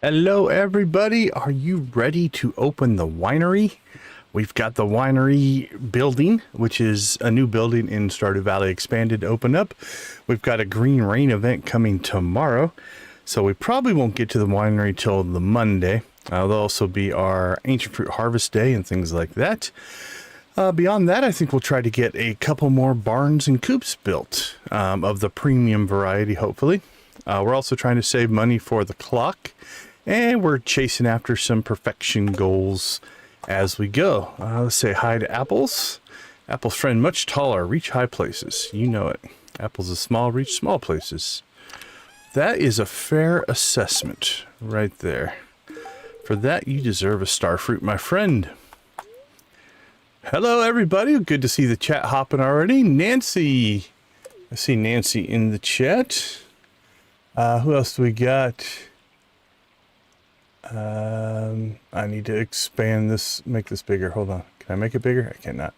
Hello everybody, are you ready to open the winery? We've got the winery building, which is a new building in Stardew Valley Expanded to open up. We've got a green rain event coming tomorrow, so we probably won't get to the winery till the Monday. There'll also be our ancient fruit harvest day and things like that. Beyond that, I think we'll try to get a couple more barns and coops built of the premium variety, hopefully. We're also trying to save money for the clock. And we're chasing after some perfection goals as we go. Let's say hi to Apples. Apple's friend, much taller, reach high places. You know it. Apples is small, reach small places. That is a fair assessment right there. For that, you deserve a star fruit, my friend. Hello, everybody. Good to see the chat hopping already. Nancy. I see Nancy in the chat. Who else do we got? I need to expand this, make this bigger. Hold on. Can I make it bigger? I cannot.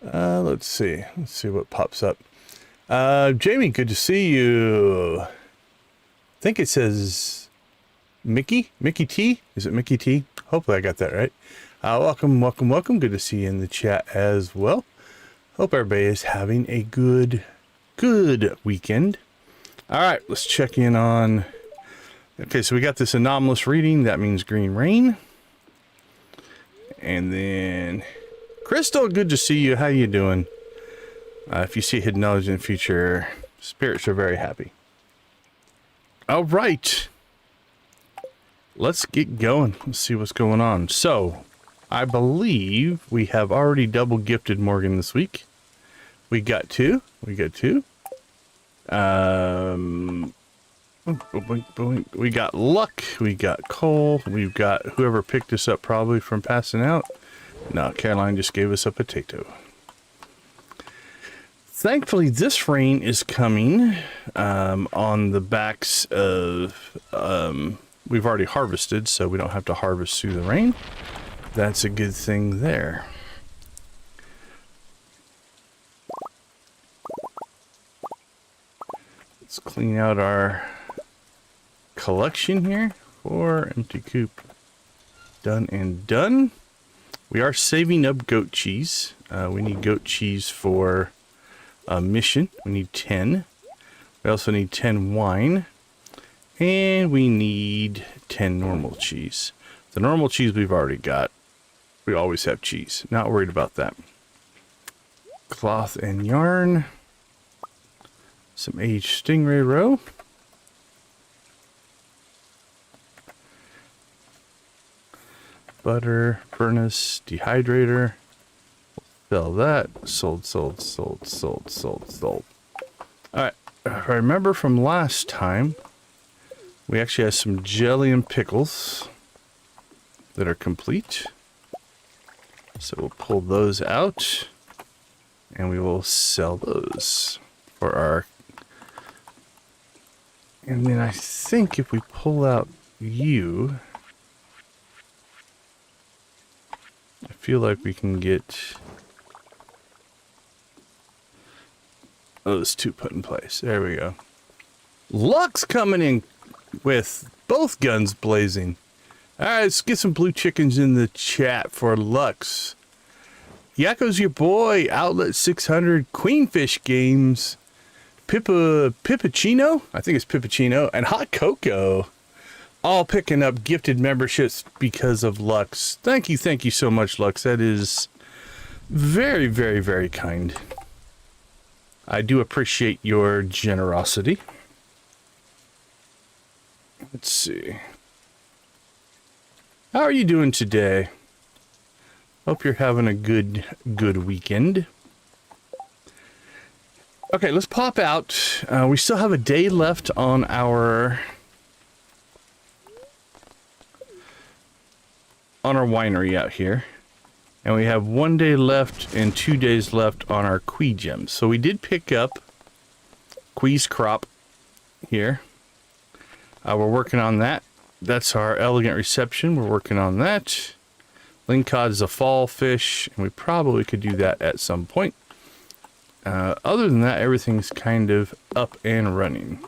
Let's see. Let's see what pops up. Jamie, good to see you. I think it says Mickey T. Is it Mickey T? Hopefully I got that right. Welcome. Good to see you in the chat as well. Hope everybody is having a good weekend. All right, let's check in on... Okay, so we got this anomalous reading. That means green rain. And then... Crystal, good to see you. How you doing? If you see hidden knowledge in the future, spirits are very happy. All right. Let's get going. Let's see what's going on. So, I believe we have already double gifted Morgan this week. We got two. We got luck, we got Cole, we've got whoever picked us up probably from passing out. No, Caroline just gave us a potato. Thankfully, this rain is coming on the backs of... we've already harvested, so we don't have to harvest through the rain. That's a good thing there. Let's clean out our collection here for empty coop. Done and done. We are saving up goat cheese. We need goat cheese for a mission. We need 10. We also need 10 wine. And we need 10 normal cheese. The normal cheese we've already got. We always have cheese. Not worried about that. Cloth and yarn. Some aged stingray roe. Butter, furnace, dehydrator. Sell that. Sold. Alright, if I remember from last time, we actually have some jelly and pickles that are complete. So we'll pull those out and we will sell those for our... And then I think if we pull out you... I feel like we can get those two put in place. There we go. Luck's coming in with both guns blazing. All right, let's get some blue chickens in the chat for Lux. Yakko's your boy. Outlet 600. Queenfish Games. Pippuccino? I think it's Pippuccino. And Hot Cocoa. All picking up gifted memberships because of Lux. Thank you so much, Lux. That is very, very, very kind. I do appreciate your generosity. Let's see. How are you doing today? Hope you're having a good weekend. Okay, let's pop out. We still have a day left on our winery out here, and we have 1 day left and 2 days left on our Quee gems. So we did pick up Quee's crop here. We're working on that. That's our elegant reception. We're working on that. Lingcod is a fall fish, and we probably could do that at some point. Other than that, everything's kind of up and running.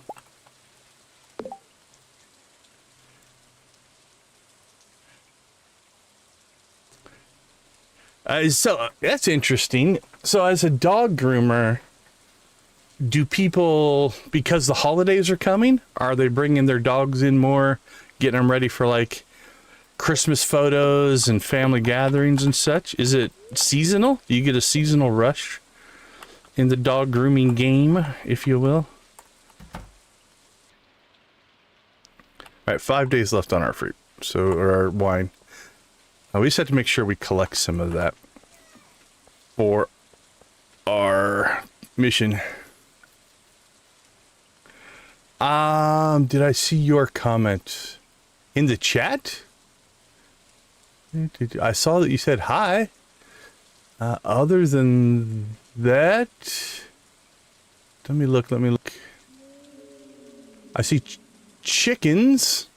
So that's interesting. So as a dog groomer, do people, because the holidays are coming, are they bringing their dogs in more, getting them ready for like Christmas photos and family gatherings and such? Is it seasonal? Do you get a seasonal rush in the dog grooming game, if you will? All right, 5 days left on our fruit, or our wine. We just have to make sure we collect some of that for our mission. Did I see your comment in the chat? I saw that you said hi. Other than that, let me look. I see chickens.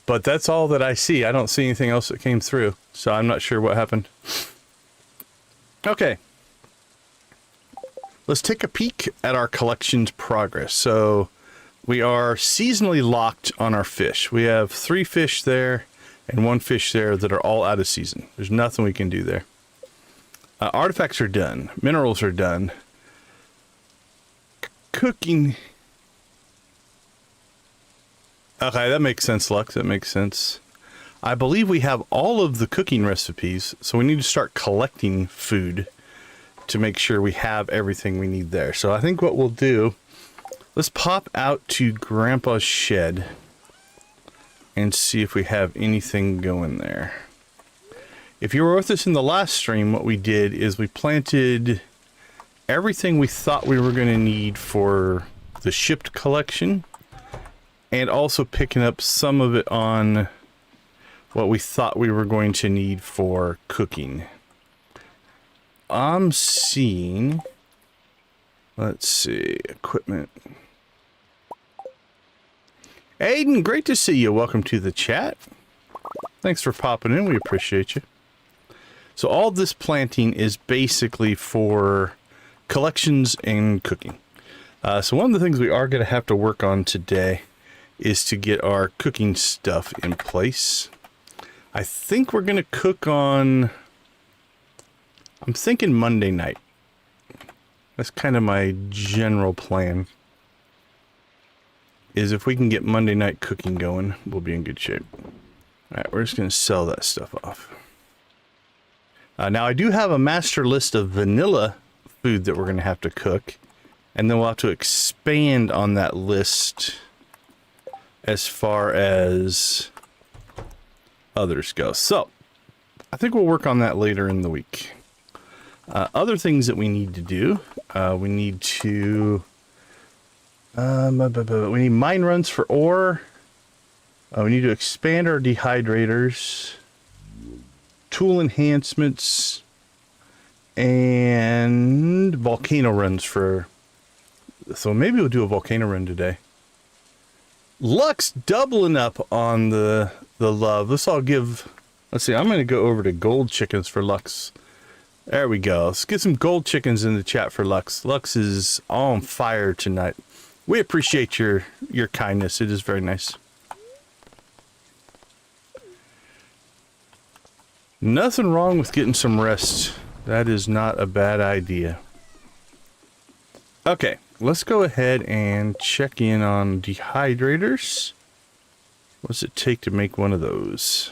But that's all that I see. I don't see anything else that came through. So I'm not sure what happened. Okay. Let's take a peek at our collection's progress. So we are seasonally locked on our fish. We have 3 fish there and 1 fish there that are all out of season. There's nothing we can do there. Artifacts are done. Minerals are done. Cooking. Okay, that makes sense, Lux. That makes sense. I believe we have all of the cooking recipes, so we need to start collecting food to make sure we have everything we need there. So I think what we'll do, let's pop out to Grandpa's shed and see if we have anything going there. If you were with us in the last stream, what we did is we planted everything we thought we were going to need for the shipped collection, and also picking up some of it on what we thought we were going to need for cooking. I'm seeing, let's see, equipment. Aiden, great to see you. Welcome to the chat. Thanks for popping in. We appreciate you. So all this planting is basically for collections and cooking. So one of the things we are going to have to work on today is to get our cooking stuff in place. I think we're going to cook on, I'm thinking Monday night. That's kind of my general plan. Is if we can get Monday night cooking going, we'll be in good shape. All right, we're just going to sell that stuff off. Now I do have a master list of vanilla food that we're going to have to cook. And then we'll have to expand on that list as far as others go. So I think we'll work on that later in the week. Other things that we need to do, we need to we need mine runs for ore. We need to expand our dehydrators, tool enhancements, and volcano runs for, so maybe we'll do a volcano run today. Lux doubling up on the love. Let's see, I'm going to go over to gold chickens for Lux. There we go. Let's get some gold chickens in the chat for Lux. Lux is on fire tonight. We appreciate your kindness. It is very nice. Nothing wrong with getting some rest. That is not a bad idea. Okay. Let's go ahead and check in on dehydrators. What does it take to make one of those?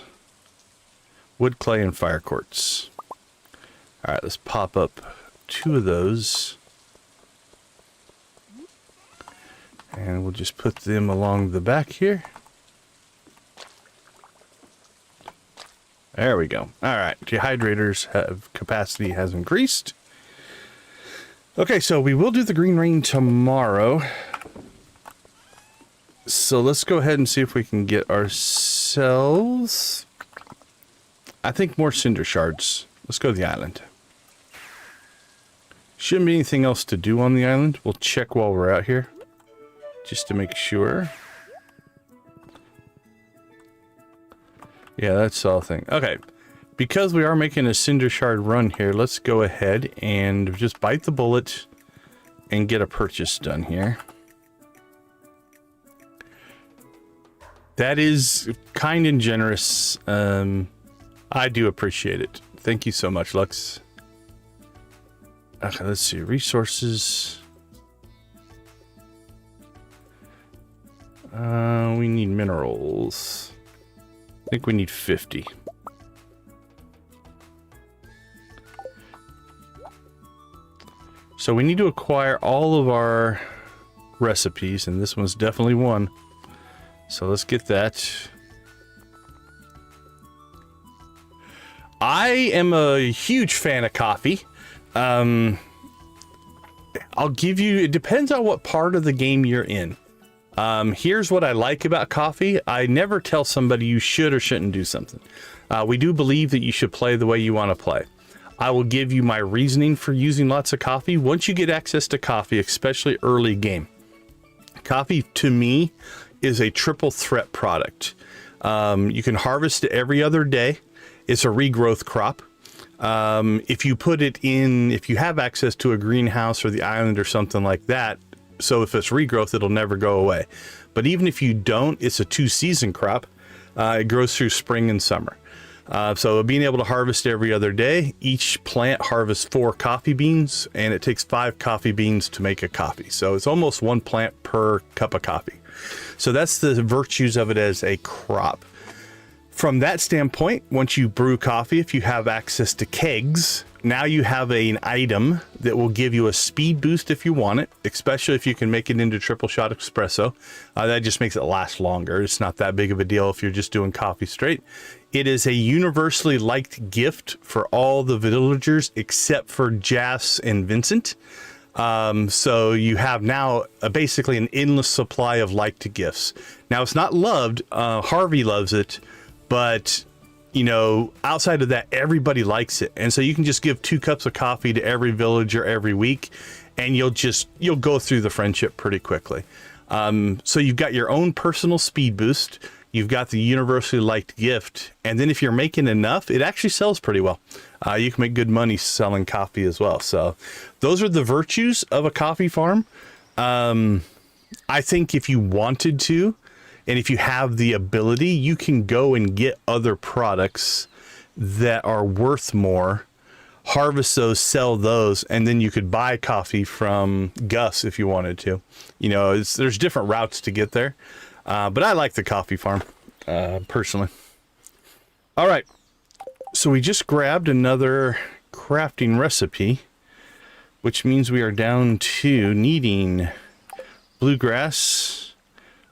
Wood, clay, and fire quartz. All right, let's pop up 2 of those. And we'll just put them along the back here. There we go. All right, dehydrators capacity has increased. Okay, so we will do the green rain tomorrow. So let's go ahead and see if we can get ourselves, I think, more cinder shards. Let's go to the island. Shouldn't be anything else to do on the island. We'll check while we're out here, just to make sure. Yeah, that's the whole thing. Okay. Because we are making a cinder shard run here, let's go ahead and just bite the bullet and get a purchase done here. That is kind and generous. I I do appreciate it. Thank you so much, Lux. Okay, let's see. Resources. We need minerals. I think we need 50. So we need to acquire all of our recipes, and this one's definitely one. So let's get that. I am a huge fan of coffee. I'll give you, it depends on what part of the game you're in. Here's what I like about coffee. I never tell somebody you should or shouldn't do something. We do believe that you should play the way you want to play. I will give you my reasoning for using lots of coffee. Once you get access to coffee, especially early game, coffee to me is a triple threat product. You can harvest it every other day. It's a regrowth crop. If you put it in, if you have access to a greenhouse or the island or something like that, so if it's regrowth, it'll never go away. But even if you don't, it's a 2-season crop. It grows through spring and summer. So being able to harvest every other day, each plant harvests 4 coffee beans, and it takes 5 coffee beans to make a coffee. So it's almost 1 plant per cup of coffee. So that's the virtues of it as a crop. From that standpoint, once you brew coffee, if you have access to kegs, now you have an item that will give you a speed boost if you want it, especially if you can make it into triple shot espresso. That just makes it last longer. It's not that big of a deal if you're just doing coffee straight. It is a universally liked gift for all the villagers except for Jas and Vincent. So you have now basically an endless supply of liked gifts. Now it's not loved. Harvey loves it, but you know, outside of that, everybody likes it. And so you can just give 2 cups of coffee to every villager every week, and you'll go through the friendship pretty quickly. So you've got your own personal speed boost. You've got the universally liked gift. And then if you're making enough, it actually sells pretty well. You can make good money selling coffee as well. So those are the virtues of a coffee farm. I think if you wanted to, and if you have the ability, you can go and get other products that are worth more, harvest those, sell those, and then you could buy coffee from Gus if you wanted to. You know, there's different routes to get there. But I like the coffee farm, personally. All right. So we just grabbed another crafting recipe, which means we are down to needing bluegrass,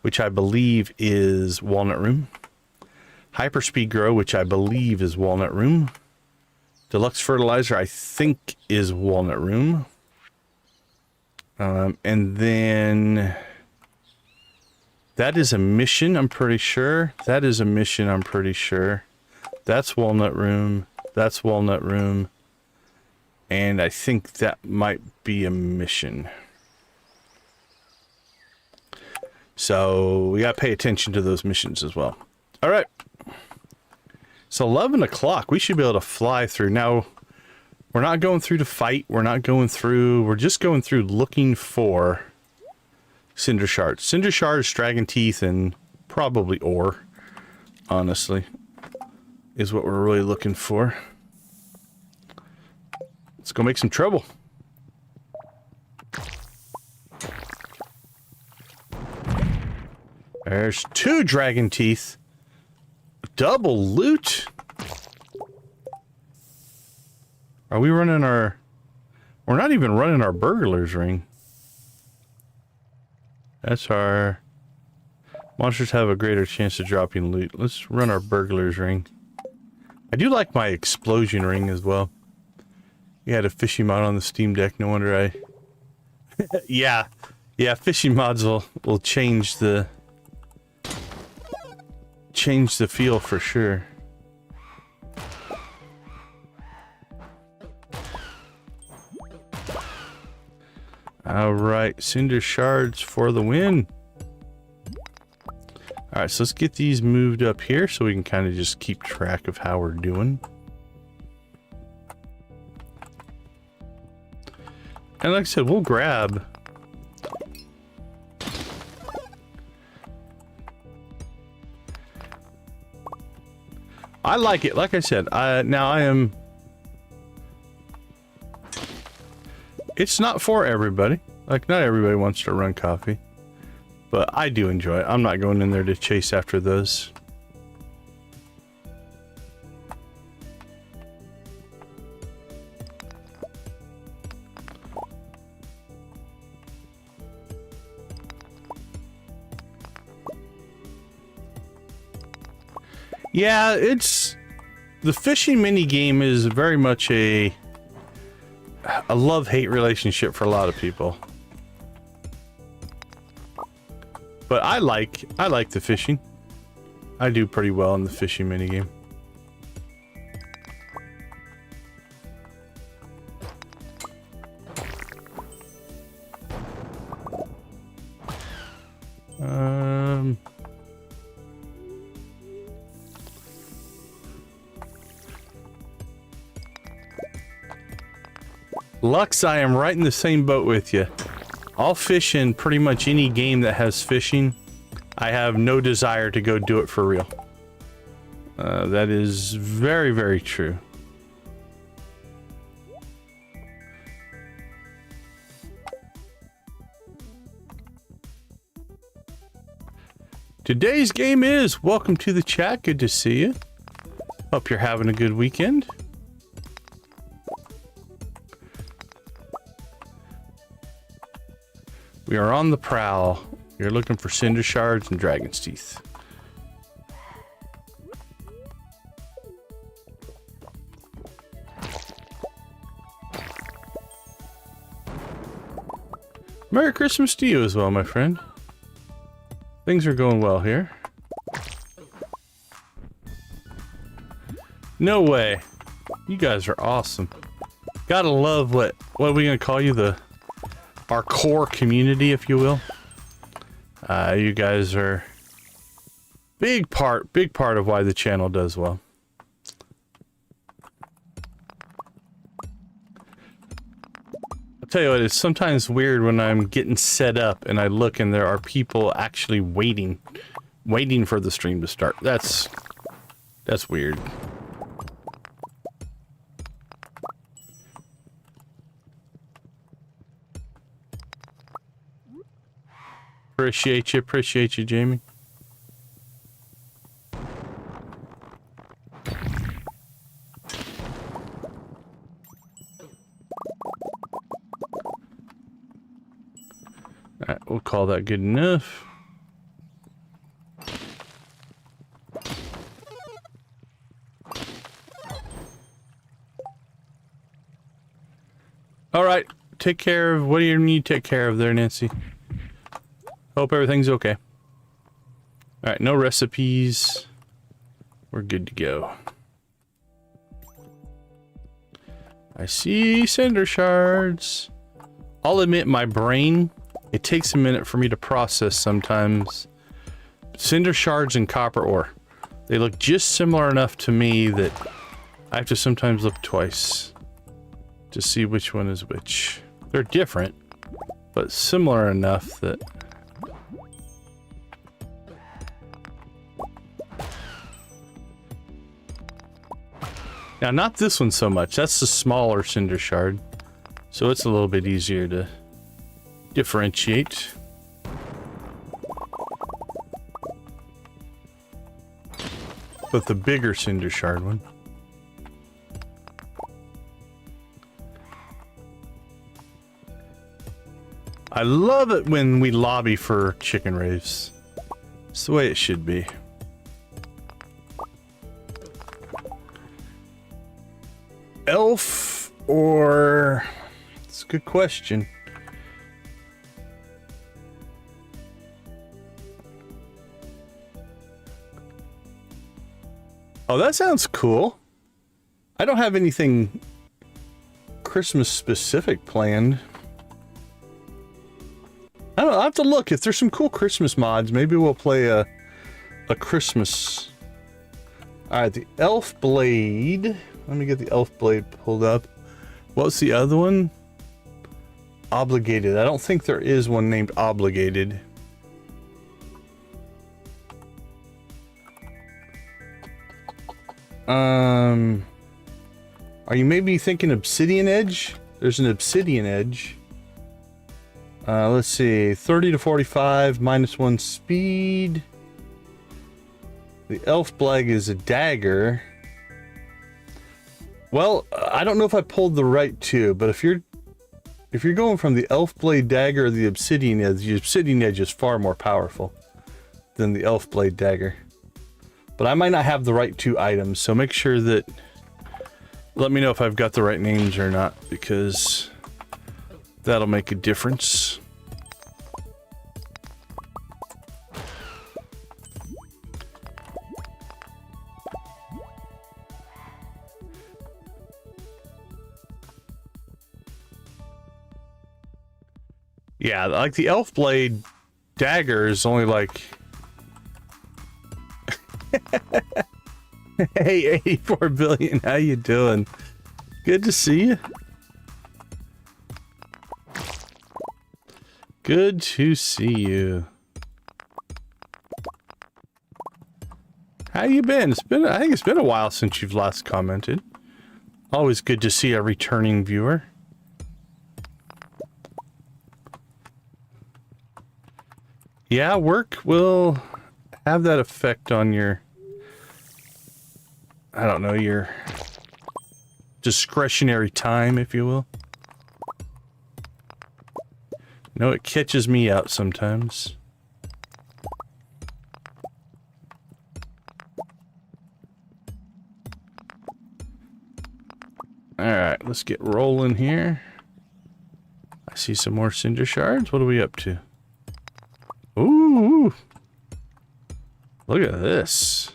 which I believe is walnut room. Hyperspeed grow, which I believe is walnut room. Deluxe fertilizer, I think, is walnut room. And then that is a mission, I'm pretty sure. That is a mission, I'm pretty sure. That's walnut room. That's walnut room. And I think that might be a mission. So we got to pay attention to those missions as well. All right. So 11 o'clock, we should be able to fly through. Now, we're not going through to fight. We're not going through. We're just going through looking for cinder shards. Cinder shards, dragon teeth, and probably ore, honestly, is what we're really looking for. Let's go make some trouble. There's 2 dragon teeth. Double loot. Are we running our... We're not even running our burglar's ring. That's our... Monsters have a greater chance of dropping loot. Let's run our burglar's ring. I do like my explosion ring as well. We had a fishing mod on the Steam Deck. No wonder I... Yeah, fishing mods will change the feel for sure. All right, cinder shards for the win. All right, so let's get these moved up here so we can kind of just keep track of how we're doing. And like I said, we'll grab I like it. Like I said, now I am... It's not for everybody. Like, not everybody wants to run coffee. But I do enjoy it. I'm not going in there to chase after those. Yeah, it's... The fishing mini game is very much a love-hate relationship for a lot of people. But I like the fishing. I do pretty well in the fishing mini game. Lux, I am right in the same boat with you. I'll fish in pretty much any game that has fishing. I have no desire to go do it for real. That is very, very true. Today's game is welcome to the chat. Good to see you. Hope you're having a good weekend. We are on the prowl. You're looking for cinder shards and dragon's teeth. Merry Christmas to you as well, my friend. Things are going well here. No way. You guys are awesome. Gotta love what are we gonna call you? Our core community, if you will. You guys are big part of why the channel does well. I'll tell you what, it's sometimes weird when I'm getting set up and I look and there are people actually waiting for the stream to start. That's weird. Appreciate you, Jamie. Alright, we'll call that good enough. Alright, take care of what do you need to take care of there, Nancy? Hope everything's okay. Alright, no recipes. We're good to go. I see cinder shards. I'll admit my brain, it takes a minute for me to process sometimes. Cinder shards and copper ore. They look just similar enough to me that I have to sometimes look twice to see which one is which. They're different, but similar enough that... Now, not this one so much. That's the smaller cinder shard. So it's a little bit easier to differentiate. But the bigger cinder shard one. I love it when we lobby for chicken raves. It's the way it should be. Elf or... It's a good question. Oh, that sounds cool. I don't have anything Christmas specific planned. I don't know, I'll have to look. If there's some cool Christmas mods, maybe we'll play a Christmas. Alright, the elf blade. Let me get the elf blade pulled up. What's the other one? Obligated. I don't think there is one named Obligated. Are you maybe thinking obsidian edge? There's an obsidian edge. Let's see, 30 to 45, -1 speed. The elf blade is a dagger. Well, I don't know if I pulled the right two, but if you're going from the elf blade dagger or the obsidian edge is far more powerful than the elf blade dagger. But I might not have the right two items, so make sure that... Let me know if I've got the right names or not, because that'll make a difference. Yeah, like the elf blade dagger is only like... Hey, 84 billion, how you doing? Good to see you. Good to see you. How you been? I think it's been a while since you've last commented. Always good to see a returning viewer. Yeah, work will have that effect on your... I don't know, your discretionary time, if you will. No, it catches me out sometimes. Alright, let's get rolling here. I see some more cinder shards. What are we up to? Ooh! Look at this.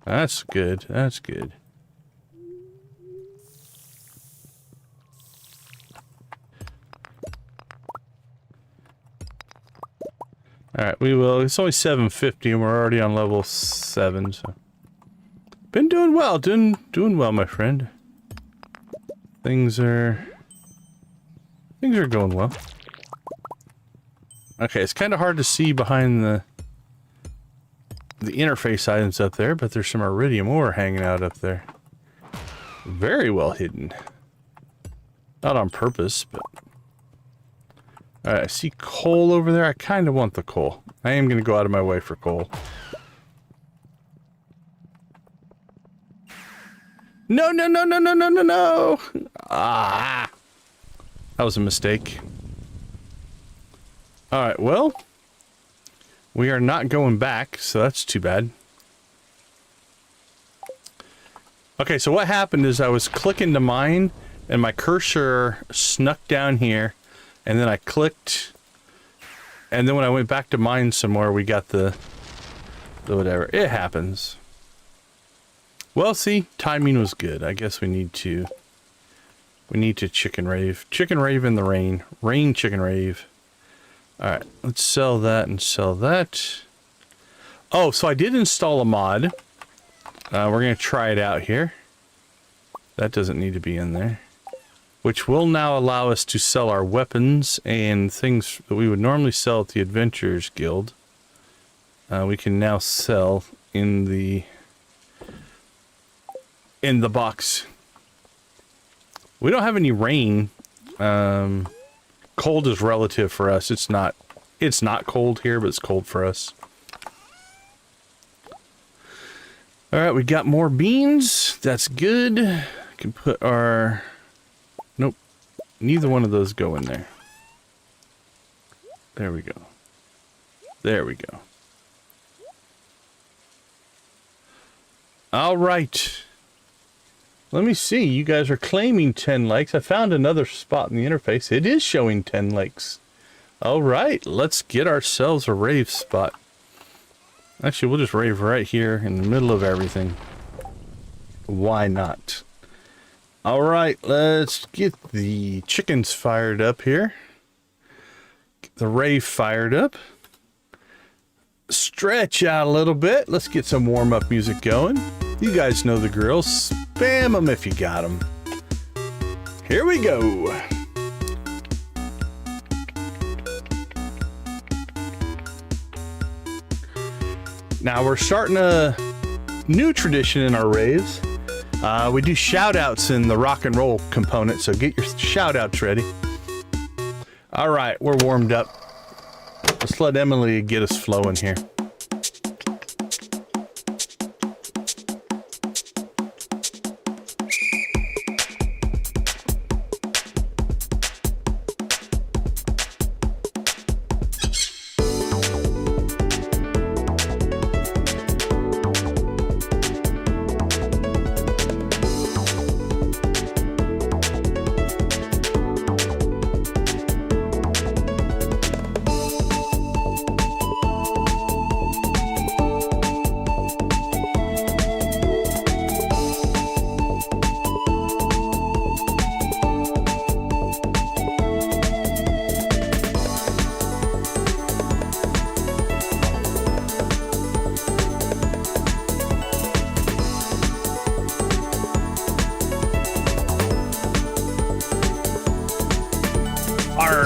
That's good. That's good. Alright, we will. It's only 750 and we're already on level 7, so... Been doing well. Doing well, my friend. Things are going well. Okay, it's kind of hard to see behind the interface items up there, but there's some iridium ore hanging out up there. Very well hidden. Not on purpose, but... Alright, I see coal over there. I kind of want the coal. I am going to go out of my way for coal. No, no, no, no, no, no, no, no! Ah! That was a mistake. Alright, well... We are not going back, so that's too bad. Okay, so what happened is I was clicking to mine, and my cursor snuck down here, and then I clicked, and then when I went back to mine some more, we got the whatever. It happens. Well, see, timing was good. I guess we need to chicken rave. Chicken rave in the rain. Rain chicken rave. Alright, let's sell that and sell that. Oh, so I did install a mod. We're going to try it out here. That doesn't need to be in there. Which will now allow us to sell our weapons and things that we would normally sell at the Adventurers Guild. We can now sell in the box. We don't have any rain. Cold is relative for us. It's not cold here, but it's cold for us. Alright, we got more beans. That's good. Can put our... Nope. Neither one of those go in there. There we go. There we go. Alright. Let me see. You guys are claiming 10 likes. I found another spot in the interface. It is showing 10 likes. Alright, let's get ourselves a rave spot. Actually, we'll just rave right here in the middle of everything. Why not? Alright, let's get the chickens fired up here. Get the rave fired up. Stretch out a little bit. Let's get some warm-up music going. You guys know the girls. Spam them if you got them. Here we go. Now we're starting to new tradition in our raves. We do shout outs in the rock and roll component, so get your shout outs ready. All right, we're warmed up. Let's let Emily get us flowing here.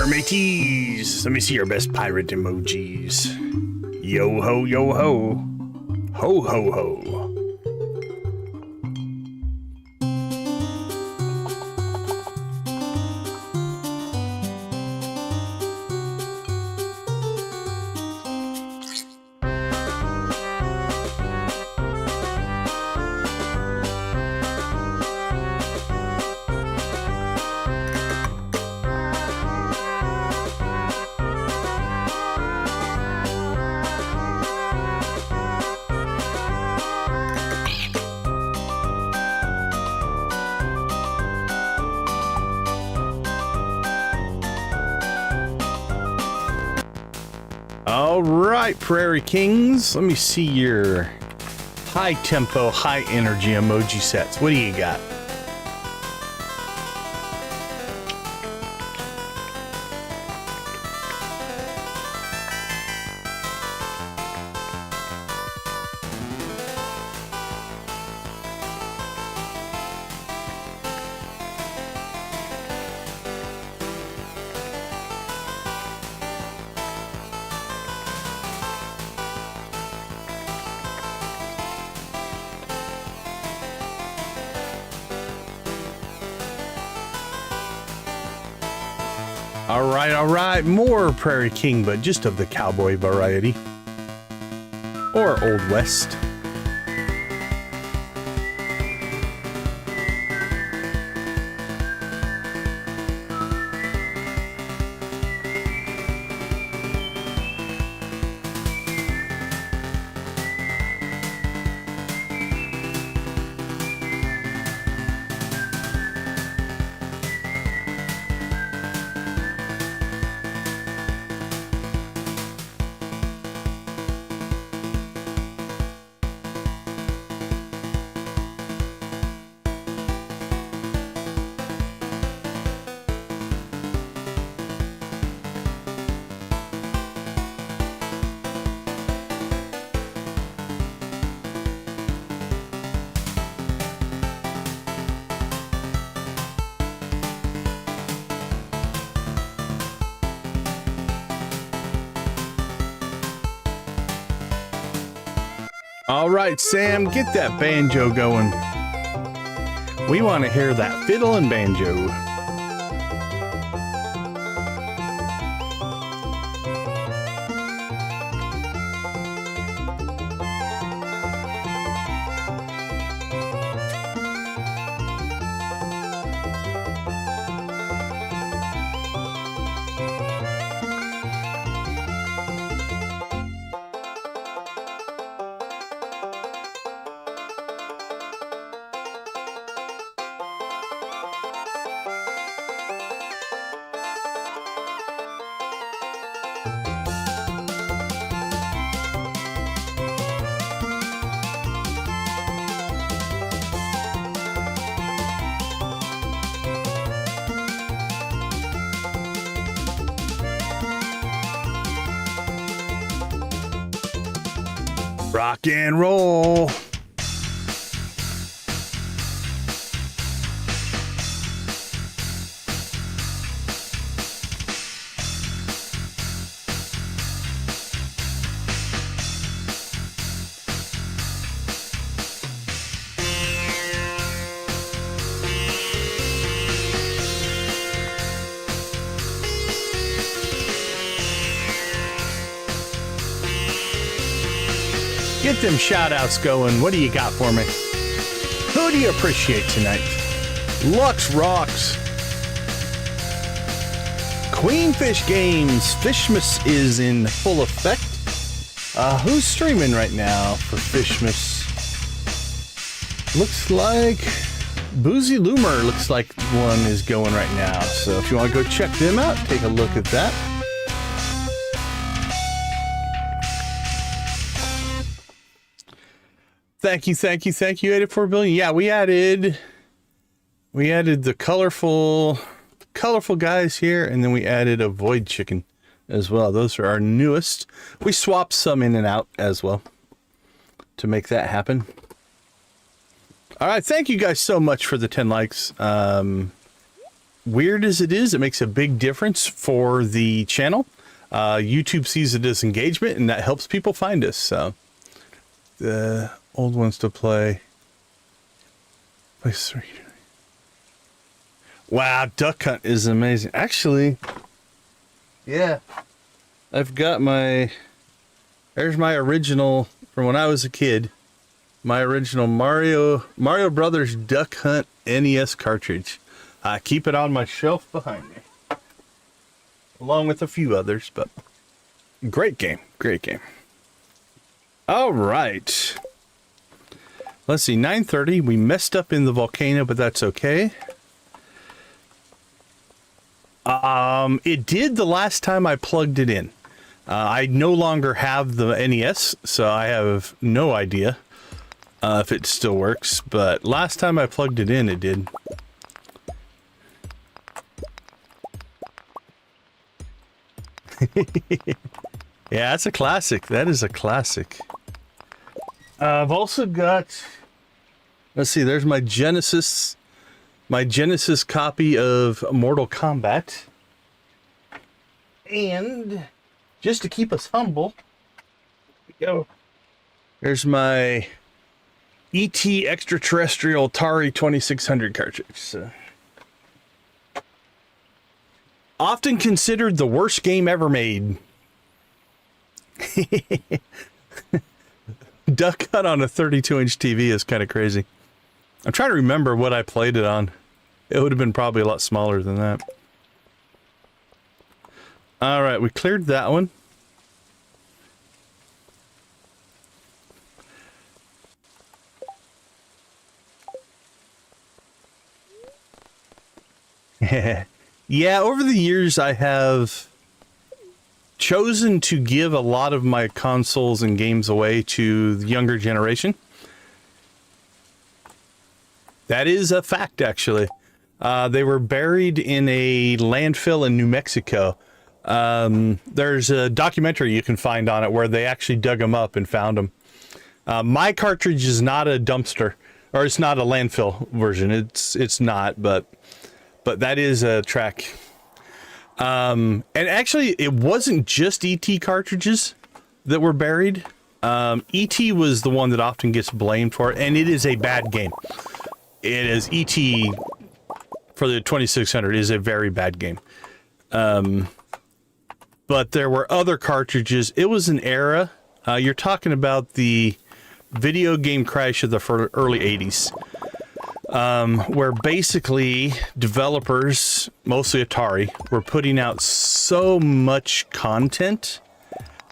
Mateys, let me see your best pirate emojis. Yo ho, yo ho. Ho ho ho. All right, Prairie Kings. Let me see your high tempo, high energy emoji sets. What do you got? All right, more Prairie King, but just of the cowboy variety. Or Old West. All right, Sam, get that banjo going. We want to hear that fiddle and banjo. Rock and roll. Get them shout outs going. What do you got for me? Who do you appreciate tonight? Lux Rocks. Queenfish Games. Fishmas is in full effect. Who's streaming right now for Fishmas? Looks like Boozy Loomer looks like one is going right now. So if you want to go check them out, take a look at that. Thank you, 84 billion. Yeah, we added the colorful guys here, and then we added a void chicken as well. Those are our newest. We swapped some in and out as well to make that happen. All right, thank you guys so much for the 10 likes. Weird as it is, it makes a big difference for the channel. YouTube sees it as engagement, and that helps people find us. So the old ones to play. Place 3. Wow, Duck Hunt is amazing. Actually, yeah, I've got there's my original from when I was a kid. My original Mario Brothers Duck Hunt NES cartridge. I keep it on my shelf behind me, along with a few others, but great game. All right. Let's see, 9:30. We messed up in the volcano, but that's okay. It did the last time I plugged it in. I no longer have the NES, so I have no idea if it still works, but last time I plugged it in, it did. Yeah, that's a classic. That is a classic. I've also got, let's see, there's my Genesis copy of Mortal Kombat. And just to keep us humble, there's my ET Extraterrestrial Atari 2600 cartridge. So. Often considered the worst game ever made. Duck Hunt on a 32-inch TV is kind of crazy. I'm trying to remember what I played it on. It would have been probably a lot smaller than that. All right, we cleared that one. Yeah, over the years I have chosen to give a lot of my consoles and games away to the younger generation. That is a fact, actually. They were buried in a landfill in New Mexico. There's a documentary you can find on it where they actually dug them up and found them. My cartridge is not a dumpster, or it's not a landfill version. It's not, but that is a track. And actually, it wasn't just ET cartridges that were buried. ET was the one that often gets blamed for it, and it is a bad game. It is ET for the 2600 is a very bad game. But there were other cartridges. It was an era. You're talking about the video game crash of the early 80s. Where basically developers, mostly Atari, were putting out so much content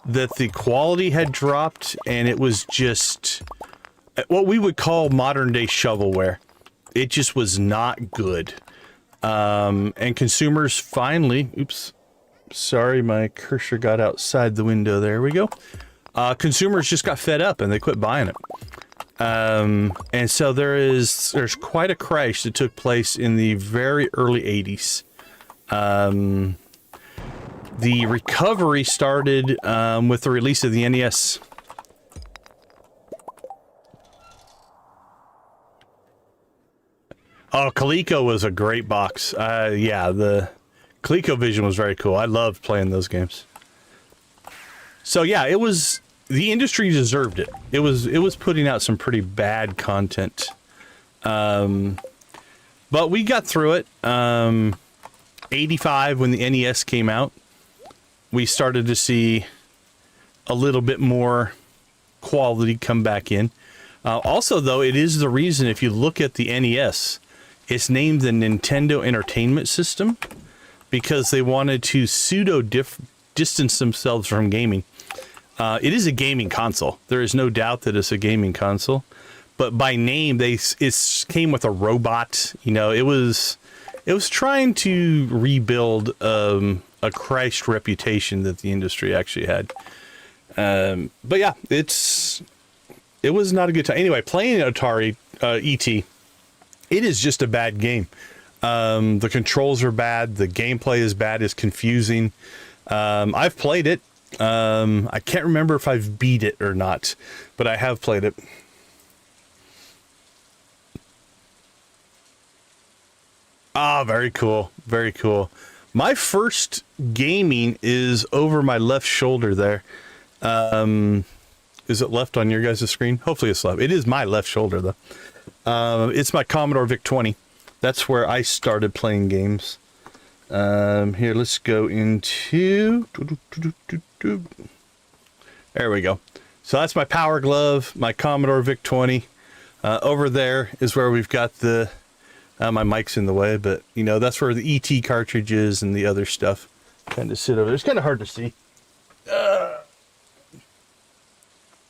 that the quality had dropped, and it was just what we would call modern day shovelware. It just was not good. And consumers finally, oops, sorry, my cursor got outside the window. There we go. Consumers just got fed up and they quit buying it. And so there's quite a crash that took place in the very early 80s. The recovery started with the release of the NES. Oh, Coleco was a great box. Yeah, the ColecoVision was very cool. I loved playing those games. So yeah, it was, the industry deserved it. It was putting out some pretty bad content. But we got through it. 85, when the NES came out, we started to see a little bit more quality come back in. Also, though, it is the reason, if you look at the NES, it's named the Nintendo Entertainment System because they wanted to distance themselves from gaming. It is a gaming console. There is no doubt that it's a gaming console. But by name, it came with a robot. You know, it was trying to rebuild a Christ reputation that the industry actually had. But yeah, it was not a good time. Anyway, playing Atari ET, it is just a bad game. The controls are bad. The gameplay is bad. It's confusing. I've played it. I can't remember if I've beat it or not, but I have played it. Ah, very cool. Very cool. My first gaming is over my left shoulder there. Is it left on your guys' screen? Hopefully it's left. It is my left shoulder, though. It's my Commodore VIC-20. That's where I started playing games. Here, let's go into... There we go. So that's my Power Glove, my Commodore VIC-20. Over there is where we've got the... my mic's in the way, but, you know, that's where the ET cartridges and the other stuff kind of sit over there. It's kind of hard to see.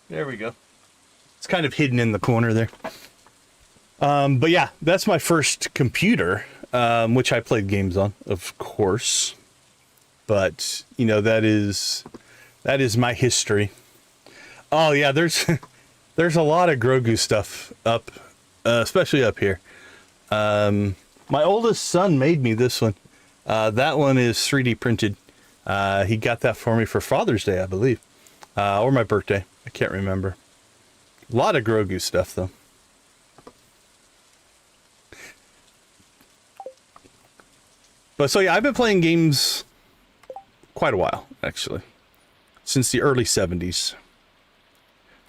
There we go. It's kind of hidden in the corner there. But yeah, that's my first computer, which I played games on, of course. But, you know, that is my history. Oh yeah, there's a lot of Grogu stuff up, especially up here. My oldest son made me this one. That one is 3D printed. He got that for me for Father's Day, I believe. Or my birthday. I can't remember. A lot of Grogu stuff, though. But so yeah, I've been playing games quite a while, actually. Since the early 70s.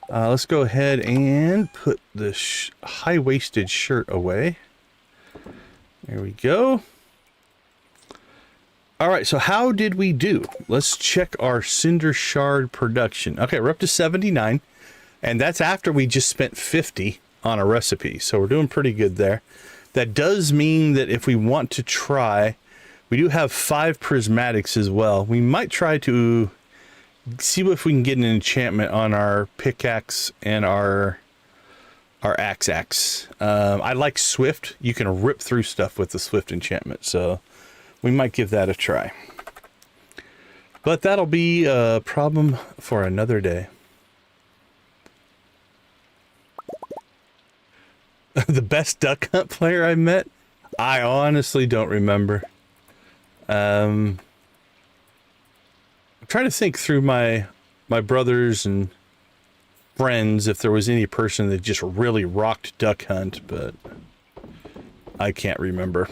Let's go ahead and put the high-waisted shirt away. There we go. All right, so how did we do? Let's check our Cinder Shard production. Okay, we're up to 79, and that's after we just spent 50 on a recipe, so we're doing pretty good there. That does mean that if we want to try, we do have 5 prismatics as well. We might try to see if we can get an enchantment on our pickaxe and our axe. I like Swift. You can rip through stuff with the Swift enchantment, so we might give that a try. But that'll be a problem for another day. The best duck hunt player I met? I honestly don't remember. I'm trying to think through my brothers and friends if there was any person that just really rocked duck hunt, but I can't remember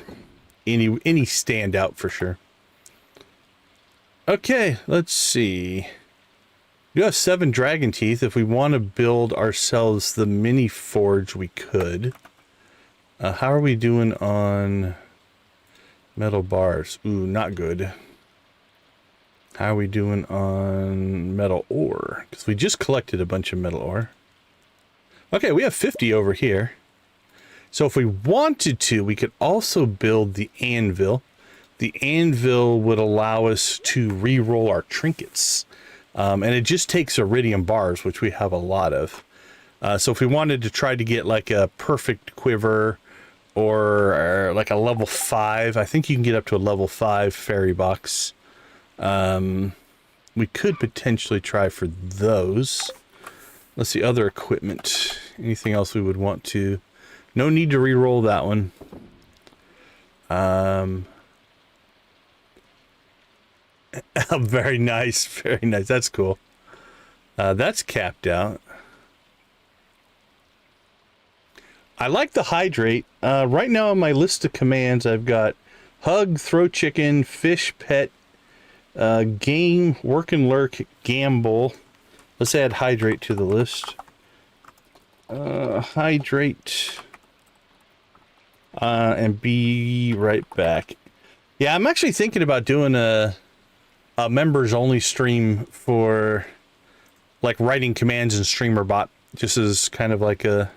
any standout for sure. Okay, let's see. We have 7 dragon teeth. If we want to build ourselves the mini forge, we could. How are we doing on metal bars? Ooh, not good. How are we doing on metal ore? Because we just collected a bunch of metal ore. Okay, we have 50 over here. So if we wanted to, we could also build the anvil. The anvil would allow us to re-roll our trinkets. And it just takes iridium bars, which we have a lot of. So if we wanted to try to get like a perfect quiver or like a level 5, I think you can get up to a level 5 fairy box. We could potentially try for those. Let's see, other equipment. Anything else we would want to... No need to re-roll that one. Very nice, very nice. That's cool. That's capped out. I like the hydrate. Right now on my list of commands, I've got hug, throw chicken, fish, pet, game, work and lurk, gamble. Let's add hydrate to the list. Hydrate. And be right back. Yeah, I'm actually thinking about doing a members only stream for like writing commands in StreamerBot, just as kind of like a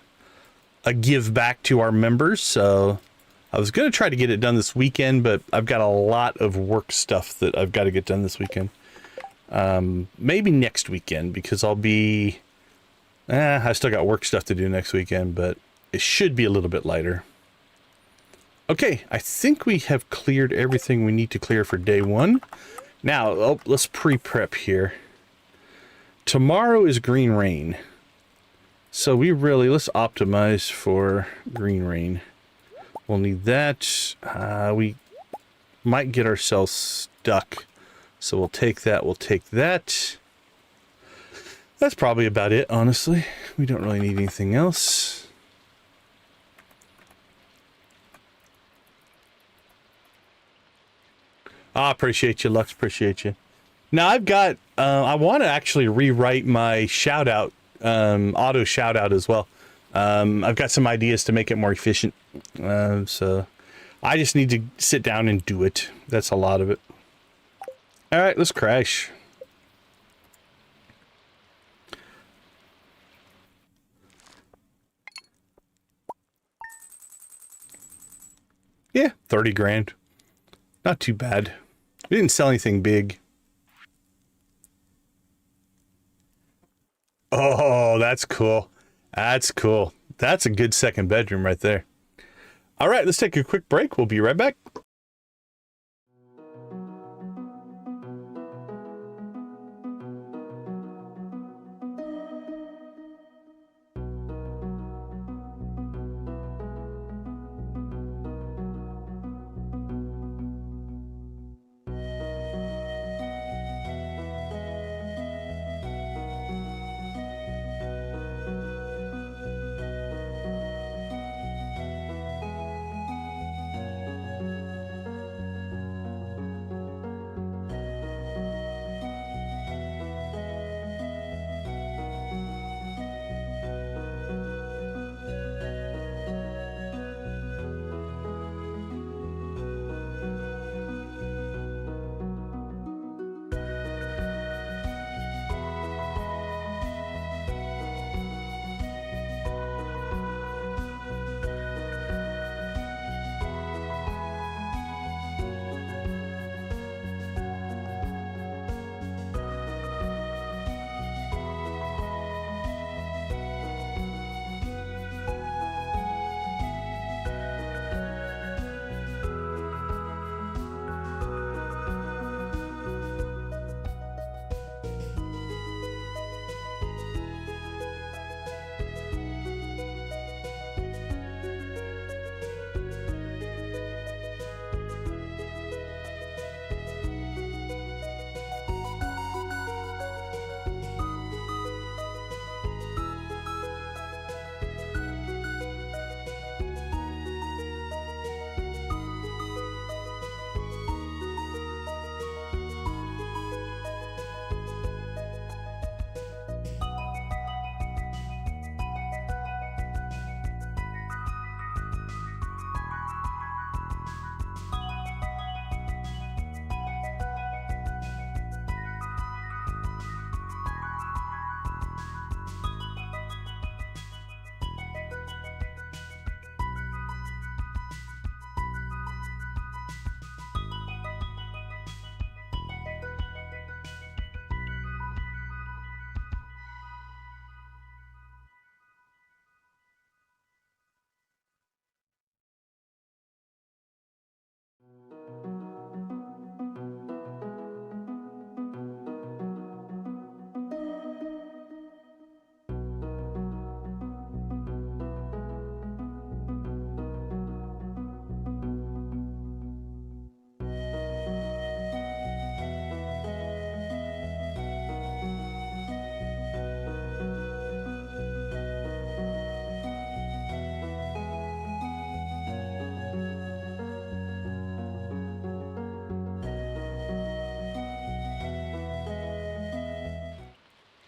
give back to our members. So I was going to try to get it done this weekend, but I've got a lot of work stuff that I've got to get done this weekend. Maybe next weekend, because I'll be, I still got work stuff to do next weekend, but it should be a little bit lighter. Okay, I think we have cleared everything we need to clear for day one. Now, let's pre-prep here. Tomorrow is green rain. So let's optimize for green rain. We'll need that. We might get ourselves stuck. So we'll take that, That's probably about it, honestly. We don't really need anything else. Appreciate you, Lux, appreciate you. Now I've got, I want to actually rewrite my shout out, auto shout out as well. I've got some ideas to make it more efficient. So I just need to sit down and do it. That's a lot of it. All right, let's crash. Yeah, 30 grand. Not too bad. We didn't sell anything big. Oh, that's cool. That's cool. That's a good second bedroom right there. All right, let's take a quick break. We'll be right back.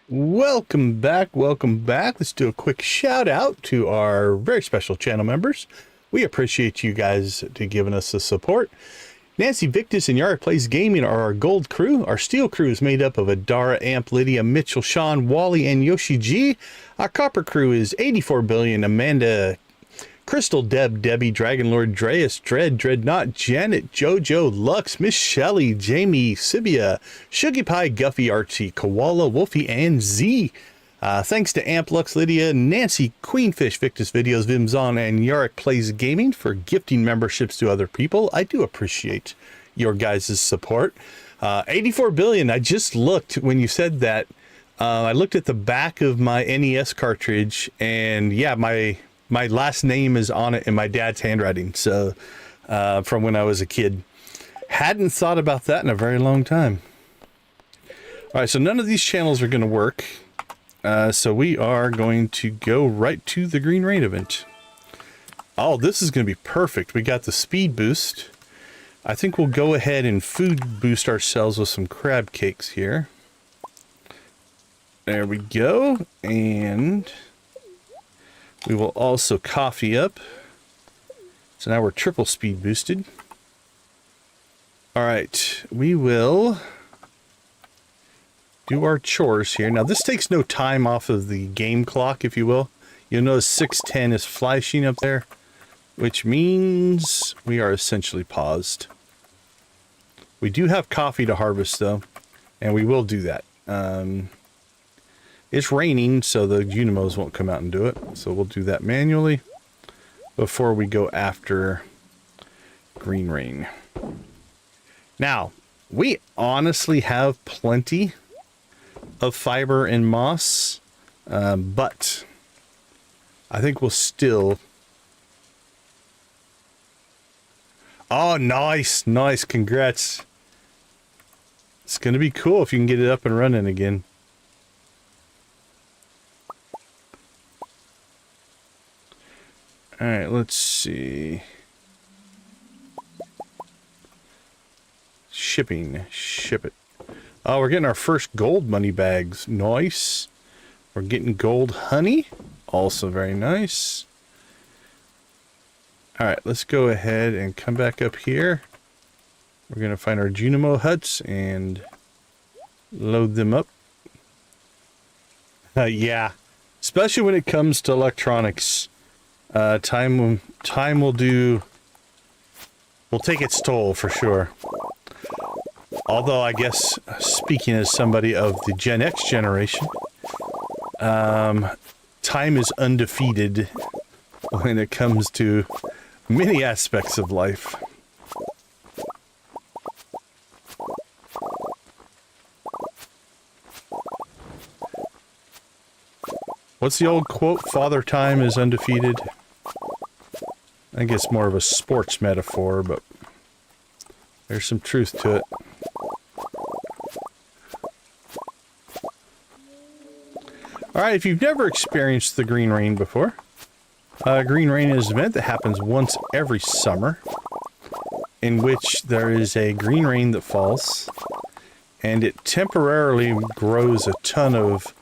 Welcome back, welcome back. Let's do a quick shout out to our very special channel members. We appreciate you guys to giving us the support. Nancy Victus and Yara Plays Gaming are our gold crew. Our steel crew is made up of Adara, Amp, Lydia, Mitchell, Sean, Wally, and Yoshi G. Our copper crew is 84 Billion, Amanda, Crystal, Deb, Debbie, Dragonlord, Dreas, Dread, Dreadnought, Janet, Jojo, Lux, Miss Shelley, Jamie, Sibia, Shuggy Pie, Guffy, Archie, Koala, Wolfie, and Z. Thanks to Amp, Lux, Lydia, Nancy, Queenfish, Victus Videos, Vimzon, and Yarick Plays Gaming for gifting memberships to other people. I do appreciate your guys' support. 84 billion. I just looked when you said that. I looked at the back of my NES cartridge, and yeah, my last name is on it in my dad's handwriting. So from when I was a kid. Hadn't thought about that in a very long time. All right, so none of these channels are going to work. So we are going to go right to the Green Rain event. Oh, this is going to be perfect. We got the speed boost. I think we'll go ahead and food boost ourselves with some crab cakes here. There we go. And we will also coffee up. So now we're triple speed boosted. All right, we will do our chores here. Now this takes no time off of the game clock, if you will. You'll notice 6:10 is flashing up there, which means we are essentially paused. We do have coffee to harvest though, and we will do that. It's raining, so the Unimos won't come out and do it. So we'll do that manually before we go after Green Rain. Now, we honestly have plenty of fiber and moss, but I think we'll still... Oh, nice, nice, congrats. It's gonna be cool if you can get it up and running again. All right, let's see. Shipping, ship it. Oh, we're getting our first gold money bags. Nice. We're getting gold honey. Also very nice. All right, let's go ahead and come back up here. We're going to find our Junimo huts and load them up. Yeah, especially when it comes to electronics. Time will take its toll for sure. Although I guess, speaking as somebody of the Gen X generation, time is undefeated when it comes to many aspects of life. What's the old quote? Father Time is undefeated. I think it's more of a sports metaphor, but there's some truth to it. Alright, if you've never experienced the Green Rain before, Green Rain is an event that happens once every summer, in which there is a green rain that falls, and it temporarily grows a ton of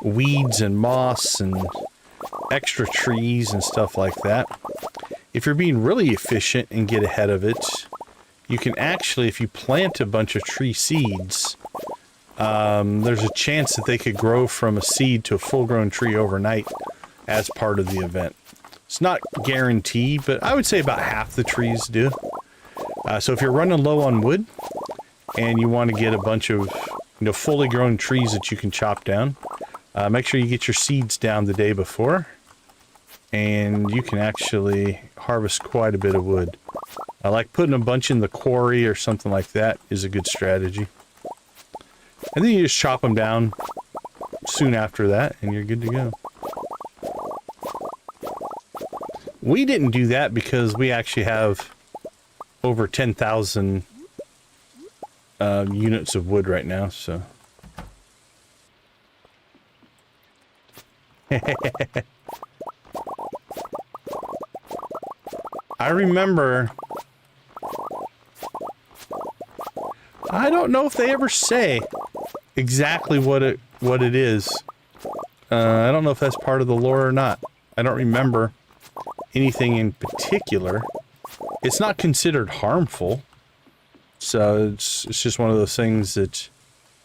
weeds and moss and extra trees and stuff like that. If you're being really efficient and get ahead of it, you can actually, if you plant a bunch of tree seeds, there's a chance that they could grow from a seed to a full-grown tree overnight as part of the event. It's not guaranteed, but I would say about half the trees do. So if you're running low on wood and you want to get a bunch of fully grown trees that you can chop down, make sure you get your seeds down the day before, and you can actually harvest quite a bit of wood. Like putting a bunch in the quarry or something like that is a good strategy. And then you just chop them down soon after that, and you're good to go. We didn't do that because we actually have over 10,000 units of wood right now, so... I remember... I don't know if they ever say exactly what it is. I don't know if that's part of the lore or not. I don't remember anything in particular. It's not considered harmful. So it's just one of those things that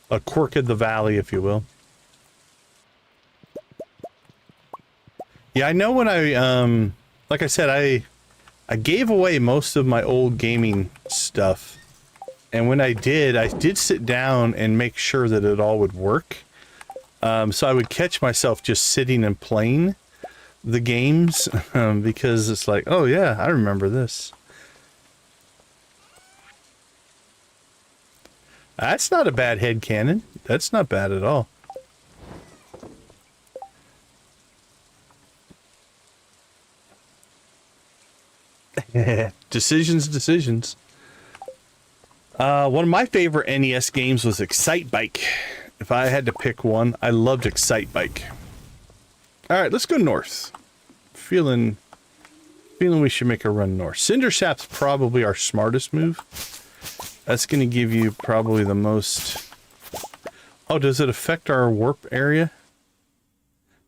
a quirk of the valley, if you will. Yeah, I know when I like I said, I gave away most of my old gaming stuff. And when I did sit down and make sure that it all would work. So I would catch myself just sitting and playing the games because it's like, oh yeah, I remember this. That's not a bad headcanon. That's not bad at all. Decisions. One of my favorite NES games was Excite Bike. If I had to pick one, I loved Excite Bike. All right, let's go north. Feeling we should make a run north. Cinder Sap's probably our smartest move. That's going to give you probably the most... Oh, does it affect our warp area?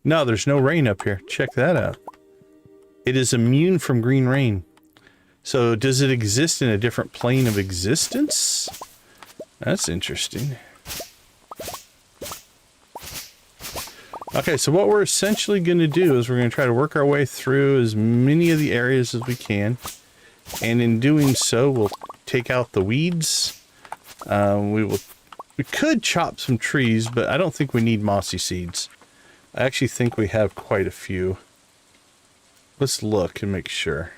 No, there's no rain up here. Check that out. It is immune from green rain. So does it exist in a different plane of existence? That's interesting. Okay, so what we're essentially going to do is we're going to try to work our way through as many of the areas as we can. And in doing so, we'll take out the weeds. We could chop some trees, but I don't think we need mossy seeds. I actually think we have quite a few. Let's look and make sure.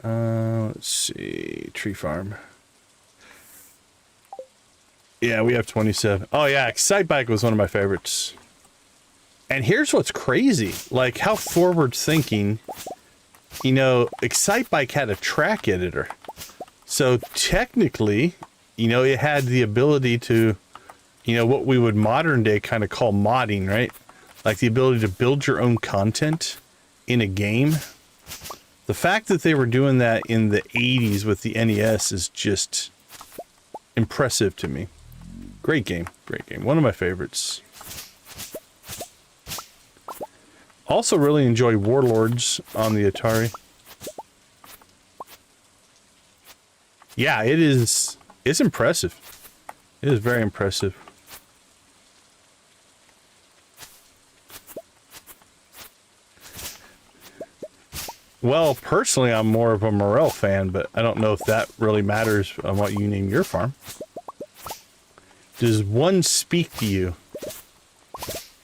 Let's see. Tree farm. Yeah, we have 27. Oh yeah, Excite Bike was one of my favorites. And here's what's crazy. Like, how forward thinking. You know, Excite Bike had a track editor. So technically, you know, it had the ability to, you know, what we would modern day kind of call modding, right? Like the ability to build your own content in a game. The fact that they were doing that in the 80s with the NES is just impressive to me. Great game. Great game. One of my favorites. Also really enjoy Warlords on the Atari. Yeah, it's impressive. It is very impressive. Well, personally, I'm more of a Morel fan, but I don't know if that really matters on what you name your farm. Does one speak to you?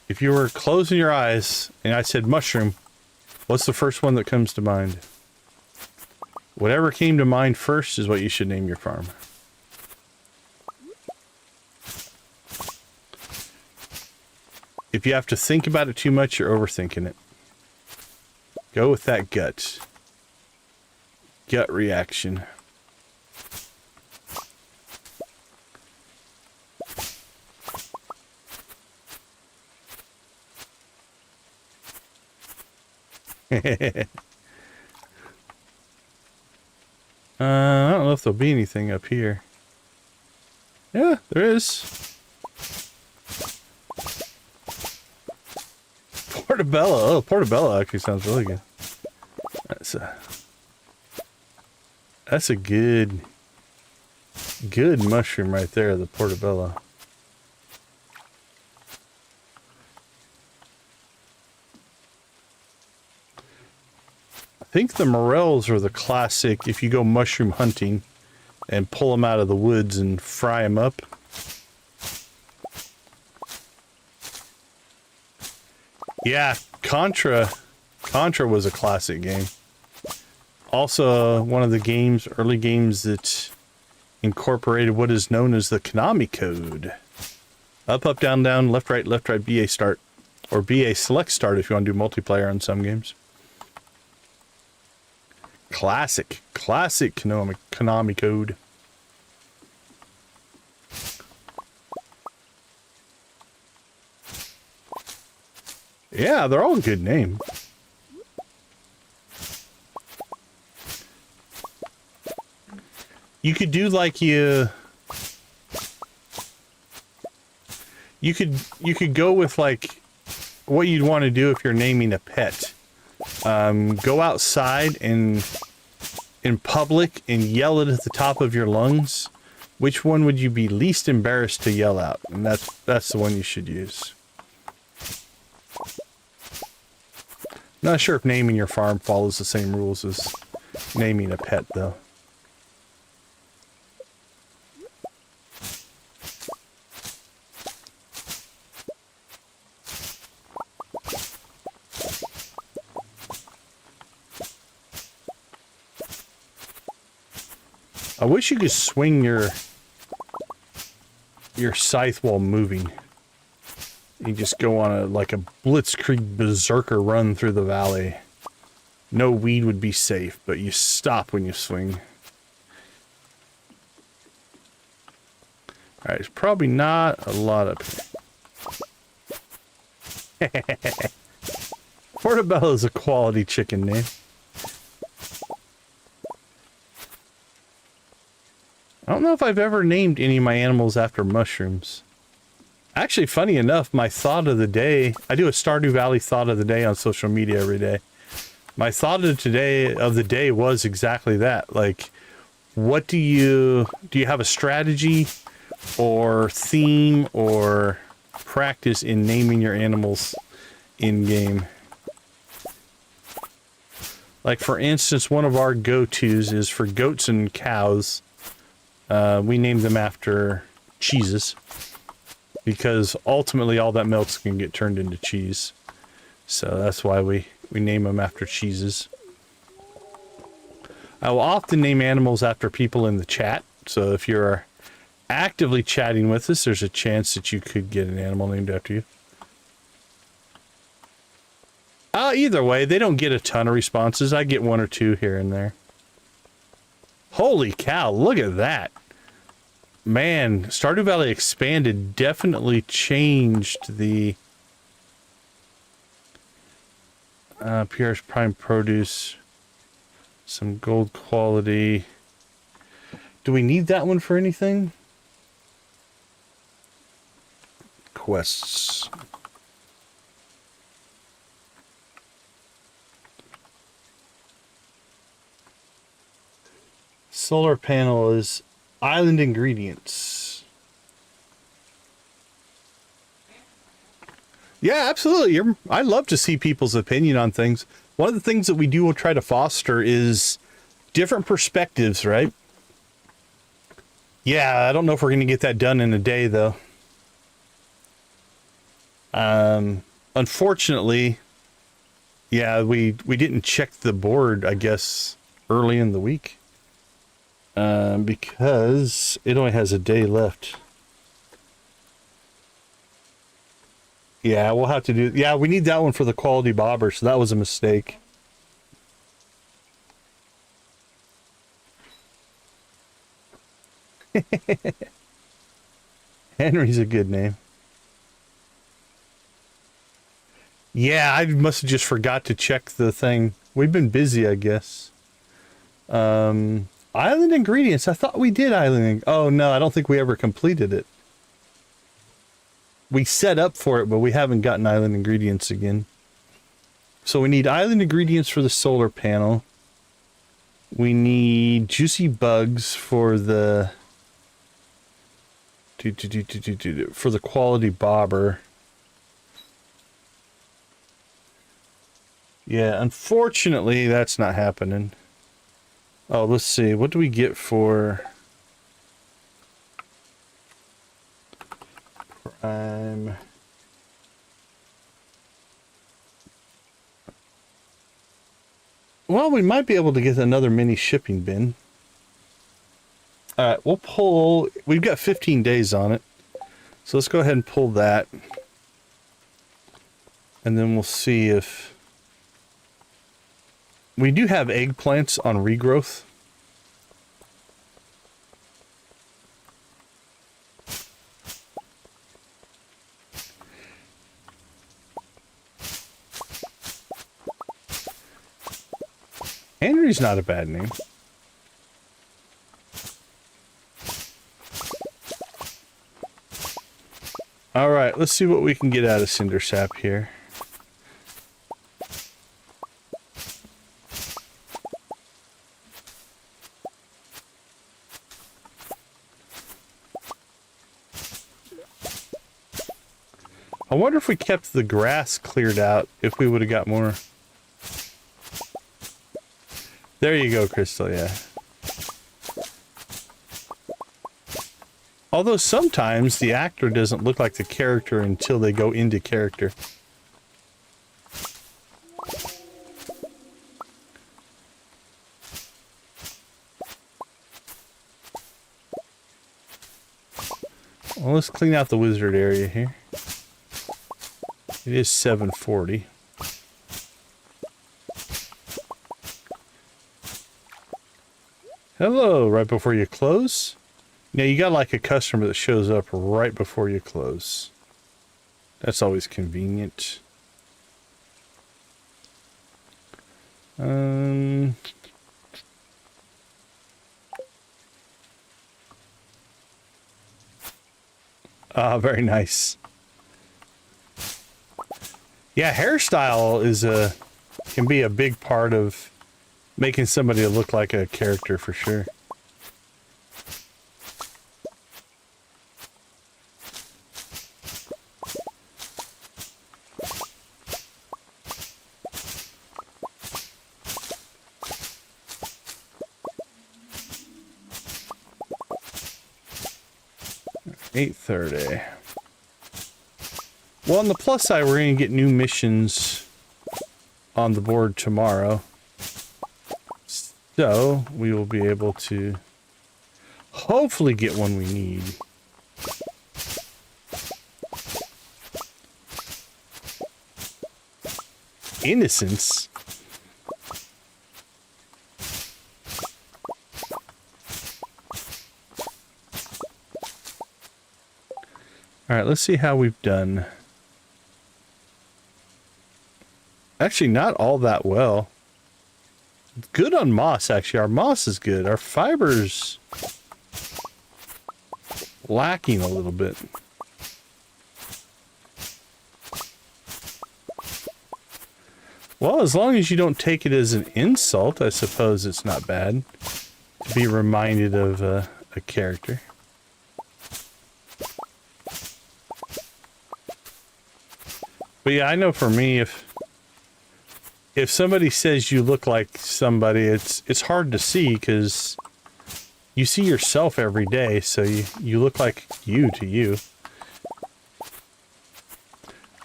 If you were closing your eyes and I said mushroom, what's the first one that comes to mind? Whatever came to mind first is what you should name your farm. If you have to think about it too much, you're overthinking it. Go with that gut. Gut reaction. I don't know if there'll be anything up here. Yeah, there is. Portobello. Oh, Portobello actually sounds really good. That's a good mushroom right there, the Portobello. I think the morels are the classic, if you go mushroom hunting and pull them out of the woods and fry them up. Yeah, Contra was a classic game. Also, one of the early games that incorporated what is known as the Konami code. Up, up, down, down, left, right, BA start. Or BA select start if you want to do multiplayer on some games. Classic Konami code. Yeah, they're all a good name. You could do like you could go with like what you'd want to do if you're naming a pet. Go outside and in public and yell it at the top of your lungs, which one would you be least embarrassed to yell out? And that's the one you should use. Not sure if naming your farm follows the same rules as naming a pet, though. I wish you could swing your scythe while moving. You just go on like a blitzkrieg berserker run through the valley. No weed would be safe, but you stop when you swing. Alright, it's probably not a lot up here. Portobello is a quality chicken name. I don't know if I've ever named any of my animals after mushrooms. Actually, funny enough, my thought of the day, I do a Stardew Valley thought of the day on social media every day. My thought of the day was exactly that. Like, what do you have a strategy or theme or practice in naming your animals in game? Like, for instance, one of our go-tos is for goats and cows. We named them after cheeses because ultimately all that milk's can get turned into cheese. So that's why we name them after cheeses. I will often name animals after people in the chat. So if you're actively chatting with us, there's a chance that you could get an animal named after you. Either way, they don't get a ton of responses. I get one or two here and there. Holy cow, look at that. Man, Stardew Valley Expanded definitely changed the Pierre's Prime Produce, some gold quality. Do we need that one for anything? Quests. Solar panel is island ingredients. Yeah, absolutely. I love to see people's opinion on things. One of the things that we do will try to foster is different perspectives, right? Yeah, I don't know if we're going to get that done in a day, though. Unfortunately, yeah, we didn't check the board, I guess, early in the week. Because it only has a day left. Yeah, we'll have to do... Yeah, we need that one for the quality bobber, so that was a mistake. Henry's a good name. Yeah, I must have just forgot to check the thing. We've been busy, I guess. Island ingredients. I thought we did island. Oh, no, I don't think we ever completed it. We set up for it, but we haven't gotten island ingredients again. So we need island ingredients for the solar panel. We need juicy bugs for the... for the quality bobber. Yeah, unfortunately, that's not happening. Oh, let's see. What do we get for... Prime... Well, we might be able to get another mini shipping bin. Alright, we'll pull... We've got 15 days on it. So let's go ahead and pull that. And then we'll see if... We do have eggplants on regrowth. Henry's not a bad name. All right, let's see what we can get out of Cinder Sap here. wonder if we kept the grass cleared out, if we would have got more. There you go, Crystal, yeah. Although sometimes the actor doesn't look like the character until they go into character. Well, let's clean out the wizard area here. It is 7:40. Hello, right before you close. Now you got like a customer that shows up right before you close. That's always convenient. Ah, very nice. Yeah, hairstyle is can be a big part of making somebody look like a character for sure. $8:30. Well, on the plus side, we're going to get new missions on the board tomorrow. So, we will be able to hopefully get one we need. Innocence? Alright, let's see how we've done. Actually, not all that well. Good on moss, actually. Our moss is good. Our fiber's lacking a little bit. Well, as long as you don't take it as an insult, I suppose it's not bad to be reminded of a character. But yeah, I know for me, if somebody says you look like somebody, it's hard to see because you see yourself every day, so you look like you to you.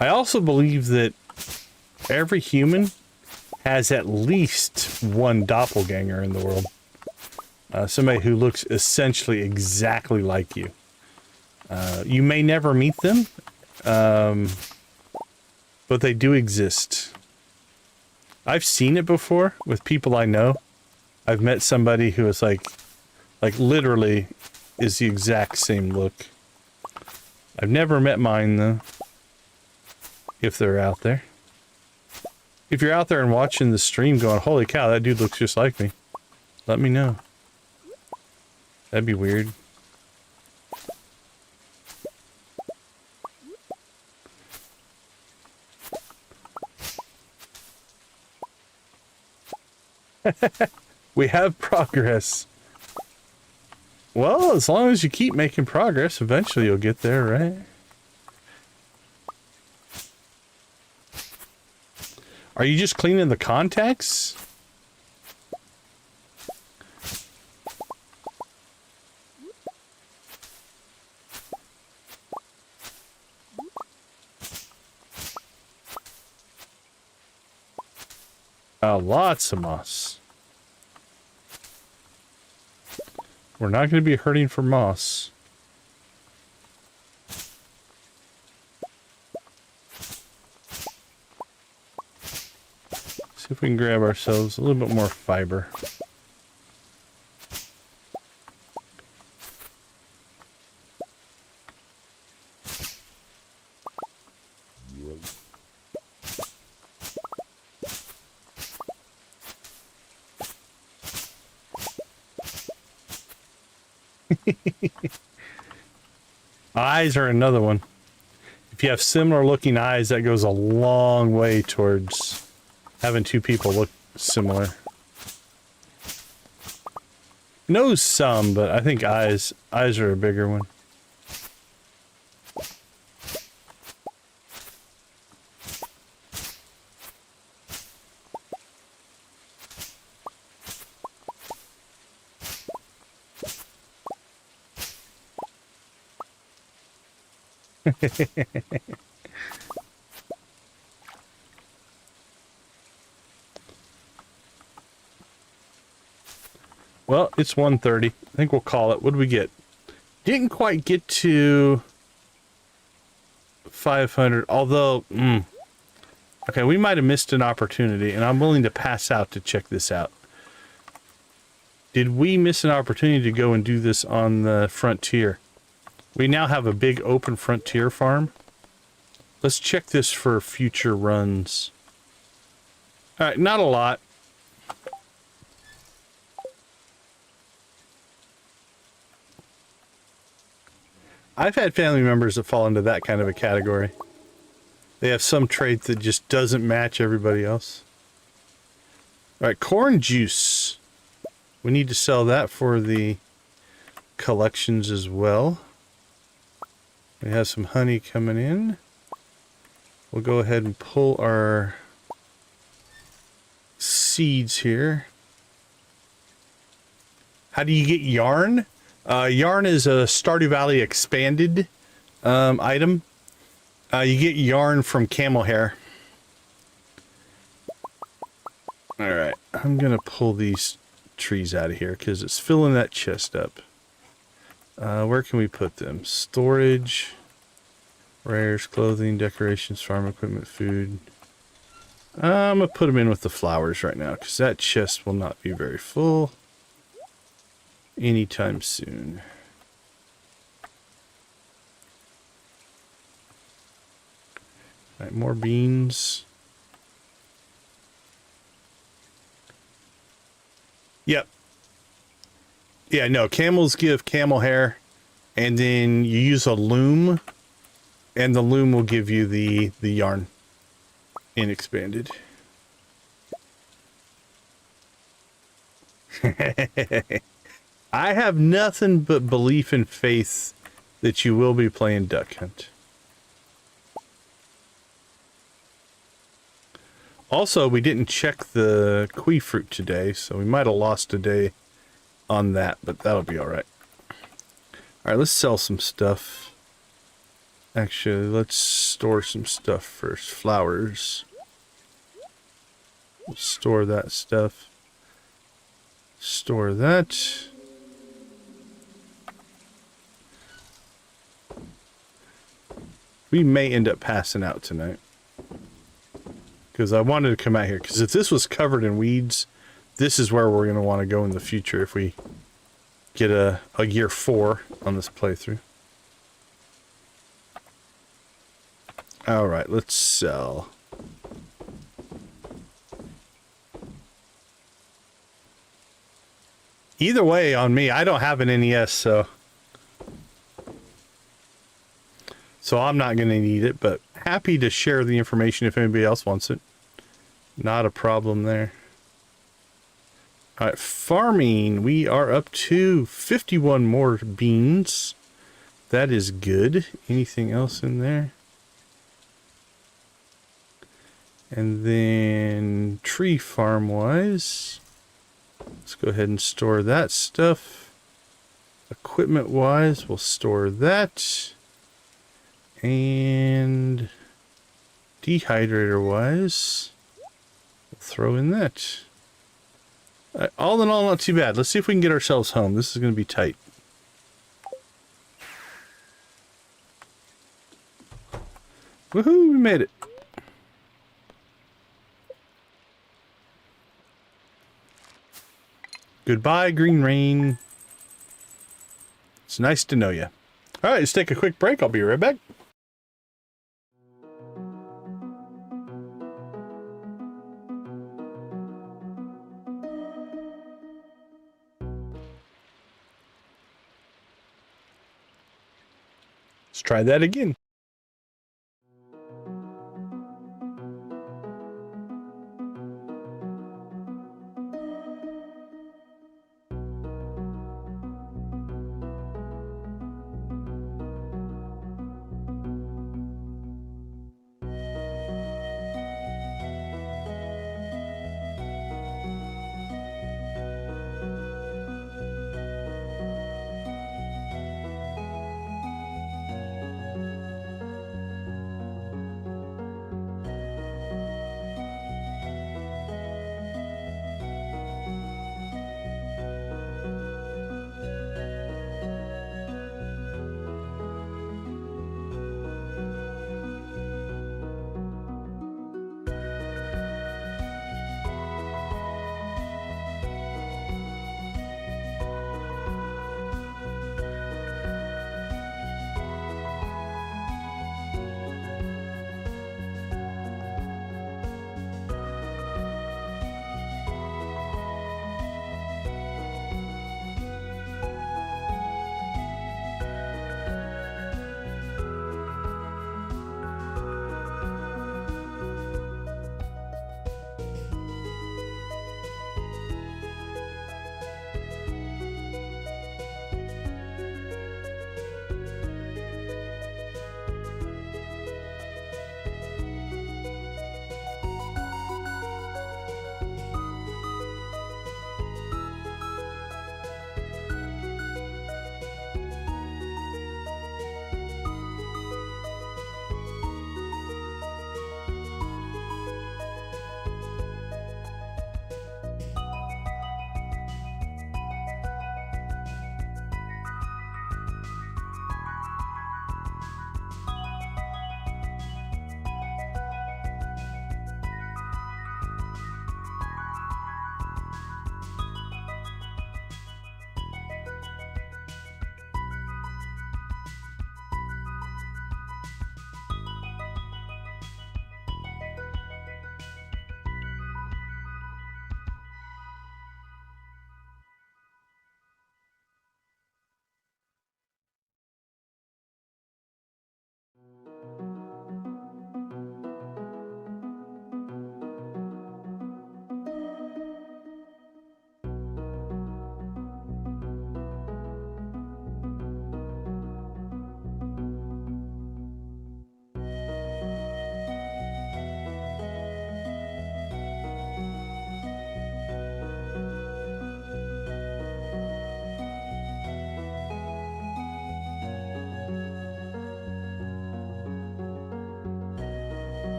I also believe that every human has at least one doppelganger in the world. Somebody who looks essentially exactly like you. You may never meet them, but they do exist. I've seen it before with people I know. I've met somebody who is like literally is the exact same look. I've never met mine though. If they're out there. If you're out there and watching the stream going, holy cow, that dude looks just like me, let me know. That'd be weird. We have progress. Well, as long as you keep making progress, eventually you'll get there, right? Are you just cleaning the contacts? Lots of moss. We're not going to be hurting for moss. See if we can grab ourselves a little bit more fiber. Eyes are another one. If you have similar looking eyes, that goes a long way towards having two people look similar. Nose some, but I think eyes are a bigger one. Well, it's 1:30. I think we'll call it. What did we get? Didn't quite get to 500, although... Okay, we might have missed an opportunity, and I'm willing to pass out to check this out. Did we miss an opportunity to go and do this on the frontier? We now have a big open frontier farm. Let's check this for future runs. Alright, not a lot. I've had family members that fall into that kind of a category. They have some trait that just doesn't match everybody else. Alright, corn juice. We need to sell that for the collections as well. We have some honey coming in. We'll go ahead and pull our seeds here. How do you get yarn? Yarn is a Stardew Valley Expanded item. You get yarn from camel hair. Alright, I'm gonna pull these trees out of here because it's filling that chest up. Where can we put them? Storage, rares, clothing, decorations, farm equipment, food. I'm gonna put them in with the flowers right now because that chest will not be very full anytime soon. All right, more beans. Yep. Yeah, no, camels give camel hair, and then you use a loom, and the loom will give you the yarn in Expanded. I have nothing but belief and faith that you will be playing Duck Hunt. Also, we didn't check the kiwi fruit today, so we might have lost a day on that, but that'll be alright. Alright, let's sell some stuff. Actually, let's store some stuff first. Flowers. Let's store that stuff. Store that. We may end up passing out tonight. Because I wanted to come out here. Because if this was covered in weeds, this is where we're going to want to go in the future if we get a year 4 on this playthrough. Alright, let's sell. Either way, on me, I don't have an NES, so I'm not going to need it, but happy to share the information if anybody else wants it. Not a problem there. Alright, farming. We are up to 51 more beans. That is good. Anything else in there? And then tree farm wise, let's go ahead and store that stuff. Equipment wise, we'll store that. And dehydrator wise, we'll throw in that. All in all, not too bad. Let's see if we can get ourselves home. This is going to be tight. Woohoo, we made it. Goodbye, Green Rain. It's nice to know you. All right, let's take a quick break. I'll be right back. Let's try that again.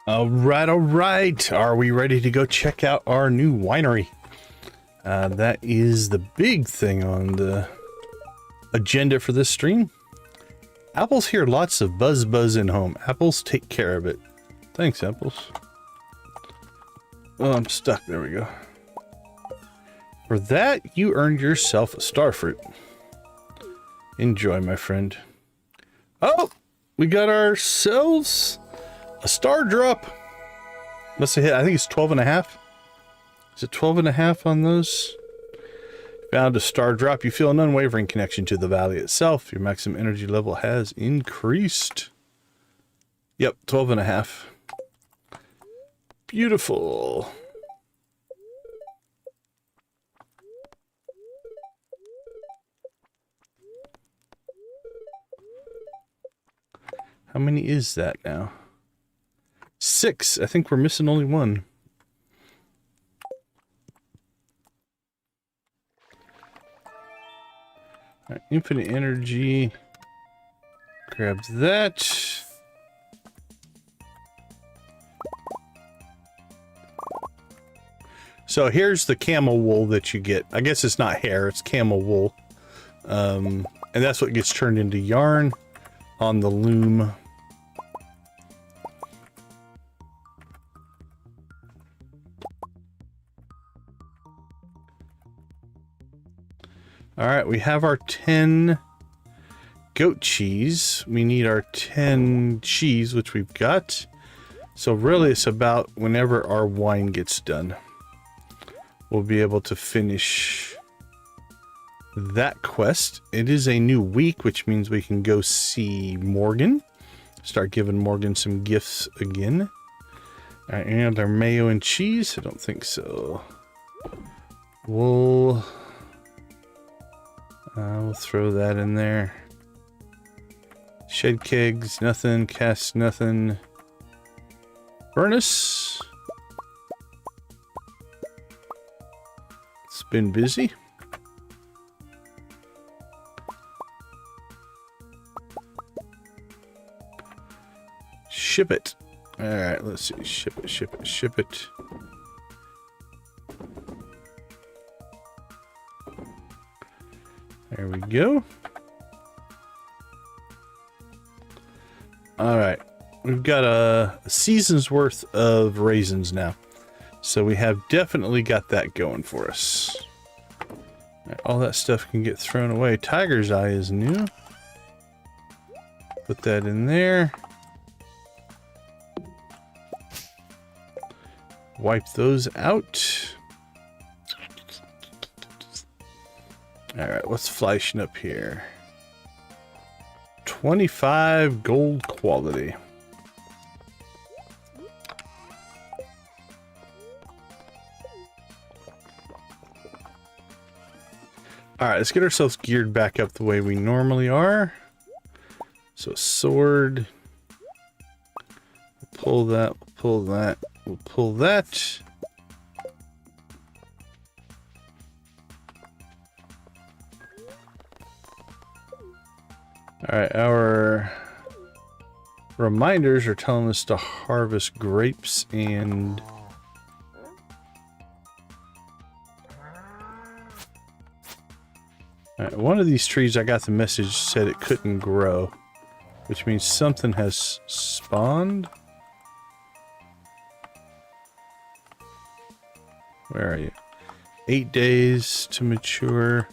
All right, all right. Are we ready to go check out our new winery? That is the big thing on the agenda for this stream. Apples hear lots of buzz in home. Apples take care of it. Thanks, Apples. Oh, I'm stuck. There we go. For that, you earned yourself a starfruit. Enjoy, my friend. Oh, we got ourselves a star drop. Must have hit, I think it's 12 and a half. Is it 12 and a half on those? Found a star drop. You feel an unwavering connection to the valley itself. Your maximum energy level has increased. Yep, 12 and a half. Beautiful. How many is that now? 6. I think we're missing only 1. All right, infinite energy. Grab that. So here's the camel wool that you get. I guess it's not hair, it's camel wool. And that's what gets turned into yarn on the loom. All right, we have our 10 goat cheese. We need our 10 cheese, which we've got. So really it's about whenever our wine gets done. We'll be able to finish that quest. It is a new week, which means we can go see Morgan. Start giving Morgan some gifts again. All right, any other mayo and cheese? I don't think so. We'll throw that in there. Shed kegs, nothing. Cast, nothing. Furnace. It's been busy. Ship it. All right, let's see. Ship it, ship it, ship it. There we go. All right, we've got a season's worth of raisins now. So we have definitely got that going for us. All right, all that stuff can get thrown away. Tiger's Eye is new. Put that in there. Wipe those out. All right, what's flashing up here? 25 gold quality. All right, let's get ourselves geared back up the way we normally are. So sword. We'll pull that, we'll pull that, we'll pull that. All right, our reminders are telling us to harvest grapes and all right, one of these trees I got the message said it couldn't grow, which means something has spawned. Where are you? 8 days to mature.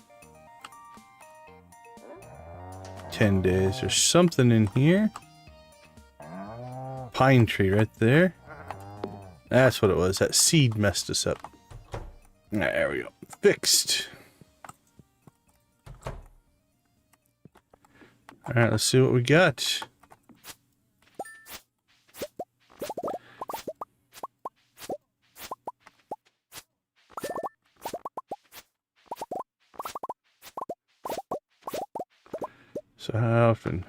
10 days. There's something in here. Pine tree right there. That's what it was. That seed messed us up. There we go. Fixed. Alright, let's see what we got. So how often?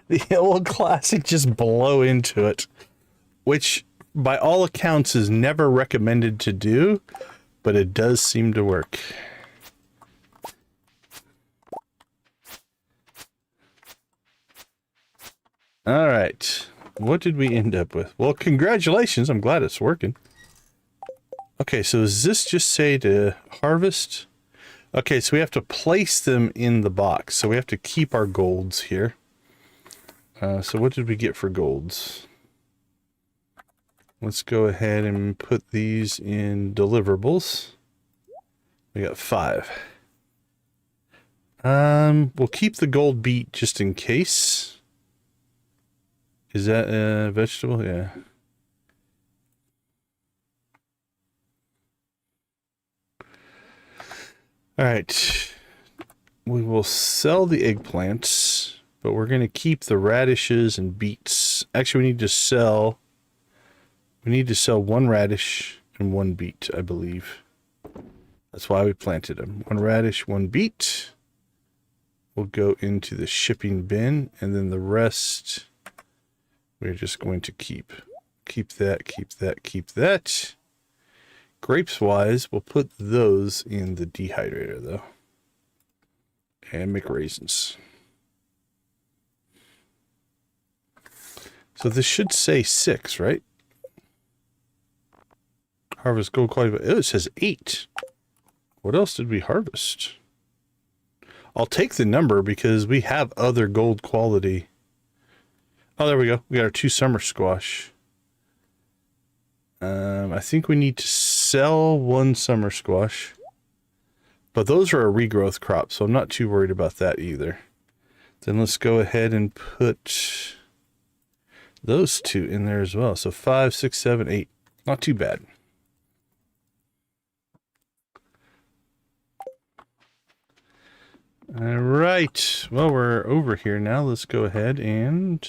The old classic, just blow into it, which by all accounts is never recommended to do, but it does seem to work. All right. What did we end up with? Well, congratulations. I'm glad it's working. Okay, so does this just say to harvest? Okay, so we have to place them in the box. So we have to keep our golds here. So what did we get for golds? Let's go ahead and put these in deliverables. We got 5. We'll keep the gold beet just in case. Is that a vegetable? Yeah. All right. We will sell the eggplants, but we're going to keep the radishes and beets. Actually, we need to sell 1 radish and 1 beet, I believe. That's why we planted them. 1 radish, 1 beet. We'll go into the shipping bin, and then the rest we're just going to keep. Keep that, keep that, keep that. Grapes wise, we'll put those in the dehydrator though. And make raisins. So this should say 6, right? Harvest gold quality. Oh, it says 8. What else did we harvest? I'll take the number because we have other gold quality. Oh, there we go. We got our 2 summer squash. I think we need to sell 1 summer squash. But those are a regrowth crop, so I'm not too worried about that either. Then let's go ahead and put those 2 in there as well. So 5, 6, 7, 8. Not too bad. All right. Well, we're over here now. Let's go ahead and...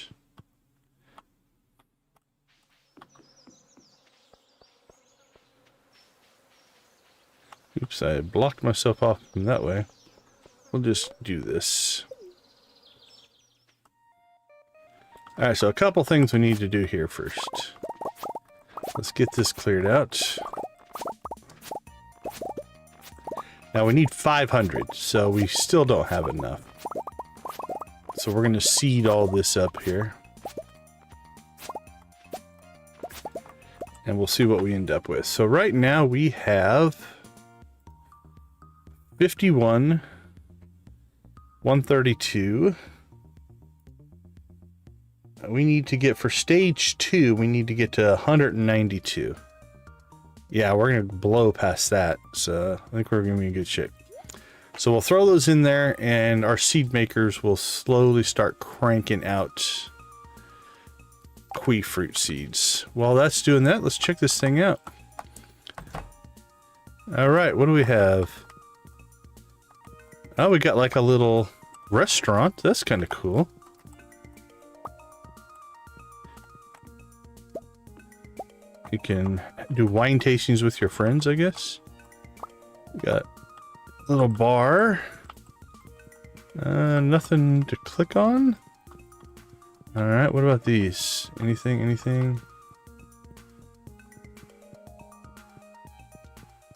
Oops, I blocked myself off from that way. We'll just do this. All right, so a couple things we need to do here first. Let's get this cleared out. Now we need 500, so we still don't have enough. So we're going to seed all this up here. And we'll see what we end up with. So right now we have 51, 132. We need to get, for stage 2, we need to get to 192. Yeah, we're going to blow past that, so I think we're going to be in good shape. So we'll throw those in there, and our seed makers will slowly start cranking out kiwi fruit seeds. While that's doing that, let's check this thing out. All right, what do we have? Oh, we got like a little restaurant. That's kind of cool. You can do wine tastings with your friends, I guess. Got a little bar. Nothing to click on. All right, what about these? Anything?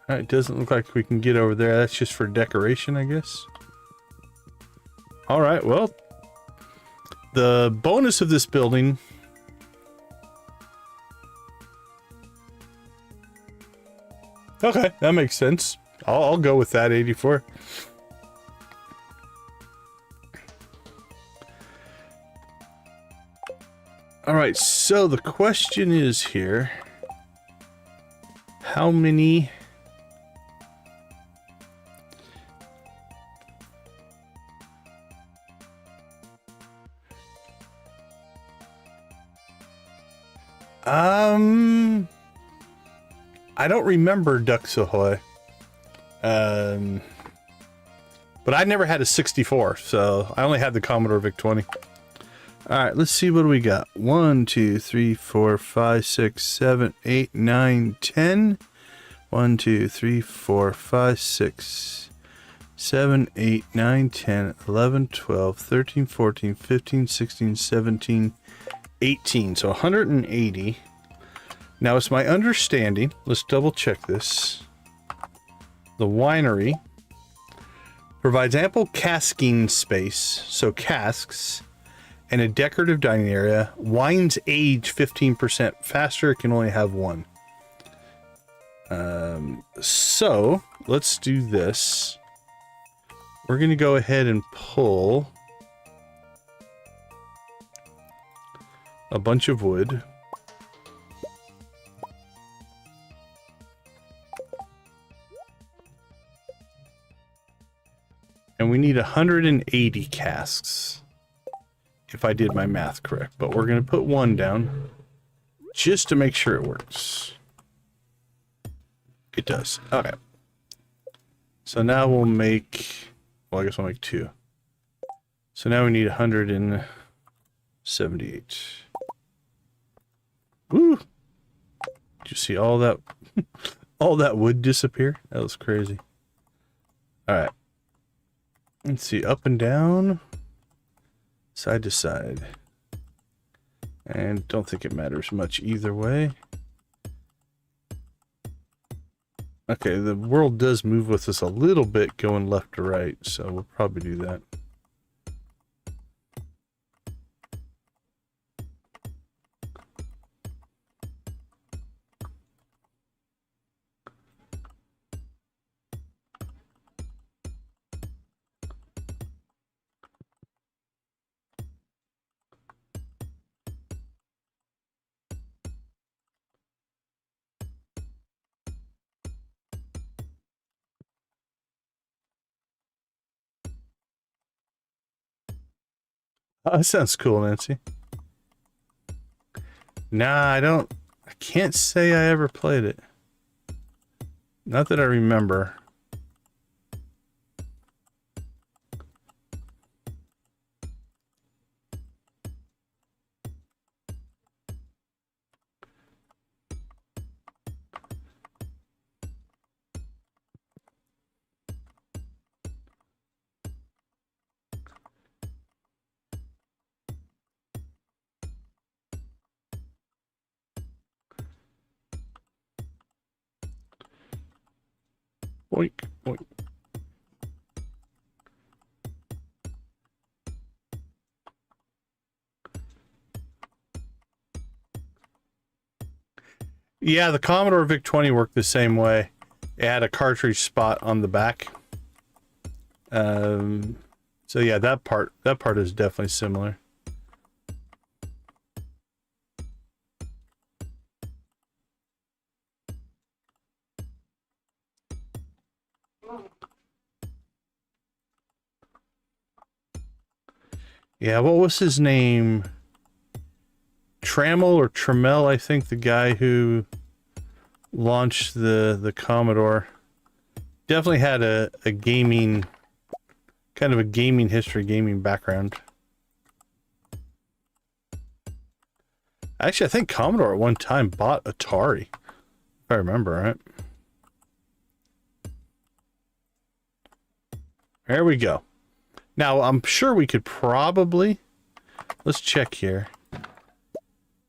All right, it doesn't look like we can get over there. That's just for decoration, I guess. All right, well, the bonus of this building... Okay, that makes sense. I'll go with that, 84. All right, so the question is here, how many... I don't remember Ducks Ahoy. But I never had a 64, so I only had the Commodore VIC-20. Alright, let's see what we got. 1, 2, 3, 4, 5, 6, 7, 8, 9, 10. 1, 2, 3, 4, 5, 6, 7, 8, 9, 10, 11, 12, 13, 14, 15, 16, 17, 18. So 180. Now it's my understanding, let's double check this. The winery provides ample casking space, so casks, and a decorative dining area. Wines age 15% faster. It can only have one. So let's do this. We're going to go ahead and pull a bunch of wood. And we need 180 casks, if I did my math correct. But we're going to put one down just to make sure it works. It does. Okay. So now we'll make, well, I guess we'll make two. So now we need 178. Woo! Did you see all that, all that wood disappear? That was crazy. All right. Let's see, up and down, side to side. And don't think it matters much either way. Okay, the world does move with us a little bit going left to right, so we'll probably do that. Oh, that sounds cool, Nancy. Nah, I can't say I ever played it. Not that I remember. Boink, boink. Yeah, the Commodore VIC-20 worked the same way. It had a cartridge spot on the back. So yeah, that part is definitely similar. Yeah, what was his name? Trammell or Trammell, I think, the guy who launched the Commodore. Definitely had a gaming, kind of a gaming history, gaming background. Actually, I think Commodore at one time bought Atari, if I remember right. There we go. Now, I'm sure we could probably, let's check here.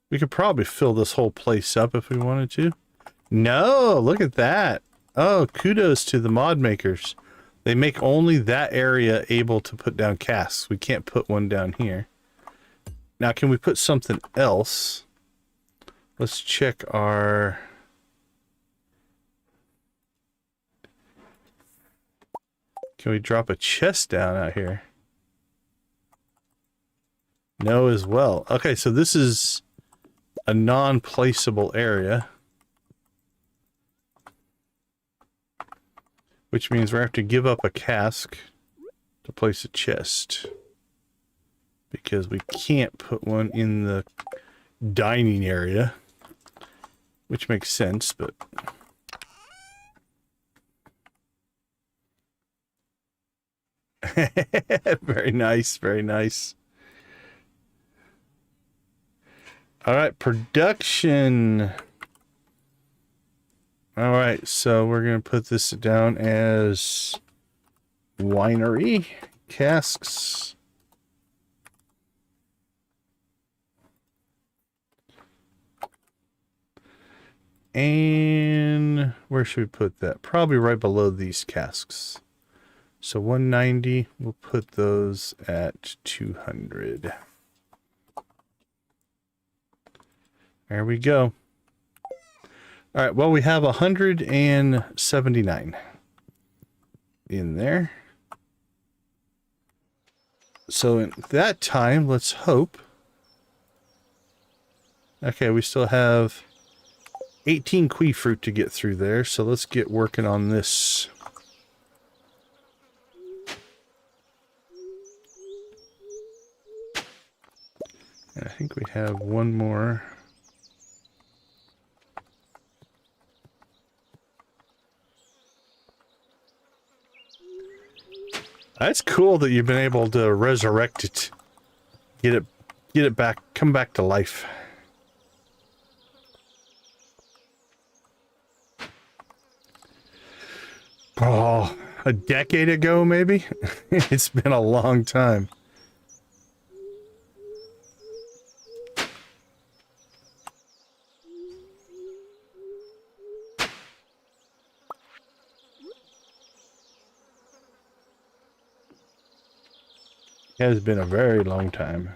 We could probably fill this whole place up if we wanted to. No, look at that. Oh, kudos to the mod makers. They make only that area able to put down casks. We can't put one down here. Now, can we put something else? Let's check our... Can we drop a chest down out here? No as well. Okay, so this is a non-placeable area. Which means we have to give up a cask to place a chest. Because we can't put one in the dining area. Which makes sense, but... Very nice, very nice. All right, production. All right, so we're going to put this down as winery casks. And where should we put that? Probably right below these casks. So 190, we'll put those at 200. There we go. All right, well, we have 179 in there. So in that time, let's hope. Okay, we still have 18 kiwi fruit to get through there, so let's get working on this. And I think we have one more. That's cool that you've been able to resurrect it. Get it back, come back to life. Oh, a decade ago, maybe? It's been a long time. It has been a very long time.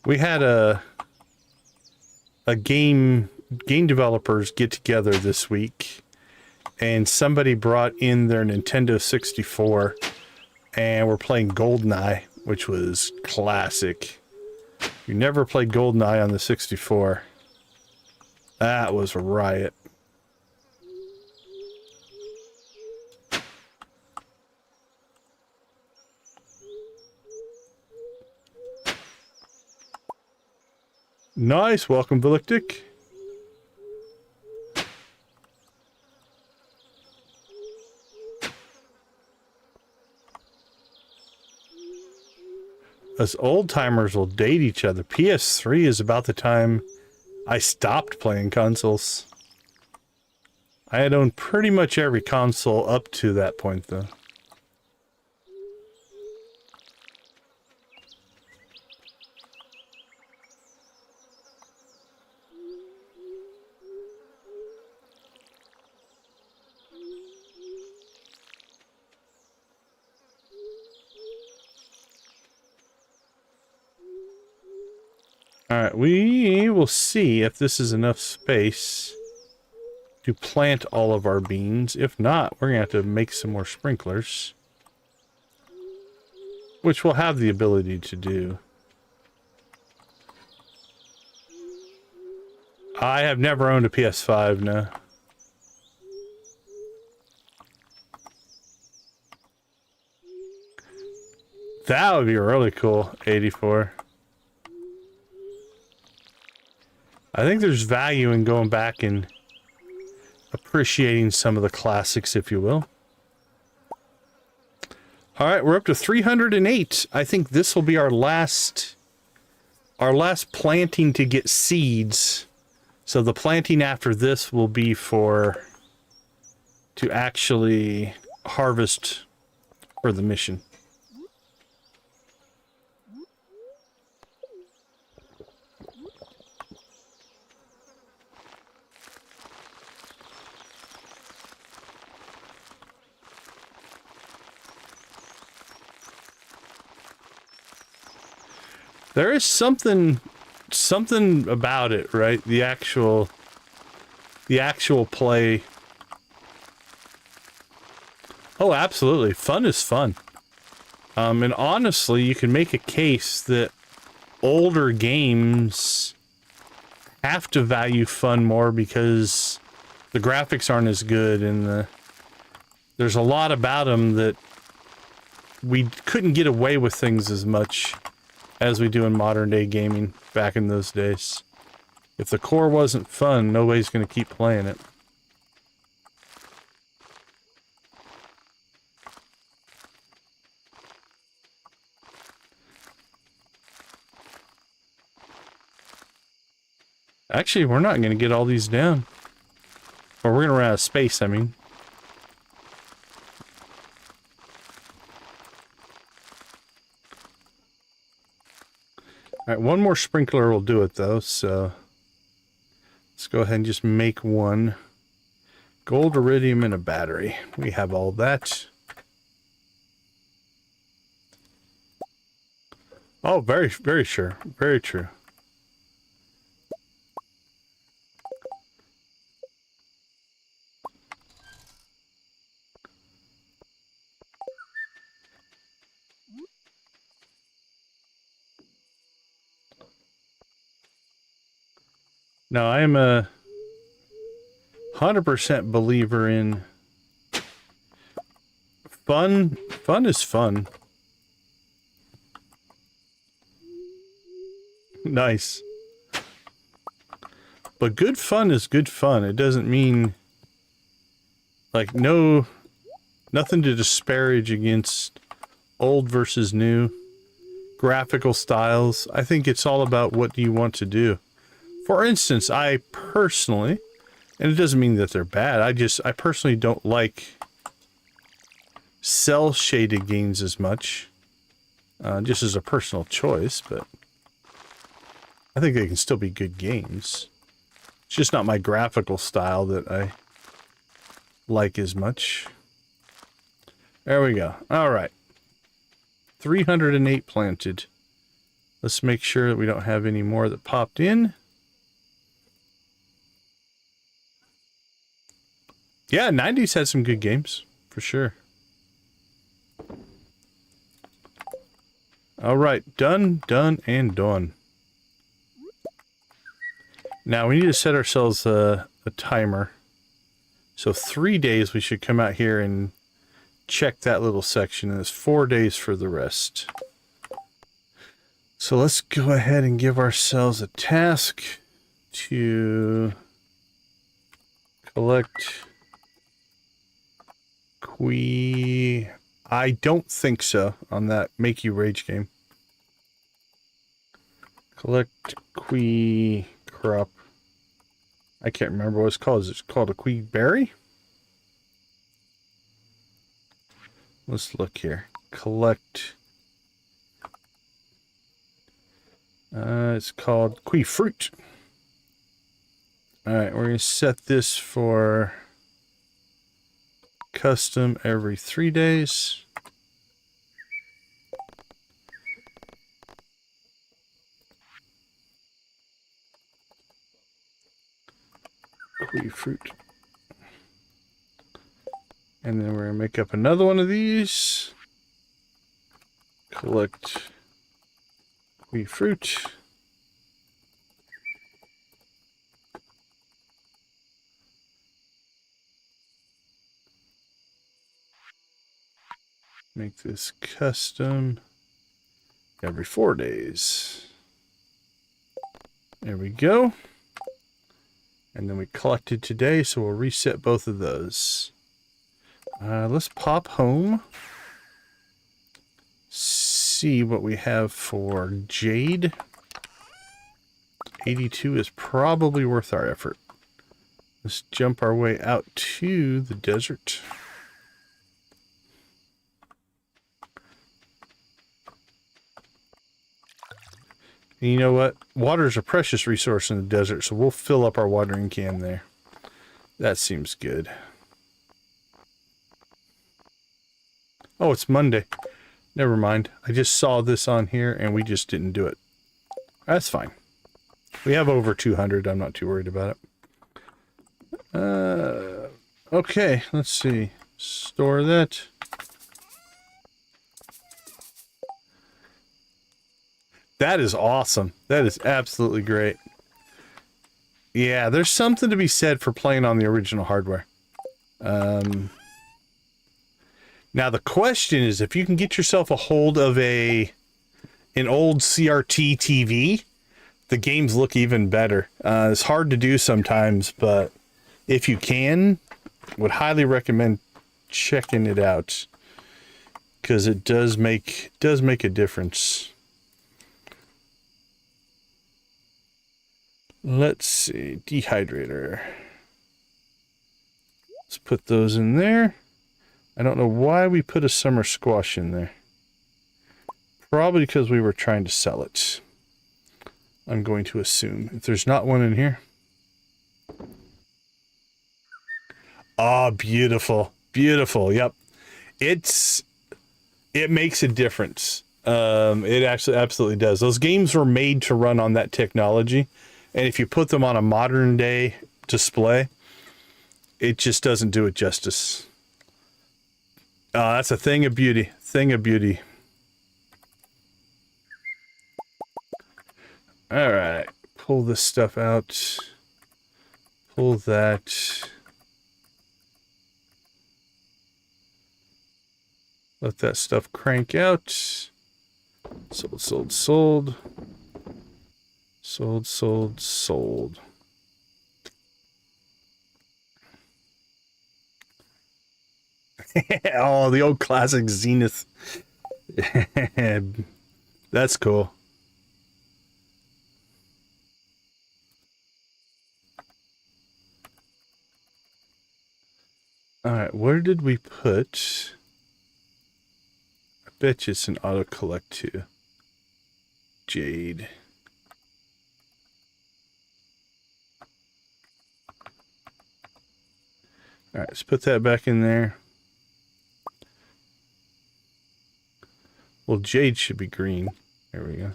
We had a game developers get together this week, and somebody brought in their Nintendo 64, and we're playing GoldenEye, which was classic. You never played GoldenEye on the 64. That was a riot. Nice, welcome, Villictic. Us old timers will date each other. PS3 is about the time I stopped playing consoles. I had owned pretty much every console up to that point, though. Alright, we will see if this is enough space to plant all of our beans. If not, we're going to have to make some more sprinklers, which we'll have the ability to do. I have never owned a PS5, no. That would be really cool, 84. I think there's value in going back and appreciating some of the classics, if you will. All right, we're up to 308. I think this will be our last planting to get seeds. So the planting after this will be to actually harvest for the mission. There is something about it, right? The actual play. Oh, absolutely. Fun is fun. And honestly, you can make a case that older games have to value fun more because the graphics aren't as good, and there's a lot about them that we couldn't get away with things as much as we do in modern day gaming back in those days. If the core wasn't fun, nobody's going to keep playing it. Actually, we're not going to get all these down. Or we're going to run out of space, I mean. Alright, one more sprinkler will do it, though, so let's go ahead and just make one. Gold, iridium, and a battery. We have all that. Oh, very, very sure. Very true. No, I am a 100% believer in fun. Fun is fun. Nice. But good fun is good fun. It doesn't mean, like, nothing to disparage against old versus new graphical styles. I think it's all about what do you want to do. For instance, I personally, and it doesn't mean that they're bad, I personally don't like cell shaded games as much, just as a personal choice, but I think they can still be good games. It's just not my graphical style that I like as much. There we go. All right. 308 planted. Let's make sure that we don't have any more that popped in. Yeah, 90s had some good games, for sure. All right, done, and done. Now we need to set ourselves a timer. So 3 days we should come out here and check that little section, and it's 4 days for the rest. So let's go ahead and give ourselves a task to collect I don't think so on that Make You Rage game. Collect crop. I can't remember what it's called. Is it called a berry? Let's look here. Collect. It's called fruit. All right, we're going to set this for custom every 3 days. Fruit. And then we're going to make up another one of these. Collect fruit. Make this custom every 4 days. There we go. And then we collected today, so we'll reset both of those. Let's pop home. See what we have for jade. 82 is probably worth our effort. Let's jump our way out to the desert. And you know what? Water is a precious resource in the desert, so we'll fill up our watering can there. That seems good. Oh, it's Monday. Never mind. I just saw this on here and we just didn't do it. That's fine. We have over 200. I'm not too worried about it. Okay, let's see. Store that. That is awesome. That is absolutely great. Yeah, there's something to be said for playing on the original hardware. Now the question is, if you can get yourself a hold of an old CRT TV, the games look even better. It's hard to do sometimes, but if you can, would highly recommend checking it out, because it does make a difference. Let's see, dehydrator. Let's put those in there. I don't know why we put a summer squash in there. Probably because we were trying to sell it. I'm going to assume. If there's not one in here. Ah, beautiful. Beautiful. Yep. It makes a difference. It actually absolutely does. Those games were made to run on that technology, and if you put them on a modern day display, it just doesn't do it justice. That's a thing of beauty. Thing of beauty. All right, pull this stuff out. Pull that. Let that stuff crank out. Sold, sold, sold. Sold, sold, sold. Oh, the old classic Zenith. That's cool. Alright, where did we put... I bet you it's an auto-collect too. Jade. Alright, let's put that back in there. Well, jade should be green. There we go.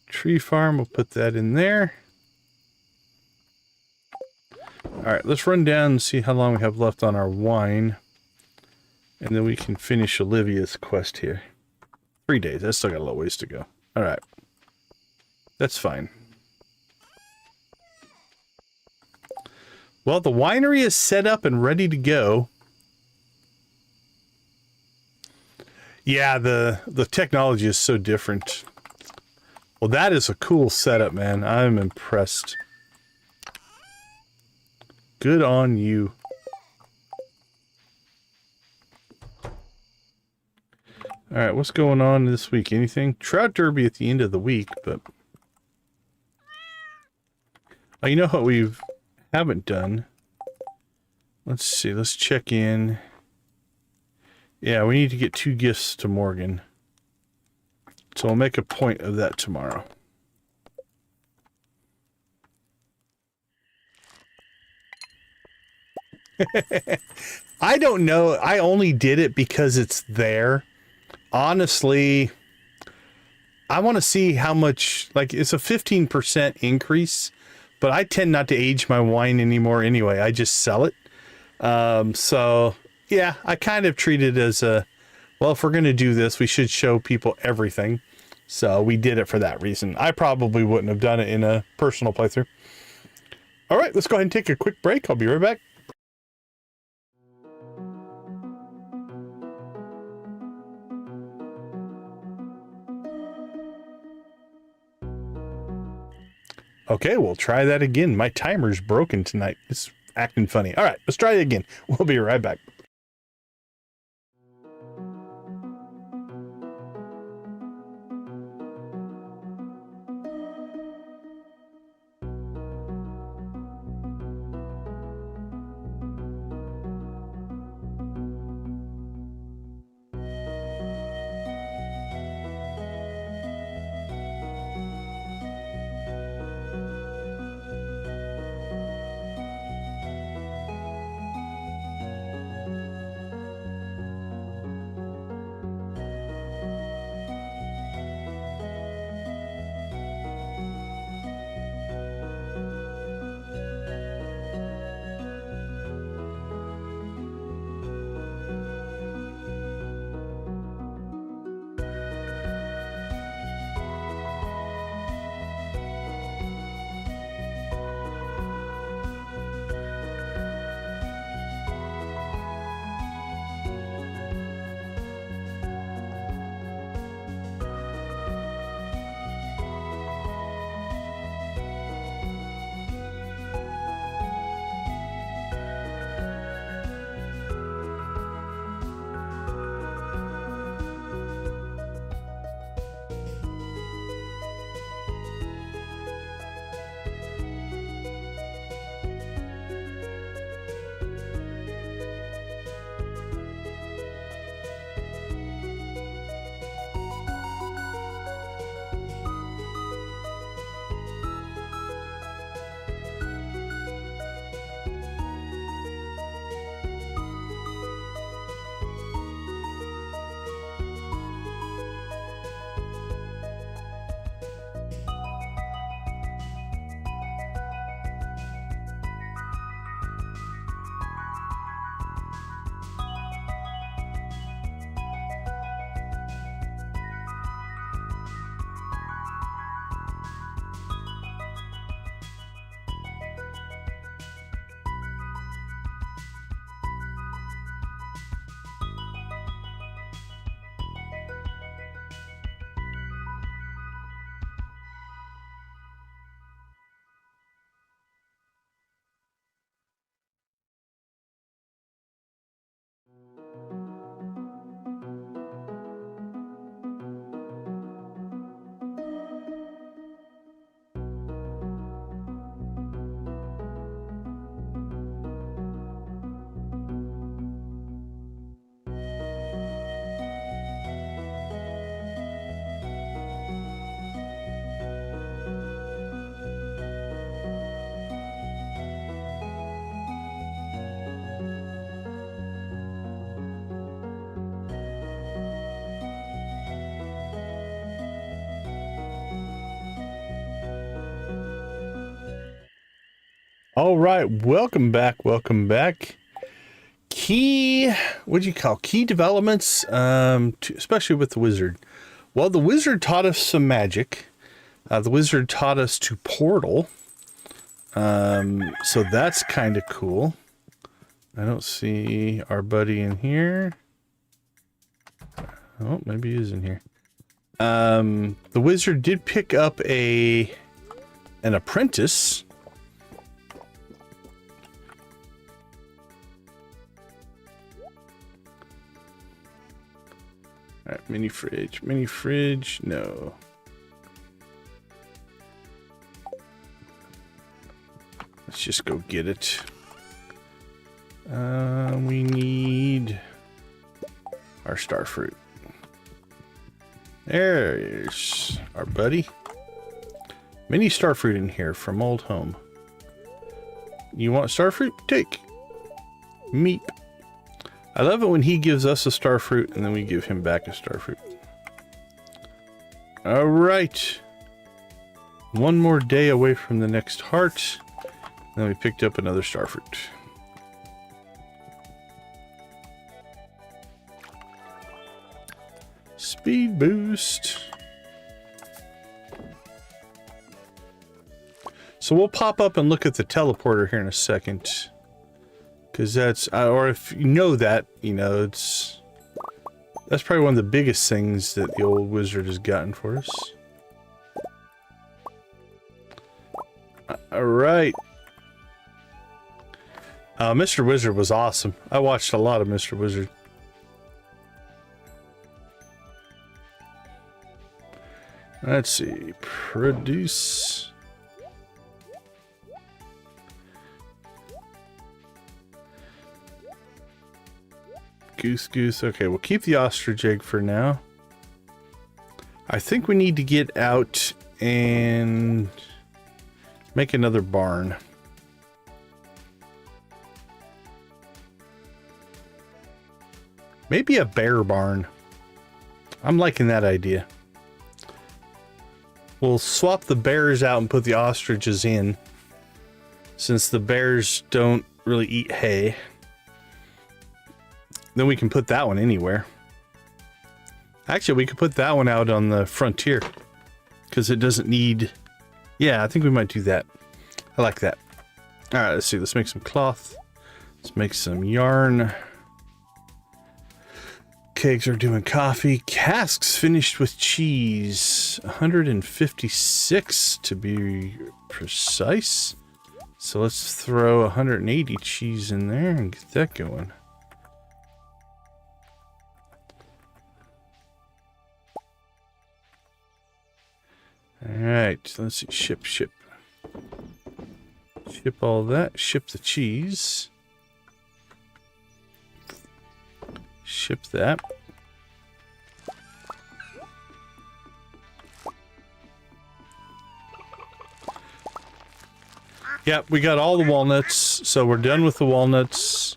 Tree farm, we'll put that in there. Alright, let's run down and see how long we have left on our wine. And then we can finish Olivia's quest here. 3 days, that's still got a little ways to go. Alright. That's fine. Well, the winery is set up and ready to go. Yeah, the technology is so different. Well, that is a cool setup, man. I'm impressed. Good on you. Alright, what's going on this week? Anything? Trout Derby at the end of the week, but... Oh, you know what we haven't done? Let's see, let's check in. Yeah, we need to get 2 gifts to Morgan. So I'll make a point of that tomorrow. I don't know. I only did it because it's there. Honestly, I want to see how much, like, it's a 15% increase, but I tend not to age my wine anymore anyway. I just sell it. So, yeah, I kind of treat it as a, well, if we're going to do this, we should show people everything. So we did it for that reason. I probably wouldn't have done it in a personal playthrough. All right, let's go ahead and take a quick break. I'll be right back. Okay, we'll try that again. My timer's broken tonight. It's acting funny. All right, let's try it again. We'll be right back. All right, welcome back. Welcome back. Key, what do you call key developments? Especially with the wizard. Well, the wizard taught us some magic. The wizard taught us to portal. So that's kind of cool. I don't see our buddy in here. Oh, maybe he is in here. The wizard did pick up an apprentice. All right, mini fridge, no. Let's just go get it. We need our star fruit. There's our buddy. Mini star fruit in here from old home. You want star fruit? Take. Meep. I love it when he gives us a star fruit and then we give him back a star fruit. All right. One more day away from the next heart. Then we picked up another star fruit. Speed boost. So we'll pop up and look at the teleporter here in a second. Because that's, or if you know that, you know, that's probably one of the biggest things that the old wizard has gotten for us. All right. Mr. Wizard was awesome. I watched a lot of Mr. Wizard. Let's see. Produce. Goose. Okay, we'll keep the ostrich egg for now. I think we need to get out and make another barn. Maybe a bear barn. I'm liking that idea. We'll swap the bears out and put the ostriches in, since the bears don't really eat hay. Then we can put that one anywhere. Actually, we could put that one out on the frontier, because it doesn't need... Yeah, I think we might do that. I like that. All right, let's see. Let's make some cloth. Let's make some yarn. Kegs are doing coffee. Casks finished with cheese. 156 to be precise. So let's throw 180 cheese in there and get that going. Alright, let's see. Ship. Ship all that. Ship the cheese. Ship that. Yep, we got all the walnuts, so we're done with the walnuts.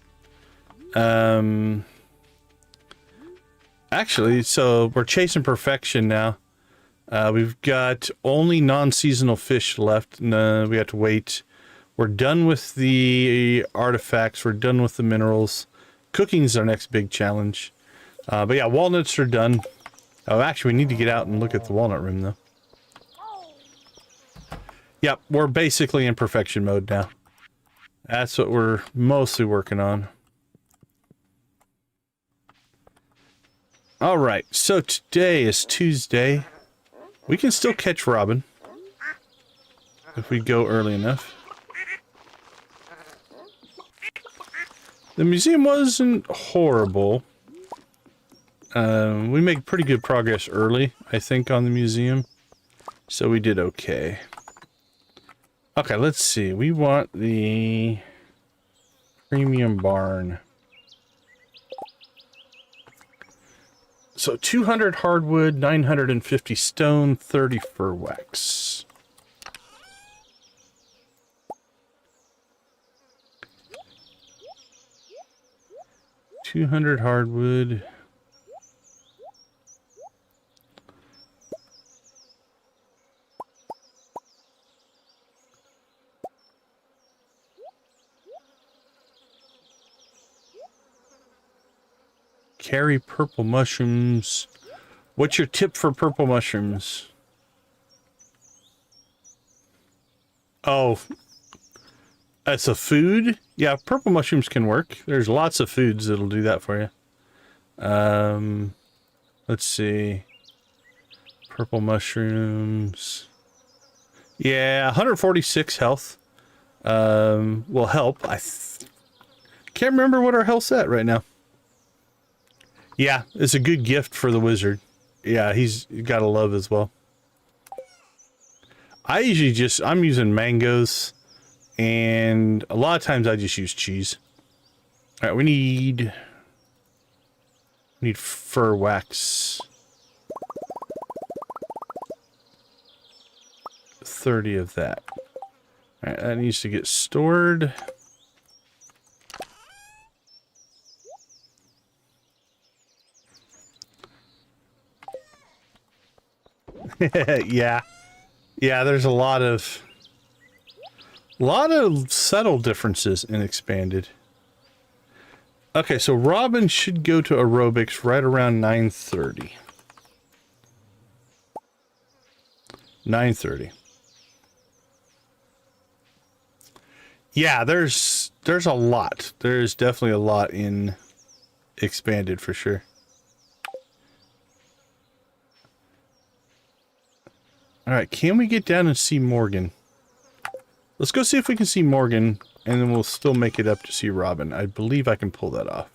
Actually, so we're chasing perfection now. We've got only non-seasonal fish left. No, we have to wait. We're done with the artifacts. We're done with the minerals. Cooking is our next big challenge. But yeah, walnuts are done. Oh, actually, we need to get out and look at the walnut room, though. Yep, we're basically in perfection mode now. That's what we're mostly working on. Alright, so today is Tuesday. We can still catch Robin if we go early enough. The museum wasn't horrible. We made pretty good progress early, I think, on the museum. So we did okay. Okay, let's see. We want the premium barn. So 200 hardwood, 950 stone, 30 fir wax. $200 hardwood. carry purple mushrooms. What's your tip for purple mushrooms? Oh, as a food? Yeah, purple mushrooms can work. There's lots of foods that'll do that for you. Let's see. Purple mushrooms. Yeah, 146 health. Will help. I can't remember what our health's at right now. Yeah, it's a good gift for the wizard. Yeah, he's got to love as well. I usually I'm using mangoes, and a lot of times I just use cheese. All right, we need fur wax. 30 of that. All right, that needs to get stored. Yeah. Yeah, there's a lot of subtle differences in Expanded. Okay, so Robin should go to aerobics right around 9:30. 9:30. Yeah, there's a lot. There's definitely a lot in Expanded for sure. All right, can we get down and see Morgan? Let's go see if we can see Morgan, and then we'll still make it up to see Robin. I believe I can pull that off.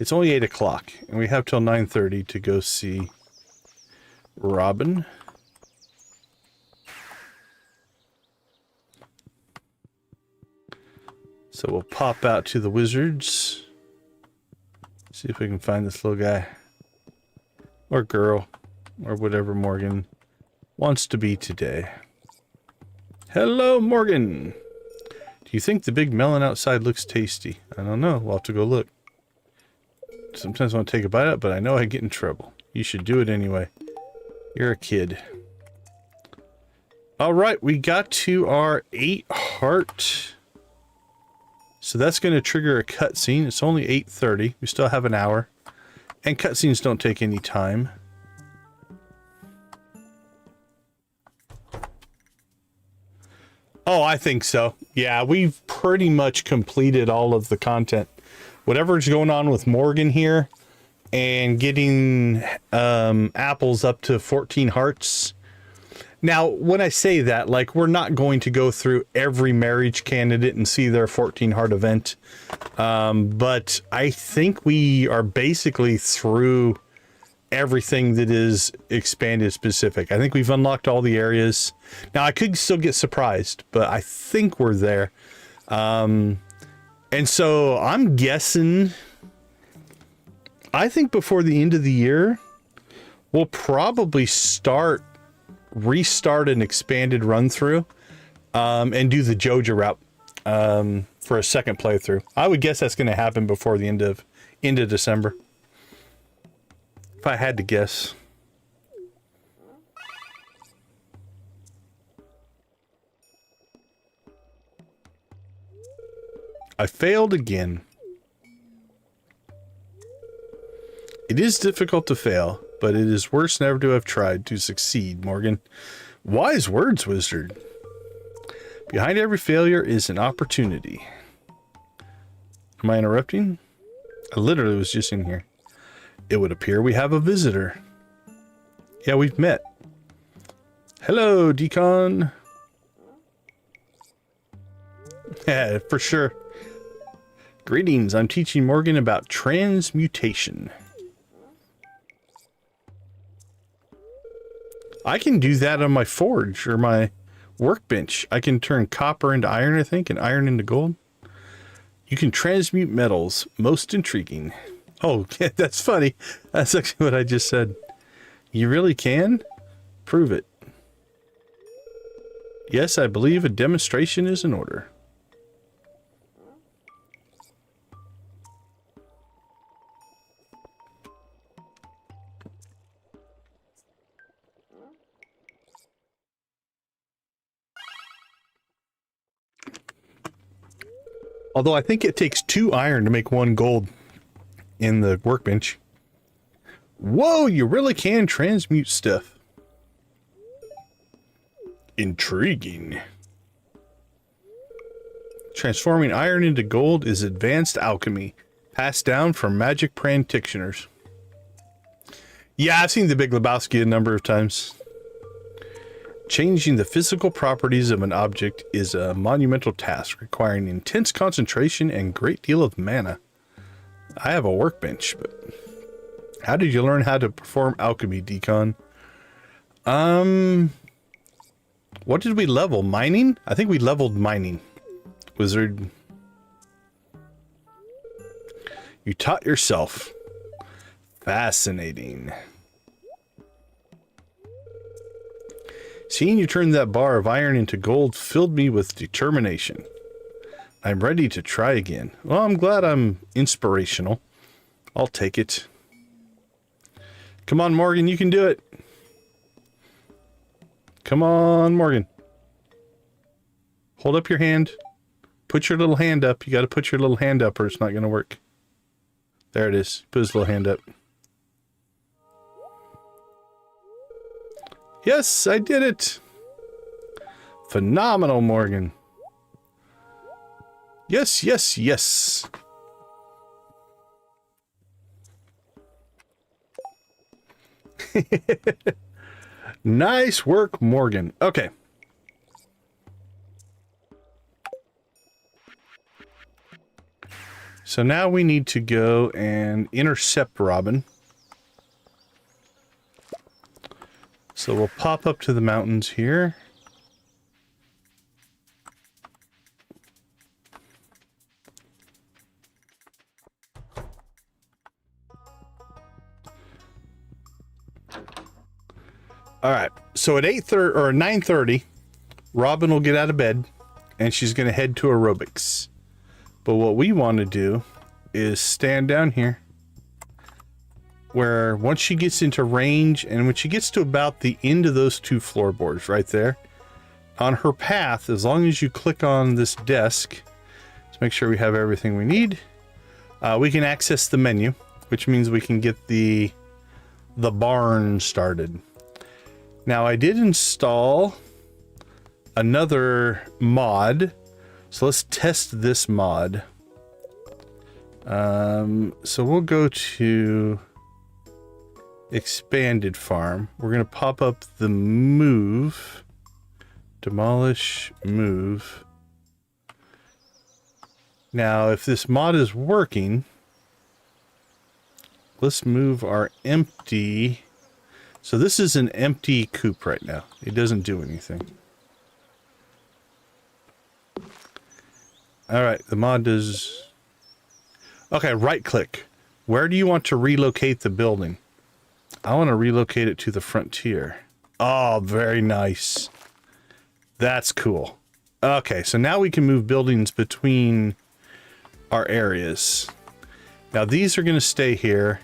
It's only 8 o'clock, and we have till 9:30 to go see Robin. So we'll pop out to the wizards. See if we can find this little guy. Or girl. Or whatever Morgan wants to be today. Hello, Morgan! Do you think the big melon outside looks tasty? I don't know. We'll have to go look. Sometimes I want to take a bite out, but I know I get in trouble. You should do it anyway. You're a kid. Alright, we got to our 8 heart. So that's going to trigger a cutscene. It's only 8:30. We still have an hour. And cutscenes don't take any time. Oh, I think so. Yeah, we've pretty much completed all of the content. Whatever's going on with Morgan here and getting apples up to 14 hearts. Now, when I say that, like, we're not going to go through every marriage candidate and see their 14 heart event. But I think we are basically through everything that is Expanded specific. I think we've unlocked all the areas. Now, I could still get surprised, but I think we're there. And so I'm guessing, I think before the end of the year, we'll probably restart an Expanded run through, and do the Joja route, for a second playthrough. I would guess that's going to happen before the end of December. If I had to guess. I failed again. It is difficult to fail, but it is worse never to have tried to succeed, Morgan. Wise words, wizard. Behind every failure is an opportunity. Am I interrupting? I literally was just in here. It would appear we have a visitor. Yeah, we've met. Hello, Decon. Yeah, for sure. Greetings, I'm teaching Morgan about transmutation. I can do that on my forge or my workbench. I can turn copper into iron, I think, and iron into gold. You can transmute metals. Most intriguing. Oh, yeah, that's funny. That's actually what I just said. You really can? Prove it. Yes, I believe a demonstration is in order. Although I think it takes 2 iron to make 1 gold. in the workbench. Whoa, you really can transmute stuff. Intriguing. Transforming iron into gold is advanced alchemy, passed down from magic practitioners. Yeah, I've seen The Big Lebowski a number of times. Changing the physical properties of an object is a monumental task requiring intense concentration and a great deal of mana. I have a workbench, but how did you learn how to perform alchemy, Decon? What did we level? Mining? I think we leveled mining. Wizard. You taught yourself. Fascinating. Seeing you turn that bar of iron into gold filled me with determination. I'm ready to try again. Well, I'm glad I'm inspirational. I'll take it. Come on, Morgan, you can do it. Come on, Morgan. Hold up your hand. Put your little hand up. You got to put your little hand up or it's not going to work. There it is. Put his little hand up. Yes, I did it. Phenomenal, Morgan. Yes, yes, yes. Nice work, Morgan. Okay. So now we need to go and intercept Robin. So we'll pop up to the mountains here. All right. So at 8:30 or 9:30, Robin will get out of bed and she's going to head to aerobics. But what we want to do is stand down here where once she gets into range and when she gets to about the end of those two floorboards right there, on her path, as long as you click on this desk, let's make sure we have everything we need, we can access the menu, which means we can get the barn started. Now I did install another mod, so let's test this mod. So we'll go to Expanded Farm. We're going to pop up the move, demolish, move. Now, if this mod is working, let's move our empty. So this is an empty coop right now. It doesn't do anything. All right, the mod does. Okay, right click. Where do you want to relocate the building? I want to relocate it to the frontier. Oh, very nice. That's cool. Okay, so now we can move buildings between our areas. Now these are going to stay here.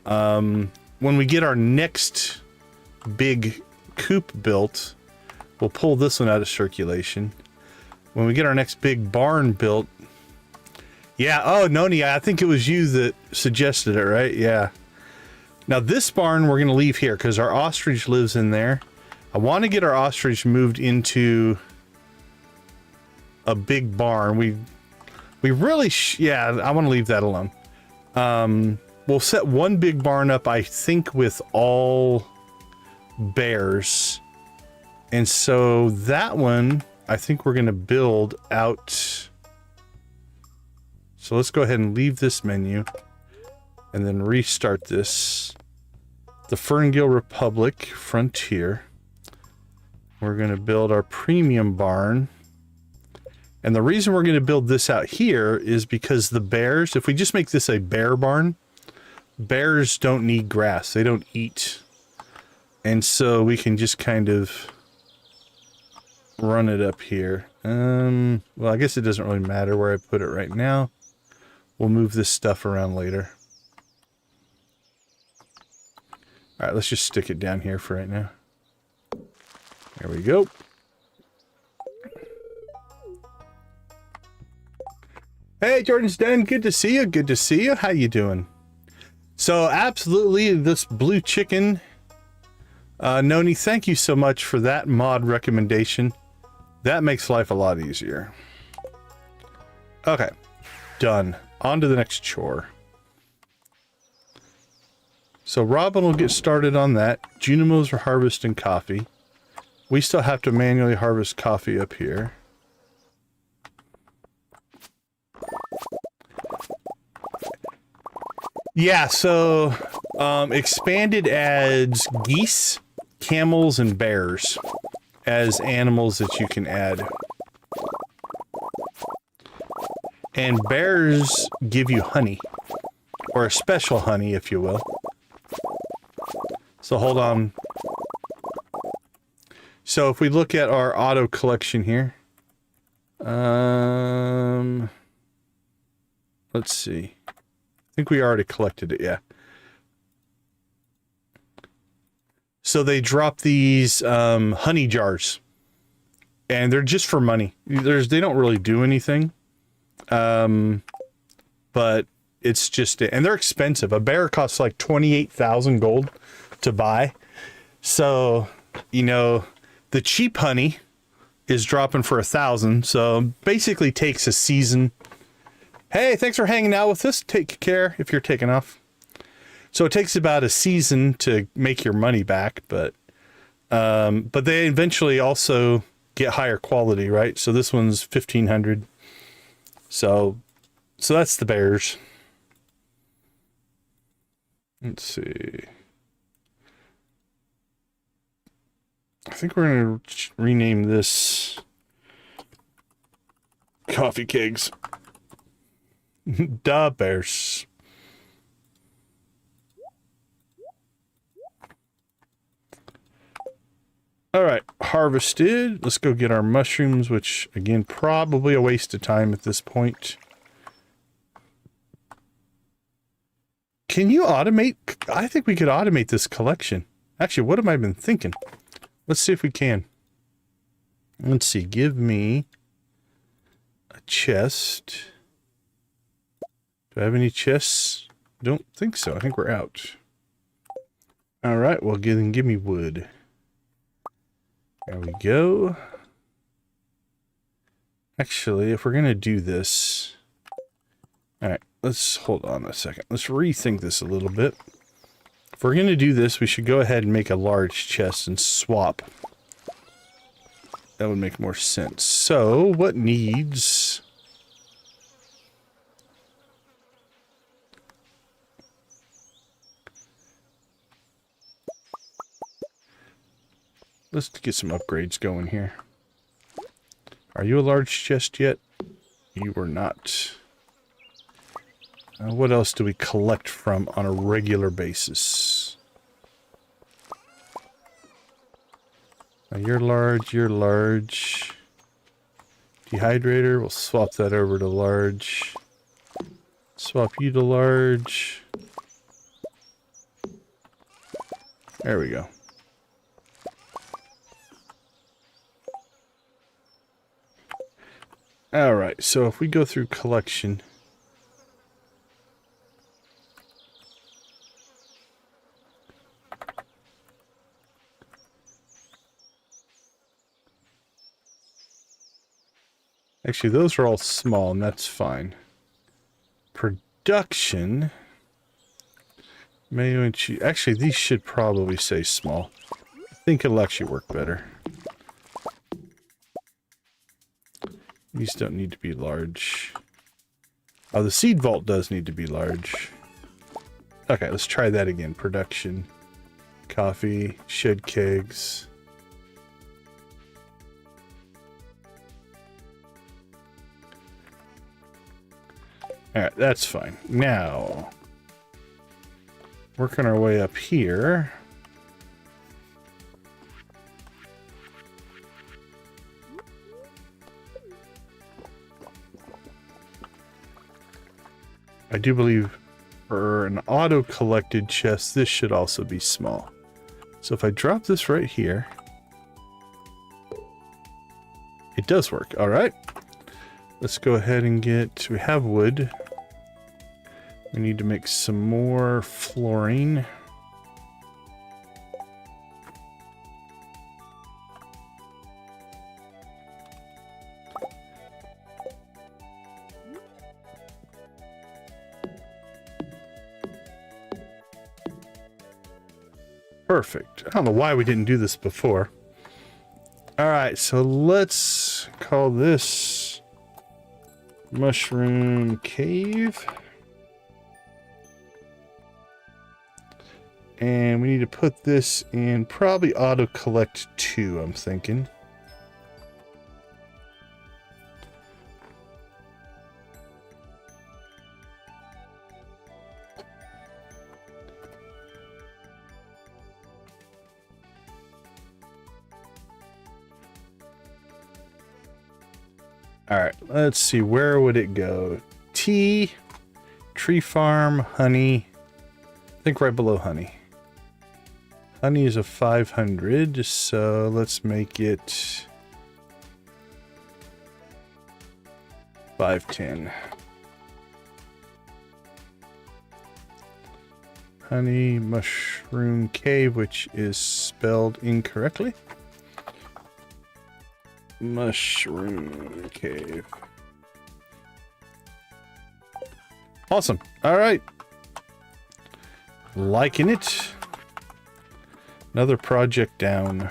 When we get our next big coop built, we'll pull this one out of circulation. When we get our next big barn built, yeah, oh, Noni, I think it was you that suggested it, right? Yeah. Now this barn we're going to leave here because our ostrich lives in there. I want to get our ostrich moved into a big barn. We really, yeah, I want to leave that alone. We'll set one big barn up, I think, with all bears. And so that one, I think we're going to build out. So let's go ahead and leave this menu and then restart this. The Ferngill Republic Frontier. We're going to build our premium barn. And the reason we're going to build this out here is because the bears, if we just make this a bear barn, bears don't need grass. They don't eat. And so we can just kind of run it up here. Well, I guess it doesn't really matter where I put it right now. We'll move this stuff around later. All right, let's just stick it down here for right now. There we go. Hey, Jordan's Den. Good to see you. Good to see you. How you doing? So, absolutely, this blue chicken. Noni, thank you so much for that mod recommendation. That makes life a lot easier. Okay, done. On to the next chore. So Robin will get started on that. Junimos are harvesting coffee. We still have to manually harvest coffee up here. Yeah, so Expanded adds geese, camels, and bears as animals that you can add. And bears give you honey, or a special honey, if you will. So hold on. So if we look at our auto collection here, let's see. I think we already collected it, yeah. So they drop these honey jars, and they're just for money. They don't really do anything, but it's just, and they're expensive. A bear costs like 28,000 gold to buy. So, you know, the cheap honey is dropping for 1,000. So basically takes a season. Hey, thanks for hanging out with us. Take care if you're taking off. So it takes about a season to make your money back, but they eventually also get higher quality, right? So this one's 1,500. So that's the bears. Let's see. I think we're going to rename this Coffee Kegs. Da bears. All right, harvested. Let's go get our mushrooms, which, again, probably a waste of time at this point. Can you automate? I think we could automate this collection. Actually, what have I been thinking? Let's see if we can. Let's see. Give me a chest. Do I have any chests? Don't think so. I think we're out. All right, well, give me wood. There we go. Actually, if we're going to do this... All right, let's hold on a second. Let's rethink this a little bit. If we're going to do this, we should go ahead and make a large chest and swap. That would make more sense. So, what needs... Let's get some upgrades going here. Are you a large chest yet? You are not. What else do we collect from on a regular basis? Now you're large, you're large. Dehydrator, we'll swap that over to large. Swap you to large. There we go. All right, so if we go through collection, actually those are all small, and that's fine. Production, actually these should probably say small. I think it'll actually work better. These don't need to be large. Oh, the seed vault does need to be large. Okay, let's try that again. Production, coffee, shed kegs. Alright, that's fine. Now, working our way up here. I do believe for an auto-collected chest, this should also be small. So if I drop this right here, it does work. All right. let's go ahead and we have wood. We need to make some more flooring. Perfect. I don't know why we didn't do this before. All right, so let's call this Mushroom Cave. And we need to put this in probably auto collect 2, I'm thinking. All right, let's see. Where would it go? Tea, tree farm, honey. I think right below honey. Honey is a 500, so let's make it 510. Honey Mushroom Cave, which is spelled incorrectly. Mushroom Cave. Awesome. All right. Liking it. Another project down.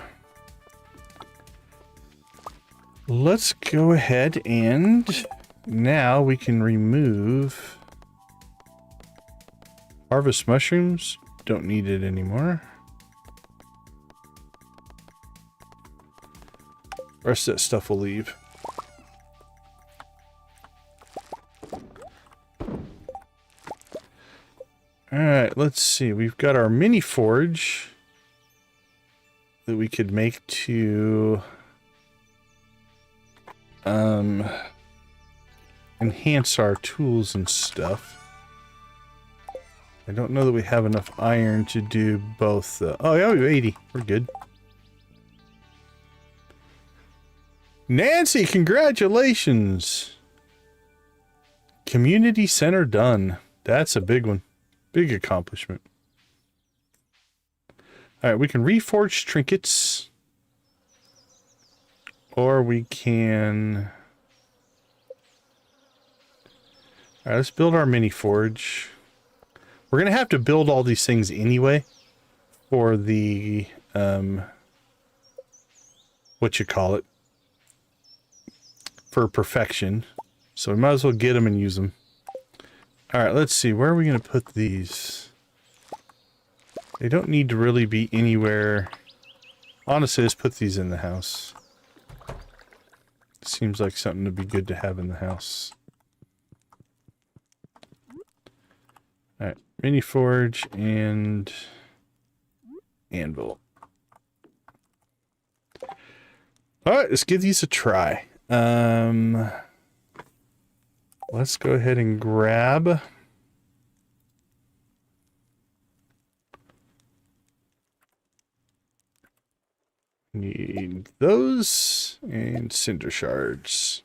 Let's go ahead and now we can remove harvest mushrooms. Don't need it anymore. Rest of that stuff will leave. Alright, let's see. We've got our mini forge that we could make to enhance our tools and stuff. I don't know that we have enough iron to do both. Oh, yeah, we have 80. We're good. Nancy, congratulations! Community center done. That's a big one. Big accomplishment. Alright, we can reforge trinkets. Or we can... Alright, let's build our mini forge. We're going to have to build all these things anyway. For the... what you call it? For perfection. So we might as well get them and use them. Alright, let's see. Where are we going to put these? They don't need to really be anywhere. Honestly, let's put these in the house. Seems like something to be good to have in the house. Alright, mini forge and anvil. Alright, let's give these a try. Let's go ahead and grab need those and cinder shards.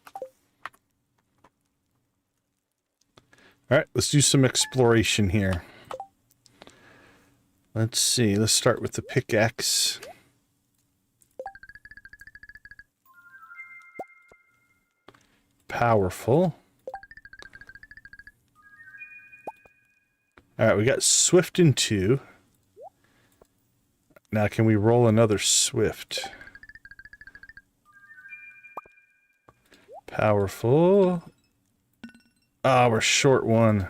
All right, let's do some exploration here. Let's see. Let's start with the pickaxe. Powerful. All right, we got Swift in 2. Now, can we roll another Swift? Powerful. Ah, we're short one.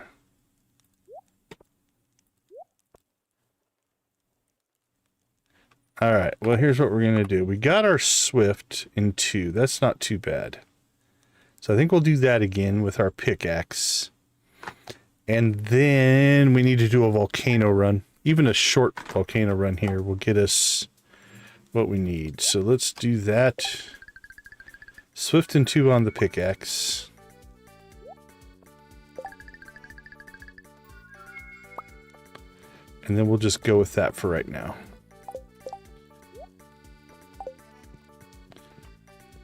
All right, well, here's what we're going to do. We got our Swift in 2. That's not too bad. So I think we'll do that again with our pickaxe. And then we need to do a volcano run. Even a short volcano run here will get us what we need. So let's do that. Swift and 2 on the pickaxe. And then we'll just go with that for right now.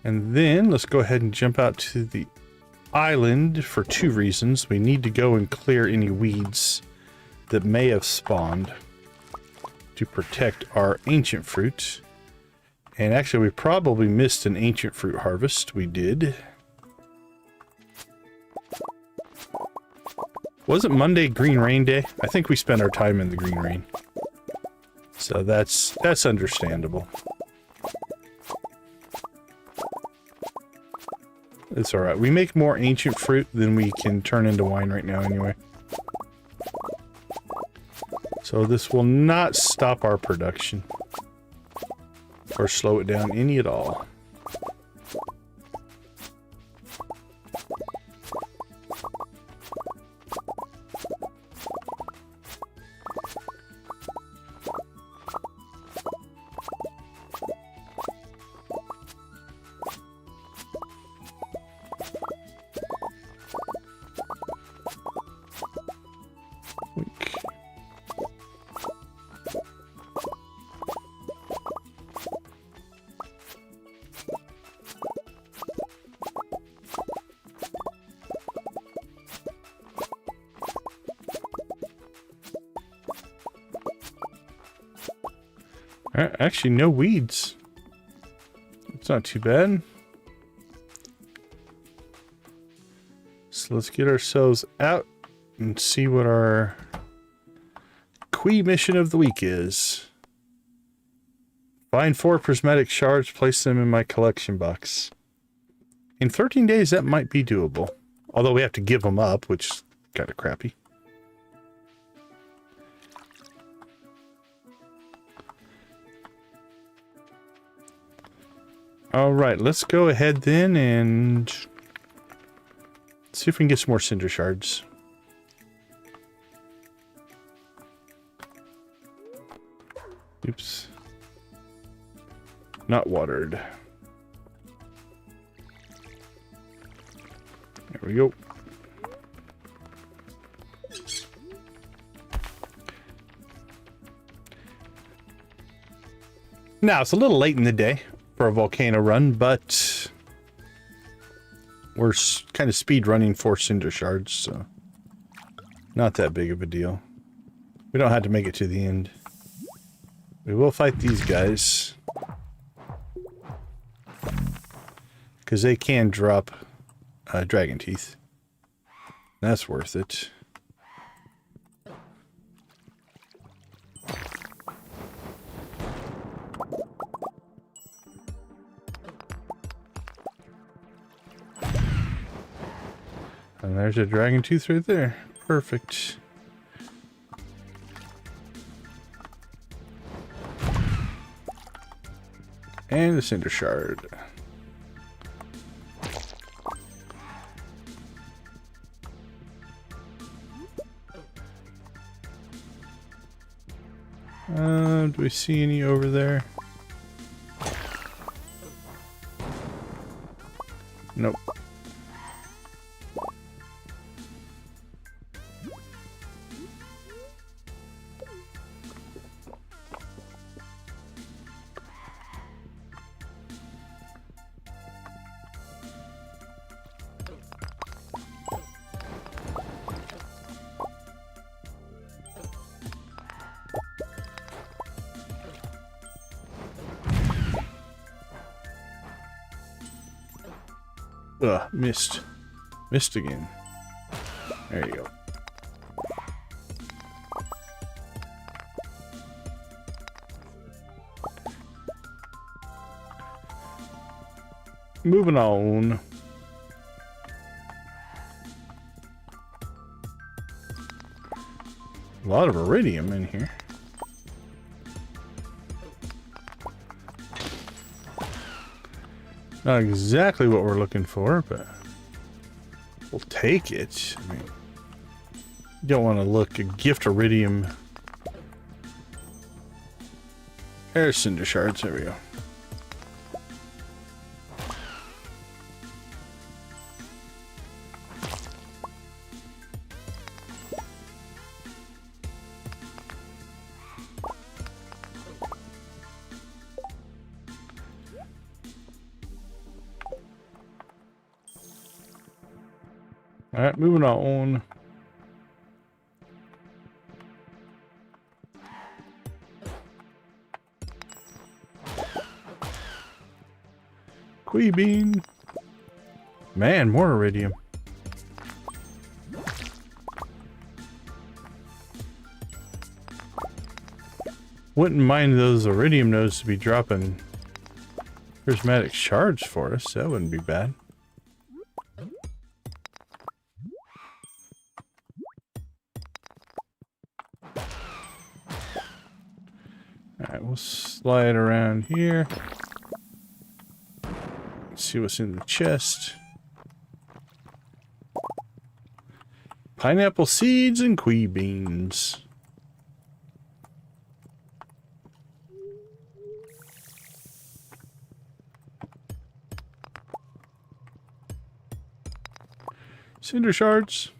And then let's go ahead and jump out to the island for 2 reasons. We need to go and clear any weeds that may have spawned to protect our ancient fruit. And actually, we probably missed an ancient fruit harvest. We did. Wasn't Monday Green Rain Day? I think we spent our time in the green rain. So that's understandable. It's alright. We make more ancient fruit than we can turn into wine right now anyway. So this will not stop our production. Or slow it down any at all. Actually, no weeds. It's not too bad. So let's get ourselves out and see what our Quee mission of the week is. Find 4 prismatic shards, place them in my collection box. In 13 days, that might be doable. Although we have to give them up, which is kind of crappy. Alright, let's go ahead then and see if we can get some more cinder shards. Oops. Not watered. There we go. Now, it's a little late in the day for a volcano run, but we're kind of speed running 4 cinder shards, so not that big of a deal. We don't have to make it to the end. We will fight these guys because they can drop dragon teeth. That's worth it. And there's a dragon tooth right there. Perfect. And the cinder shard. Do we see any over there? Nope. Ugh, missed. Missed again. There you go. Moving on. A lot of iridium in here. Not exactly what we're looking for, but we'll take it. I mean, you don't want to look a gift iridium. There's cinder shards. There we go. Alright, moving on. Quee bean. Man, more iridium. Wouldn't mind those iridium nodes to be dropping prismatic shards for us. That wouldn't be bad. Alright, we'll slide around here. Let's see what's in the chest. Pineapple seeds and quee beans. Cinder shards.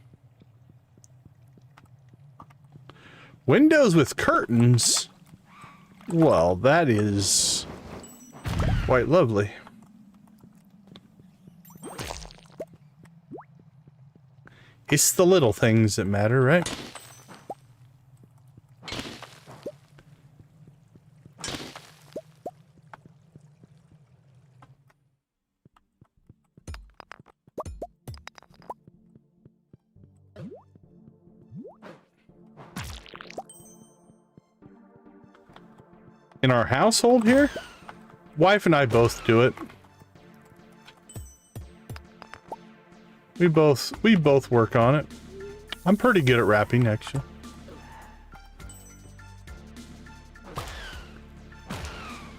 Windows with curtains? Well, that is quite lovely. It's the little things that matter, right? In our household here, wife and I both do it. We both work on it. I'm pretty good at wrapping, actually.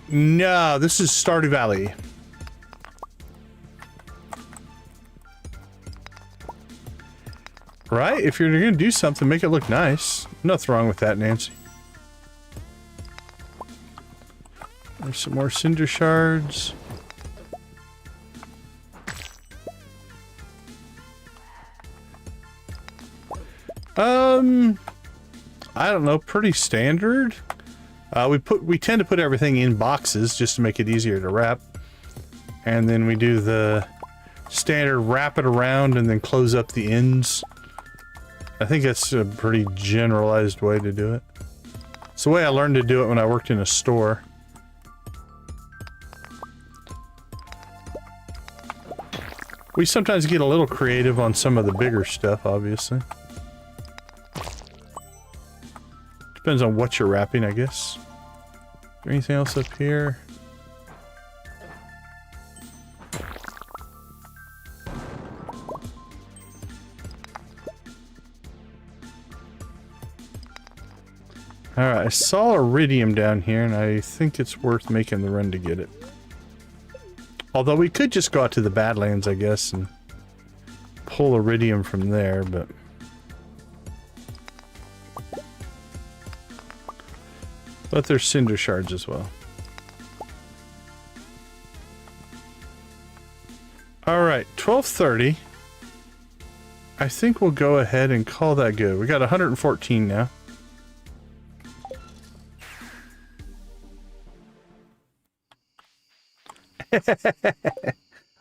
No, this is Stardew Valley. Right? If you're gonna do something, make it look nice. Nothing wrong with that, Nancy. There's some more cinder shards. I don't know, pretty standard. We tend to put everything in boxes just to make it easier to wrap. And then we do the standard wrap it around and then close up the ends. I think that's a pretty generalized way to do it. It's the way I learned to do it when I worked in a store. We sometimes get a little creative on some of the bigger stuff, obviously. Depends on what you're wrapping, I guess. Is there anything else up here? Alright, I saw iridium down here, and I think it's worth making the run to get it. Although we could just go out to the Badlands, I guess, and pull iridium from there, but... But there's cinder shards as well. Alright, 12:30. I think we'll go ahead and call that good. We got 114 now.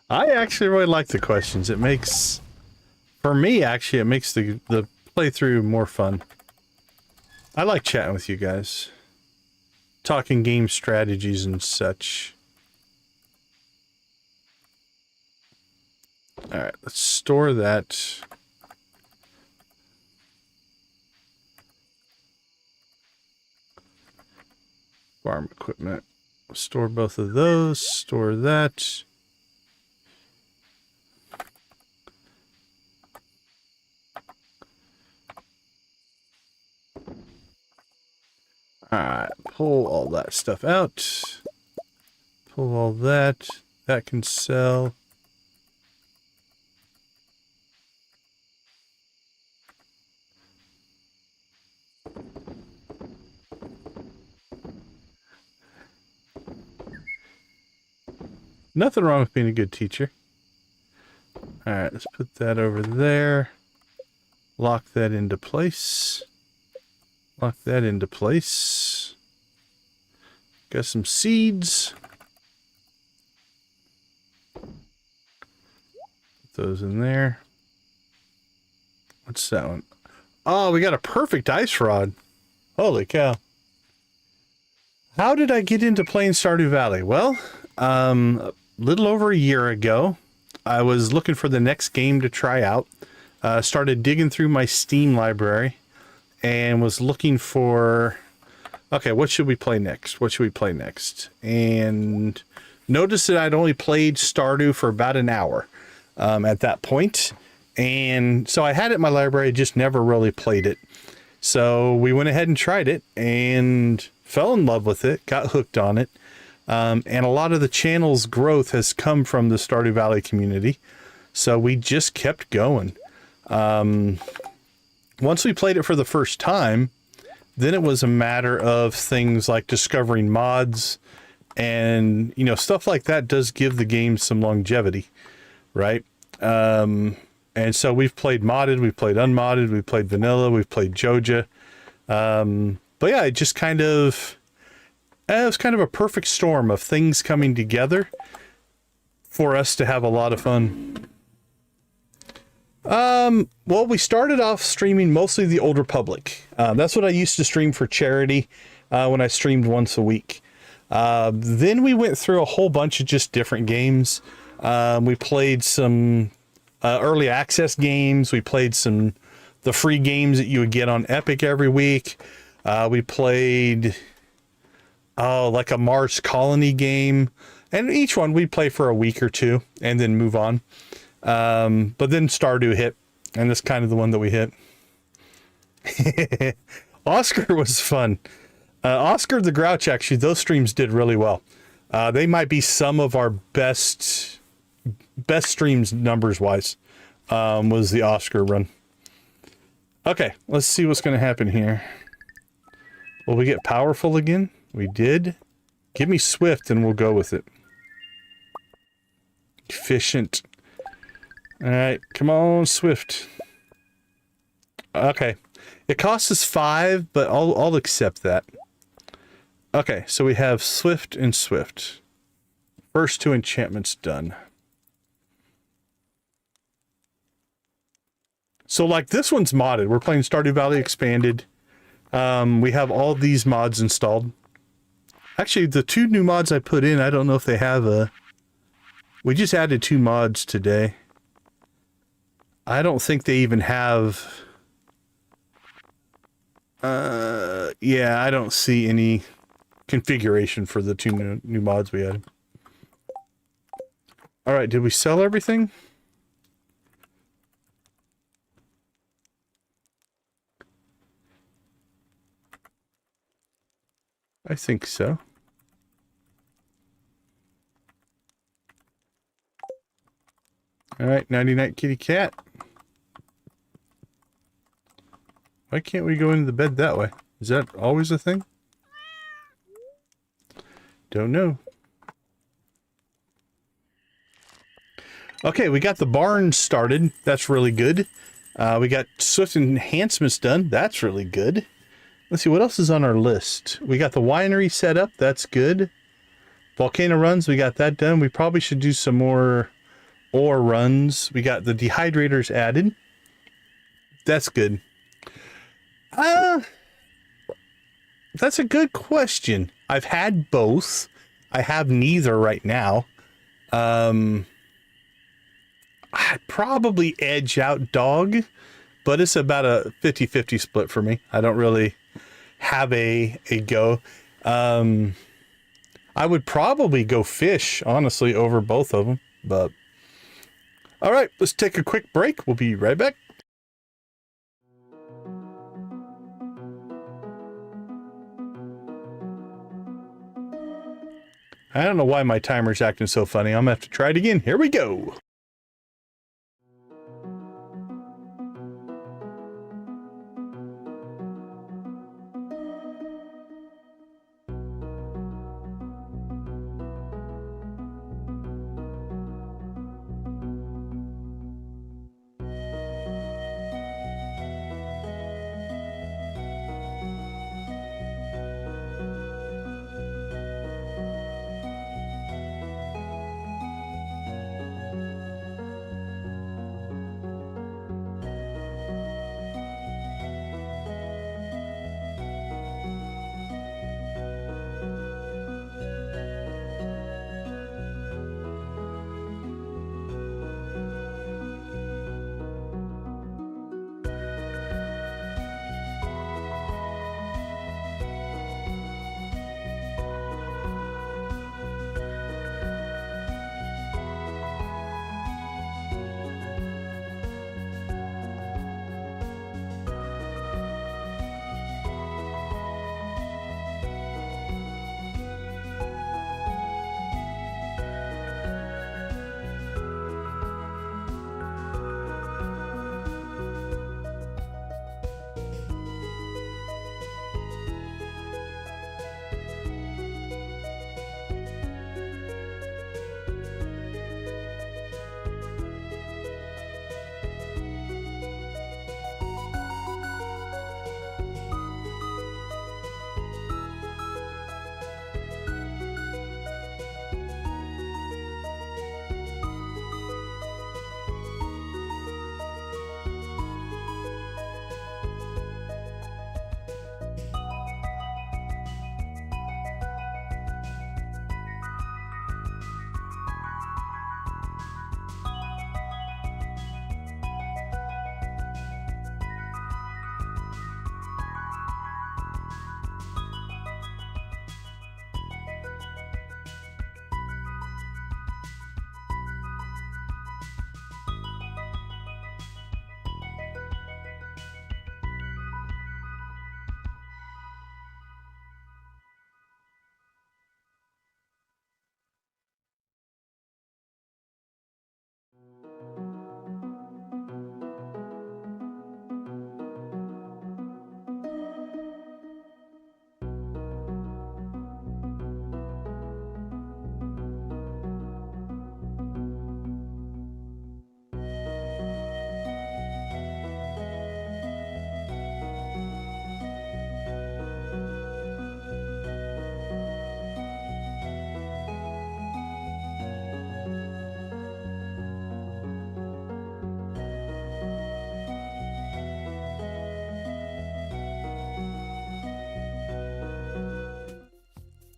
I actually really like the questions. It makes... For me, actually, it makes the playthrough more fun. I like chatting with you guys. Talking game strategies and such. Alright, let's store that. Farm equipment. Store both of those. Store that. Alright, pull all that stuff out. Pull all that. That can sell. Nothing wrong with being a good teacher. Alright, let's put that over there. Lock that into place. Lock that into place. Got some seeds. Put those in there. What's that one? Oh, we got a perfect ice rod. Holy cow. How did I get into playing Stardew Valley? Well, a little over a year ago, I was looking for the next game to try out. Started digging through my Steam library and was looking for, okay, what should we play next? What should we play next? And noticed that I'd only played Stardew for about an hour at that point. And so I had it in my library, just never really played it. So we went ahead and tried it and fell in love with it, got hooked on it. And a lot of the channel's growth has come from the Stardew Valley community. So we just kept going. Once we played it for the first time, then it was a matter of things like discovering mods and, you know, stuff like that does give the game some longevity, right? And so we've played modded, we've played unmodded, we've played vanilla, we've played Joja. But yeah, it just kind of, it was kind of a perfect storm of things coming together for us to have a lot of fun. Well, we started off streaming mostly the Old Republic. That's what I used to stream for charity when I streamed once a week. Then we went through a whole bunch of just different games. We played some early access games. We played the free games that you would get on Epic every week. We played like a Mars Colony game, and each one we'd play for a week or two and then move on. But then Stardew hit, and that's kind of the one that we hit. Oscar was fun. Oscar the Grouch, actually, those streams did really well. They might be some of our best streams numbers wise, was the Oscar run. Okay, let's see what's going to happen here. Will we get powerful again? We did. Give me Swift and we'll go with it. Efficient. All right, come on, Swift. Okay, it costs us 5, but I'll accept that. Okay, so we have Swift and Swift. First 2 enchantments done. So like this one's modded. We're playing Stardew Valley Expanded. We have all these mods installed. Actually, the 2 new mods I put in, I don't know if they have a... We just added 2 mods today. I don't think they even have... yeah, I don't see any configuration for the 2 new mods we added. Alright, did we sell everything? I think so. Alright, nighty-night kitty cat. Why can't we go into the bed that way? Is that always a thing? Don't know. Okay, we got the barn started. That's really good. We got Swift enhancements done. That's really good. Let's see, what else is on our list? We got the winery set up. That's good. Volcano runs, we got that done. We probably should do some more ore runs. We got the dehydrators added. That's good. That's a good question. I've had both. I have neither right now. I'd probably edge out dog, but it's about a 50-50 split for me. I don't really have a go. I would probably go fish, honestly, over both of them, but all right, let's take a quick break. We'll be right back. I don't know why my timer's acting so funny. I'm gonna have to try it again. Here we go.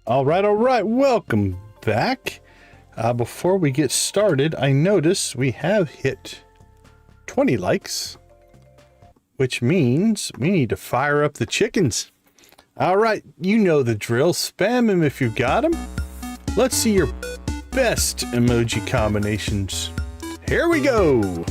All right. Welcome back. Before we get started, I notice we have hit 20 likes, which means we need to fire up the chickens. All right, you know the drill. Spam them if you got them. Let's see your best emoji combinations. Here we go.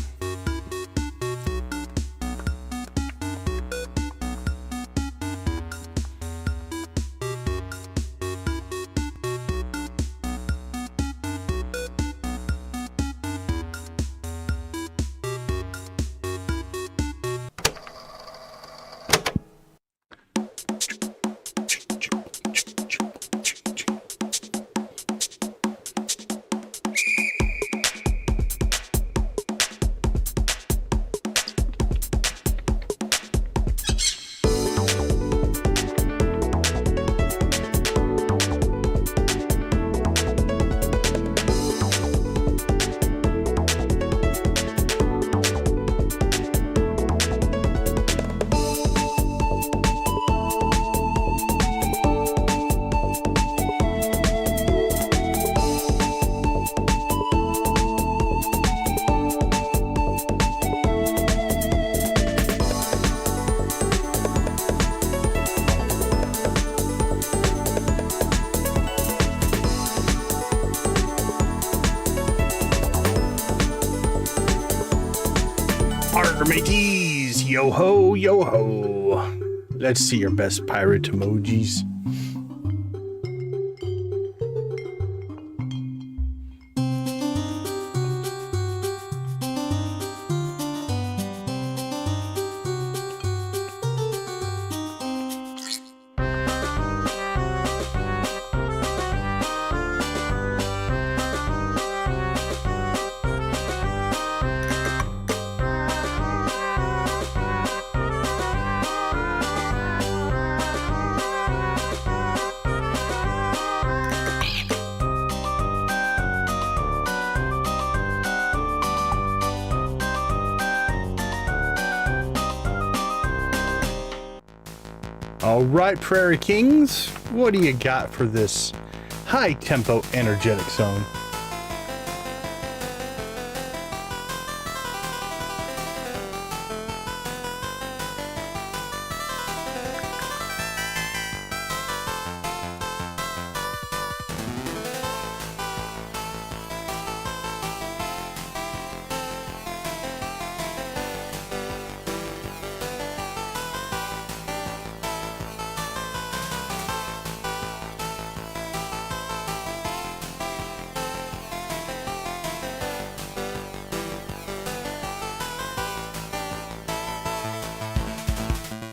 Mateys, yo ho, yo ho. Let's see your best pirate emojis. All right, Prairie Kings, what do you got for this high-tempo energetic song?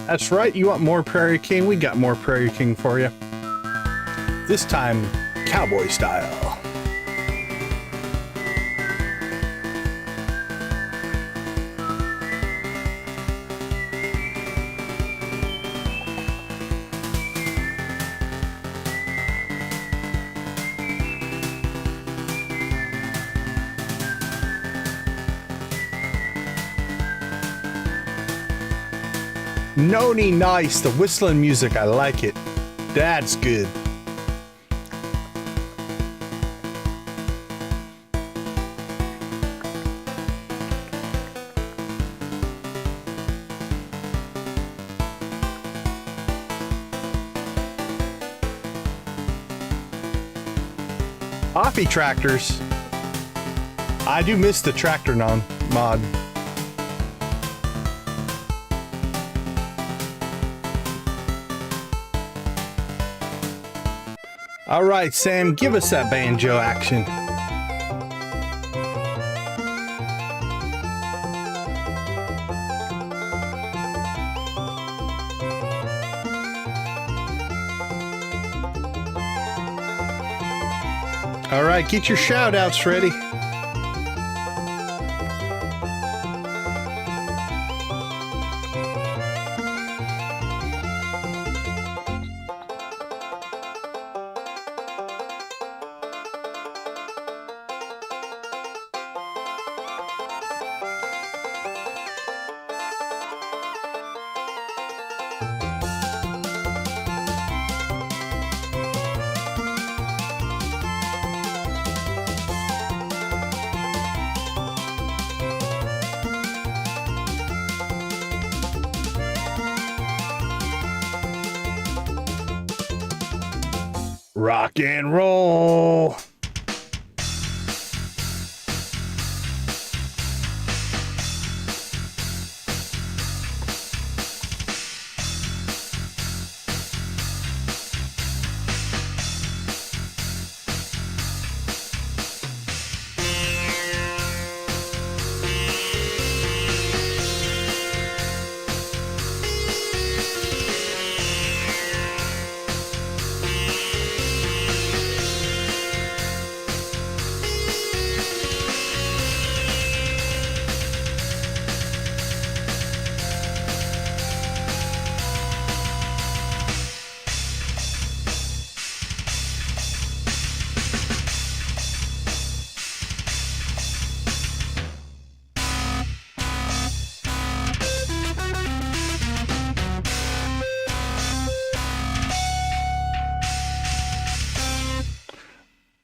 That's right, you want more Prairie King? We got more Prairie King for you. This time, cowboy style. Noni nice, the whistling music, I like it. That's good. Coffee tractors. I do miss the tractor mod. All right, Sam, give us that banjo action. All right, get your shout outs ready. Rock and roll.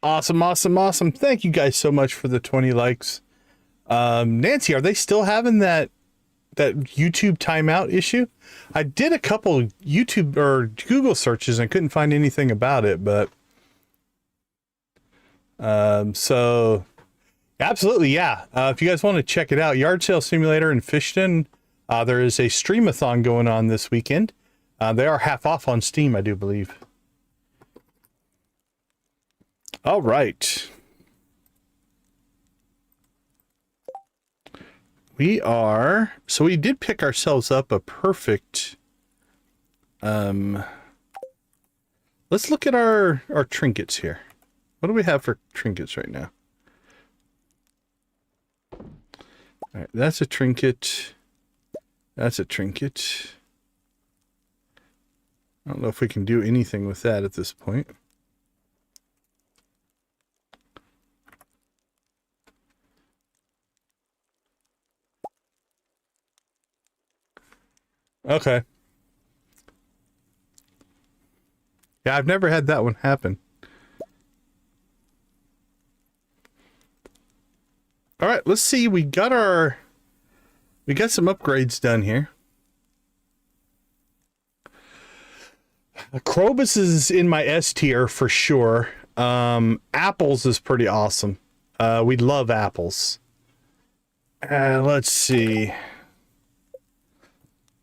Awesome, awesome, awesome. Thank you guys so much for the 20 likes. Nancy, are they still having that YouTube timeout issue? I did a couple YouTube or Google searches and couldn't find anything about it, but so absolutely, yeah. If you guys want to check it out, Yard Sale Simulator in Fishton, there is a streamathon going on this weekend. They are half off on Steam, I do believe. All right. So we did pick ourselves up a perfect, let's look at our trinkets here. What do we have for trinkets right now? All right, that's a trinket. That's a trinket. I don't know if we can do anything with that at this point. Okay. Yeah, I've never had that one happen. All right, let's see. We got some upgrades done here. Krobus is in my S tier for sure. Apples is pretty awesome. We love apples. Let's see.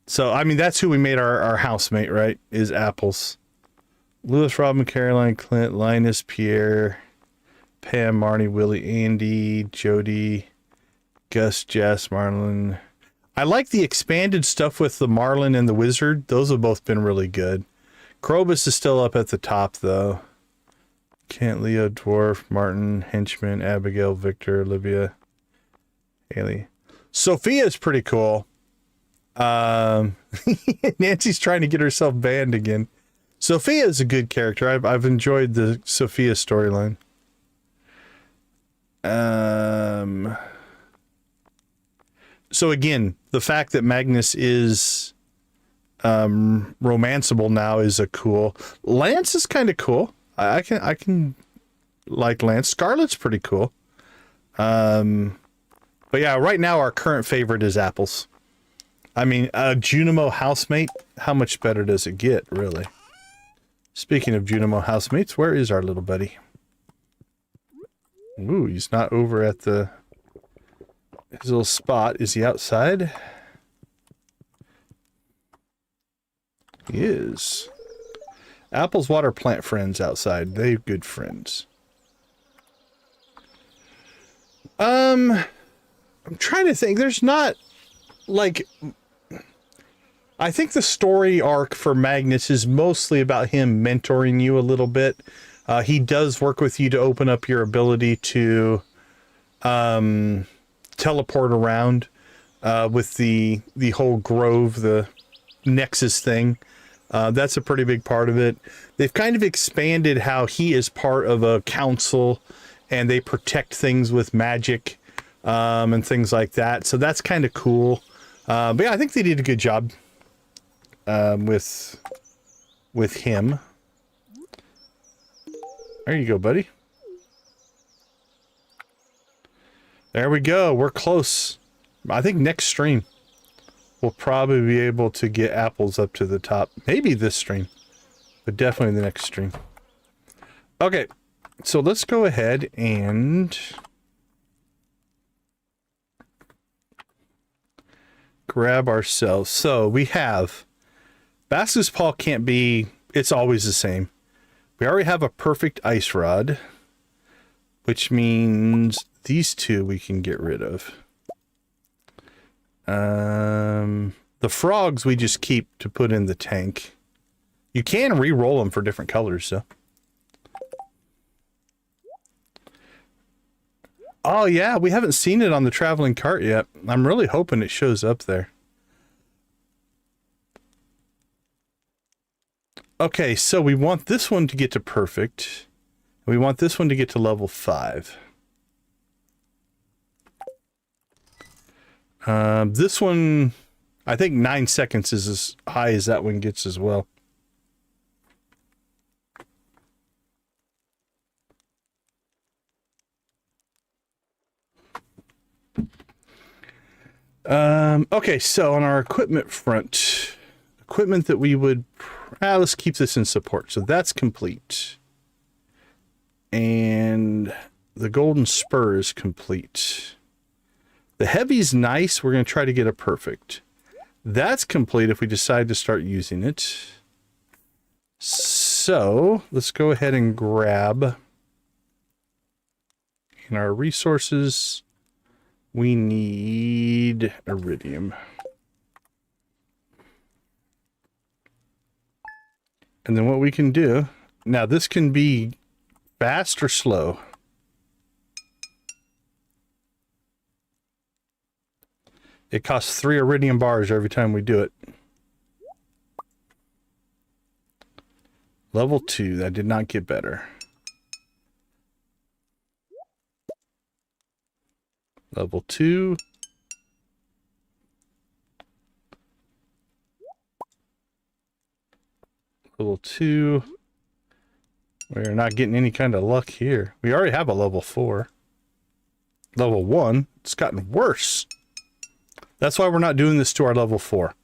So, I mean, that's who we made our housemate, right? Is Apples. Lewis, Robin, Caroline, Clint, Linus, Pierre, Pam, Marnie, Willie, Andy, Jody, Gus, Jess, Marlon. I like the expanded stuff with the Marlin and the Wizard. Those have both been really good. Krobus is still up at the top, though. Kent, Leo, Dwarf, Martin, Henchman, Abigail, Victor, Olivia, Haley. Sophia is pretty cool. Nancy's trying to get herself banned again. Sophia is a good character. I've enjoyed the Sophia storyline. So again, the fact that Magnus is romanceable now is a cool. Lance is kind of cool. I can like Lance. Scarlet's pretty cool. But yeah, right now our current favorite is Apples. I mean, Junimo housemate, how much better does it get, really? Speaking of Junimo housemates, where is our little buddy? Ooh, he's not over at his little spot. Is he outside? He is. Apple's water plant friends outside. They're good friends. I'm trying to think. There's not, like... I think the story arc for Magnus is mostly about him mentoring you a little bit. He does work with you to open up your ability to teleport around with the whole grove, the Nexus thing. That's a pretty big part of it. They've kind of expanded how he is part of a council and they protect things with magic and things like that. So that's kind of cool. But yeah, I think they did a good job with him. There you go, buddy. There we go. We're close. I think next stream we'll probably be able to get Apples up to the top. Maybe this stream, but definitely the next stream. Okay, so let's go ahead and grab ourselves. So we have Baskus Paw can't be, it's always the same. We already have a perfect ice rod, which means these two we can get rid of. The frogs we just keep to put in the tank. You can re-roll them for different colors, so. Oh yeah, we haven't seen it on the traveling cart yet. I'm really hoping it shows up there. Okay, so we want this one to get to perfect. We want this one to get to level 5. This one, I think 9 seconds is as high as that one gets as well. Okay, so on our equipment front, equipment that we would, let's keep this in support. So that's complete. And the golden spur is complete. The heavy's nice. We're going to try to get a perfect. That's complete if we decide to start using it. So let's go ahead and grab in our resources. We need iridium. And then what we can do, now this can be fast or slow. It costs 3 iridium bars every time we do it. Level 2, that did not get better. Level 2. Level 2. We're not getting any kind of luck here. We already have a level 4. Level 1. It's gotten worse. That's why we're not doing this to our level 4.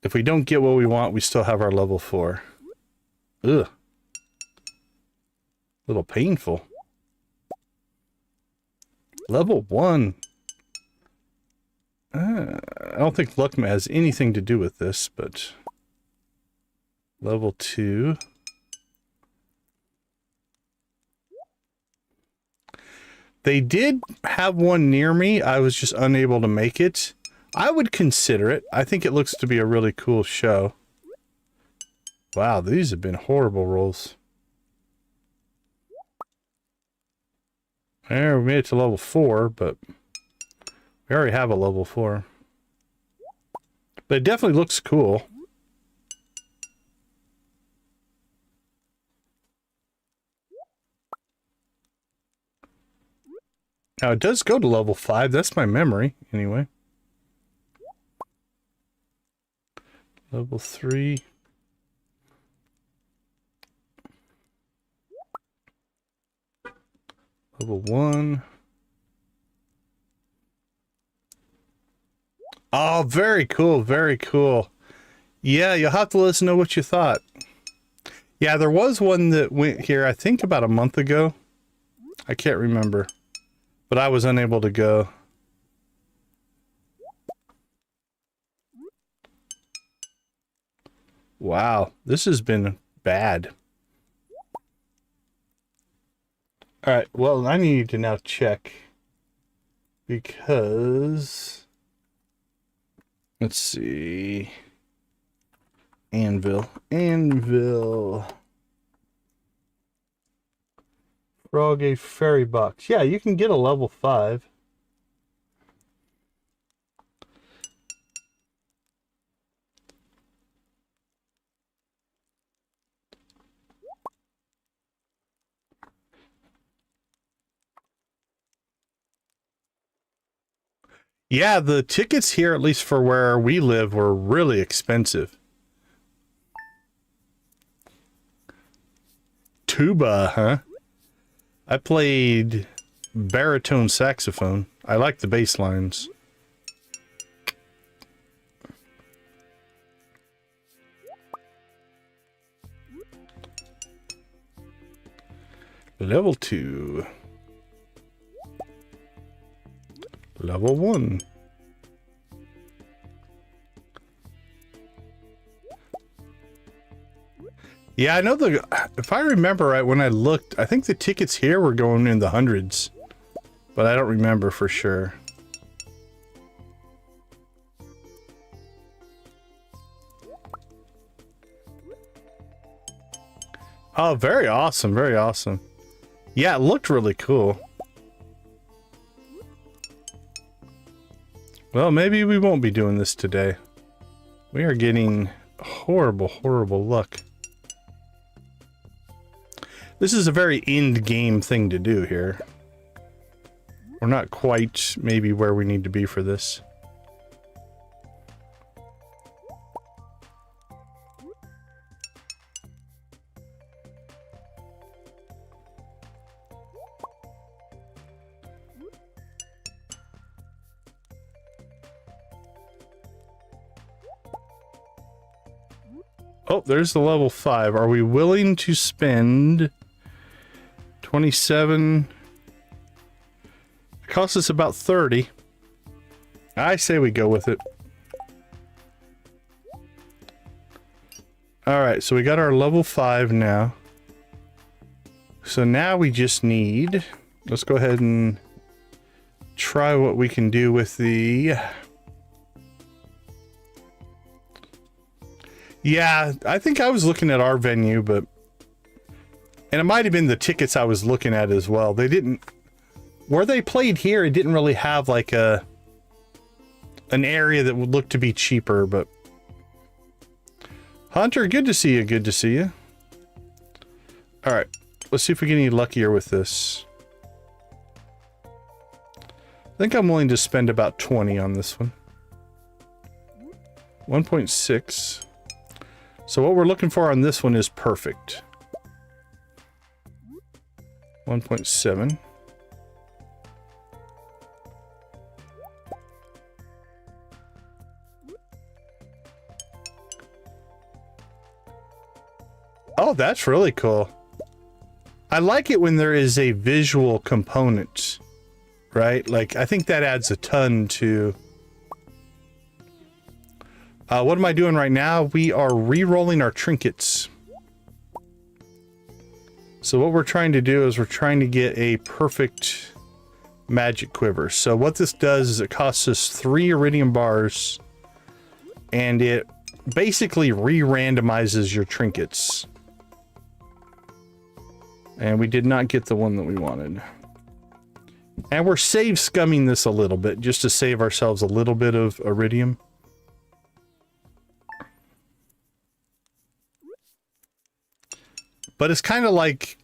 If we don't get what we want, we still have our level 4. Ugh. A little painful. Level 1. I don't think luck has anything to do with this, but level 2. They did have one near me. I was just unable to make it. I would consider it. I think it looks to be a really cool show. Wow, these have been horrible rolls. There, we made it to level 4, but we already have a level 4. But it definitely looks cool. Now, it does go to level 5. That's my memory, anyway. Level 3. Level 1. Oh, very cool, very cool. Yeah, you'll have to let us know what you thought. Yeah, there was one that went here, I think about a month ago. I can't remember. But I was unable to go. Wow, this has been bad. Alright, well, I need to now check. Because... let's see... Anvil. Frog a fairy box. Yeah, you can get a level 5. Yeah, the tickets here, at least for where we live, were really expensive. Tuba, huh? I played baritone saxophone. I like the bass lines. Level 2. Level 1. Yeah, I know if I remember right, when I looked, I think the tickets here were going in the hundreds, but I don't remember for sure. Oh, very awesome, very awesome. Yeah, it looked really cool. Well, maybe we won't be doing this today. We are getting horrible, horrible luck. This is a very end game thing to do here. We're not quite maybe where we need to be for this. Oh, there's the level 5. Are we willing to spend 27? It costs us about 30. I say we go with it. Alright, so we got our level 5 now. So now we just need... Let's go ahead and try what we can do with the... Yeah, I think I was looking at our venue, but... And it might have been the tickets I was looking at as well. They didn't... Where they played here, it didn't really have like an area that would look to be cheaper, but... Hunter, good to see you, good to see you. Alright, let's see if we get any luckier with this. I think I'm willing to spend about 20 on this one. 1.6. So what we're looking for on this one is perfect. 1.7. Oh, that's really cool. I like it when there is a visual component, right? Like, I think that adds a ton to... what am I doing right now? We are re-rolling our trinkets. So what we're trying to do is we're trying to get a perfect magic quiver. So what this does is it costs us 3 iridium bars, and it basically re-randomizes your trinkets. And we did not get the one that we wanted. And we're save scumming this a little bit just to save ourselves a little bit of iridium. But it's kind of like...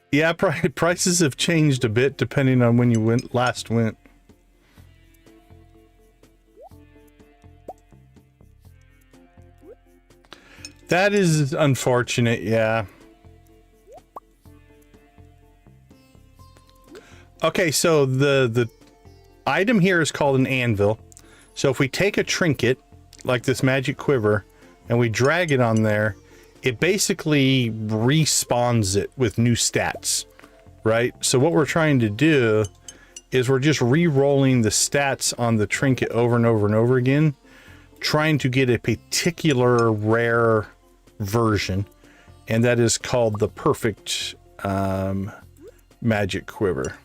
Yeah, prices have changed a bit depending on when you last went. That is unfortunate, yeah. Okay, so the item here is called an anvil. So if we take a trinket, like this magic quiver, and we drag it on there, it basically respawns it with new stats, right? So what we're trying to do is we're just re-rolling the stats on the trinket over and over and over again, trying to get a particular rare version, and that is called the perfect magic quiver.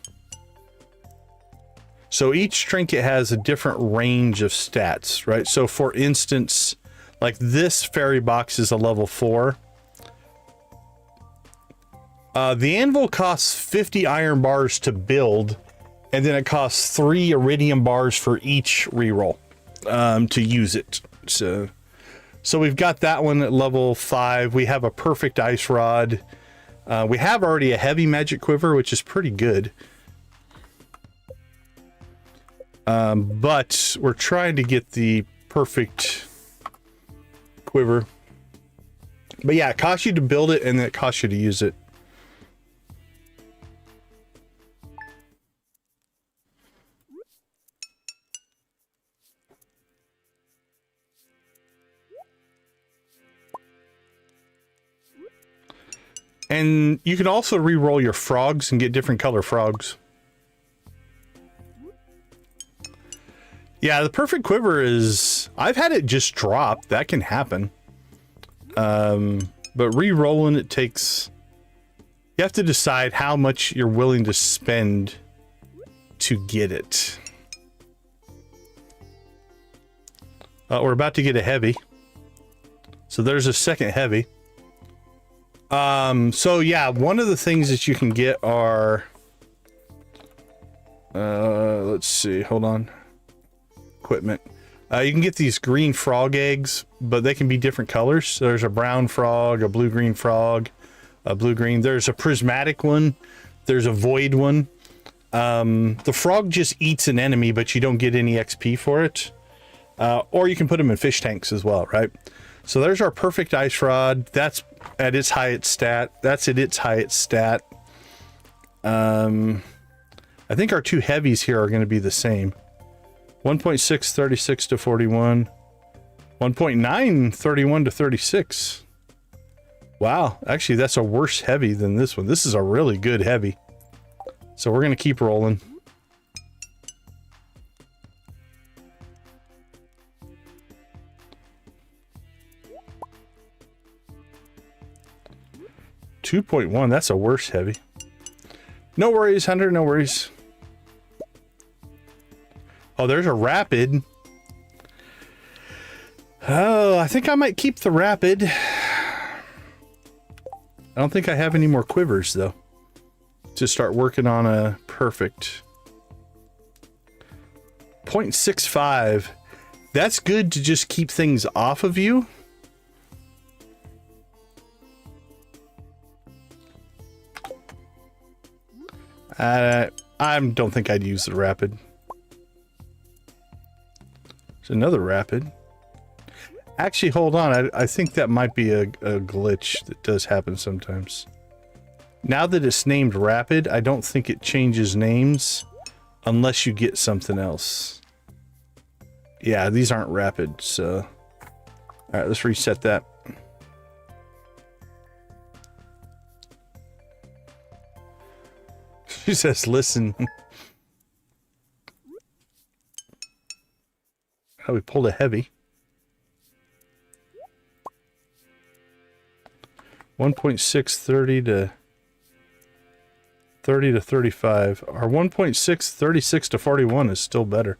So each trinket has a different range of stats, right? So for instance, like this fairy box is a level 4. The anvil costs 50 iron bars to build, and then it costs 3 iridium bars for each reroll to use it. So we've got that one at level 5. We have a perfect ice rod. We have already a heavy magic quiver, which is pretty good. But we're trying to get the perfect quiver. But yeah, it costs you to build it, and then it costs you to use it. And you can also re-roll your frogs and get different color frogs. Yeah, the perfect quiver is... I've had it just drop. That can happen. But re-rolling it takes... You have to decide how much you're willing to spend to get it. We're about to get a heavy. So there's a second heavy. So yeah, one of the things that you can get are... let's see, hold on. Equipment. You can get these green frog eggs, but they can be different colors. So there's a brown frog, a blue-green frog, a blue-green. There's a prismatic one. There's a void one. The frog just eats an enemy, but you don't get any XP for it. Or you can put them in fish tanks as well, right? So there's our perfect ice rod. That's at its highest stat. That's at its highest stat. I think our two heavies here are going to be the same. 1.6, 36 to 41. 1.9, 31 to 36. Wow, actually that's a worse heavy than this one. This is a really good heavy. So we're going to keep rolling. $2.1, that's a worse heavy. No worries, Hunter, no worries. Oh, there's a rapid. Oh, I think I might keep the rapid. I don't think I have any more quivers, though. To start working on a perfect. 0.65. That's good to just keep things off of you. I don't think I'd use the rapid. There's another rapid. Actually, hold on. I think that might be a glitch that does happen sometimes. Now that it's named rapid, I don't think it changes names unless you get something else. Yeah, these aren't rapid, so... Alright, let's reset that. She says, listen. Oh, we pulled a heavy. 1.6, 30 to 35. Our 1.6, 36 to 41 is still better.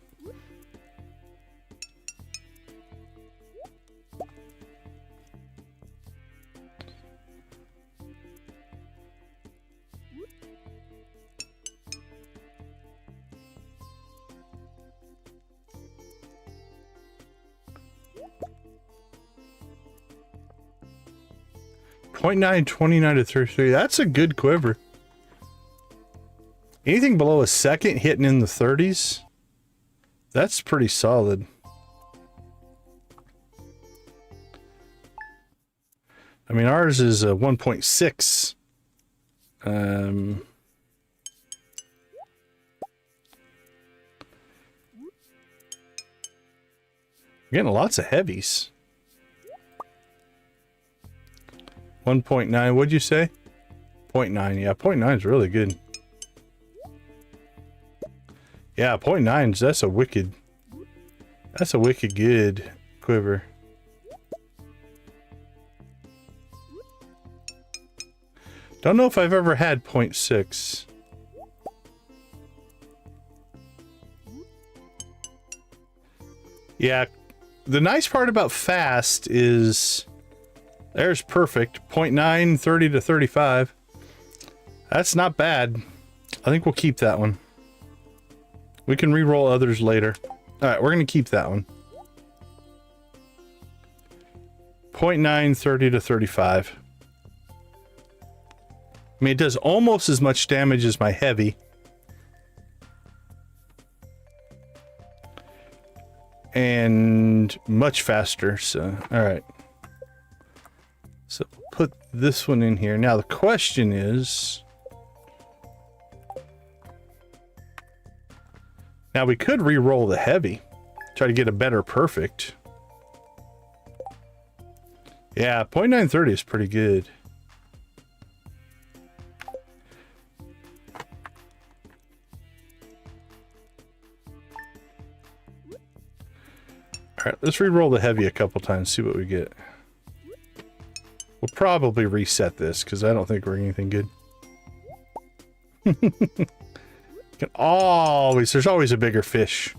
.9, 29 to 33. That's a good quiver. Anything below a second hitting in the 30s, that's pretty solid. I mean, ours is a 1.6. Getting lots of heavies. 1.9, what'd you say? 0.9, yeah, 0.9 is really good. Yeah, 0.9, that's a wicked good quiver. Don't know if I've ever had 0.6. Yeah, the nice part about fast is there's perfect. 0.9, 30 to 35. That's not bad. I think we'll keep that one. We can re-roll others later. Alright, we're going to keep that one. 0.9, 30 to 35. I mean, it does almost as much damage as my heavy. And much faster, so, alright. So, put this one in here. Now, the question is... Now, we could re-roll the heavy. Try to get a better perfect. Yeah, 0.930 is pretty good. All right, let's re-roll the heavy a couple times, see what we get. We'll probably reset this because I don't think we're anything good. There's always a bigger fish.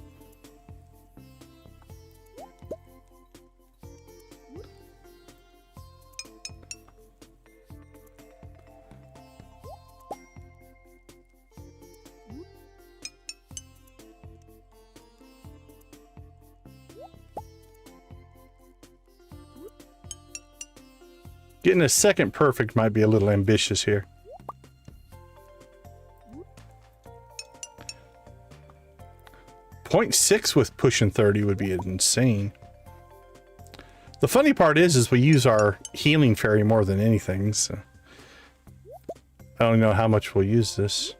Getting a second perfect might be a little ambitious here. .6 with pushing 30 would be insane. The funny part is we use our healing fairy more than anything, so I don't know how much we'll use this.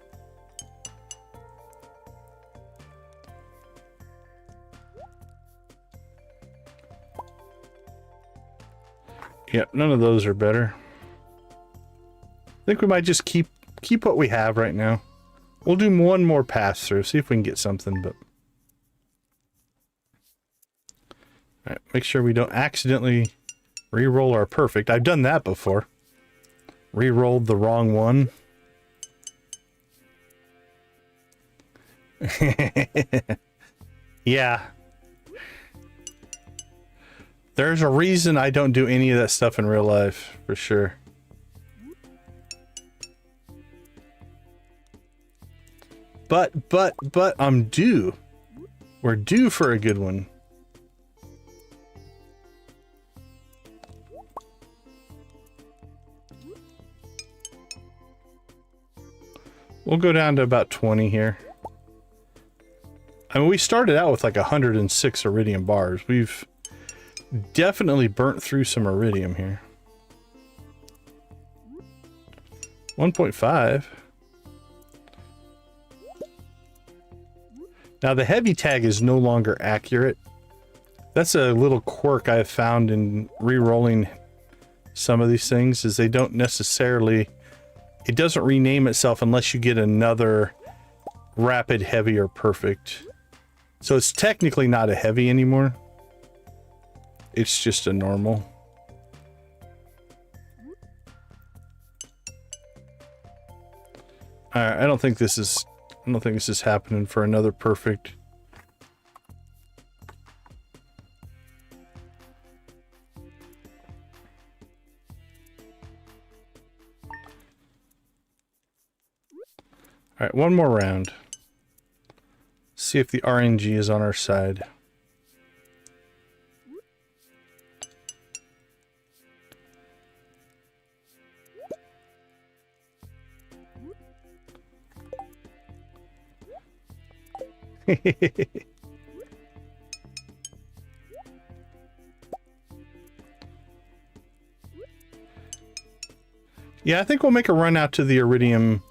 Yep, none of those are better. I think we might just keep what we have right now. We'll do one more pass through, see if we can get something, but all right, make sure we don't accidentally re-roll our perfect. I've done that before. Re-rolled the wrong one. Yeah. There's a reason I don't do any of that stuff in real life, for sure. But I'm due. We're due for a good one. We'll go down to about 20 here. I mean, we started out with like 106 iridium bars. We've definitely burnt through some iridium here. 1.5. Now the heavy tag is no longer accurate. That's a little quirk I've found in re-rolling some of these things, is they don't necessarily, it doesn't rename itself unless you get another rapid, heavy, or perfect. So it's technically not a heavy anymore. It's just a normal. Alright, I don't think this is happening for another perfect. Alright, one more round. See if the RNG is on our side. Yeah, I think we'll make a run out to the iridium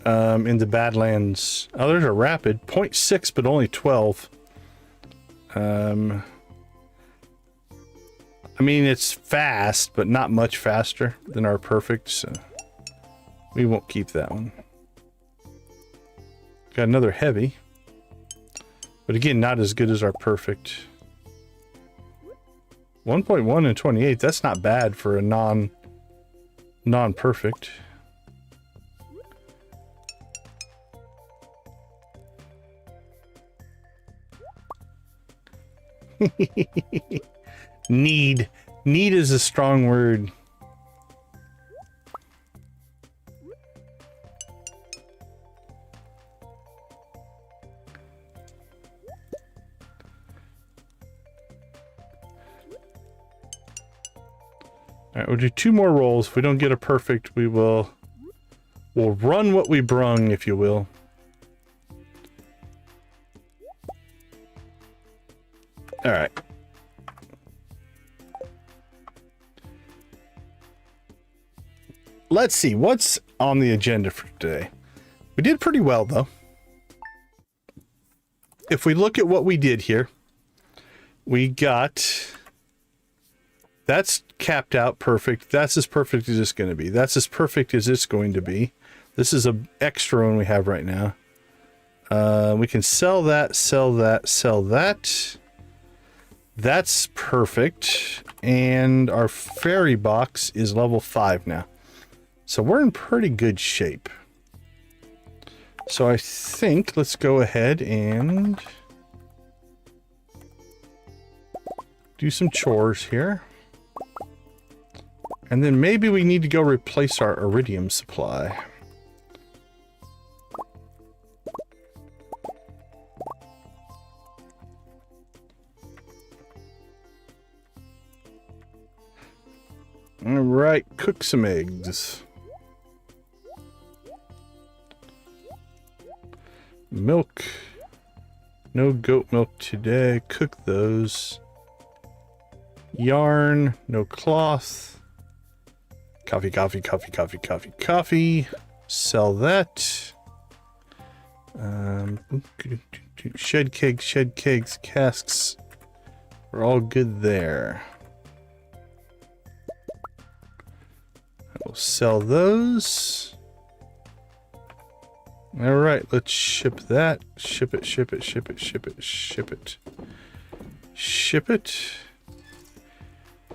in the Badlands. Oh, there's a rapid. 0.6, but only 12. I mean, it's fast, but not much faster than our perfect, so we won't keep that one. Got another heavy. But again, not as good as our perfect. 1.1 and 28, that's not bad for a non-perfect. Need is a strong word. All right, we'll do 2 more rolls. If we don't get a perfect, we'll run what we brung, if you will. All right. Let's see what's on the agenda for today. We did pretty well, though. If we look at what we did here, we got... That's capped out perfect. That's as perfect as it's going to be. That's as perfect as it's going to be. This is an extra one we have right now. We can sell that, sell that, sell that. That's perfect. And our fairy box is level 5 now. So we're in pretty good shape. So I think let's go ahead and do some chores here. And then maybe we need to go replace our iridium supply. All right, cook some eggs. Milk. No goat milk today. Cook those. Yarn. No cloth. Coffee, coffee, coffee, coffee, coffee, coffee. Sell that. Shed kegs, casks. We're all good there. We'll sell those. All right, let's ship that. Ship it, ship it, ship it, ship it, ship it. Ship it.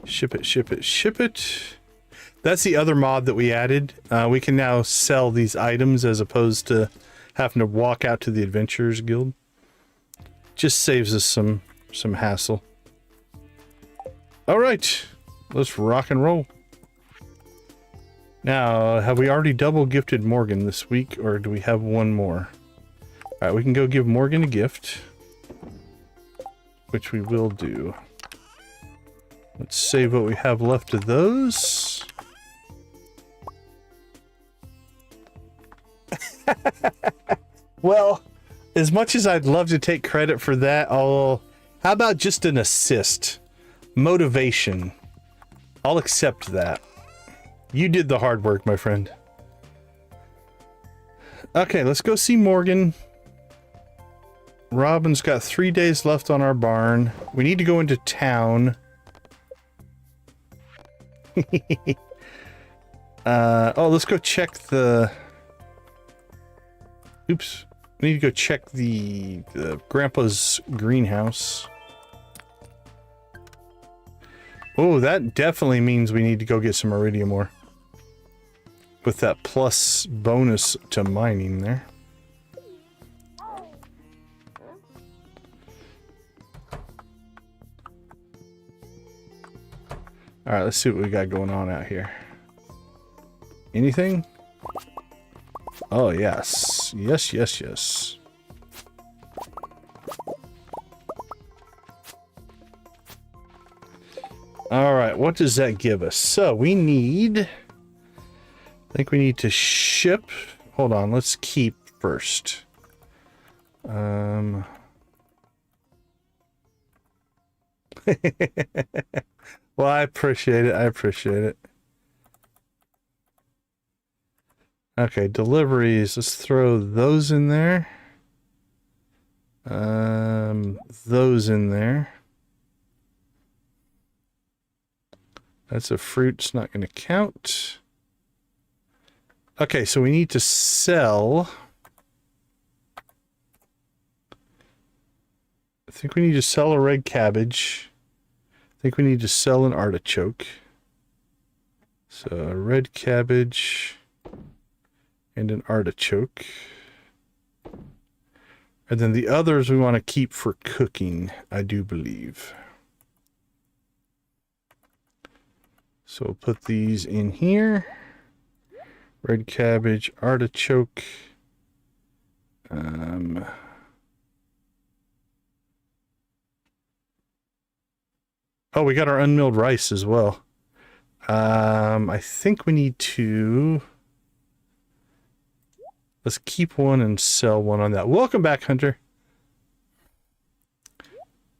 Ship it, ship it, ship it. That's the other mod that we added. We can now sell these items as opposed to having to walk out to the Adventurers Guild. Just saves us some hassle. All right, let's rock and roll. Now, have we already double gifted Morgan this week, or do we have one more? All right, we can go give Morgan a gift, which we will do. Let's save what we have left of those. Well, as much as I'd love to take credit for that, how about just an assist? Motivation. I'll accept that. You did the hard work, my friend. Okay, let's go see Morgan. Robin's got 3 days left on our barn. We need to go into town. Oh, let's go check the... Oops. We need to go check the Grandpa's greenhouse. Oh, that definitely means we need to go get some iridium ore. With that plus bonus to mining there. Alright, let's see what we got going on out here. Anything? Oh, yes. Yes, yes, yes. Alright, what does that give us? So, we need... I think we need to ship... Hold on, let's keep first. Well, I appreciate it. I appreciate it. Okay, deliveries. Let's throw those in there. Those in there. That's a fruit. It's not going to count. Okay, so we need to sell. I think we need to sell a red cabbage. I think we need to sell an artichoke. So a red cabbage and an artichoke. And then the others we want to keep for cooking, I do believe. So we'll put these in here. Red cabbage, artichoke. Oh, we got our unmilled rice as well. I think we need to... Let's keep one and sell one on that. Welcome back, Hunter.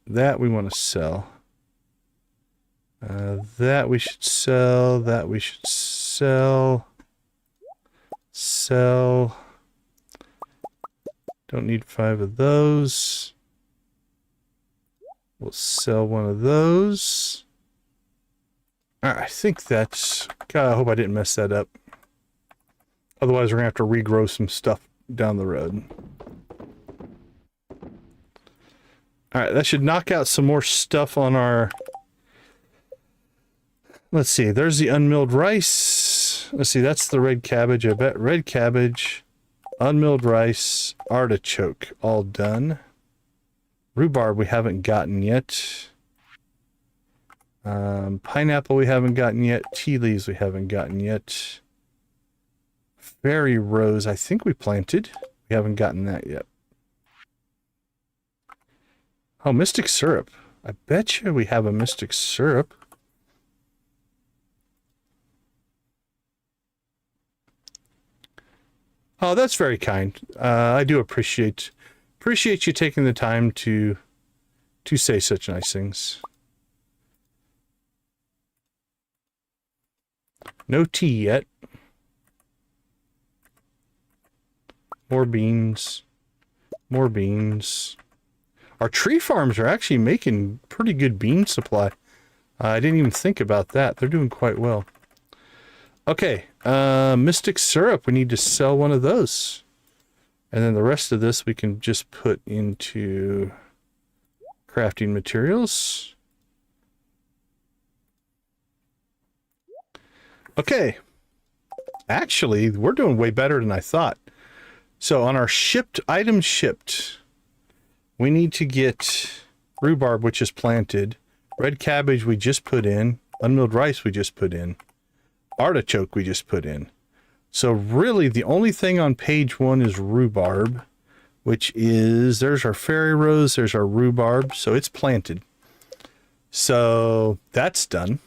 That we want to sell. That we should sell. That we should sell. Sell. Don't need 5 of those. We'll sell one of those. Alright, I think that's... God, I hope I didn't mess that up. Otherwise, we're going to have to regrow some stuff down the road. All right, that should knock out some more stuff on our... Let's see, there's the unmilled rice. Let's see, that's the red cabbage. I bet red cabbage, unmilled rice, artichoke, all done. Rhubarb we haven't gotten yet. Pineapple we haven't gotten yet. Tea leaves we haven't gotten yet. Fairy rose I think we planted. We haven't gotten that yet. Oh, mystic syrup. I bet you we have a mystic syrup. Oh, that's very kind. I do appreciate you taking the time to say such nice things. No tea yet. More beans. More beans. Our tree farms are actually making pretty good bean supply. I didn't even think about that. They're doing quite well. Okay, mystic syrup. We need to sell one of those. And then the rest of this we can just put into crafting materials. Okay. Actually, we're doing way better than I thought. So on our shipped, items shipped, we need to get rhubarb, which is planted. Red cabbage we just put in. Unmilled rice we just put in. Artichoke we just put in. So really the only thing on page 1 is rhubarb, which is, there's our fairy rose, there's our rhubarb, so it's planted. So that's done.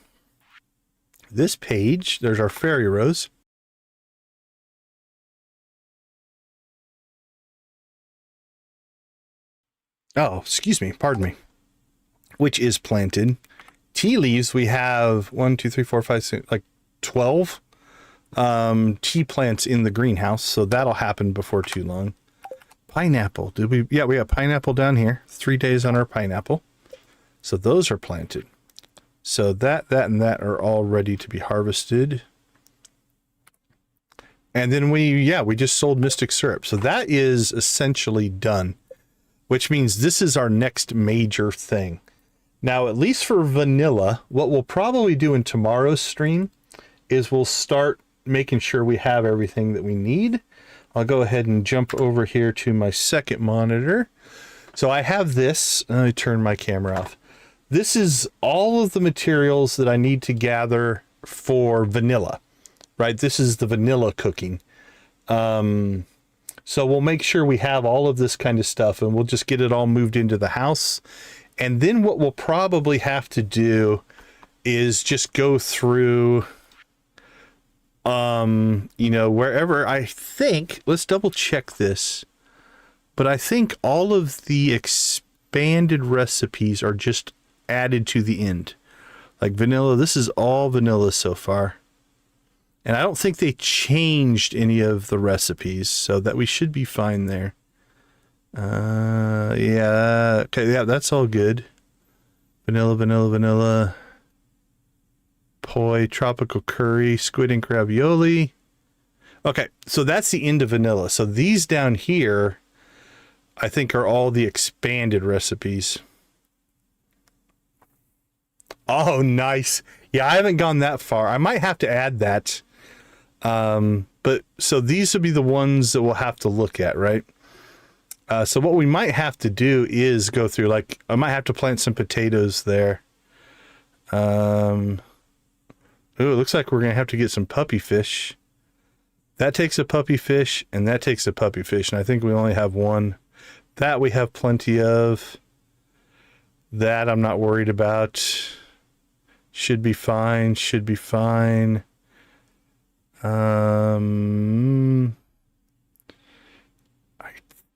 This page, there's our fairy rose. Oh, excuse me, pardon me. Which is planted. Tea leaves, we have 1, 2, 3, 4, 5, 6, like 12 tea plants in the greenhouse, so that'll happen before too long. Pineapple, did we? Yeah, we have pineapple down here. 3 days on our pineapple. So those are planted. So that, and that are all ready to be harvested. And then we just sold mystic syrup. So that is essentially done, which means this is our next major thing. Now, at least for vanilla, what we'll probably do in tomorrow's stream is we'll start making sure we have everything that we need. I'll go ahead and jump over here to my second monitor. So I have this. Let me turn my camera off. This is all of the materials that I need to gather for vanilla, right? This is the vanilla cooking. So we'll make sure we have all of this kind of stuff, and we'll just get it all moved into the house. And then what we'll probably have to do is just go through, you know, wherever I think, let's double check this, but I think all of the expanded recipes are just added to the end. Like vanilla, this is all vanilla so far. And I don't think they changed any of the recipes, so that we should be fine there. Yeah, okay, yeah, that's all good. Vanilla, vanilla, vanilla. Poi, tropical curry, squid ink ravioli. Okay, so that's the end of vanilla. So these down here, I think, are all the expanded recipes. Oh, nice. Yeah, I haven't gone that far. I might have to add that. But so these will be the ones that we'll have to look at, right? So what we might have to do is go through, like, I might have to plant some potatoes there. Ooh, it looks like we're going to have to get some puppy fish. That takes a puppy fish, and that takes a puppy fish, and I think we only have one. That we have plenty of. That I'm not worried about. Should be fine, should be fine. I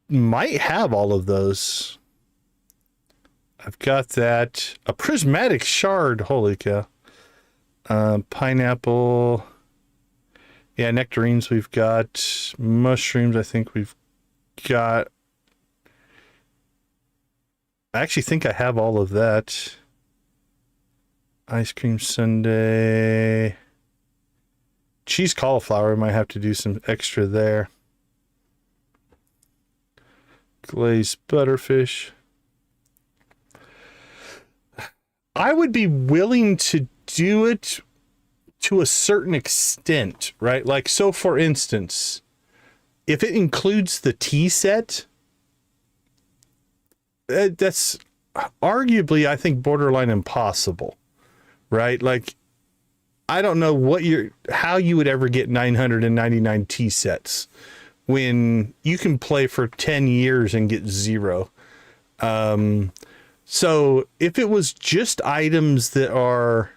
might have all of those. I've got that. A prismatic shard, holy cow. Pineapple. Yeah, nectarines we've got. Mushrooms I think we've got. I actually think I have all of that. Ice cream sundae. Cheese cauliflower, I might have to do some extra there. Glazed butterfish. I would be willing to do it to a certain extent, right? Like, so for instance, if it includes the tea set, that's arguably, I think, borderline impossible, right? Like, I don't know how you would ever get 999 tea sets when you can play for 10 years and get 0. So if it was just items that are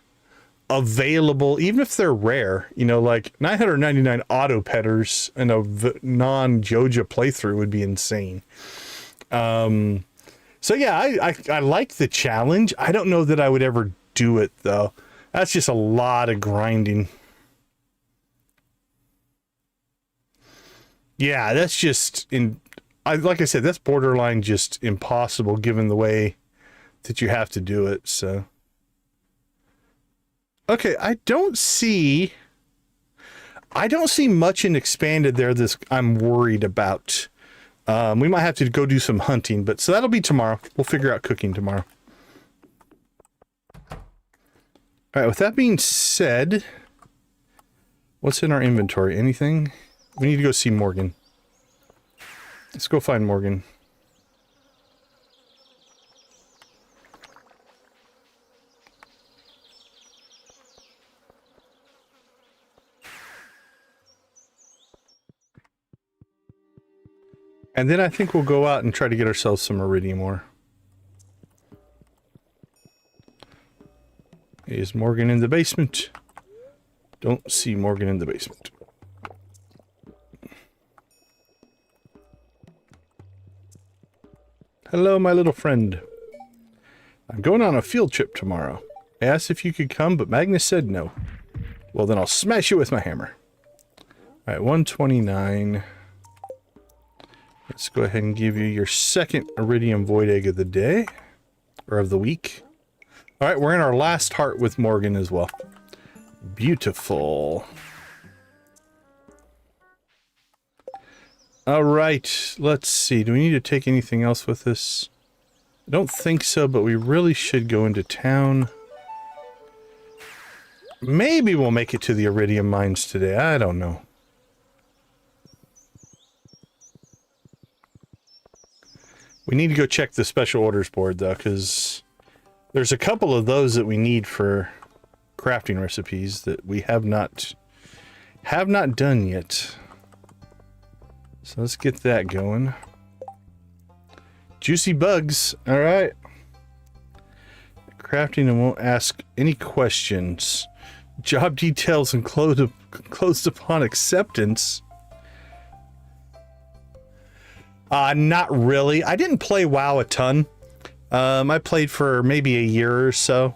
available, even if they're rare, you know, like 999 auto petters in a non-Joja playthrough would be insane. So yeah, I like the challenge. I don't know that I would ever do it though. That's just a lot of grinding. Yeah, that's just like I said, that's borderline just impossible given the way that you have to do it. So, okay, I don't see much in Expanded there that I'm worried about. We might have to go do some hunting, but so that'll be tomorrow. We'll figure out cooking tomorrow. All right, with that being said, what's in our inventory? Anything? We need to go see Morgan. Let's go find Morgan. And then I think we'll go out and try to get ourselves some iridium ore. Is Morgan in the basement? Don't see Morgan in the basement. Hello, my little friend. I'm going on a field trip tomorrow. I asked if you could come, but Magnus said no. Well, then I'll smash you with my hammer. All right, 129. Let's go ahead and give you your second iridium void egg of the day, or of the week. All right, we're in our last heart with Morgan as well. Beautiful. All right, let's see. Do we need to take anything else with us? I don't think so, but we really should go into town. Maybe we'll make it to the iridium mines today. I don't know. We need to go check the special orders board, though, because there's a couple of those that we need for crafting recipes that we have not done yet. So let's get that going. Juicy bugs. All right. Crafting and won't ask any questions. Job details and closed upon acceptance. Not really. I didn't play WoW a ton. I played for maybe a year or so.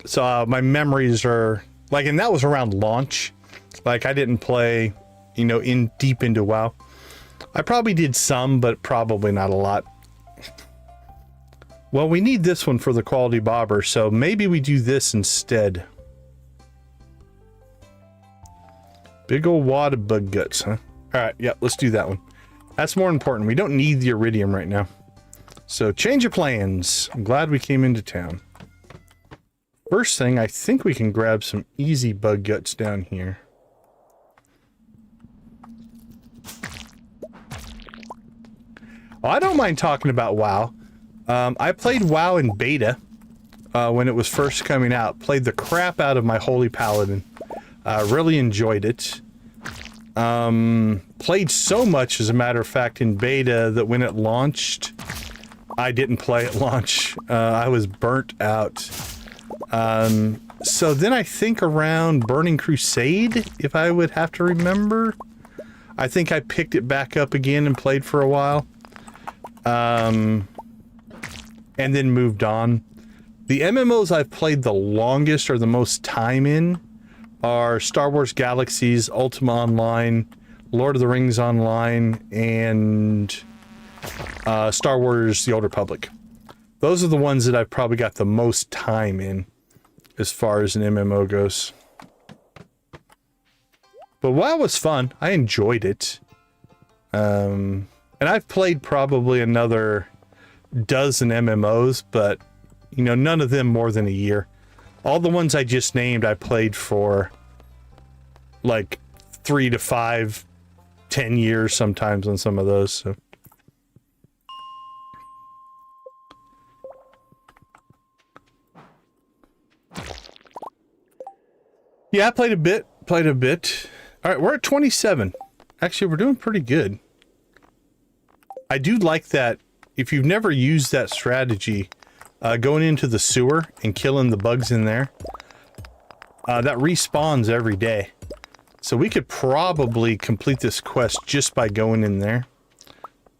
So my memories are like, and that was around launch. Like I didn't play, you know, deep into WoW. I probably did some, but probably not a lot. Well, we need this one for the quality bobber, so maybe we do this instead. Big old wad of bug guts, huh? All right, yeah, let's do that one. That's more important. We don't need the iridium right now. So change of plans. I'm glad we came into town. First thing, I think we can grab some easy bug guts down here. Well, I don't mind talking about WoW. I played WoW in beta when it was first coming out. Played the crap out of my Holy Paladin. Really enjoyed it. Played so much, as a matter of fact, in beta that when it launched, I didn't play at launch. I was burnt out. So then I think around Burning Crusade, if I would have to remember, I think I picked it back up again and played for a while. And then moved on. The MMOs I've played the longest or the most time in are Star Wars Galaxies, Ultima Online, Lord of the Rings Online, and Star Wars The Old Republic. Those are the ones that I've probably got the most time in as far as an MMO goes. But WoW was fun. I enjoyed it. And I've played probably another dozen MMOs, but You know, none of them more than a year. All the ones I just named, I played for like 3 to 5, 10 years sometimes on some of those. So. Yeah, I played a bit. All right, we're at 27. Actually, we're doing pretty good. I do like that. If you've never used that strategy, going into the sewer and killing the bugs in there, that respawns every day. So we could probably complete this quest just by going in there.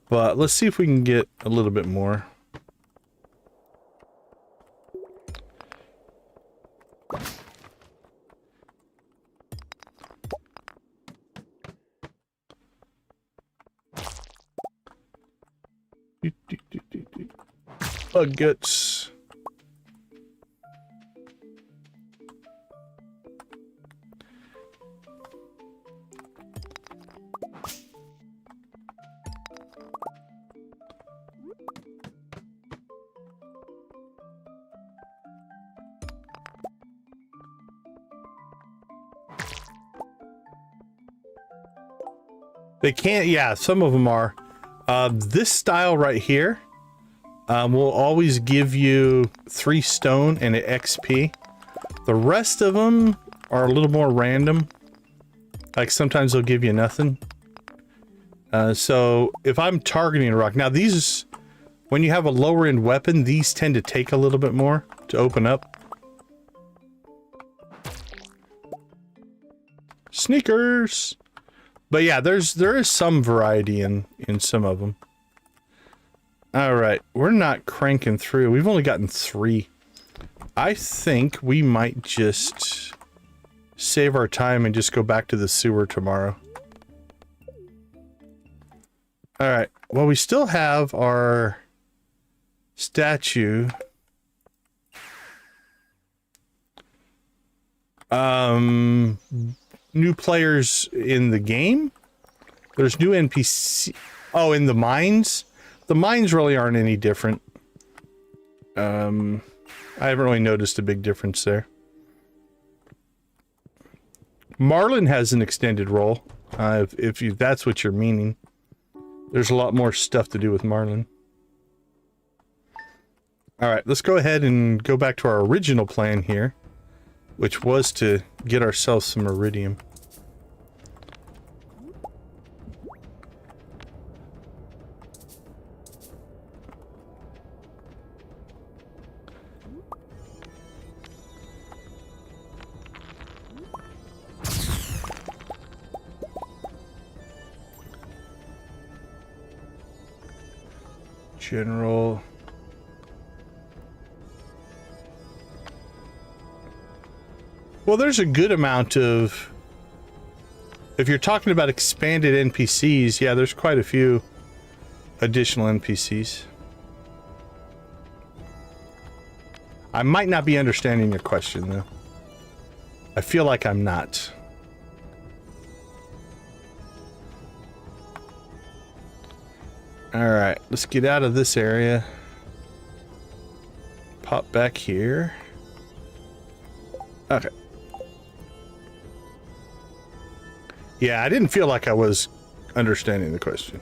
But let's see if we can get a little bit more. Bug guts. They can't, yeah, some of them are. This style right here will always give you 3 stone and an XP. The rest of them are a little more random. Like sometimes they'll give you nothing. So if I'm targeting a rock, now these, when you have a lower end weapon, these tend to take a little bit more to open up. Sneakers! But yeah, there is some variety in some of them. All right, we're not cranking through. We've only gotten 3. I think we might just save our time and just go back to the sewer tomorrow. All right. Well, we still have our statue. New players in the game. There's new NPC. Oh, in the mines. The mines really aren't any different. I haven't really noticed a big difference there. Marlin has an extended role. If that's what you're meaning. There's a lot more stuff to do with Marlin. All right, let's go ahead and go back to our original plan here, which was to get ourselves some iridium. General. Well, there's a good amount of... If you're talking about expanded NPCs, yeah, there's quite a few additional NPCs. I might not be understanding your question, though. I feel like I'm not. Alright, let's get out of this area. Pop back here. Okay. Yeah, I didn't feel like I was understanding the question.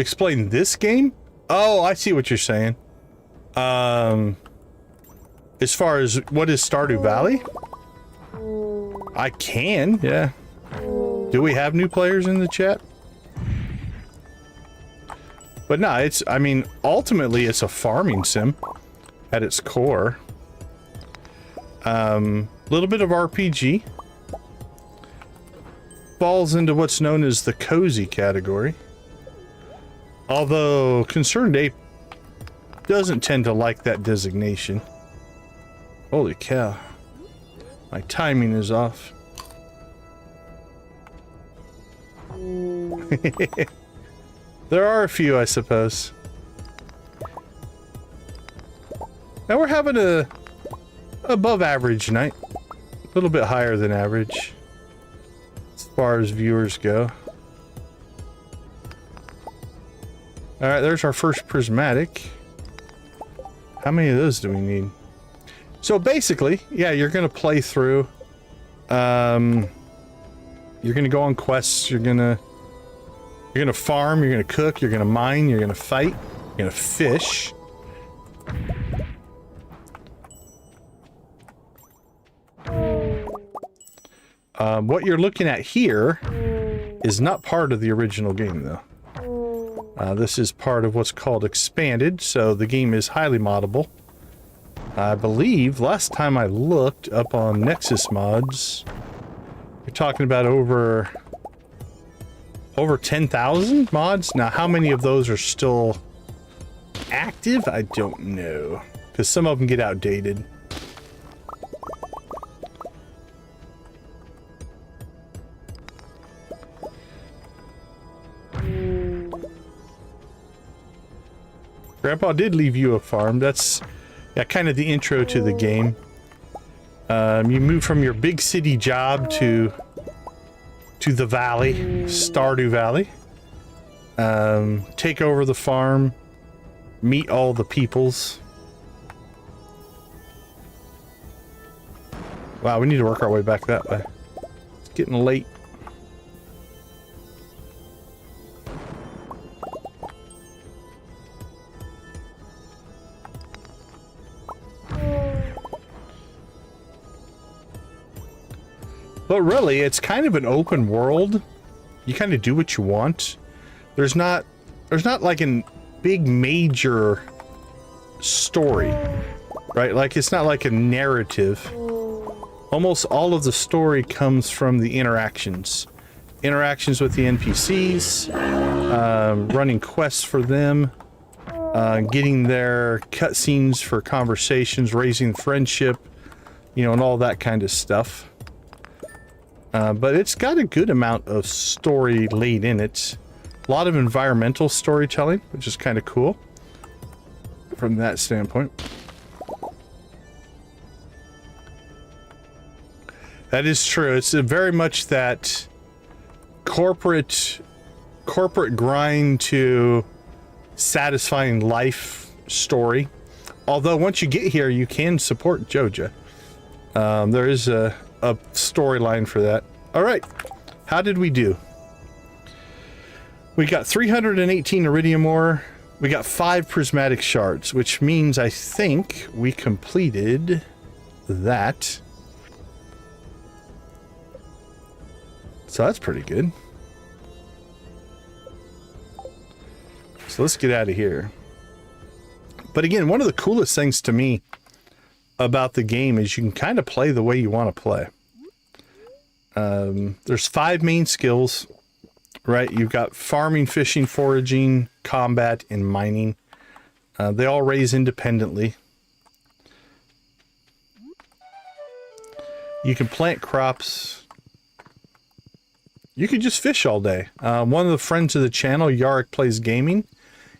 Explain this game? Oh, I see what you're saying. As far as what is Stardew Valley? I can, yeah. Do we have new players in the chat? But no, it's, I mean, ultimately it's a farming sim at its core. Little bit of RPG. Falls into what's known as the cozy category. Although Concerned Ape doesn't tend to like that designation. Holy cow. My timing is off. There are a few, I suppose. Now we're having a above average night. A little bit higher than average as far as viewers go. Alright, there's our first prismatic. How many of those do we need? So basically, yeah, you're gonna play through. You're gonna go on quests, you're gonna farm, you're gonna cook, you're gonna mine, you're gonna fight, you're gonna fish. What you're looking at here is not part of the original game, though. This is part of what's called Expanded, so the game is highly moddable. I believe, last time I looked up on Nexus mods, you're talking about over 10,000 mods. Now, how many of those are still active? I don't know, because some of them get outdated. Grandpa did leave you a farm. That's kind of the intro to the game. You move from your big city job to the valley, Stardew Valley. Take over the farm, meet all the peoples. Wow, we need to work our way back that way. It's getting late. But really, it's kind of an open world. You kind of do what you want. There's not like a big major story, right? Like, it's not like a narrative. Almost all of the story comes from the interactions. Interactions with the NPCs, running quests for them, getting their cutscenes for conversations, raising friendship, you know, and all that kind of stuff. But it's got a good amount of story laid in it. A lot of environmental storytelling, which is kind of cool from that standpoint. That is true. It's very much that corporate grind to satisfying life story. Although once you get here, you can support Joja. There is a storyline for that. All right, how did we do? We got 318 iridium ore. We got 5 prismatic shards, which means I think we completed that. So that's pretty good. So let's get out of here. But again, one of the coolest things to me about the game is you can kind of play the way you want to play. There's 5 main skills, right? You've got farming, fishing, foraging, combat, and mining. They all raise independently. You can plant crops. You could just fish all day. One of the friends of the channel, Yarrick Plays Gaming,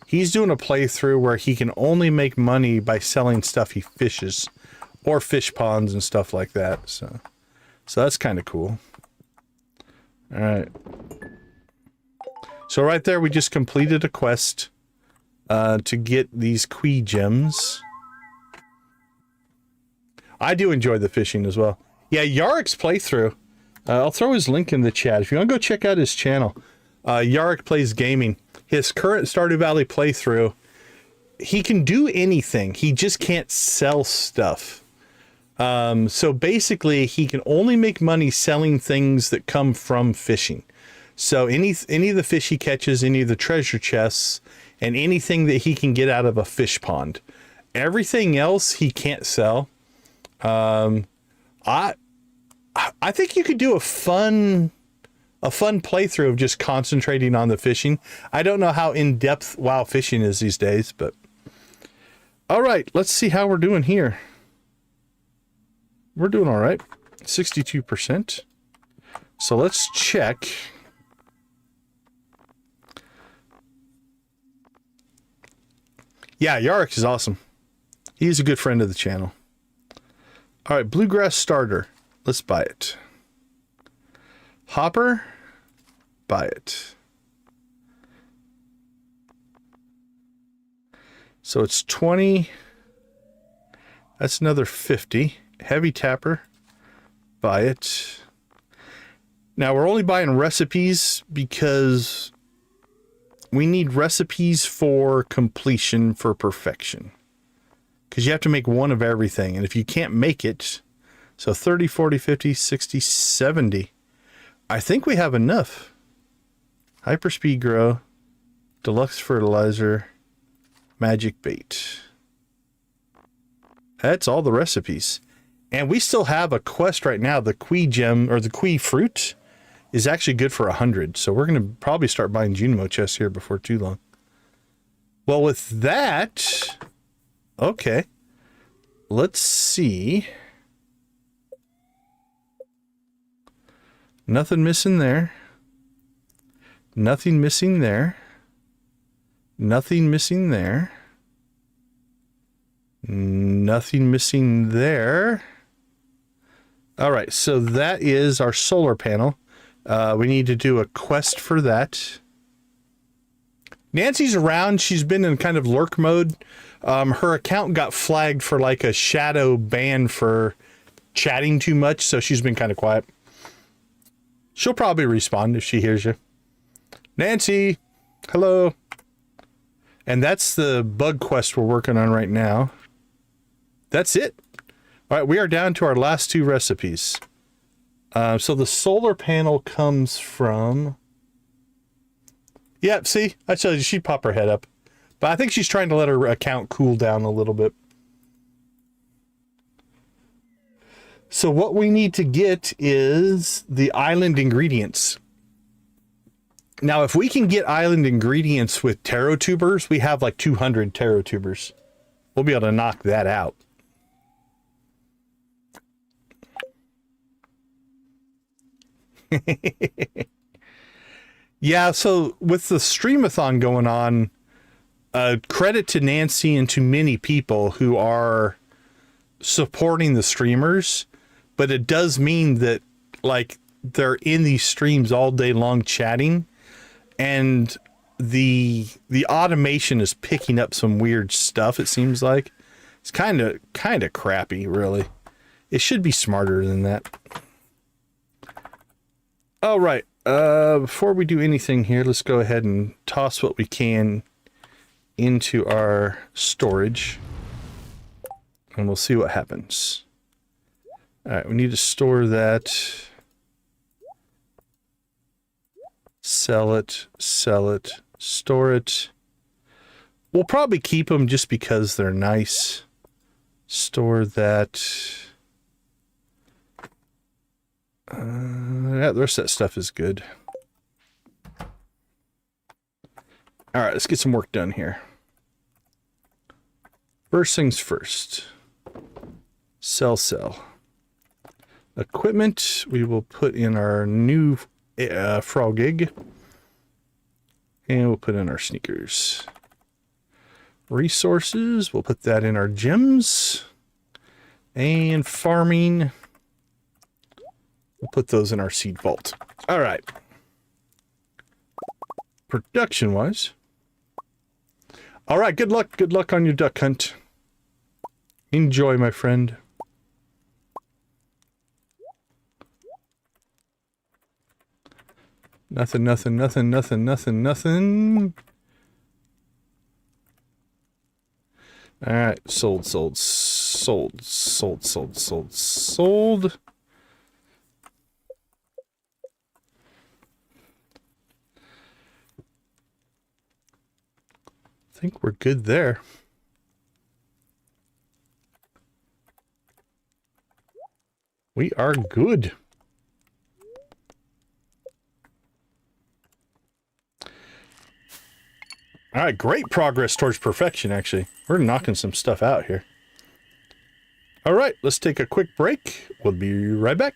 he's doing a playthrough where he can only make money by selling stuff he fishes, or fish ponds and stuff like that. So that's kind of cool. All right. So right there, we just completed a quest to get these Quee gems. I do enjoy the fishing as well. Yeah, Yarrick's playthrough. I'll throw his link in the chat. If you want to go check out his channel, Yarrick Plays Gaming. His current Stardew Valley playthrough, he can do anything. He just can't sell stuff. So basically, he can only make money selling things that come from fishing. So any of the fish he catches, any of the treasure chests, and anything that he can get out of a fish pond. Everything else he can't sell. I think you could do a fun playthrough of just concentrating on the fishing. I don't know how in-depth WoW fishing is these days, but All right, let's see how we're doing here. We're doing all right. 62%. So let's check. Yeah, Yarrick is awesome. He's a good friend of the channel. All right, Bluegrass Starter. Let's buy it. Hopper. Buy it. So it's 20. That's another 50. Heavy Tapper. Buy it. Now we're only buying recipes because we need recipes for completion, for perfection. Because you have to make one of everything. And if you can't make it, so 30, 40, 50, 60, 70. I think we have enough. Hyperspeed Grow, Deluxe Fertilizer, Magic Bait. That's all the recipes. And we still have a quest right now. The Quee Gem, or the Quee Fruit, is actually good for 100. So we're going to probably start buying Junimo chests here before too long. Well, with that, okay. Let's see. Nothing missing there. Nothing missing there. Nothing missing there. Nothing missing there. All right, so that is our solar panel. We need to do a quest for that. Nancy's around. She's been in kind of lurk mode. Her account got flagged for like a shadow ban for chatting too much, so she's been kind of quiet. She'll probably respond if she hears you. Nancy, hello. And that's the bug quest we're working on right now. That's it. All right, we are down to our last two recipes. So the solar panel comes from... Yep, see? I told you she'd pop her head up. But I think she's trying to let her account cool down a little bit. So what we need to get is the island ingredients. Now, if we can get island ingredients with taro tubers, we have like 200 taro tubers. We'll be able to knock that out. Yeah, so with the streamathon going on, credit to Nancy and to many people who are supporting the streamers, but it does mean that like they're in these streams all day long chatting, and the automation is picking up some weird stuff. It seems like it's kind of crappy, really. It should be smarter than that. All right. Before we do anything here, let's go ahead and toss what we can into our storage, and we'll see what happens. All right, we need to store that. Sell it, store it. We'll probably keep them just because they're nice. Store that. Yeah, the rest of that stuff is good. All right, let's get some work done here. First things first. Sell. Equipment, we will put in our new Froggig. And we'll put in our sneakers. Resources, we'll put that in our gems. And farming, we'll put those in our seed vault. All right. Production-wise. All right, good luck. Good luck on your duck hunt. Enjoy, my friend. Nothing. All right, sold. I think we're good there. We are good. All right, great progress towards perfection, actually. We're knocking some stuff out here. All right, let's take a quick break. We'll be right back.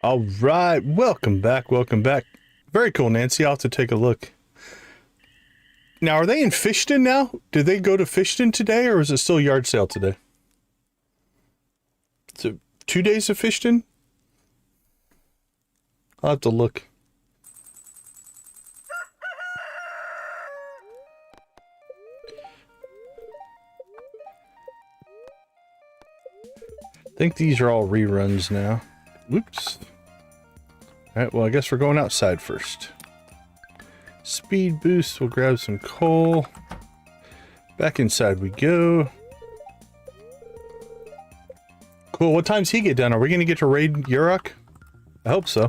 All right, welcome back, welcome back. Very cool, Nancy. I'll have to take a look. Now, are they in Fishton now? Did they go to Fishton today, or is it still yard sale today? So 2 days of Fishton? I'll have to look. I think these are all reruns now. Whoops. Alright, well, I guess we're going outside first. Speed boost, we'll grab some coal. Back inside we go. Cool, what time's he get done? Are we going to get to raid Yurok? I hope so.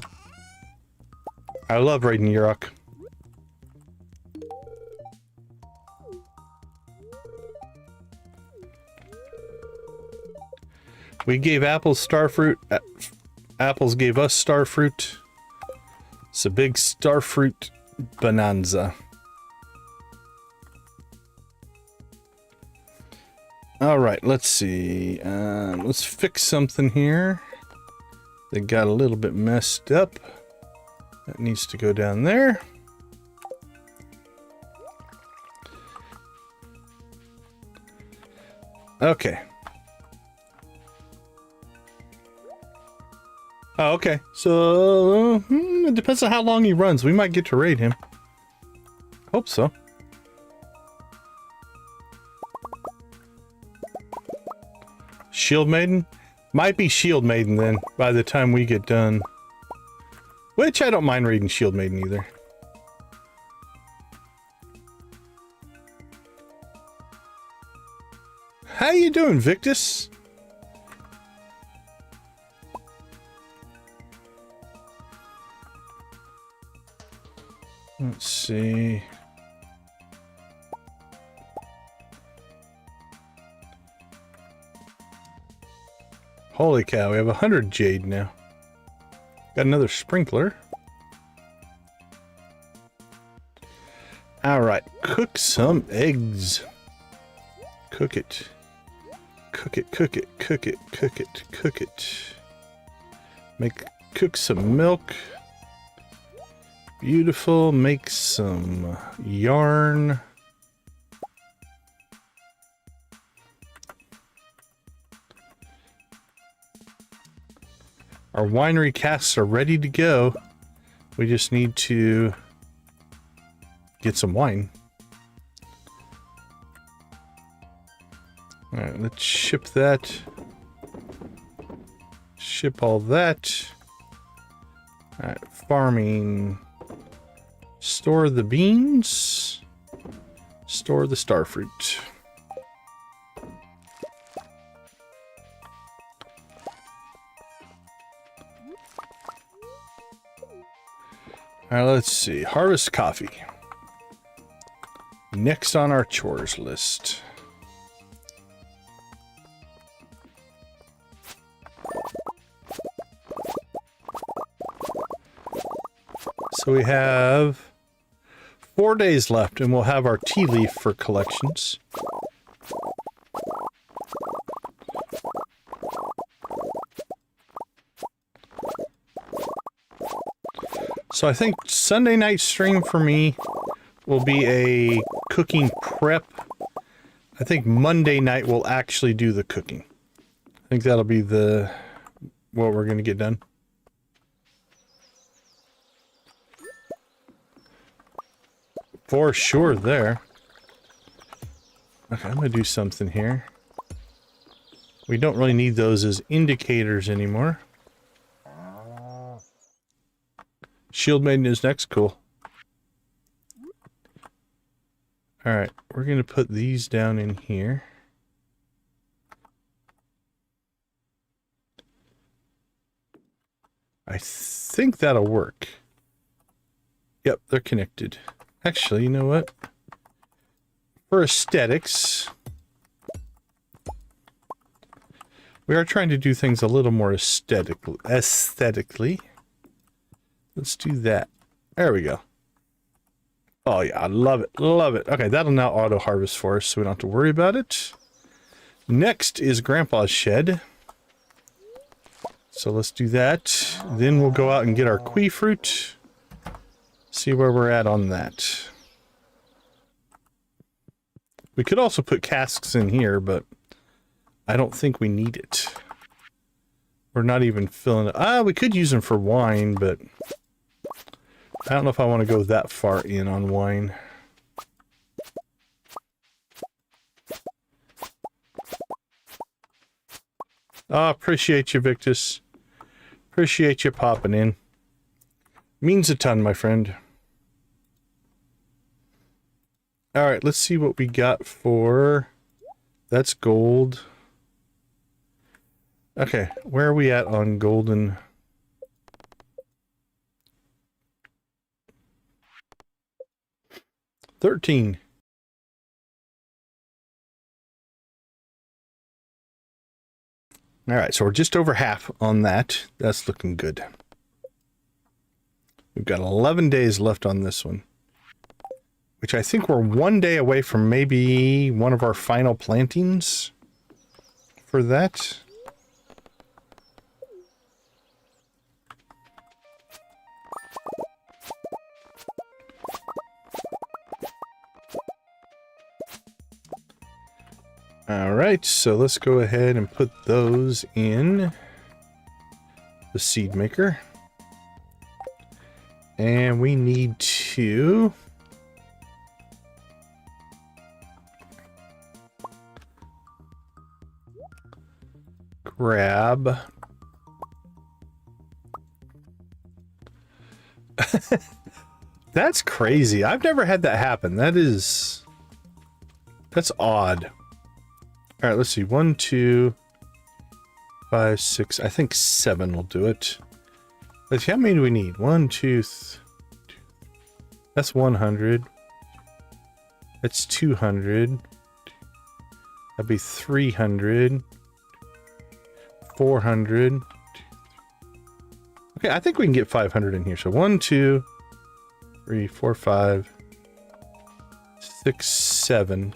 I love raiding Yurok. We gave apples starfruit. Apples gave us starfruit. It's a big starfruit bonanza. All right, let's see. Let's fix something here. They got a little bit messed up. That needs to go down there. Okay. Oh, okay. So, it depends on how long he runs. We might get to raid him. Hope so. Shield Maiden? Might be Shield Maiden then, by the time we get done. Which I don't mind reading Shield Maiden either. How you doing, Victus? Let's see. Holy cow, we have 100 jade now. Got another sprinkler. Alright, cook some eggs. Cook it. Cook it, cook it, cook it, cook it, cook it. Cook some milk. Beautiful. Make some yarn. Our winery casks are ready to go. We just need to get some wine. All right, let's ship that. Ship all that. All right, farming. Store the beans. Store the starfruit. All right, let's see. Harvest coffee. Next on our chores list. So we have 4 days left and we'll have our tea leaf for collections. So I think Sunday night stream for me will be a cooking prep. I think Monday night we'll actually do the cooking. I think that'll be what we're going to get done. For sure there. Okay, I'm going to do something here. We don't really need those as indicators anymore. Shield Maiden is next. Cool. Alright, we're going to put these down in here. I think that'll work. Yep, they're connected. Actually, you know what? For aesthetics, we are trying to do things a little more aesthetically. Let's do that. There we go. Oh yeah, I love it. Love it. Okay, that'll now auto harvest for us, so we don't have to worry about it. Next is Grandpa's shed. So let's do that. Then we'll go out and get our kiwi fruit. See where we're at on that. We could also put casks in here, but I don't think we need it. We're not even filling it. Ah, we could use them for wine, but I don't know if I want to go that far in on wine. Ah, appreciate you, Victus. Appreciate you popping in. Means a ton, my friend. Alright, let's see what we got for... That's gold. Okay, where are we at on golden? $13. Alright, so we're just over half on that. That's looking good. We've got 11 days left on this one. Which I think we're 1 day away from maybe one of our final plantings for that. Alright, so let's go ahead and put those in the seed maker. And we need to... grab... That's crazy. I've never had that happen. That's odd. All right, let's see. 1, 2, 5, 6. I think 7 will do it. Let's see, how many do we need? 1, 2, that's 100. That's 200. That'd be 300. 400. Okay, I think we can get 500 in here. So 1, 2, 3, 4, 5, 6, 7.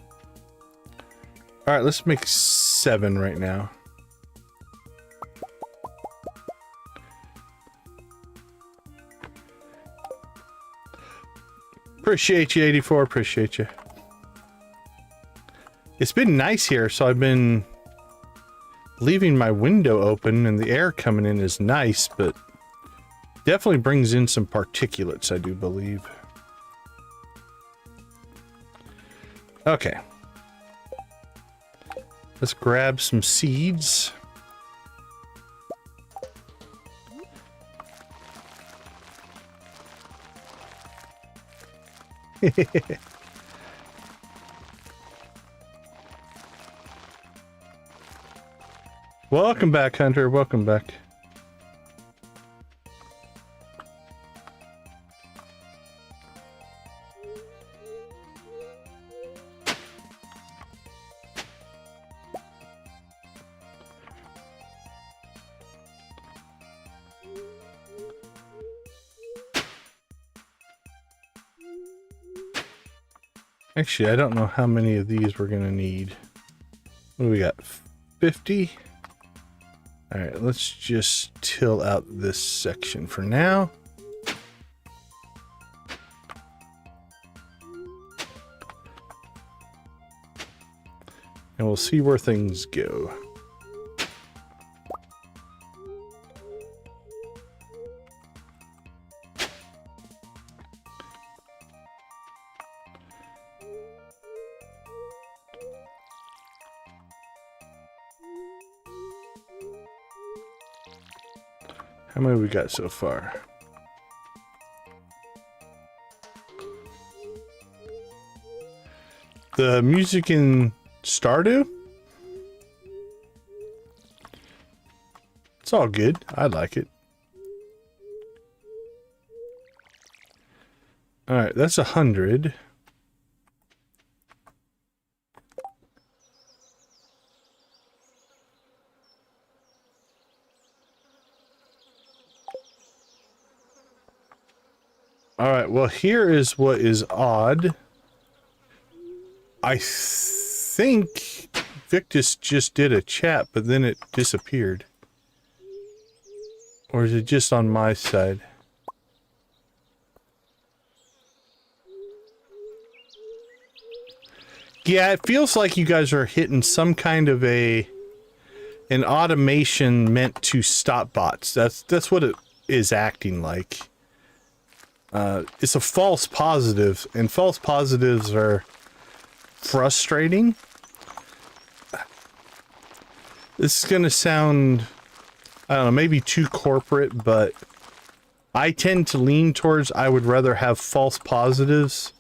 All right, let's make 7 right now. Appreciate you, 84. Appreciate you. It's been nice here, so I've been leaving my window open, and the air coming in is nice, but definitely brings in some particulates, I do believe. Okay. Let's grab some seeds. Welcome back, Hunter. Welcome back. Actually, I don't know how many of these we're gonna need. What do we got? 50? All right, let's just till out this section for now. And we'll see where things go. How many we got so far? The music in Stardew? It's all good. I like it. All right, that's 100. All right, well, here is what is odd. I think Victus just did a chat, but then it disappeared. Or is it just on my side? Yeah, it feels like you guys are hitting some kind of an automation meant to stop bots. That's what it is acting like. It's a false positive, and false positives are frustrating. This is gonna sound, I don't know, maybe too corporate, but I tend to lean towards I would rather have false positives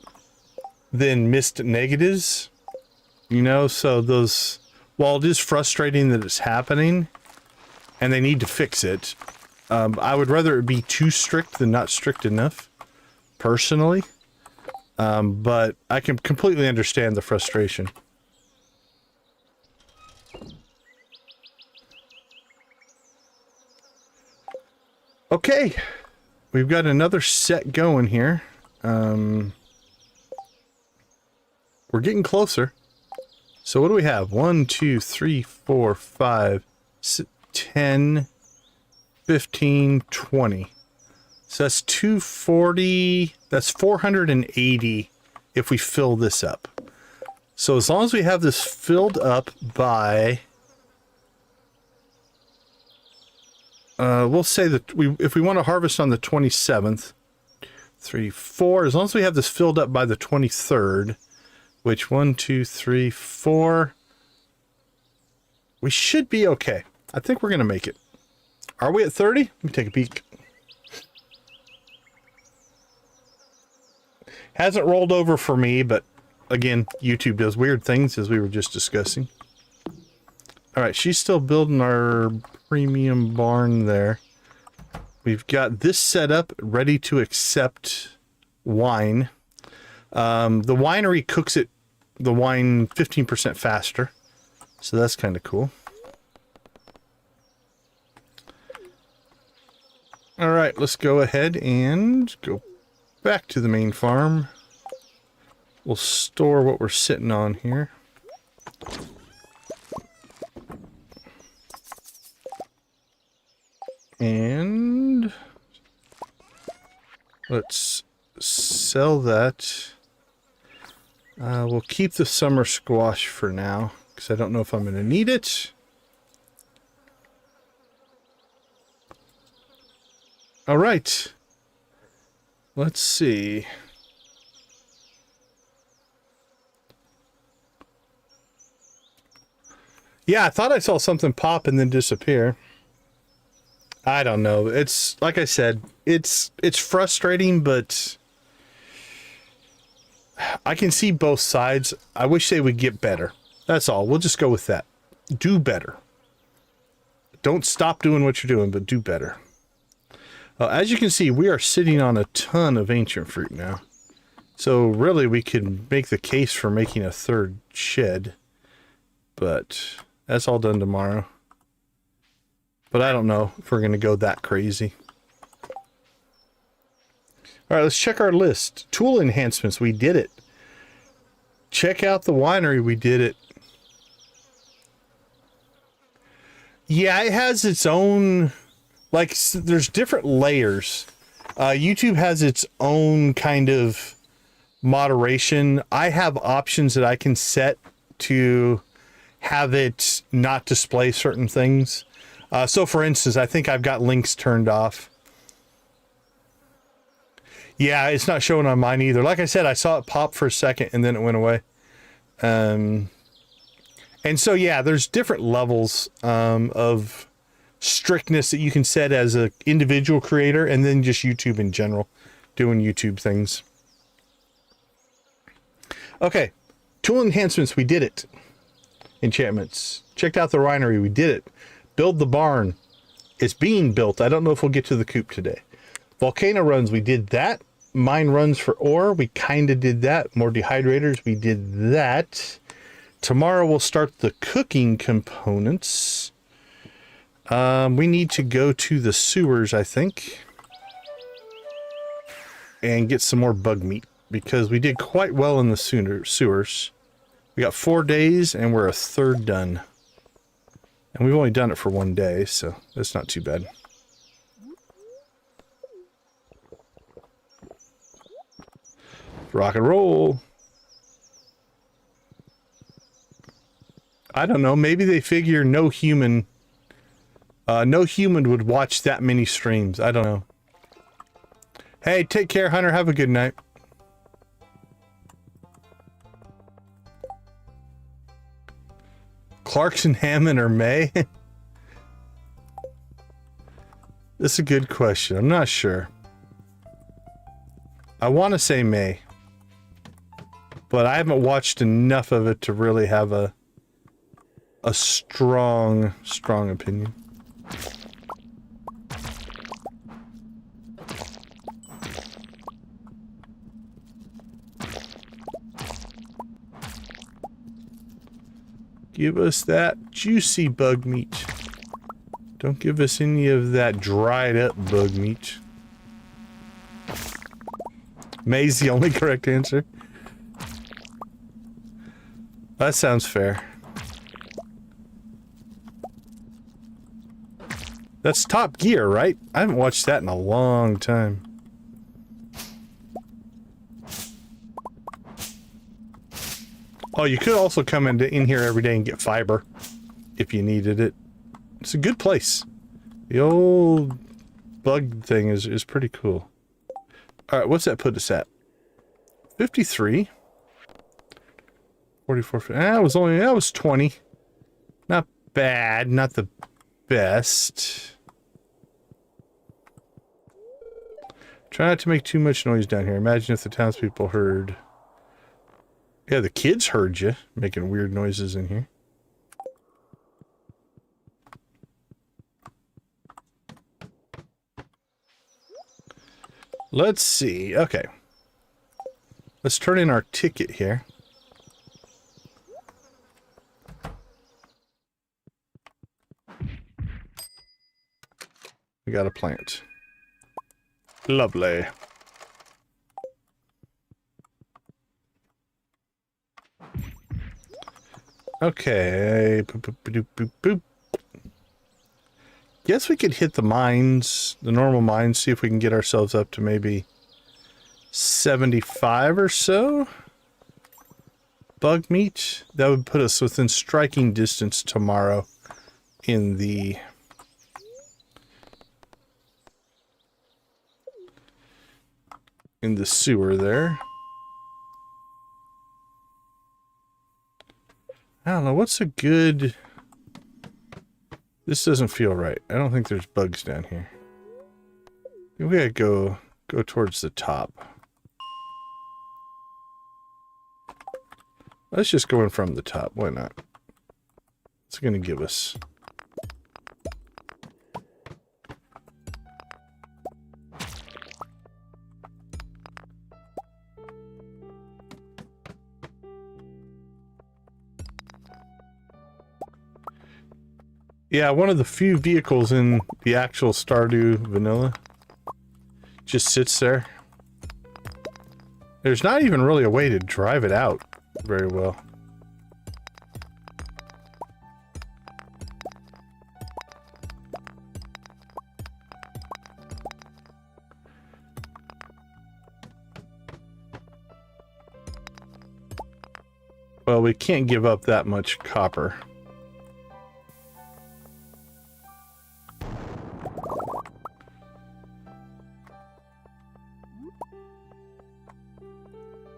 than missed negatives. You know, so those, while it is frustrating that it's happening and they need to fix it, I would rather it be too strict than not strict enough, personally. But I can completely understand the frustration. Okay, we've got another set going here. We're getting closer. So what do we have? 1, 2, 3, 4, 5, 10, 15, 20. So that's 240. That's 480 if we fill this up. So as long as we have this filled up by... we'll say that if we want to harvest on the 27th, 3, 4, as long as we have this filled up by the 23rd, which 1, 2, 3, 4, we should be okay. I think we're going to make it. Are we at 30? Let me take a peek. Hasn't rolled over for me, but again, YouTube does weird things, as we were just discussing. All right, she's still building our premium barn there. We've got this set up, ready to accept wine. The winery cooks the wine 15% faster, so that's kind of cool. All right, let's go ahead and go back to the main farm. We'll store what we're sitting on here. And let's sell that. We'll keep the summer squash for now, because I don't know if I'm going to need it. All right. Let's see. Yeah, I thought I saw something pop and then disappear. I don't know. It's like I said, it's frustrating, but I can see both sides. I wish they would get better. That's all. We'll just go with that. Do better. Don't stop doing what you're doing, but do better. As you can see, we are sitting on a ton of ancient fruit now. So really, we could make the case for making a third shed. But that's all done tomorrow. But I don't know if we're going to go that crazy. All right, let's check our list. Tool enhancements, we did it. Check out the winery, we did it. Yeah, it has its own... Like, there's different layers. YouTube has its own kind of moderation. I have options that I can set to have it not display certain things. So, for instance, I think I've got links turned off. Yeah, it's not showing on mine either. Like I said, I saw it pop for a second and then it went away. And so, yeah, there's different levels of strictness that you can set as an individual creator, and then just YouTube in general, doing YouTube things. Okay, tool enhancements, we did it. Enchantments, checked out the winery, we did it. Build the barn, it's being built. I don't know if we'll get to the coop today. Volcano runs, we did that. Mine runs for ore, we kind of did that. More dehydrators, we did that. Tomorrow we'll start the cooking components. We need to go to the sewers, I think, and get some more bug meat, because we did quite well in the sewers. We got 4 days and we're a third done. And we've only done it for 1 day, so that's not too bad. Rock and roll. I don't know, maybe they figure no human would watch that many streams. I don't know. Hey, take care, Hunter. Have a good night. Clarkson, Hammond, or May? This is a good question. I'm not sure. I want to say May, but I haven't watched enough of it to really have a strong opinion. Give us that juicy bug meat. Don't give us any of that dried up bug meat. May's the only correct answer. That sounds fair. That's Top Gear, right? I haven't watched that in a long time. Oh, you could also come in here every day and get fiber if you needed it. It's a good place. The old bug thing is pretty cool. All right, what's that put us at? 53. 44. That was 20. Not bad. Not the best. Try not to make too much noise down here. Imagine if the townspeople heard. Yeah, the kids heard you making weird noises in here. Let's see. Okay. Let's turn in our ticket here. We got a plant. Lovely. Okay. Boop, boop, boop, boop, boop. Guess we could hit the mines, the normal mines, see if we can get ourselves up to maybe 75 or so. Bug meat. That would put us within striking distance tomorrow in the sewer there. I don't know, what's a good... This doesn't feel right. I don't think there's bugs down here. We gotta go towards the top. Let's just go in from the top. Why not? It's gonna give us... Yeah, one of the few vehicles in the actual Stardew Vanilla just sits there. There's not even really a way to drive it out very well. Well, we can't give up that much copper.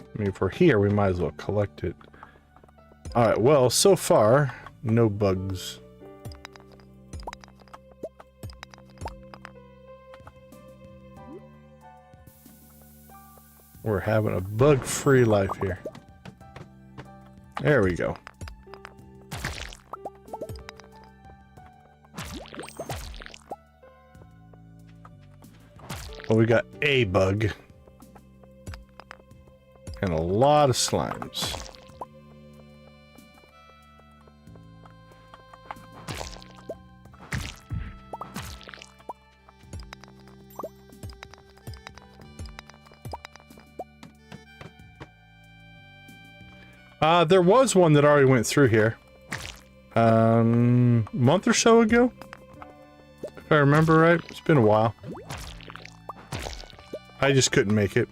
I mean, if we're here, we might as well collect it. Alright, well, so far, no bugs. We're having a bug-free life here. There we go. Well, we got a bug. And a lot of slimes. There was one that already went through here. A month or so ago? If I remember right. It's been a while. I just couldn't make it.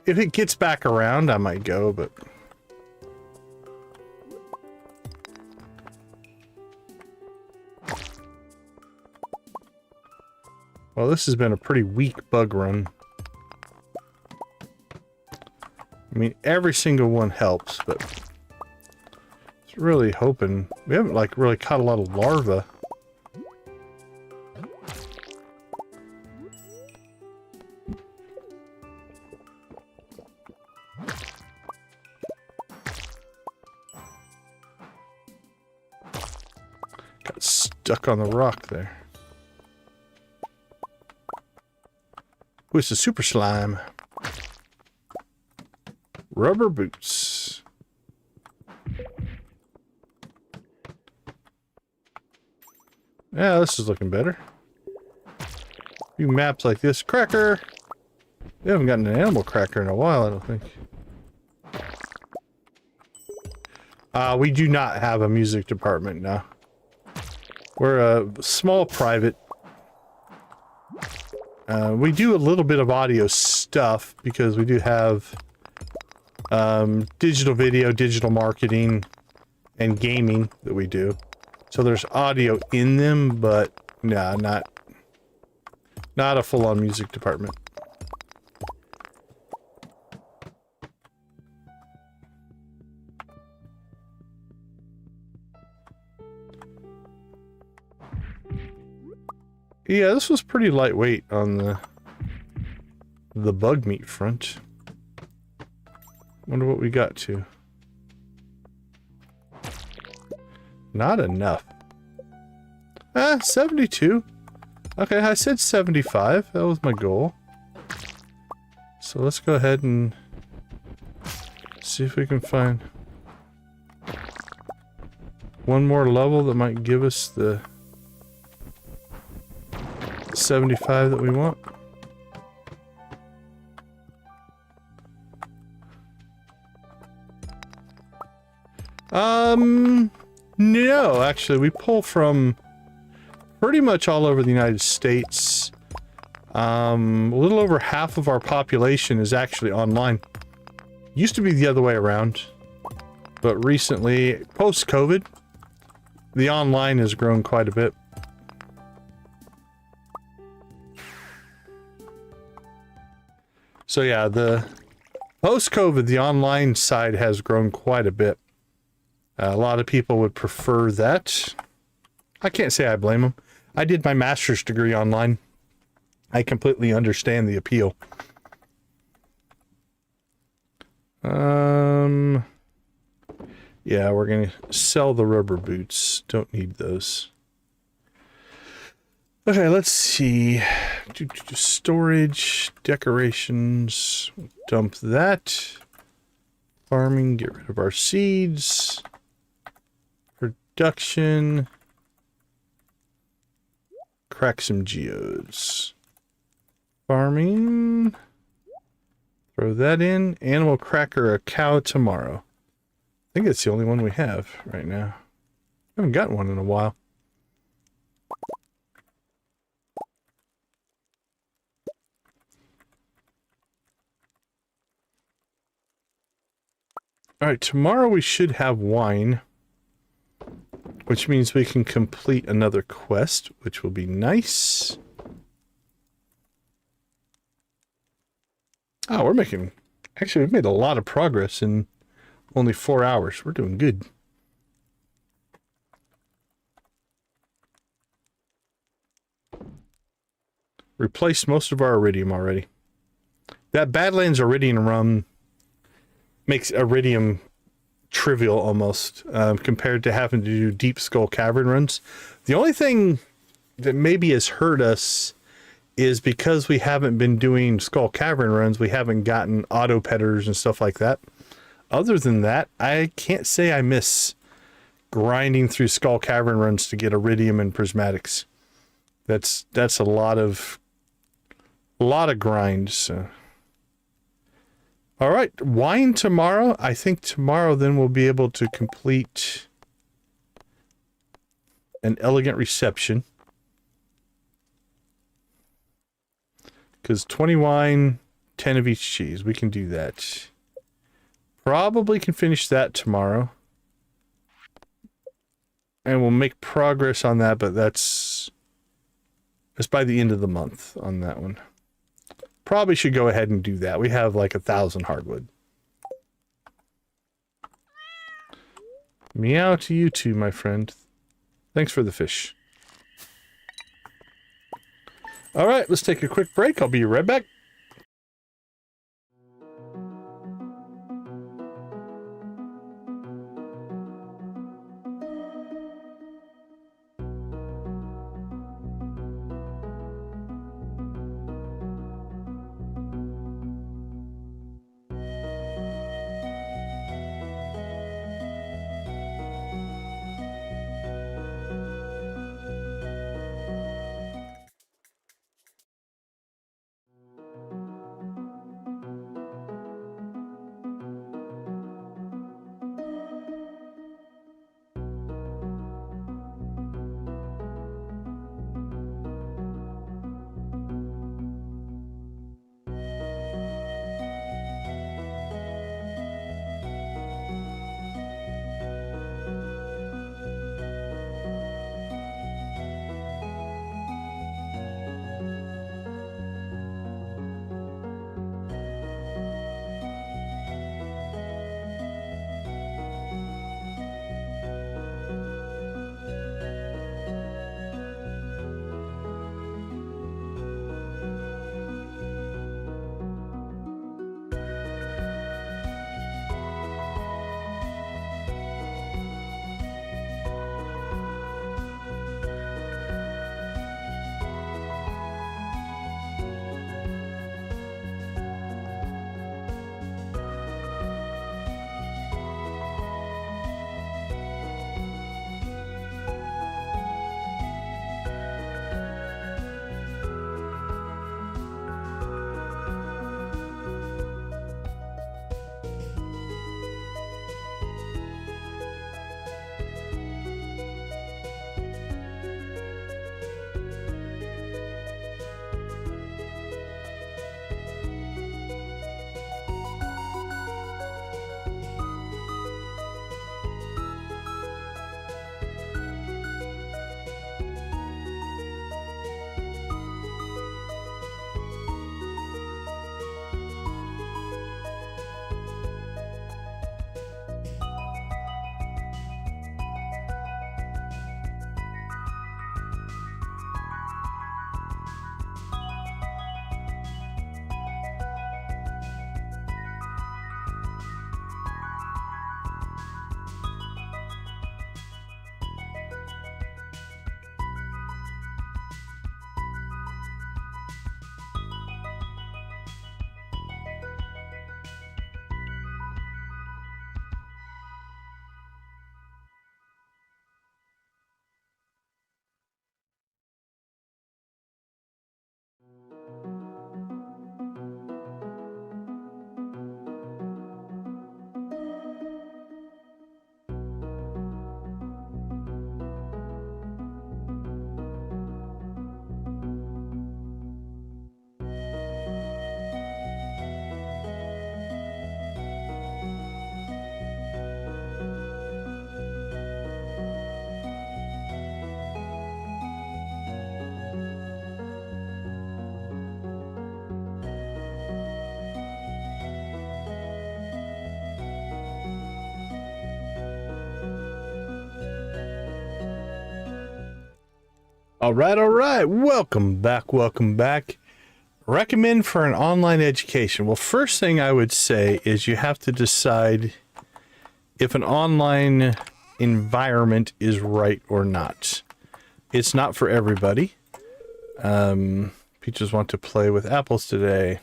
If it gets back around, I might go, but... Well, this has been a pretty weak bug run. I mean, every single one helps, but... It's really hoping... We haven't, like, really caught a lot of larvae. Stuck on the rock there. Ooh, it's a super slime. Rubber boots. Yeah, this is looking better. A few maps like this. Cracker! We haven't gotten an animal cracker in a while, I don't think. We do not have a music department now. We're a small private. We do a little bit of audio stuff because we do have digital video, digital marketing, and gaming that we do. So there's audio in them, but nah, not a full-on music department. Yeah, this was pretty lightweight on the bug meat front. Wonder what we got to. Not enough. 72. Okay, I said 75. That was my goal. So let's go ahead and see if we can find one more level that might give us the 75 that we want. No, actually, we pull from pretty much all over the United States. A little over half of our population is actually online. Used to be the other way around, but recently, post-COVID, the online has grown quite a bit. So yeah, the post-COVID, the online side has grown quite a bit. A lot of people would prefer that. I can't say I blame them. I did my master's degree online. I completely understand the appeal. Yeah, we're gonna sell the rubber boots. Don't need those. Okay, let's see. Storage, decorations, dump that. Farming, get rid of our seeds. Production. Crack some geodes. Farming. Throw that in. Animal cracker a cow tomorrow. I think it's the only one we have right now. I haven't gotten one in a while. Alright, tomorrow we should have wine. Which means we can complete another quest, which will be nice. Oh, we're making... Actually, we've made a lot of progress in only 4 hours. We're doing good. Replaced most of our iridium already. That Badlands Iridium rum makes iridium trivial almost, compared to having to do Deep Skull Cavern runs. The only thing that maybe has hurt us is because we haven't been doing Skull Cavern runs, we haven't gotten auto petters and stuff like that. Other than that, I can't say I miss grinding through Skull Cavern runs to get iridium and prismatics. That's a lot of grind. So. All right, wine tomorrow. I think tomorrow then we'll be able to complete an elegant reception. Because 20 wine, 10 of each cheese. We can do that. Probably can finish that tomorrow. And we'll make progress on that, but that's by the end of the month on that one. Probably should go ahead and do that. We have like 1,000 hardwood. Meow to you too, my friend. Thanks for the fish. All right, let's take a quick break. I'll be right back. All right. Welcome back. Recommend for an online education. Well, first thing I would say is you have to decide if an online environment is right or not. It's not for everybody. Peaches want to play with apples today.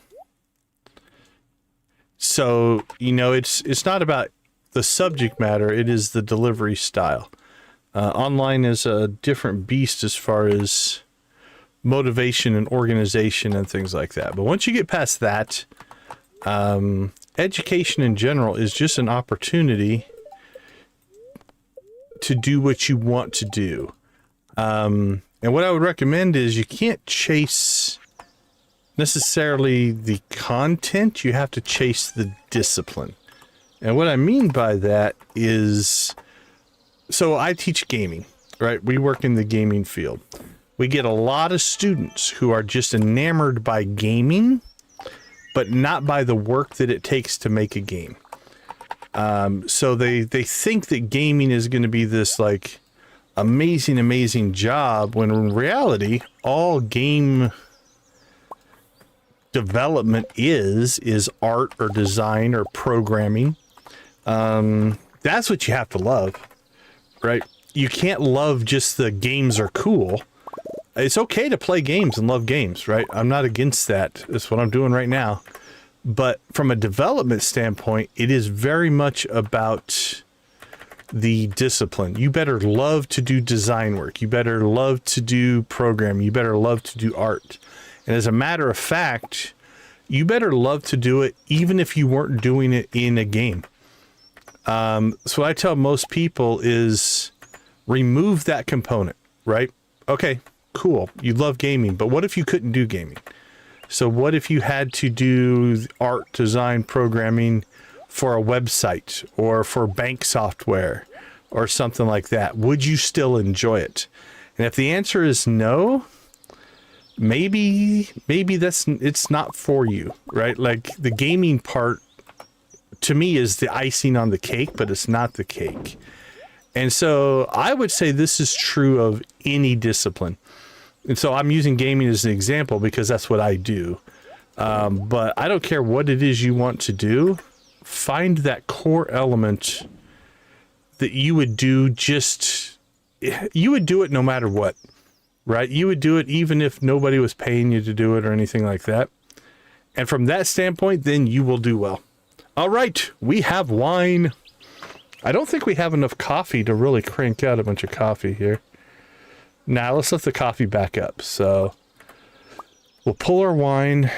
So, you know, it's not about the subject matter, it is the delivery style. Online is a different beast as far as motivation and organization and things like that. But once you get past that, education in general is just an opportunity to do what you want to do. And what I would recommend is you can't chase necessarily the content, you have to chase the discipline. And what I mean by that is, so I teach gaming, right? We work in the gaming field. We get a lot of students who are just enamored by gaming, but not by the work that it takes to make a game. So they think that gaming is going to be this like amazing job, when in reality, all game development is art or design or programming. That's what you have to love, right? You can't love just the games are cool. It's okay to play games and love games, right? I'm not against that. That's what I'm doing right now. But from a development standpoint, it is very much about the discipline. You better love to do design work. You better love to do programming. You better love to do art. And as a matter of fact, you better love to do it even if you weren't doing it in a game. So what I tell most people is remove that component, right? Okay, cool. You love gaming, but what if you couldn't do gaming? So what if you had to do art, design, programming for a website or for bank software or something like that? Would you still enjoy it? And if the answer is no, maybe it's not for you, right? Like the gaming part to me is the icing on the cake, but it's not the cake. And so I would say this is true of any discipline. And so I'm using gaming as an example because that's what I do. But I don't care what it is you want to do. Find that core element that you would do you would do it no matter what, right? You would do it even if nobody was paying you to do it or anything like that. And from that standpoint, then you will do well. All right, we have wine. I don't think we have enough coffee to really crank out a bunch of coffee here. Now let's let the coffee back up. So we'll pull our wine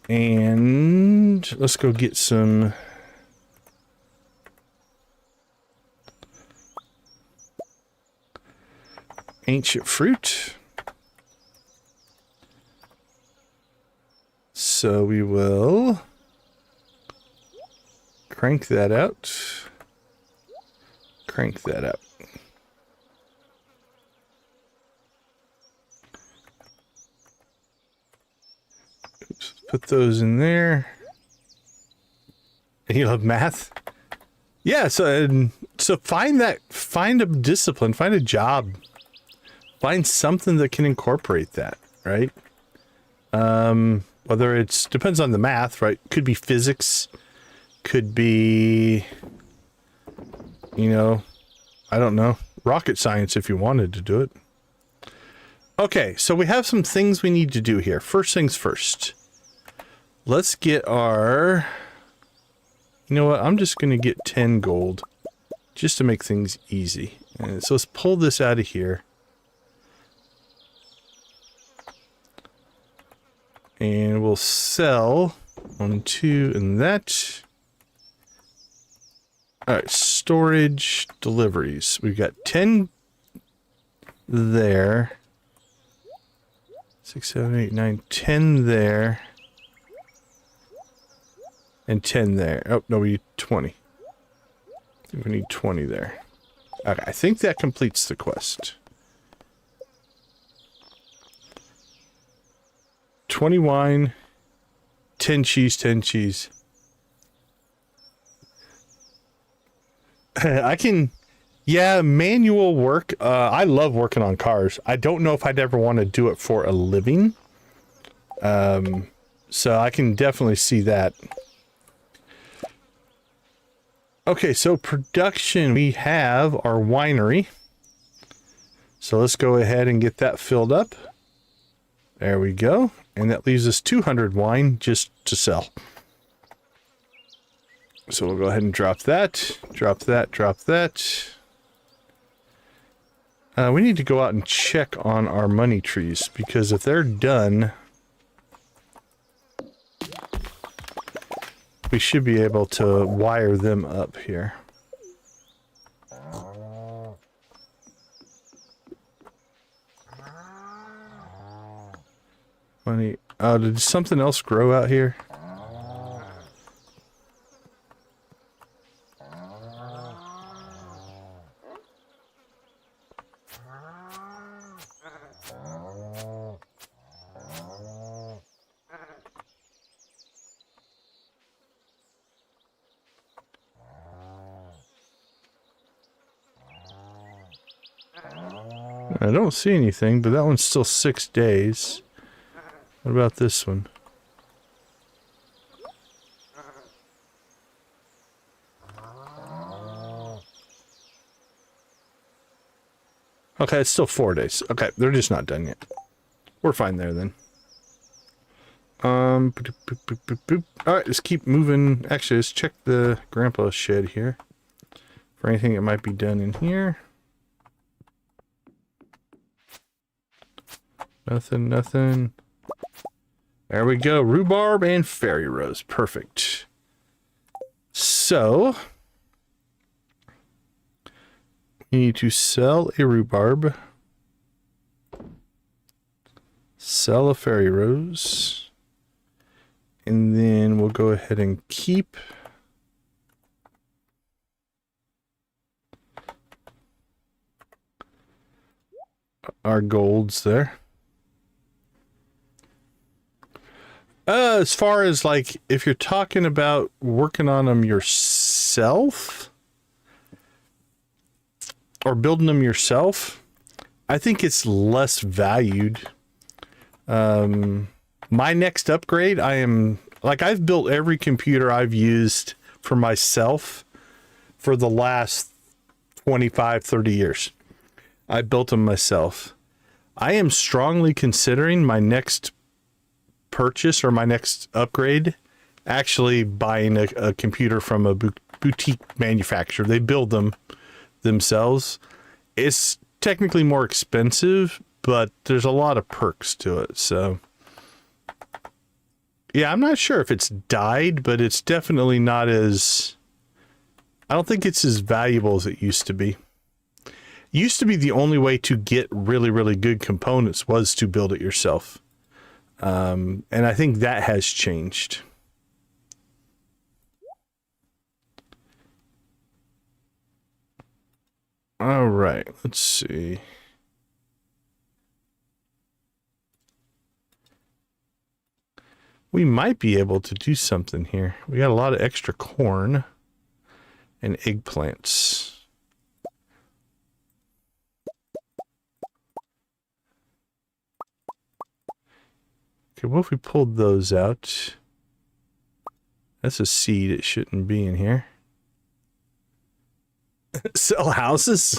and let's go get some ancient fruit. So we will crank that out. Crank that out. Oops, put those in there. You love math? Yeah, so find a discipline, find a job. Find something that can incorporate that, right? Whether depends on the math, right? Could be physics, could be, you know, I don't know, rocket science if you wanted to do it. Okay, so we have some things we need to do here. First things first. Let's get our, you know what, I'm just going to get 10 gold just to make things easy. And so let's pull this out of here. And we'll sell 1, 2, and that. All right, storage deliveries. We've got 10 there. 6, 7, 8, 9, 10 there. And 10 there. Oh, no, we need 20. I think we need 20 there. Okay, I think that completes the quest. 20 wine, 10 cheese, 10 cheese. I can Yeah, manual work. I love working on cars. I don't know if I'd ever want to do it for a living. So I can definitely see that. Okay, so production, we have our winery. So let's go ahead and get that filled up. There we go. And that leaves us 200 wine just to sell. So we'll go ahead and drop that, drop that, drop that. We need to go out and check on our money trees, because if they're done, we should be able to wire them up here. Money. Oh, did something else grow out here? I don't see anything, but that one's still 6 days. What about this one? Okay, it's still 4 days. Okay, they're just not done yet. We're fine there then. Alright, let's keep moving. Actually, let's check the grandpa's shed here for anything that might be done in here. Nothing, nothing. There we go. Rhubarb and fairy rose. Perfect. So, we need to sell a rhubarb. Sell a fairy rose. And then we'll go ahead and keep our golds there. As far as like, if you're talking about working on them yourself or building them yourself, I think it's less valued. My next upgrade, I've built every computer I've used for myself for the last 25, 30 years. I built them myself. I am strongly considering my next purchase or my next upgrade actually buying a computer from a boutique manufacturer. They build them themselves. It's technically more expensive, but there's a lot of perks to it. So yeah, I'm not sure if it's died, but it's definitely not as, I don't think it's as valuable as it used to be. It used to be the only way to get really, really good components was to build it yourself. And I think that has changed. All right, let's see. We might be able to do something here. We got a lot of extra corn and eggplants. Okay, what if we pulled those out? That's a seed. It shouldn't be in here. Sell houses?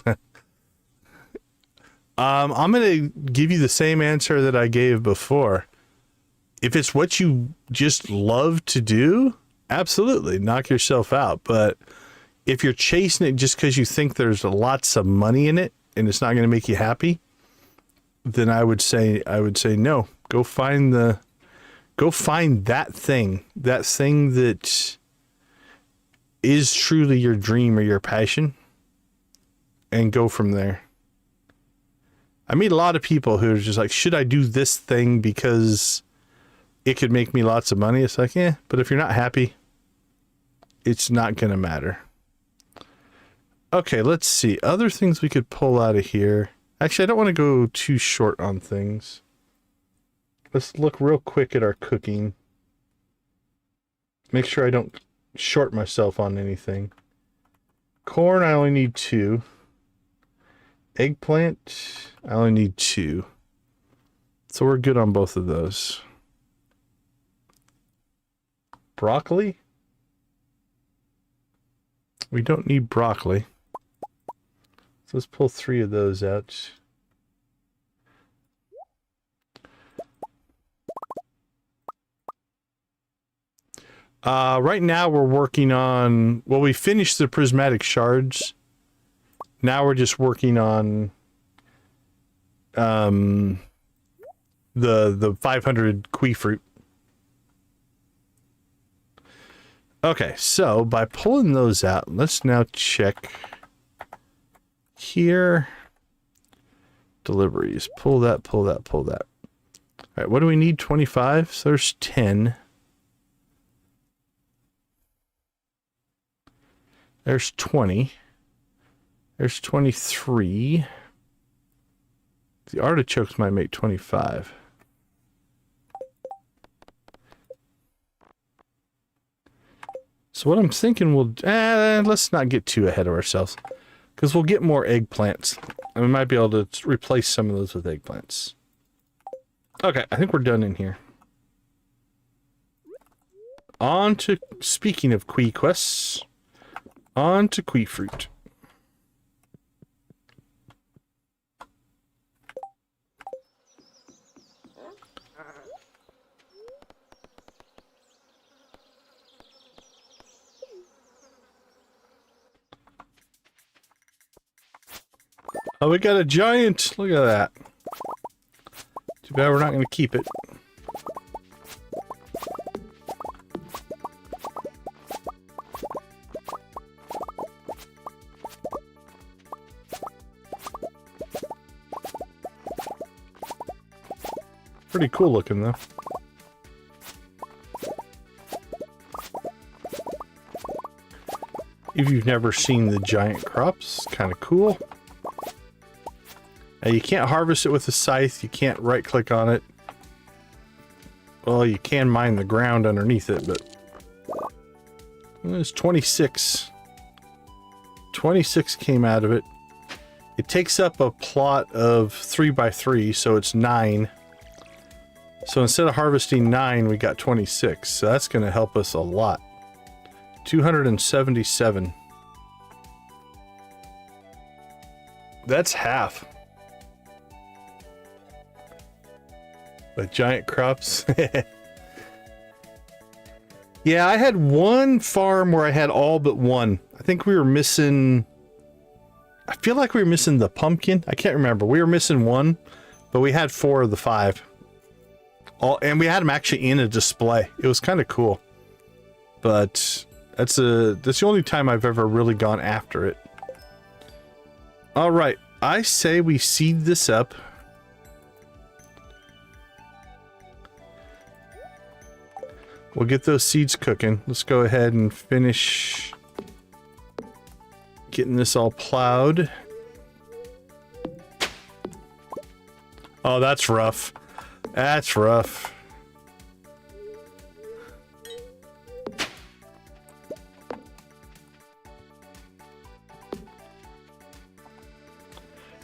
I'm going to give you the same answer that I gave before. If it's what you just love to do, absolutely, knock yourself out. But if you're chasing it just because you think there's lots of money in it and it's not going to make you happy, then I would say no. Go find that thing that is truly your dream or your passion, and go from there. I meet a lot of people who are just like, should I do this thing because it could make me lots of money? It's like, yeah, but if you're not happy, it's not going to matter. Okay, let's see. Other things we could pull out of here. Actually, I don't want to go too short on things. Let's look real quick at our cooking. Make sure I don't short myself on anything. Corn, I only need 2. Eggplant, I only need 2. So we're good on both of those. Broccoli? We don't need broccoli. So let's pull 3 of those out. Right now we're working on, well, we finished the prismatic shards. Now we're just working on the 500 Kui fruit. Okay, so by pulling those out, let's now check here. Deliveries. Pull that, pull that, pull that. All right, what do we need? 25? So there's 10. There's 20. There's 23. The artichokes might make 25. So what I'm thinking, let's not get too ahead of ourselves, because we'll get more eggplants, and we might be able to replace some of those with eggplants. Okay, I think we're done in here. On to, speaking of Kui quests, on to Kui fruit. Oh, we got a giant! Look at that. Too bad we're not going to keep it. Pretty cool looking, though. If you've never seen the giant crops, kind of cool. You can't harvest it with a scythe. You can't right-click on it. Well, you can mine the ground underneath it, but... There's 26. 26 came out of it. It takes up a plot of 3x3, so it's 9. So instead of harvesting 9, we got 26. So that's going to help us a lot. 277. That's half. But giant crops. Yeah, I had one farm where I had all but one. I think we were missing... I feel like we were missing the pumpkin. I can't remember. We were missing one, but we had 4 of the 5. And we had them actually in a display. It was kind of cool. But that's the only time I've ever really gone after it. All right. I say we seed this up. We'll get those seeds cooking. Let's go ahead and finish getting this all plowed. Oh, that's rough. That's rough.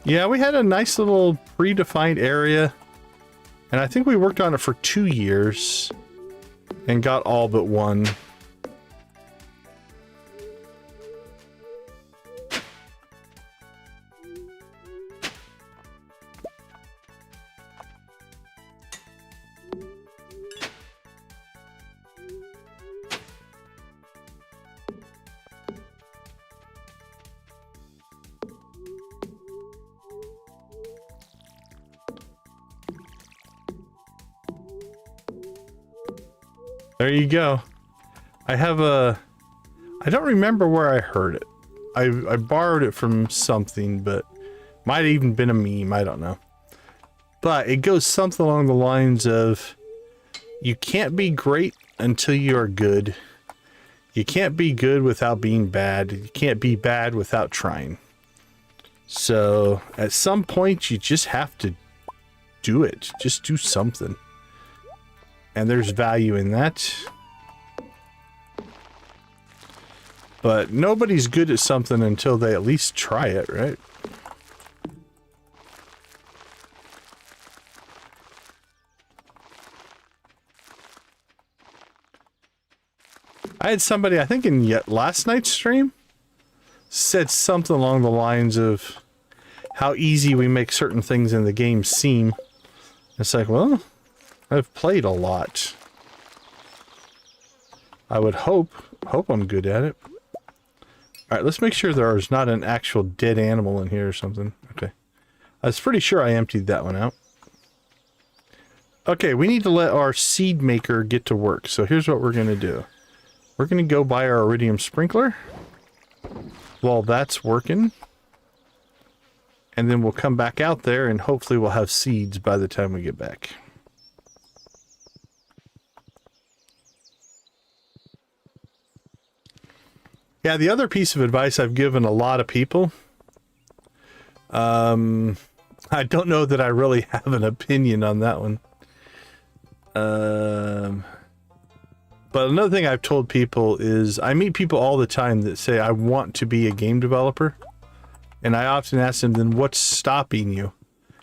Yeah, we had a nice little predefined area, and I think we worked on it for 2 years. And got all but one. There you go. I have a... I don't remember where I heard it. I borrowed it from something, but might have even been a meme. I don't know. But it goes something along the lines of, you can't be great until you are good. You can't be good without being bad. You can't be bad without trying. So at some point, you just have to do it. Just do something. And there's value in that. But nobody's good at something until they at least try it, right? I had somebody, I think in last night's stream, said something along the lines of how easy we make certain things in the game seem. It's like, well, I've played a lot. I would hope I'm good at it. Alright, let's make sure there's not an actual dead animal in here or something. Okay. I was pretty sure I emptied that one out. Okay, we need to let our seed maker get to work. So here's what we're going to do. We're going to go buy our iridium sprinkler while that's working. And then we'll come back out there and hopefully we'll have seeds by the time we get back. Yeah, the other piece of advice I've given a lot of people, I don't know that I really have an opinion on that one. But another thing I've told people is I meet people all the time that say, I want to be a game developer. And I often ask them, then what's stopping you?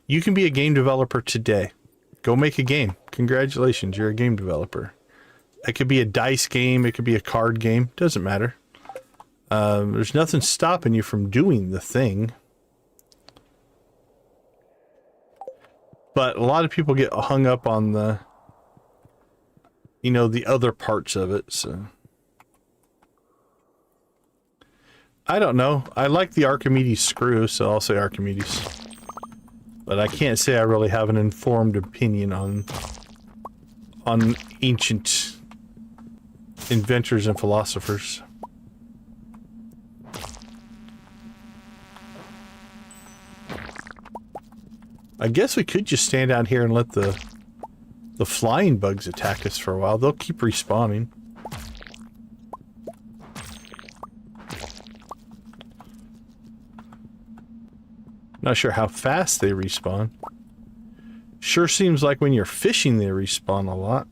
You can be a game developer today. Go make a game. Congratulations, you're a game developer. It could be a dice game. It could be a card game. Doesn't matter. There's nothing stopping you from doing the thing. But a lot of people get hung up on the, you know, the other parts of it, so. I don't know. I like the Archimedes screw, so I'll say Archimedes. But I can't say I really have an informed opinion on ancient inventors and philosophers. I guess we could just stand out here and let the flying bugs attack us for a while. They'll keep respawning. Not sure how fast they respawn. Sure seems like when you're fishing they respawn a lot.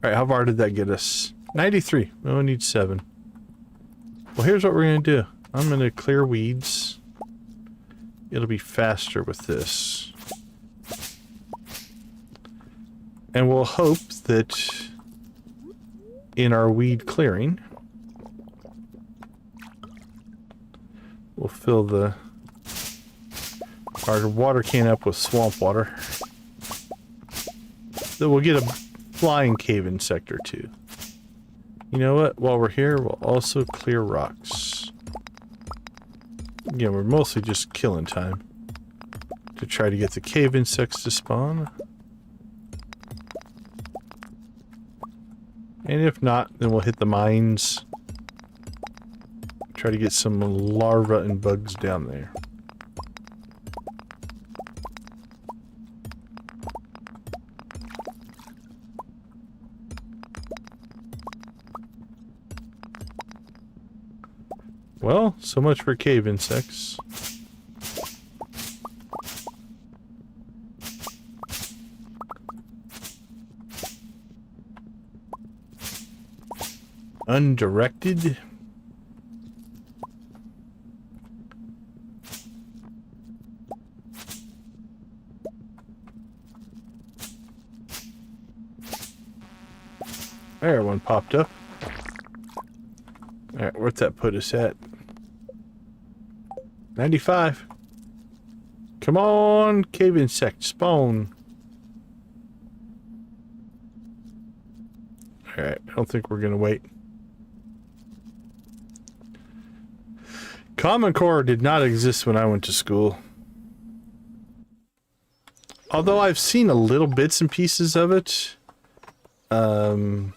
Alright, how far did that get us? 93. We only need 7. Well, here's what we're going to do. I'm going to clear weeds. It'll be faster with this. And we'll hope that in our weed clearing, we'll fill our water can up with swamp water. Then we'll get a flying cave in sector 2. You know what? While we're here, we'll also clear rocks. Again, we're mostly just killing time to try to get the cave insects to spawn. And if not, then we'll hit the mines. Try to get some larvae and bugs down there. Well, so much for cave insects. Undirected. There, one popped up. Alright, where'd that put us at? 95. Come on, cave insect, spawn. Alright, I don't think we're gonna wait. Common Core did not exist when I went to school. Although I've seen a little bits and pieces of it. There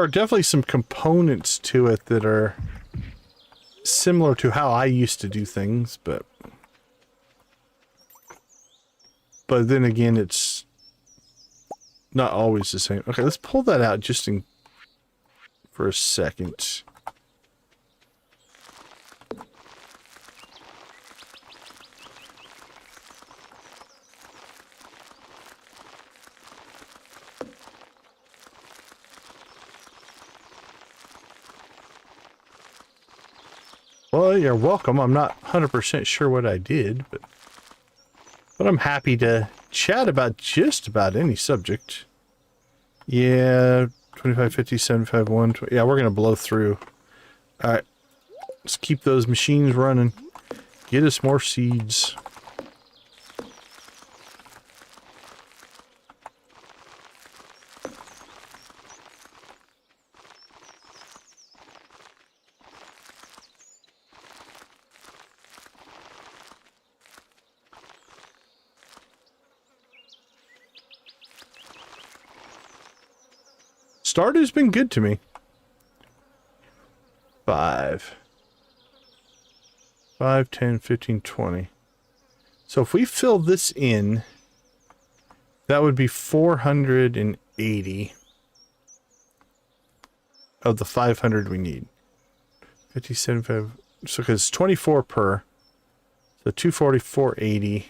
are definitely some components to it that are similar to how I used to do things, but then again, it's not always the same. Okay, let's pull that out just for a second. Well, you're welcome. I'm not 100% sure what I did, but I'm happy to chat about just about any subject. Yeah, 25, 50, 75, 120. Yeah, we're going to blow through. All right. Let's keep those machines running. Get us more seeds. Stardew's been good to me. 5, 10, 15, 20. So if we fill this in, that would be 480 of the 500 we need. 57, 5, so because it's 24 per. So 240, 480.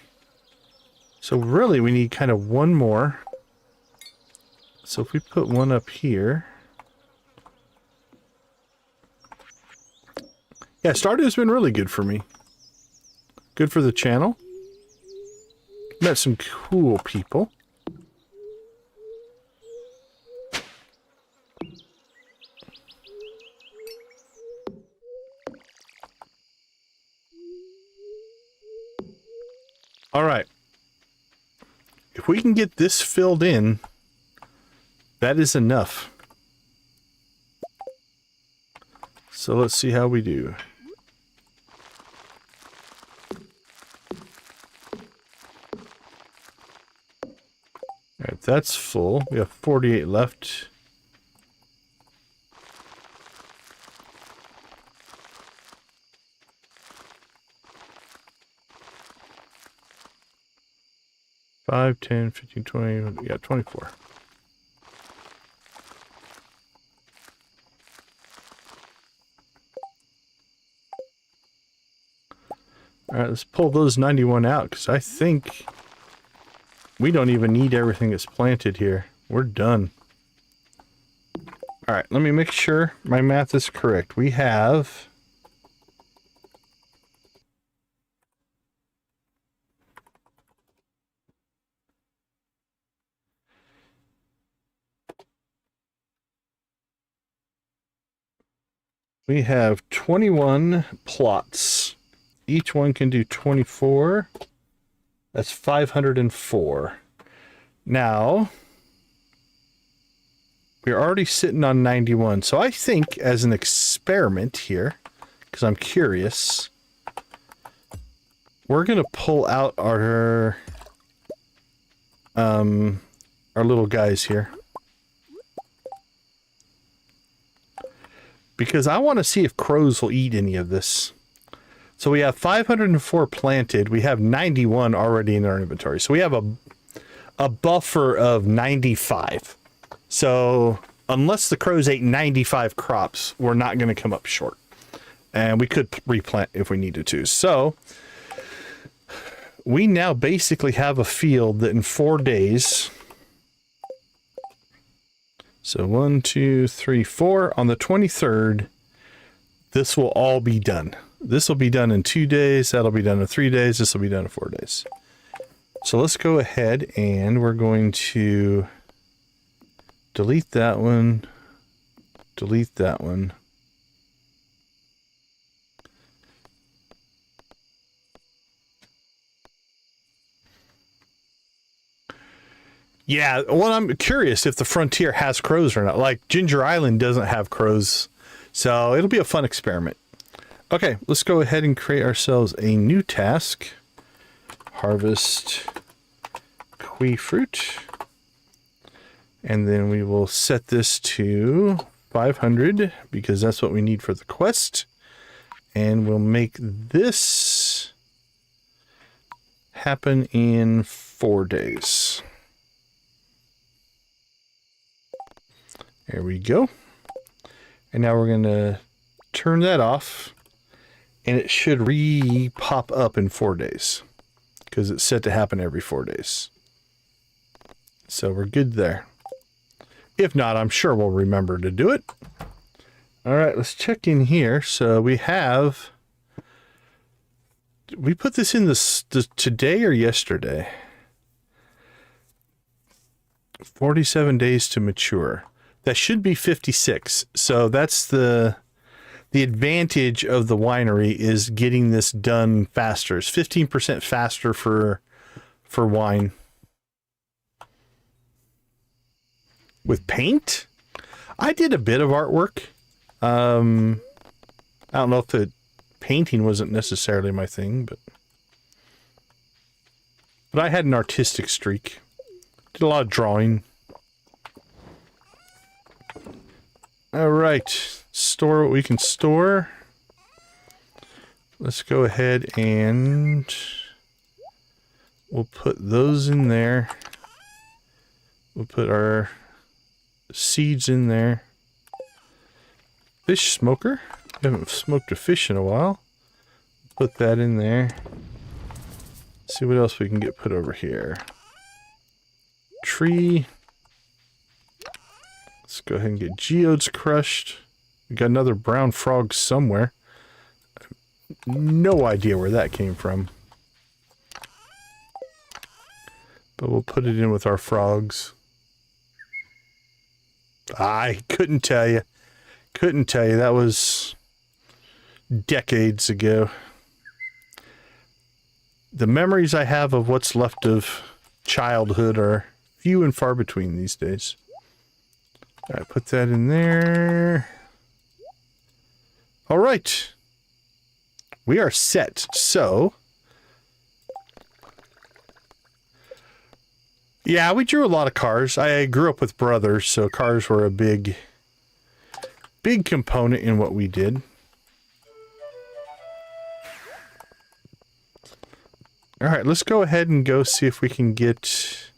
So really we need kind of one more. So if we put one up here. Yeah, Stardew's been really good for me. Good for the channel. Met some cool people. All right. If we can get this filled in, that is enough. So let's see how we do. All right, that's full. We have 48 left. Five, 10, 15, 20, yeah, 24. All right, let's pull those 91 out, because I think we don't even need everything that's planted here. We're done. All right, let me make sure my math is correct. We have... We have 21 plots. Each one can do 24. That's 504. Now, we're already sitting on 91. So I think as an experiment here, because I'm curious, we're going to pull out our little guys here. Because I want to see if crows will eat any of this. So we have 504 planted. We have 91 already in our inventory. So we have a buffer of 95. So unless the crows ate 95 crops, we're not going to come up short. And we could replant if we needed to. So we now basically have a field that in 4 days... So 1, 2, 3, 4. On the 23rd, this will all be done. This will be done in 2 days. That'll be done in 3 days. This will be done in 4 days. So let's go ahead and we're going to delete that one. Delete that one. Yeah, well, I'm curious if the Frontier has crows or not. Like, Ginger Island doesn't have crows, so it'll be a fun experiment. Okay, let's go ahead and create ourselves a new task. Harvest kiwi fruit. And then we will set this to 500, because that's what we need for the quest. And we'll make this happen in 4 days. There we go. And now we're going to turn that off, and it should re-pop up in 4 days because it's set to happen every 4 days. So we're good there. If not, I'm sure we'll remember to do it. All right, let's check in here. So we have... We put this in this today or yesterday? 47 days to mature. That should be 56. So that's the advantage of the winery is getting this done faster. It's 15% faster for wine. With paint? I did a bit of artwork. I don't know if the painting wasn't necessarily my thing, but I had an artistic streak. Did a lot of drawing. Alright, store what we can store. Let's go ahead and we'll put those in there. We'll put our seeds in there. Fish smoker. I haven't smoked a fish in a while. Put that in there. See what else we can get put over here. Tree. Let's go ahead and get geodes crushed. We got another brown frog somewhere. No idea where that came from. But we'll put it in with our frogs. I couldn't tell you. Couldn't tell you. That was decades ago. The memories I have of what's left of childhood are few and far between these days. Alright, put that in there. Alright. We are set. So, yeah, we drew a lot of cars. I grew up with brothers, so cars were a big component in what we did. Alright, let's go ahead and go see if we can get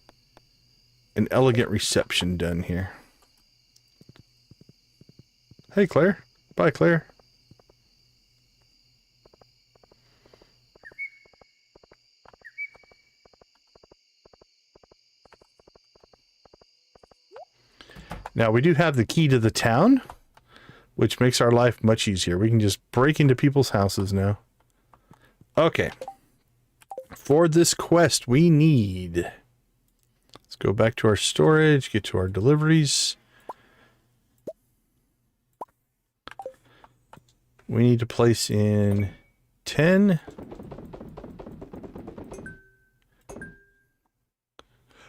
an elegant reception done here. Hey, Claire. Bye, Claire. Now, we do have the key to the town, which makes our life much easier. We can just break into people's houses now. Okay. For this quest, we need... Let's go back to our storage, get to our deliveries. We need to place in 10.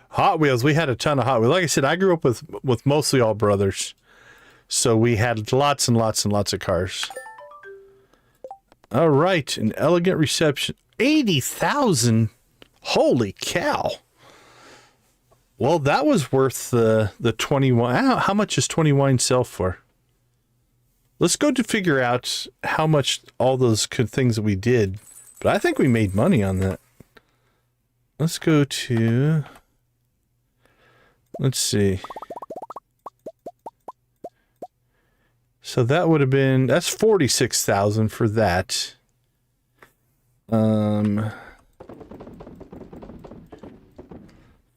Hot Wheels. We had a ton of Hot Wheels. Like I said, I grew up with mostly all brothers. So we had lots and lots and lots of cars. All right. An elegant reception. 80,000. Holy cow. Well, that was worth the 20 wine. How much does 20 wine sell for? Let's go to figure out how much all those things that we did. But I think we made money on that. Let's go to... Let's see. So that would have been... That's 46,000 for that.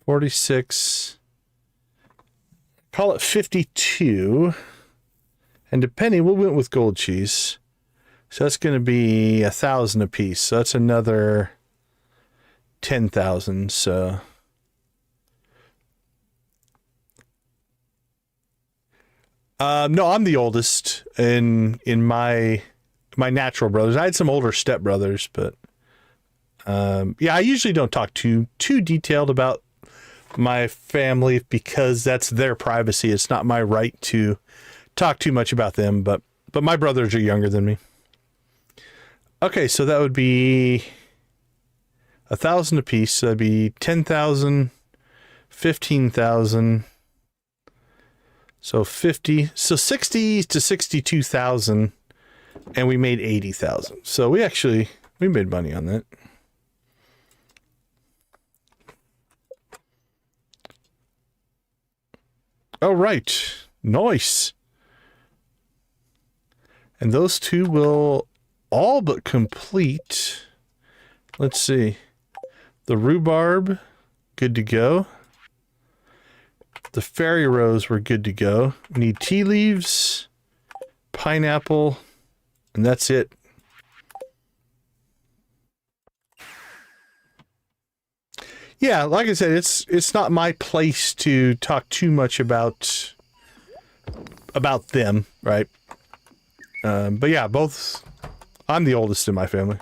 46. Call it 52. And depending, we went with gold cheese. So that's going to be 1,000 a piece. So that's another 10,000. So no, I'm the oldest in my natural brothers. I had some older stepbrothers, but yeah, I usually don't talk too detailed about my family because that's their privacy. It's not my right to talk too much about them, but my brothers are younger than me. Okay, so that would be 1,000 a piece. So that'd be 10,000, 15,000. So 50, so 60 to 62,000, and we made 80,000. So we made money on that. All right, nice. And those two will all but complete. Let's see. The rhubarb, good to go. The fairy rose were good to go. We need tea leaves, pineapple, and that's it. Yeah, like I said, it's not my place to talk too much about about them, right? But yeah, I'm the oldest in my family.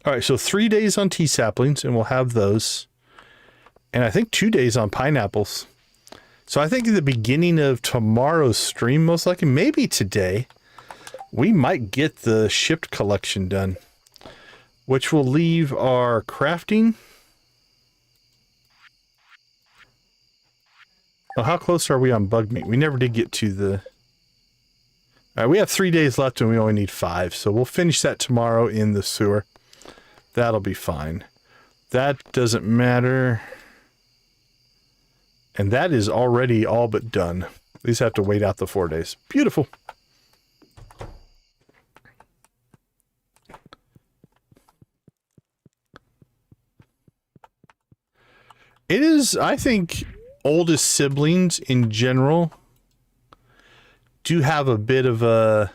All right, so 3 days on tea saplings, and we'll have those. And I think 2 days on pineapples. So I think at the beginning of tomorrow's stream, most likely, maybe today, we might get the shipped collection done, which will leave our crafting. Well, how close are we on bug meat? We never did get to the... All right, we have 3 days left and we only need 5, so we'll finish that tomorrow in the sewer. That'll be fine. That doesn't matter. And that is already all but done. These have to wait out the 4 days. Beautiful. It is, I think, oldest siblings in general do have a bit of a,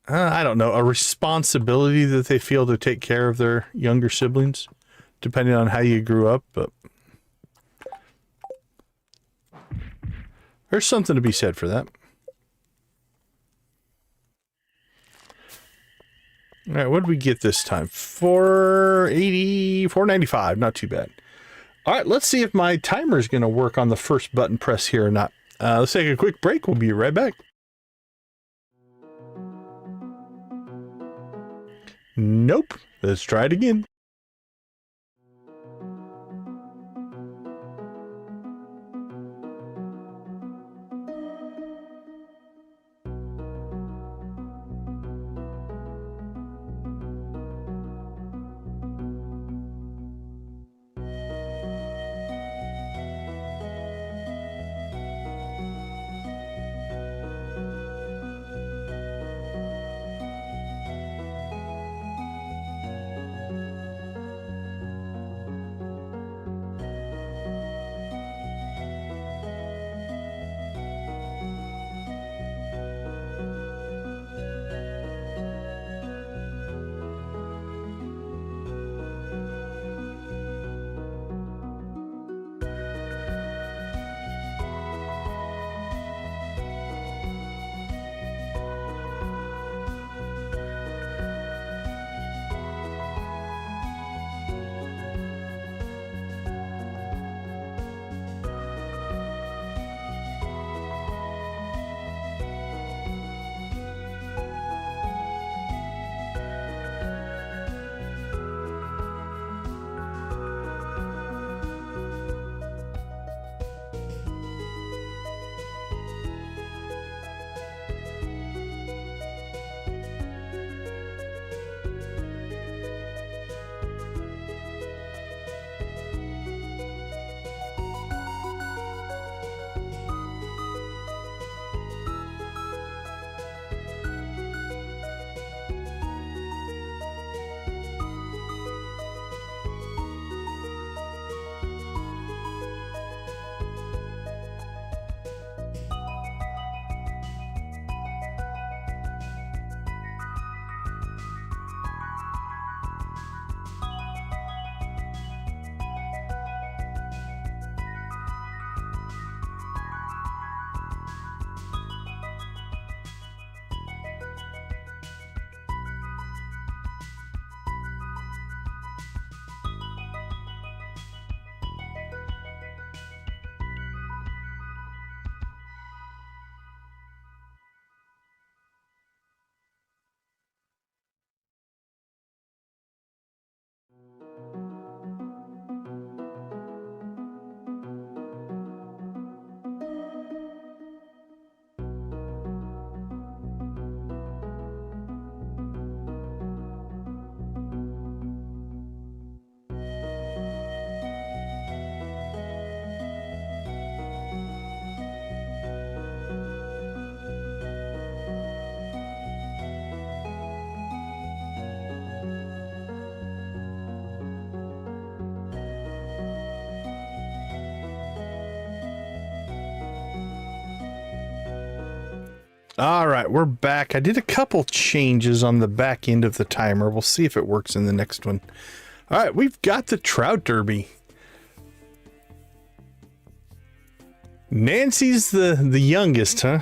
I don't know, a responsibility that they feel to take care of their younger siblings, depending on how you grew up, but there's something to be said for that. All right, what did we get this time? 480, 495, not too bad. All right, let's see if my timer is going to work on the first button press here or not. Let's take a quick break. We'll be right back. Nope. Let's try it again. All right, we're back. I did a couple changes on the back end of the timer. We'll see if it works in the next one. All right, we've got the Trout Derby. Nancy's the youngest, huh?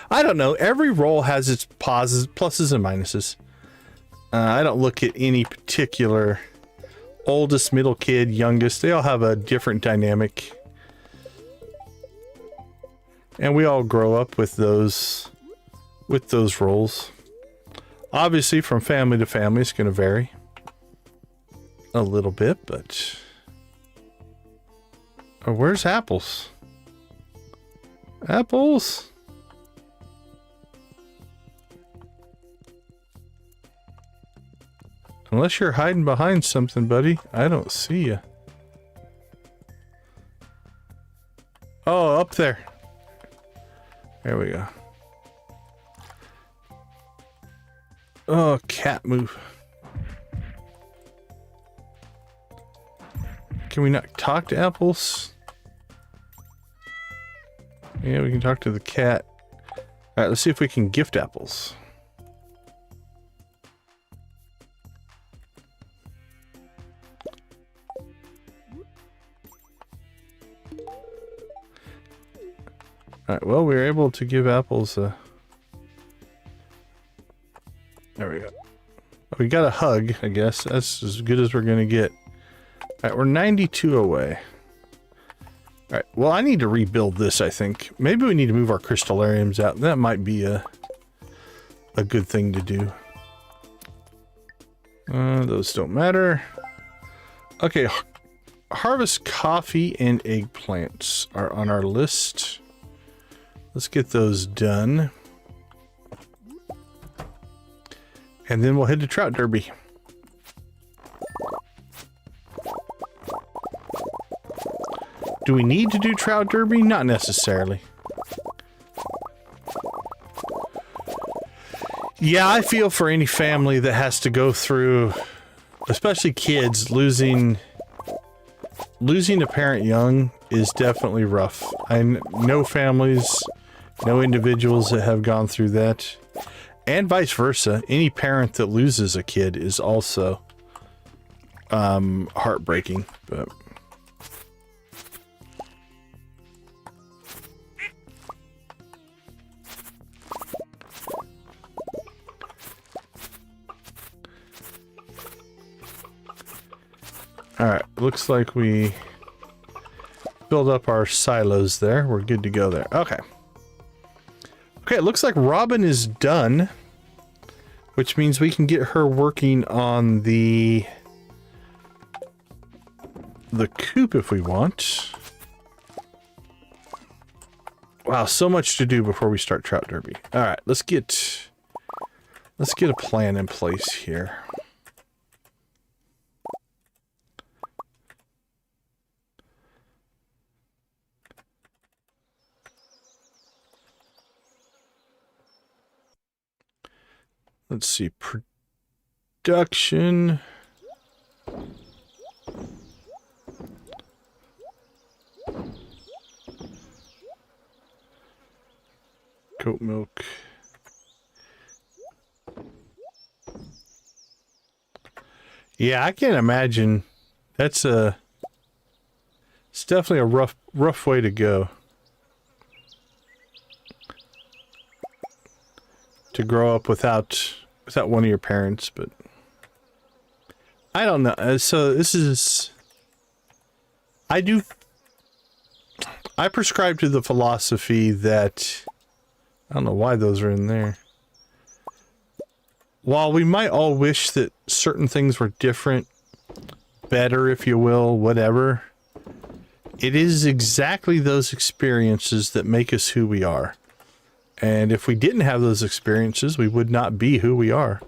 I don't know. Every role has its pluses and minuses. I don't look at any particular oldest, middle kid, youngest. They all have a different dynamic. And we all grow up with those roles. Obviously, from family to family, it's going to vary a little bit, but... Oh, where's Apples? Apples? Unless you're hiding behind something, buddy. I don't see you. Oh, up there. There we go. Oh, cat move. Can we not talk to Apples? Yeah, we can talk to the cat. Alright, let's see if we can gift Apples. Alright, well, we were able to give Apples a... There we go. We got a hug, I guess. That's as good as we're going to get. Alright, we're 92 away. Alright, well, I need to rebuild this, I think. Maybe we need to move our crystallariums out. That might be a good thing to do. Those don't matter. Okay, harvest coffee and eggplants are on our list. Let's get those done. And then we'll head to Trout Derby. Do we need to do Trout Derby? Not necessarily. Yeah, I feel for any family that has to go through, especially kids, losing a parent young is definitely rough. I know families, know individuals that have gone through that. And vice versa. Any parent that loses a kid is also heartbreaking. But alright, looks like we build up our silos there. We're good to go there. Okay. Okay, it looks like Robin is done, which means we can get her working on the coop if we want. Wow, so much to do before we start Trout Derby. All right, let's get a plan in place here. Let's see, production. Goat milk. Yeah, I can't imagine. It's definitely a rough way to go. To grow up without one of your parents, but I don't know. So this is, I prescribe to the philosophy that, I don't know why those are in there. While we might all wish that certain things were different, better, if you will, whatever, it is exactly those experiences that make us who we are. And if we didn't have those experiences, we would not be who we are.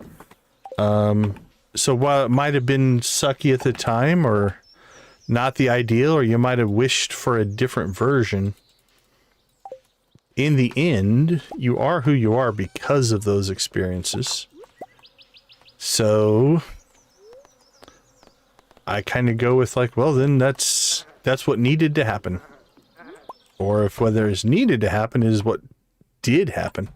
So while it might have been sucky at the time or not the ideal, or you might have wished for a different version, in the end, you are who you are because of those experiences. So I kind of go with like, well, then that's what needed to happen. Or if whether it's needed to happen is what did happen.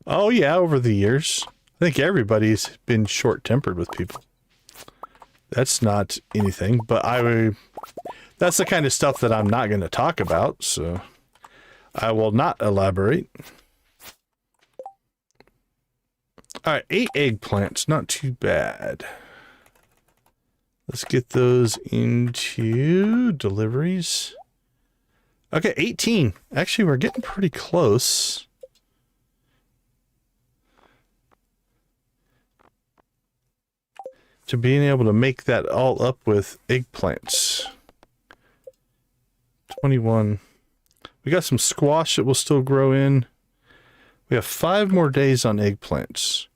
Oh yeah, over the years. I think everybody's been short-tempered with people. That's not anything, but That's the kind of stuff that I'm not going to talk about, so I will not elaborate. All right, 8 eggplants, not too bad. Let's get those into deliveries. Okay, 18. Actually, we're getting pretty close. To being able to make that all up with eggplants. 21. We got some squash that will still grow in. We have 5 more days on eggplants.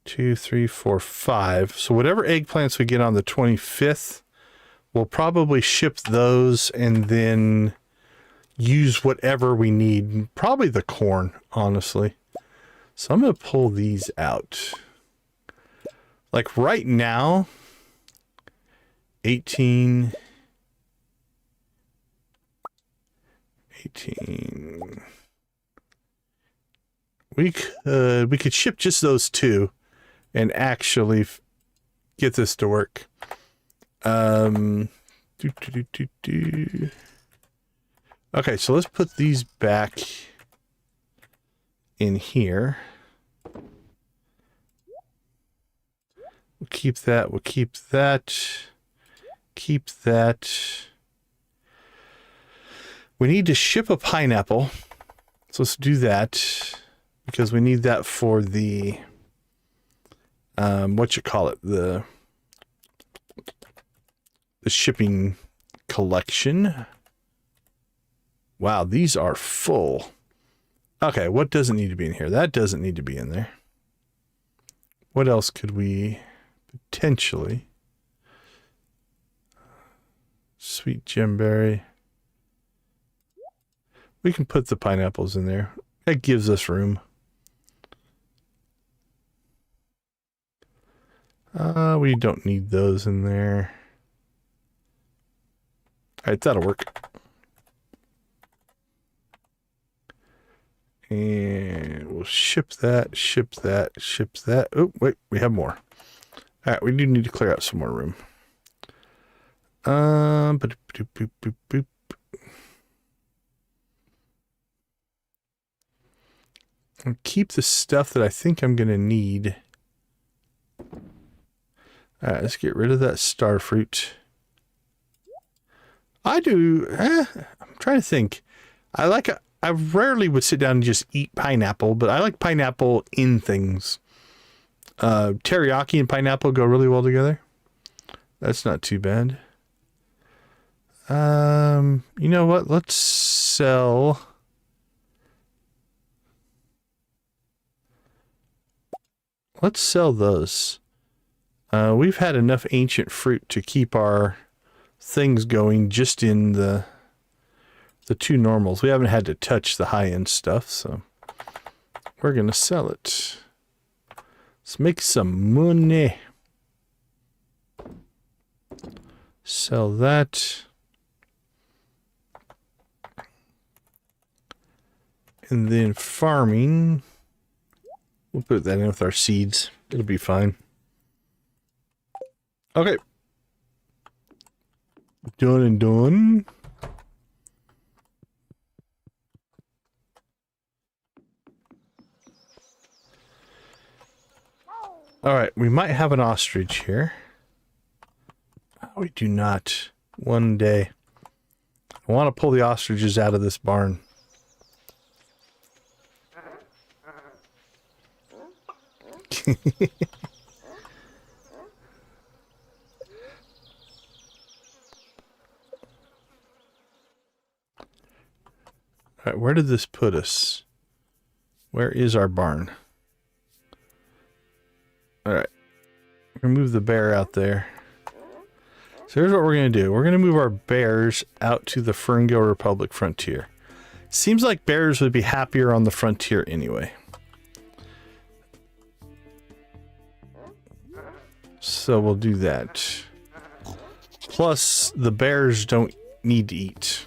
2, 3, 4, 5. So whatever eggplants we get on the 25th, we'll probably ship those and then use whatever we need. Probably the corn, honestly. So I'm going to pull these out. Like right now, 18. We could ship just those 2 and actually get this to work. Okay, so let's put these back in here. We'll keep that. We'll keep that. Keep that. We need to ship a pineapple. So let's do that. Because we need that for the... the shipping collection. Wow, these are full. Okay, what doesn't need to be in here? That doesn't need to be in there. What else could we potentially... Sweet gemberry. We can put the pineapples in there. That gives us room. We don't need those in there. Alright, that'll work. And we'll ship that, ship that, ship that. Oh, wait, we have more. Alright, we do need to clear out some more room. Boop, boop, boop, boop. I'll keep the stuff that I think I'm going to need. Alright, let's get rid of that star fruit. I'm trying to think. I rarely would sit down and just eat pineapple, but I like pineapple in things. Teriyaki and pineapple go really well together. That's not too bad. You know what? Let's sell... Let's sell those. We've had enough ancient fruit to keep our things going just in the 2 normals. We haven't had to touch the high-end stuff, so we're going to sell it. Let's make some money. Sell that. And then farming... We'll put that in with our seeds. It'll be fine. Okay. Done and done. Alright, we might have an ostrich here. We do not. One day. I want to pull the ostriches out of this barn. Alright, where did this put us? Where is our barn? Alright. We're going to move the bear out there. So here's what we're going to do. We're going to move our bears out to the Ferngill Republic frontier. Seems like bears would be happier on the frontier anyway. So we'll do that. Plus, the bears don't need to eat.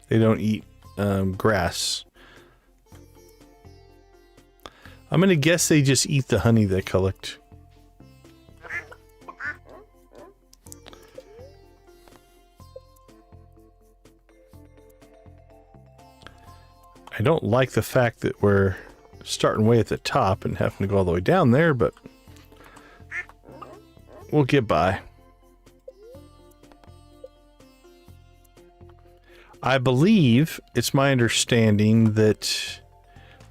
They don't eat grass. I'm going to guess they just eat the honey they collect. don't like the fact that we're starting way at the top and having to go all the way down there, but we'll get by. I believe it's my understanding that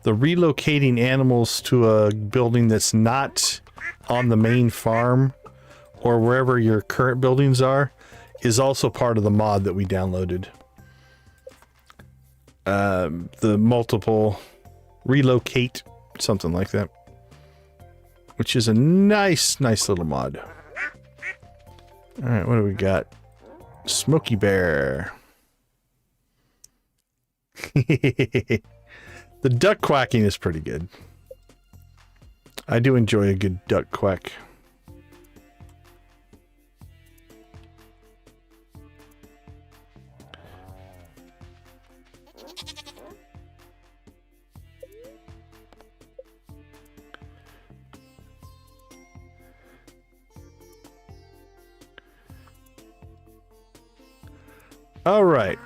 the relocating animals to a building that's not on the main farm or wherever your current buildings are is also part of the mod that we downloaded. The multiple relocate, something like that, which is a nice little mod. All right, what do we got? Smoky Bear. The duck quacking is pretty good. I do enjoy a good duck quack. All right,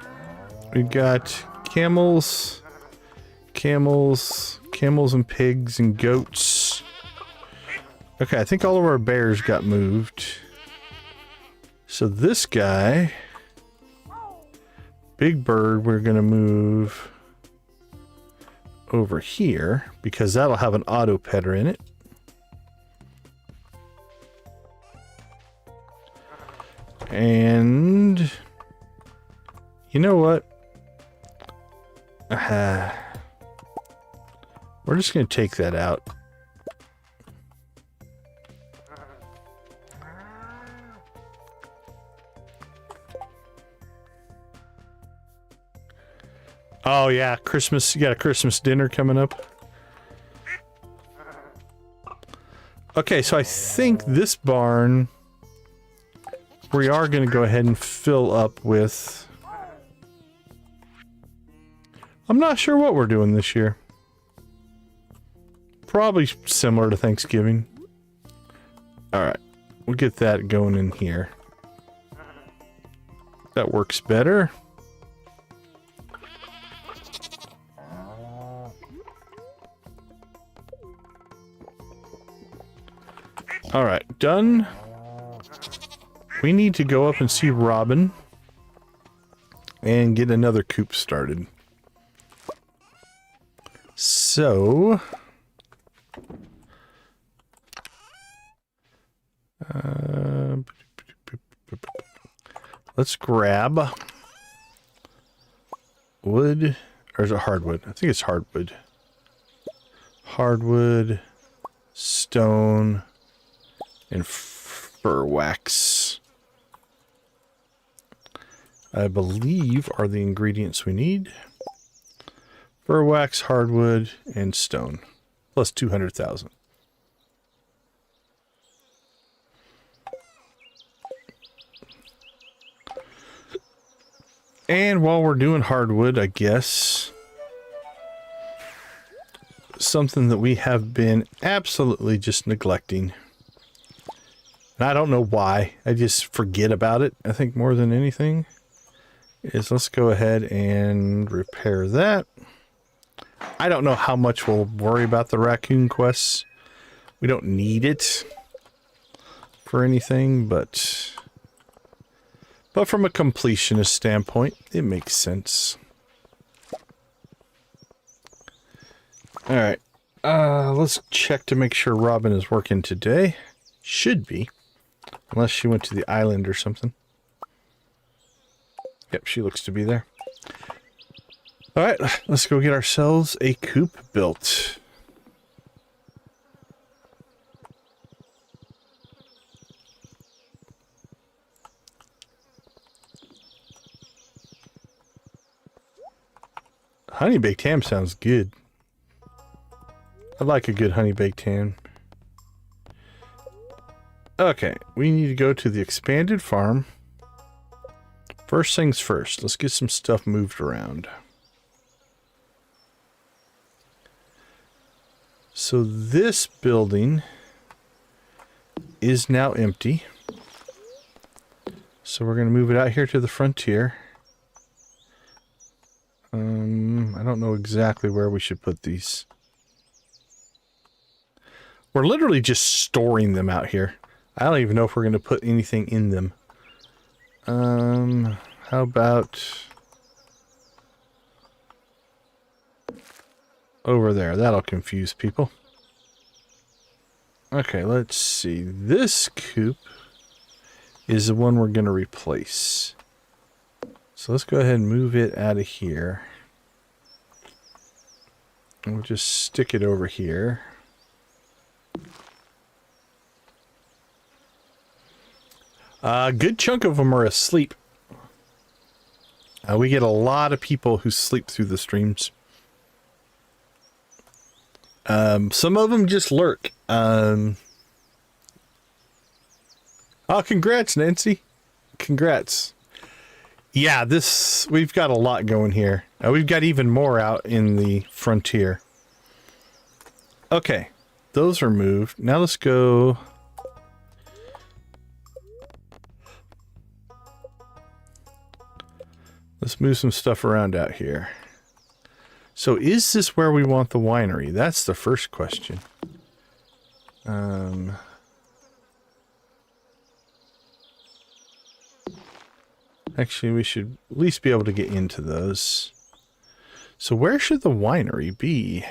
we got camels and pigs and goats. Okay, I think all of our bears got moved. So this guy, Big Bird, we're gonna move over here because that'll have an auto petter in it. And you know what? We're just going to take that out. Oh yeah, Christmas. You got a Christmas dinner coming up. Okay, so I think this barn we are going to go ahead and fill up with... I'm not sure what we're doing this year. Probably similar to Thanksgiving. Alright, we'll get that going in here. That works better. Alright, done. We need to go up and see Robin and get another coop started. So, let's grab wood, or is it hardwood? I think it's hardwood. Hardwood, stone, and fir wax, I believe, are the ingredients we need. Fir wax, hardwood, and stone. Plus 200,000. And while we're doing hardwood, I guess, something that we have been absolutely just neglecting. And I don't know why. I just forget about it, I think, more than anything. Is let's go ahead and repair that. I don't know how much we'll worry about the raccoon quests. We don't need it for anything, but from a completionist standpoint, it makes sense. Alright, let's check to make sure Robin is working today. Should be, unless she went to the island or something. Yep, she looks to be there. Alright, let's go get ourselves a coop built. Honey baked ham sounds good. I like a good honey baked ham. Okay, we need to go to the expanded farm. First things first, let's get some stuff moved around. So this building is now empty. So we're going to move it out here to the frontier. I don't don't know exactly where we should put these. We're literally just storing them out here. I don't even know if we're going to put anything in them. How about over there? That'll confuse people. Okay, let's see. This coop is the one we're going to replace. So let's go ahead and move it out of here. And we'll just stick it over here. A good chunk of them are asleep. We get a lot of people who sleep through the streams. Some of them just lurk. Oh, congrats, Nancy. Congrats. Yeah, we've got a lot going here. We've got even more out in the frontier. Okay, those are moved. Now let's go. Let's move some stuff around out here. So is this where we want the winery? That's the first question. Actually, we should at least be able to get into those. So where should the winery be?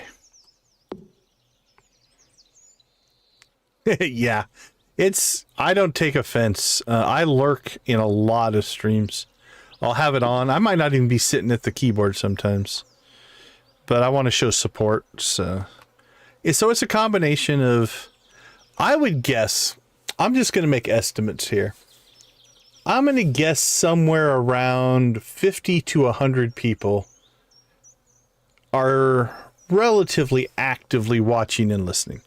Yeah, I don't take offense. I lurk in a lot of streams. I'll have it on. I might not even be sitting at the keyboard sometimes. But I want to show support, so it's a combination of, I would guess, I'm just going to make estimates here. I'm going to guess somewhere around 50 to 100 people are relatively actively watching and listening.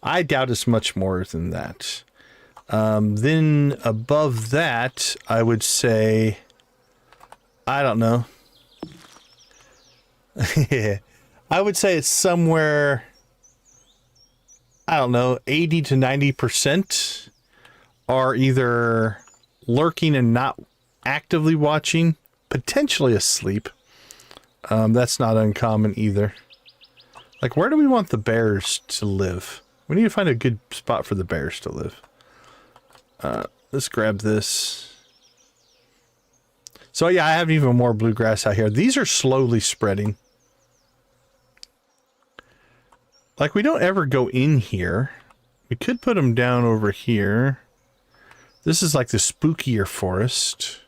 I doubt it's much more than that. Then above that, I would say, I don't know. I would say it's somewhere, I don't know, 80 to 90% are either lurking and not actively watching, potentially asleep. That's not uncommon either. Like, where do we want the bears to live? We need to find a good spot for the bears to live. Let's grab this. So yeah, I have even more bluegrass out here. These are slowly spreading. Like, we don't ever go in here. We could put them down over here. This is like the spookier forest.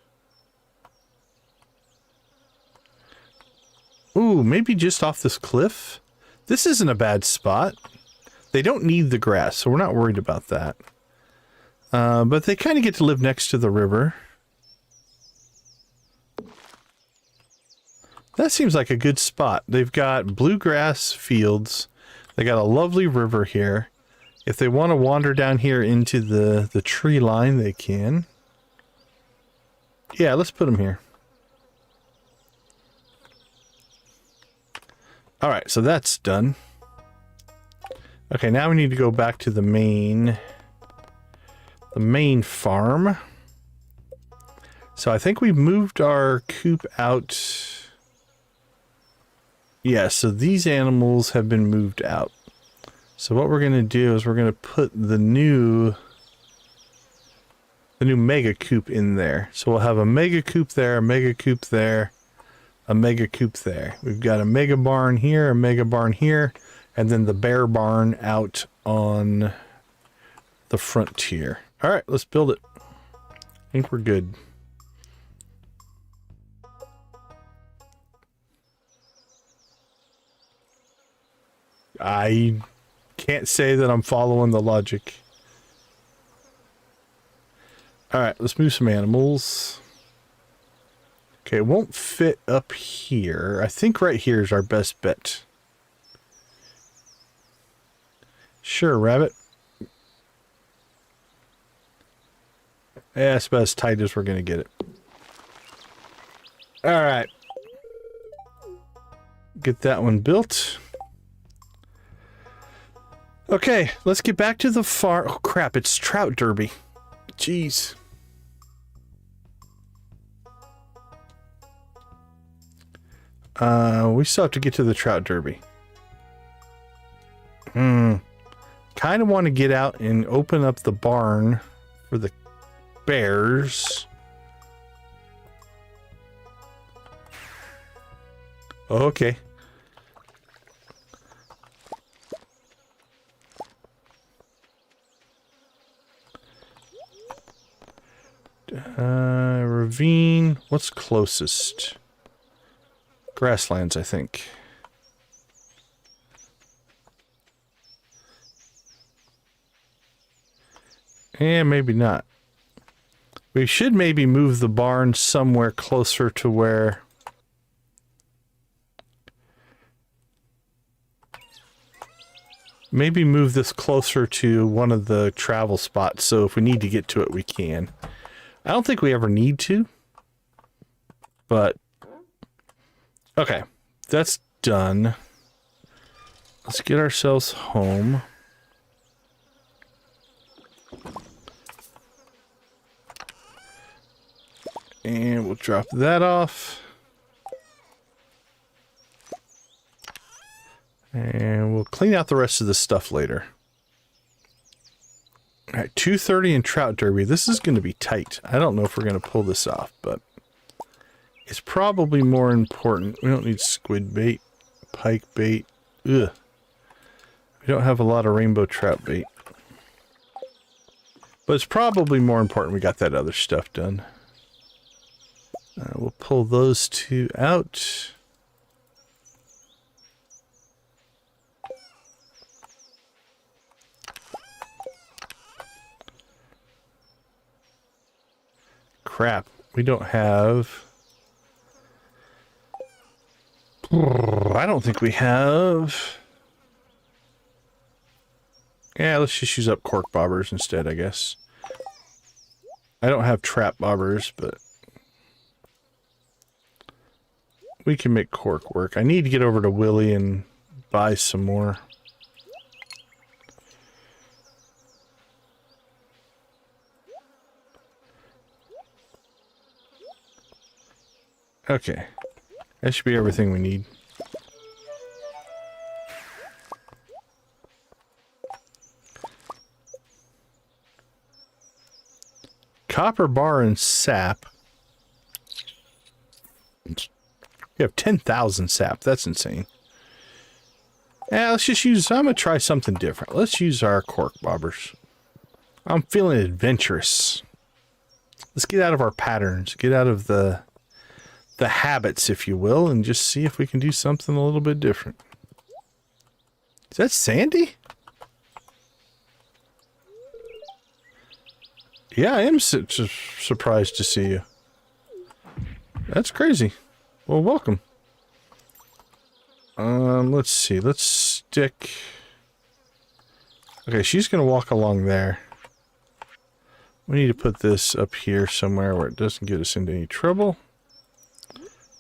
Ooh, maybe just off this cliff. This isn't a bad spot. They don't need the grass, so we're not worried about that. But they kind of get to live next to the river. That seems like a good spot. They've got bluegrass fields. They got a lovely river here. If they want to wander down here into the tree line, they can. Yeah, let's put them here. Alright, so that's done. Okay, now we need to go back to the main farm. So I think we've moved our coop out. Yeah, so these animals have been moved out. So what we're going to do is we're going to put the new mega coop in there. So we'll have a mega coop there, a mega coop there, a mega coop there. We've got a mega barn here, a mega barn here, and then the bear barn out on the frontier. All right, let's build it. I think we're good. I can't say that I'm following the logic. Alright, let's move some animals. Okay, it won't fit up here. I think right here is our best bet. Sure, rabbit. Yeah, that's about as tight as we're going to get it. Alright. Get that one built. Okay, let's get back to the farm. Oh crap, it's Trout Derby. Jeez. We still have to get to the trout derby. Kind of want to get out and open up the barn for the bears. Okay. Ravine. What's closest? Grasslands, I think. And maybe not. We should maybe move the barn somewhere closer to where... Maybe move this closer to one of the travel spots, so if we need to get to it, we can. I don't think we ever need to. But... Okay, that's done. Let's get ourselves home. And we'll drop that off. And we'll clean out the rest of the stuff later. Alright, 2:30 in Trout Derby. This is going to be tight. I don't know if we're going to pull this off, but it's probably more important. We don't need squid bait, pike bait. Ugh. We don't have a lot of rainbow trout bait. But it's probably more important we got that other stuff done. We'll pull those two out. Crap, we don't have... I don't think we have... Yeah, let's just use up cork bobbers instead, I guess. I don't have trap bobbers, but... we can make cork work. I need to get over to Willie and buy some more. Okay. That should be everything we need. Copper bar and sap. We have 10,000 sap. That's insane. Yeah, let's just use... I'm going to try something different. Let's use our cork bobbers. I'm feeling adventurous. Let's get out of our patterns. Get out of the habits, if you will, and just see if we can do something a little bit different. Is that Sandy? Yeah, I am surprised to see you. That's crazy. Well, welcome. Let's see. Let's stick... Okay, she's going to walk along there. We need to put this up here somewhere where it doesn't get us into any trouble.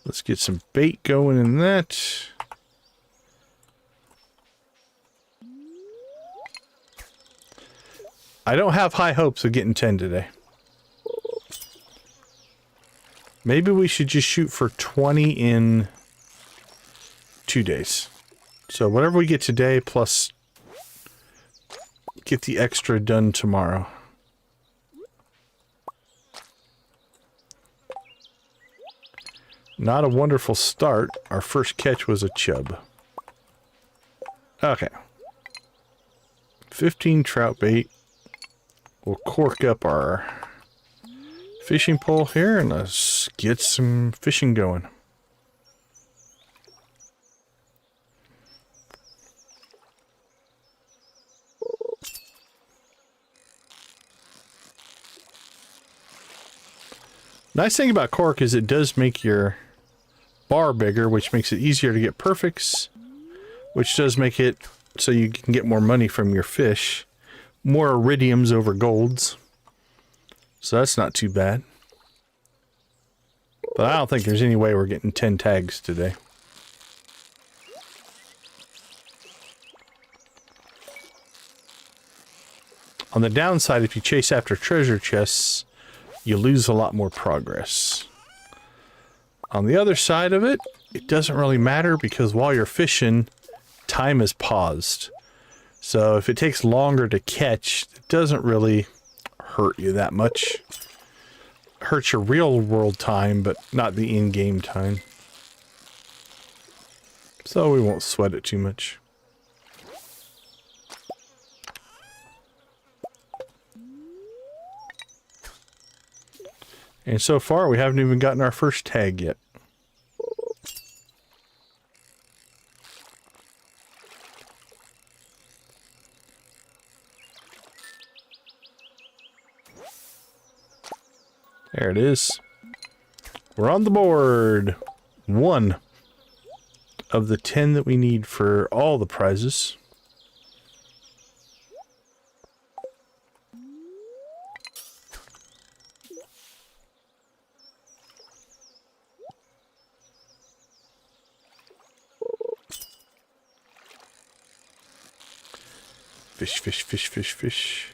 Let's get some bait going in that. I don't have high hopes of getting 10 today. Maybe we should just shoot for 20 in 2 days. So whatever we get today, plus get the extra done tomorrow. Not a wonderful start. Our first catch was a chub. Okay. 15 trout bait. We'll cork up our fishing pole here and let's get some fishing going. Nice thing about cork is it does make your bar bigger, which makes it easier to get perfects, which does make it so you can get more money from your fish. More iridiums over golds. So that's not too bad. But I don't think there's any way we're getting 10 tags today. On the downside, if you chase after treasure chests, you lose a lot more progress. On the other side of it, it doesn't really matter because while you're fishing, time is paused. So if it takes longer to catch, it doesn't really hurt you that much. It hurts your real world time, but not the in-game time. So we won't sweat it too much. And so far, we haven't even gotten our first tag yet. There it is. We're on the board. 1 of the 10 that we need for all the prizes. Fish, fish, fish, fish, fish.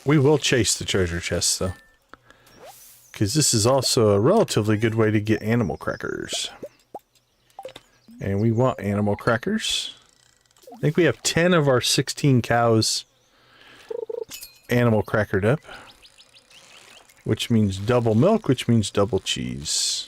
We will chase the treasure chests, though. Because this is also a relatively good way to get animal crackers. And we want animal crackers. I think we have 10 of our 16 cows animal crackered up. Which means double milk, which means double cheese.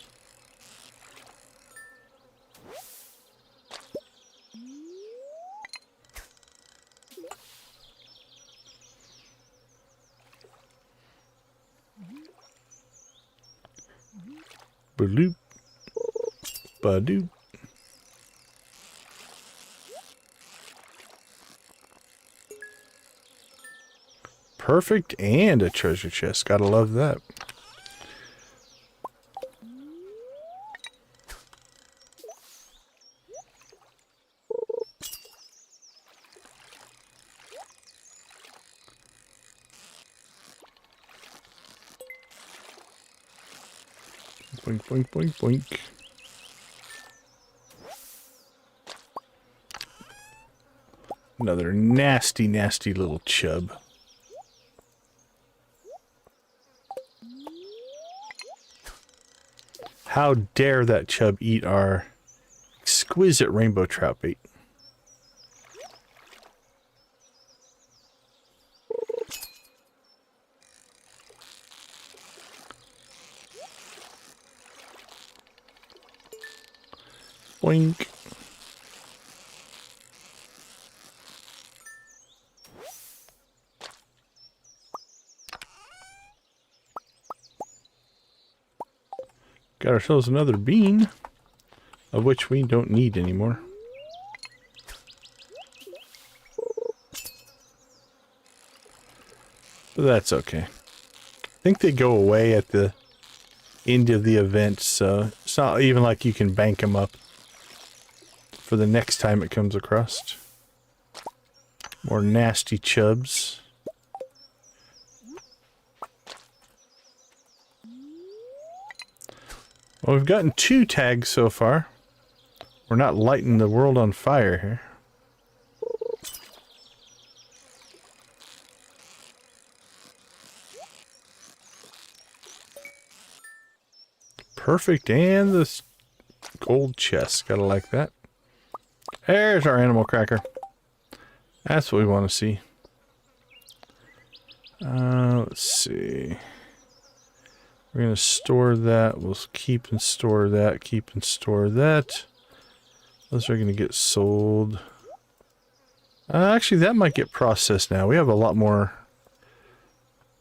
Ba-doop. Ba-doop. Perfect, and a treasure chest. Gotta love that. Boink, boink, boink, boink. Another nasty, nasty little chub. How dare that chub eat our exquisite rainbow trout bait? Boink. Got ourselves another bean, of which we don't need anymore. But that's okay. I think they go away at the end of the event, so it's not even like you can bank them up for the next time it comes across. More nasty chubs. Well, we've gotten 2 tags so far. We're not lighting the world on fire here. Perfect, and this gold chest. Gotta like that. There's our animal cracker. That's what we want to see. Let's see. We're going to store that. We'll keep and store that. Keep and store that. Those are going to get sold. Actually, that might get processed now. We have a lot more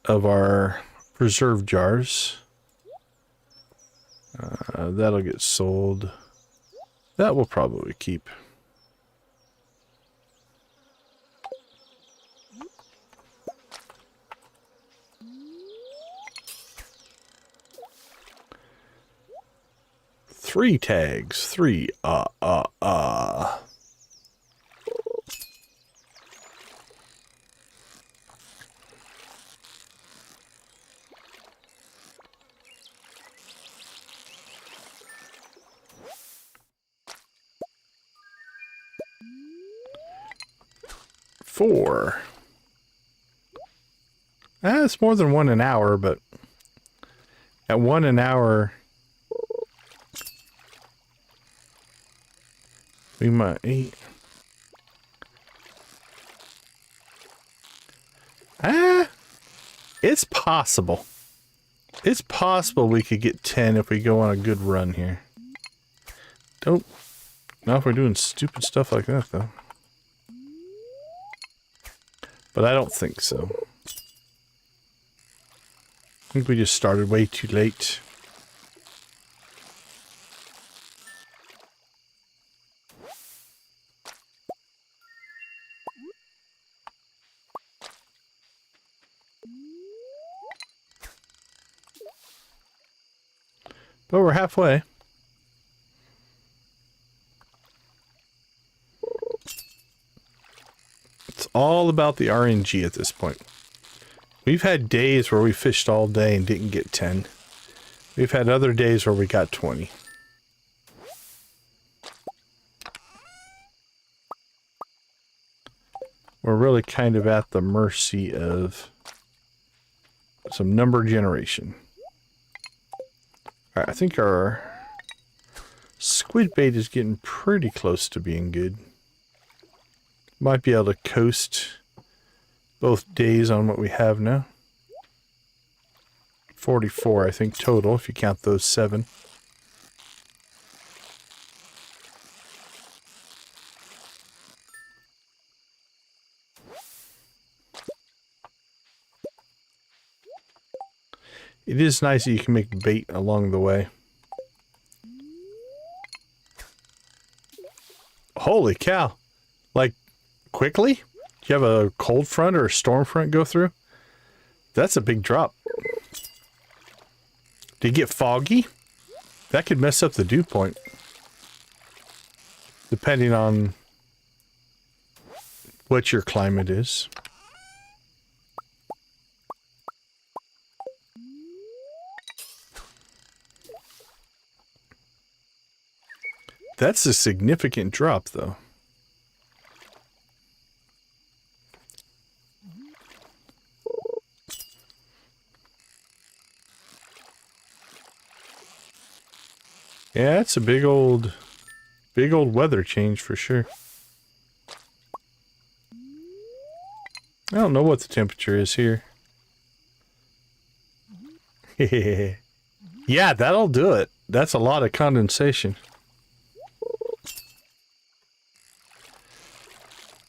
of our preserve jars. That'll get sold. That will probably keep. Three tags. 3. 4. It's more than 1 an hour, but At 1 an hour, we might eat. It's possible. It's possible we could get 10 if we go on a good run here. Don't. Not if we're doing stupid stuff like that, though. But I don't think so. I think we just started way too late. But we're halfway. It's all about the RNG at this point. We've had days where we fished all day and didn't get 10. We've had other days where we got 20. We're really kind of at the mercy of some number generation. Alright, I think our squid bait is getting pretty close to being good. Might be able to coast both days on what we have now. 44, I think, total, if you count those 7. It is nice that you can make bait along the way. Holy cow. Like, quickly? Do you have a cold front or a storm front go through? That's a big drop. Did it get foggy? That could mess up the dew point. Depending on what your climate is. That's a significant drop, though. Yeah, it's a big old weather change for sure. I don't know what the temperature is here. Yeah, that'll do it. That's a lot of condensation.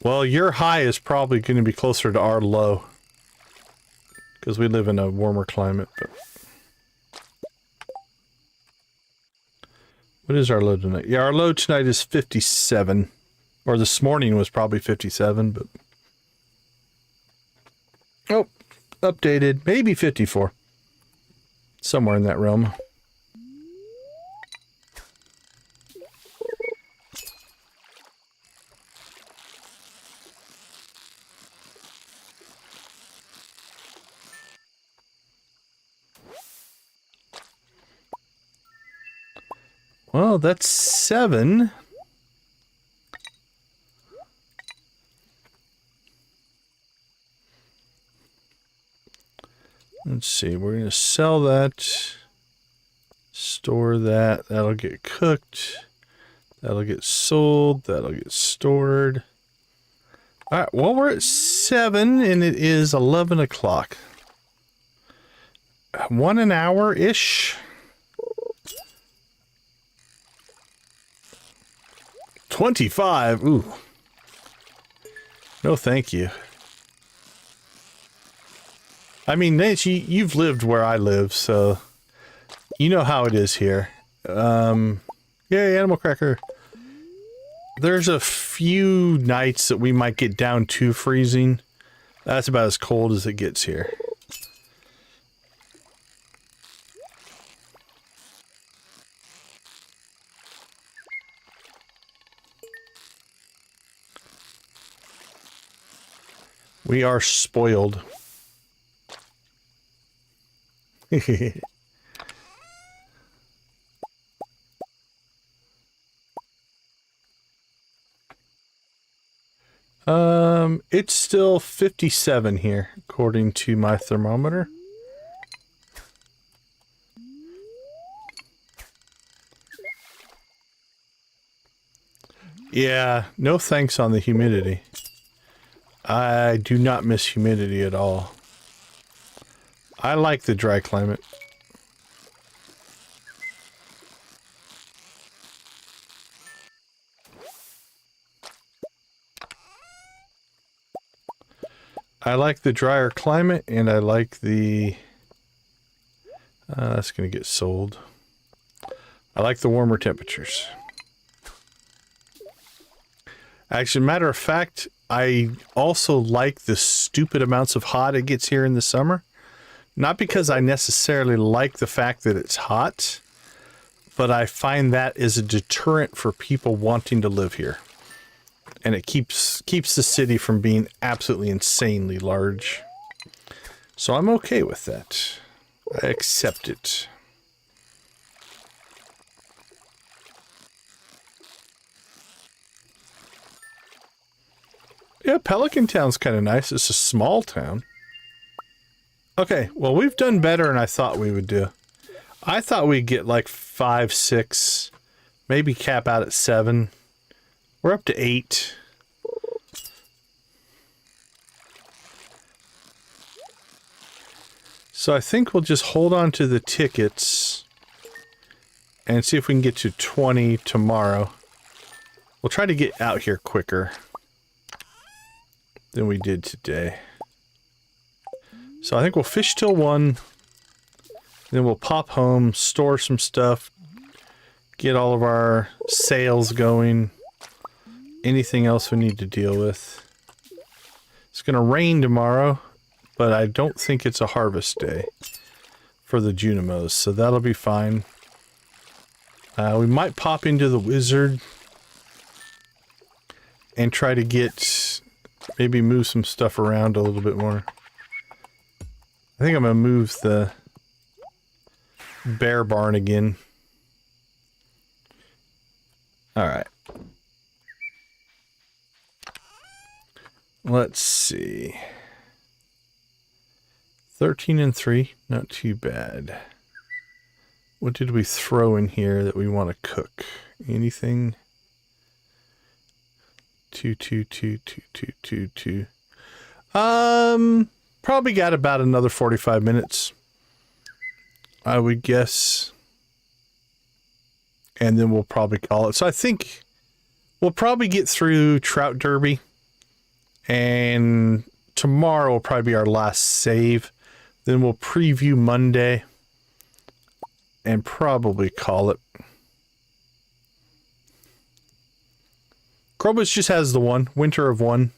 Well, your high is probably going to be closer to our low. Because we live in a warmer climate. But what is our low tonight? Yeah, our low tonight is 57. Or this morning was probably 57, but... Oh, updated. Maybe 54. Somewhere in that realm. Well, that's 7. Let's see, we're going to sell that, store that, that'll get cooked, that'll get sold, that'll get stored. Alright, well, we're at 7 and it is 11 o'clock. 1 an hour-ish. 25, ooh. No, thank you. I mean, Nate, you've lived where I live, so you know how it is here. Yay, Animal Cracker. There's a few nights that we might get down to freezing. That's about as cold as it gets here. We are spoiled. It's still 57 here, according to my thermometer. Yeah, no thanks on the humidity. I do not miss humidity at all. I like the dry climate. I like the drier climate, and I like the... that's going to get sold. I like the warmer temperatures. Actually, matter of fact, I also like the stupid amounts of hot it gets here in the summer. Not because I necessarily like the fact that it's hot, but I find that is a deterrent for people wanting to live here. And it keeps the city from being absolutely insanely large. So I'm okay with that. I accept it. Yeah, Pelican Town's kind of nice. It's a small town. Okay, well, we've done better than I thought we would do. I thought we'd get like 5, 6, maybe cap out at 7. We're up to 8. So I think we'll just hold on to the tickets and see if we can get to 20 tomorrow. We'll try to get out here quicker than we did today. So I think we'll fish till 1, then we'll pop home, store some stuff, get all of our sales going, anything else we need to deal with. It's going to rain tomorrow, but I don't think it's a harvest day for the Junimos, so that'll be fine. We might pop into the Wizard and try to get, maybe move some stuff around a little bit more. I think I'm going to move the bear barn again. Alright. Let's see. 13 and 3, not too bad. What did we throw in here that we want to cook? Anything? 2, 2, 2, 2, 2, 2, 2. Probably got about another 45 minutes, I would guess. And then we'll probably call it. So I think we'll probably get through Trout Derby. And tomorrow will probably be our last save. Then we'll preview Monday. And probably call it. Krobus just has the one. Winter of 1.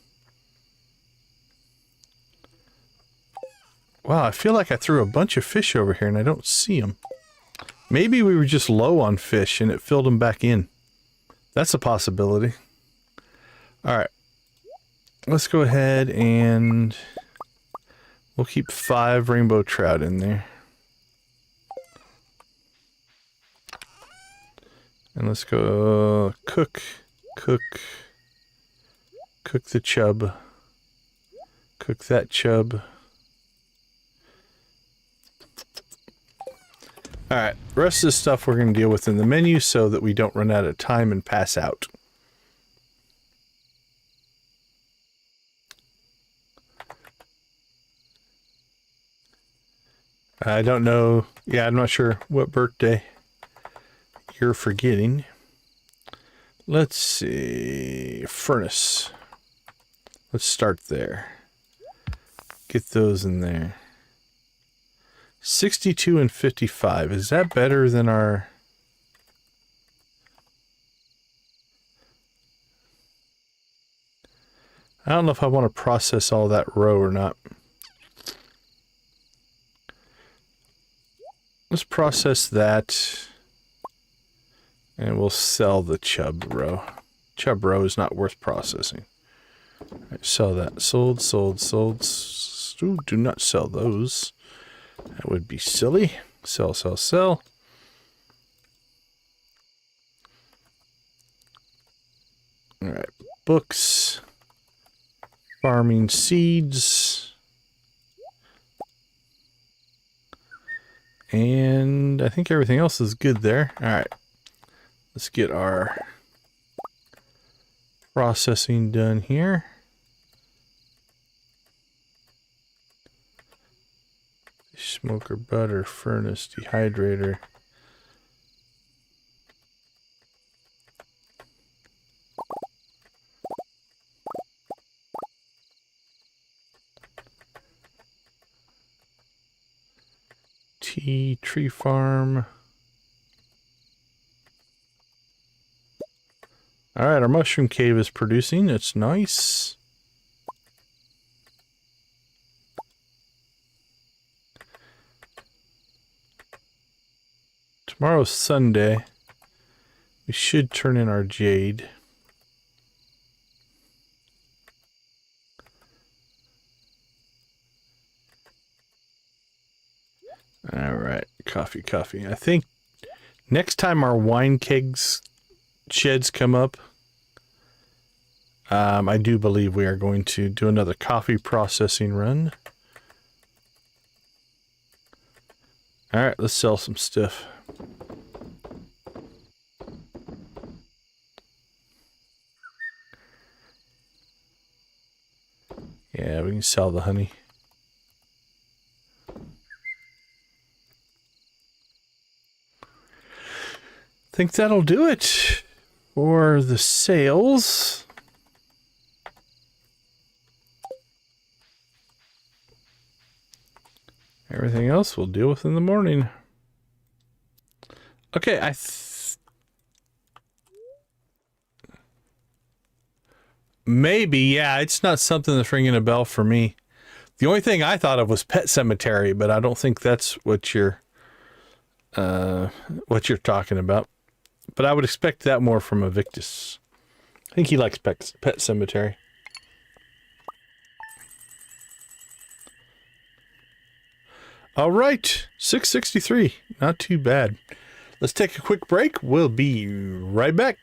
Wow, I feel like I threw a bunch of fish over here and I don't see them. Maybe we were just low on fish and it filled them back in. That's a possibility. Alright. Let's go ahead and we'll keep 5 rainbow trout in there. And let's go cook the chub. Cook that chub. Alright, the rest of this stuff we're going to deal with in the menu so that we don't run out of time and pass out. I don't know. Yeah, I'm not sure what birthday you're forgetting. Let's see. Furnace. Let's start there. Get those in there. 62 and 55. Is that better than our... I don't know if I want to process all that row or not. Let's process that. And we'll sell the chub row. Chub row is not worth processing. All right, sell that. Sold. Ooh, do not sell those. That would be silly. Sell. Alright, books. Farming seeds. And I think everything else is good there. Alright. Let's get our processing done here. Smoker, butter, furnace, dehydrator. Tea, tree farm. All right, our mushroom cave is producing. It's nice. Tomorrow's Sunday. We should turn in our jade. All right, coffee. I think next time our wine kegs sheds come up, I do believe we are going to do another coffee processing run. All right, let's sell some stuff. Yeah, we can sell the honey. Think that'll do it for the sales. Everything else we'll deal with in the morning. Okay, maybe, yeah, it's not something that's ringing a bell for me. The only thing I thought of was Pet Cemetery, but I don't think that's what you're talking about. But I would expect that more from Evictus. I think he likes Pet Cemetery. All right, 663, not too bad. Let's take a quick break. We'll be right back.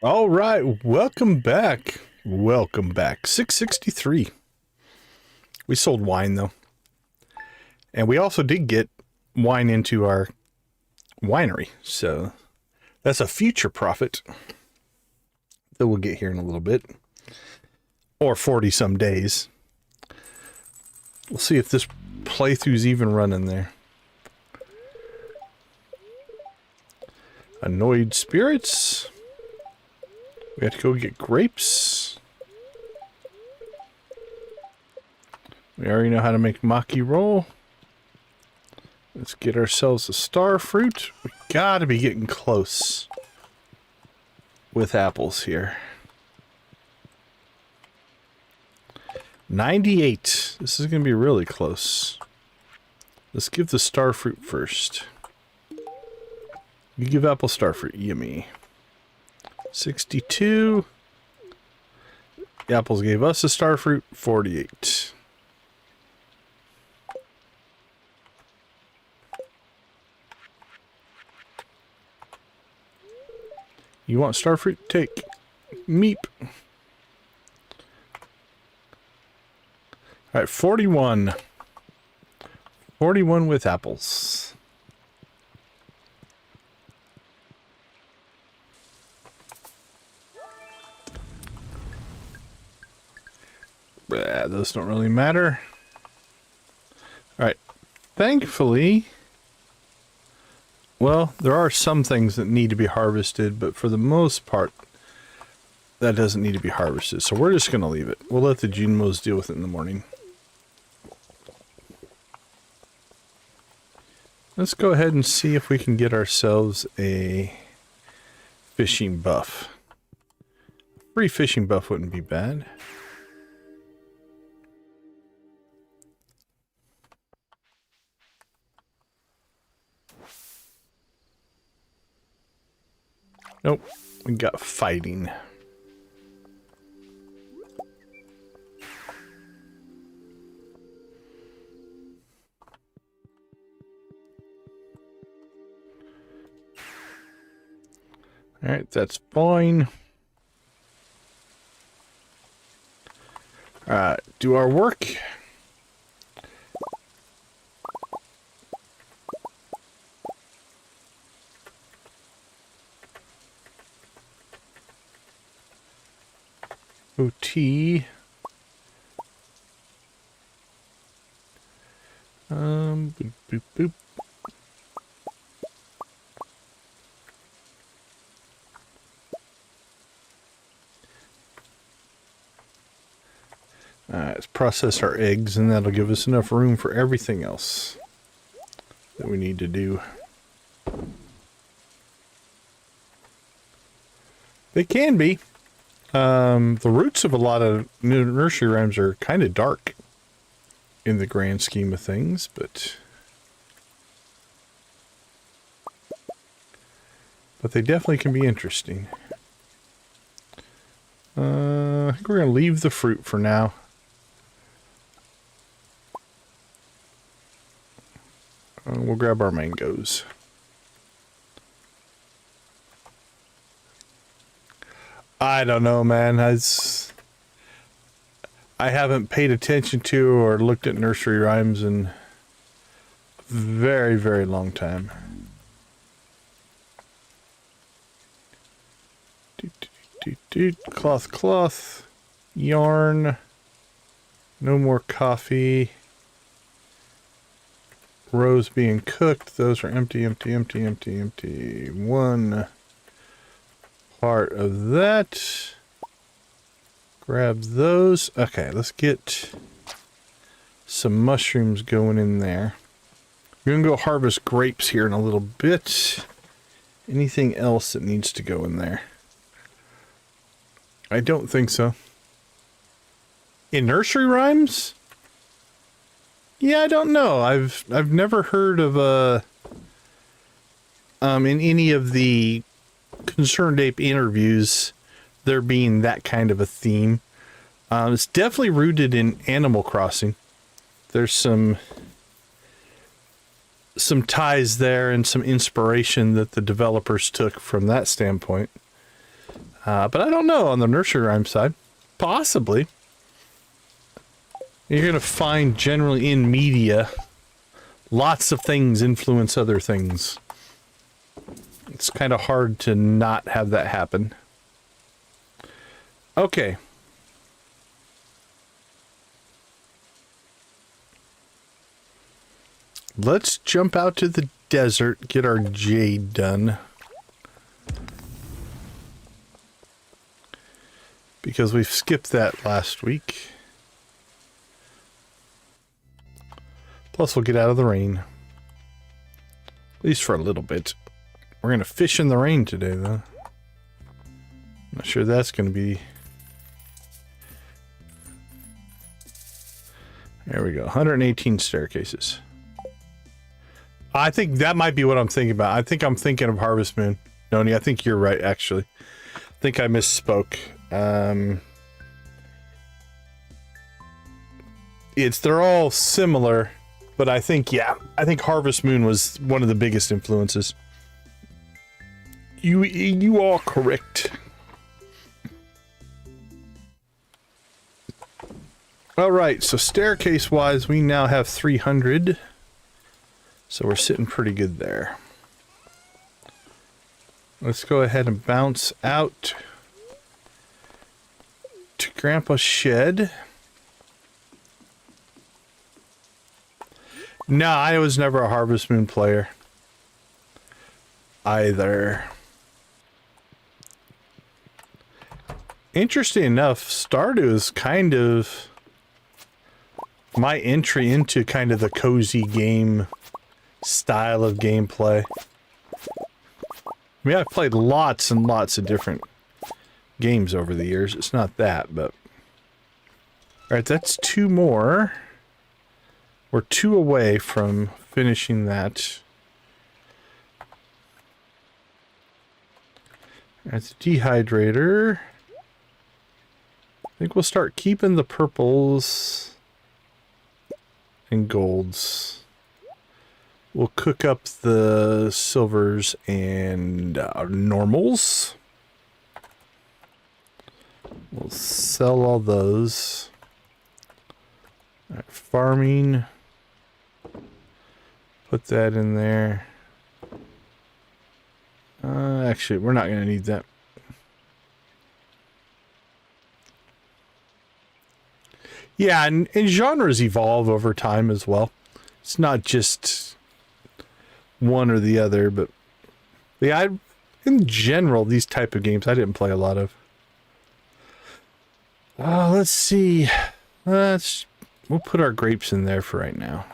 All right, welcome back. Welcome back. 663. We sold wine though. And we also did get wine into our winery. So that's a future profit that we'll get here in a little bit. Or 40 some days. We'll see if this playthrough's even running there. Annoyed spirits. We have to go get grapes. We already know how to make maki roll. Let's get ourselves a star fruit. We gotta be getting close with apples here. 98. This is gonna be really close. Let's give the star fruit first. You give apple star fruit. Yummy. 62. The apples gave us a star fruit. 48. You want star fruit? Take. Meep. Alright, 41. 41 with apples. Those don't really matter. Alright, thankfully, well, there are some things that need to be harvested, but for the most part, that doesn't need to be harvested. So we're just going to leave it. We'll let the Junmos deal with it in the morning. Let's go ahead and see if we can get ourselves a fishing buff. Free fishing buff wouldn't be bad. Nope, we got fighting. Alright, that's fine. Alright, do our work. OT. Boop, boop, boop. Let's process our eggs, and that'll give us enough room for everything else that we need to do. They can be. The roots of a lot of nursery rhymes are kind of dark in the grand scheme of things, but they definitely can be interesting. I think we're going to leave the fruit for now. We'll grab our mangoes. I don't know, man. I haven't paid attention to or looked at nursery rhymes in a very, very long time. Cloth, cloth, yarn, no more coffee. Rows being cooked, those are empty, empty, empty, empty, empty. One part of that. Grab those. Okay, let's get some mushrooms going in there. We're gonna go harvest grapes here in a little bit. Anything else that needs to go in there? I don't think so. In nursery rhymes? Yeah, I don't know. I've never heard of in any of the Concerned Ape interviews there being that kind of a theme. It's definitely rooted in Animal Crossing. There's some ties there and some inspiration that the developers took from that standpoint. But I don't know on the nursery rhyme side. Possibly. You're going to find generally in media, lots of things influence other things. It's kind of hard to not have that happen. Okay. Let's jump out to the desert, get our jade done. Because we've skipped that last week. Plus we'll get out of the rain. At least for a little bit. We're going to fish in the rain today, though. Not sure that's going to be... There we go. 118 staircases. I think that might be what I'm thinking about. I think I'm thinking of Harvest Moon. Noni, I think you're right, actually. I think I misspoke. They're all similar, but I think, yeah, I think Harvest Moon was one of the biggest influences. You are correct. All right, so staircase-wise, we now have 300. So we're sitting pretty good there. Let's go ahead and bounce out to Grandpa's shed. No, I was never a Harvest Moon player. Either. Interesting enough, Stardew is kind of my entry into kind of the cozy game style of gameplay. I mean, I've played lots and lots of different games over the years. It's not that, but... Alright, that's 2 more. We're 2 away from finishing that. That's a dehydrator. I think we'll start keeping the purples and golds. We'll cook up the silvers and normals. We'll sell all those. All right, farming. Put that in there. Actually, we're not going to need that. Yeah, and genres evolve over time as well. It's not just one or the other, but yeah, in general, these type of games I didn't play a lot of. Let's see. We'll put our grapes in there for right now.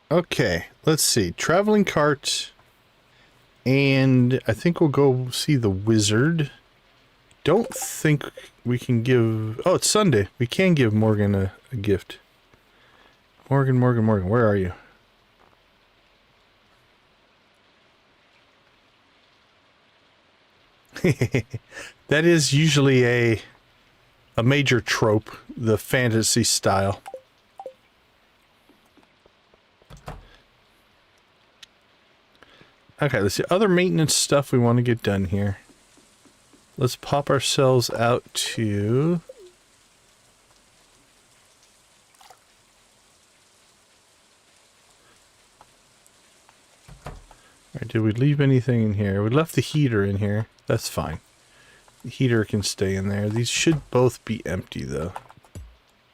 Okay, let's see. Traveling cart. And I think we'll go see the wizard. Don't think we can give... Oh, it's Sunday. We can give Morgan a gift. Morgan, where are you? That is usually a major trope, the fantasy style. Okay, let's see. Other maintenance stuff we want to get done here. Let's pop ourselves out to... Alright, did we leave anything in here? We left the heater in here. That's fine. The heater can stay in there. These should both be empty, though.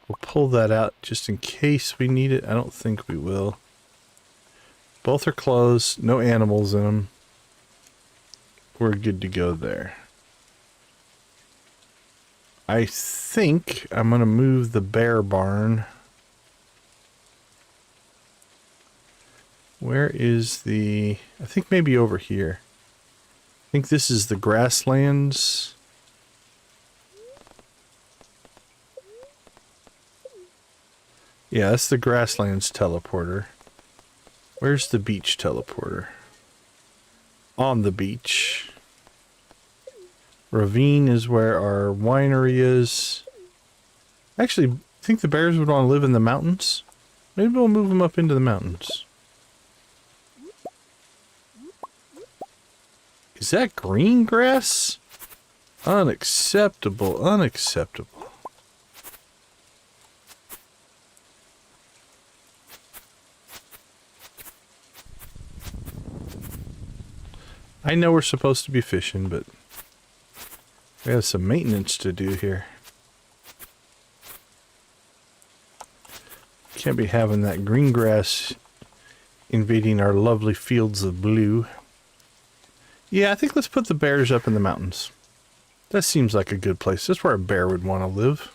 We'll pull that out just in case we need it. I don't think we will. Both are closed. No animals in them. We're good to go there. I think I'm going to move the bear barn. Where is the... I think maybe over here. I think this is the grasslands. Yeah, that's the grasslands teleporter. Where's the beach teleporter? On the beach. Ravine is where our winery is. Actually, Think the bears would want to live in the mountains? Maybe we'll move them up into the mountains. Is that green grass? Unacceptable, unacceptable. I know we're supposed to be fishing, but we have some maintenance to do here. Can't be having that green grass invading our lovely fields of blue. Yeah, I think let's put the bears up in the mountains. That seems like a good place. That's where a bear would want to live.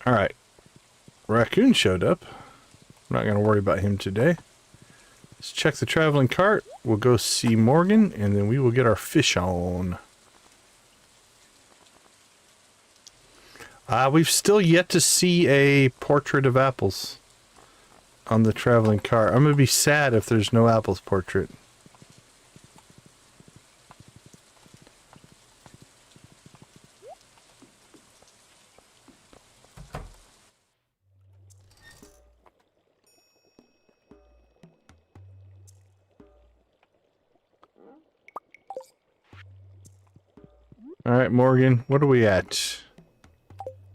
Alright. Raccoon showed up. I'm not going to worry about him today. Let's check the traveling cart. We'll go see Morgan, and then we will get our fish on. We've still yet to see a portrait of apples on the traveling cart. I'm going to be sad if there's no apples portrait. All right, Morgan, what are we at?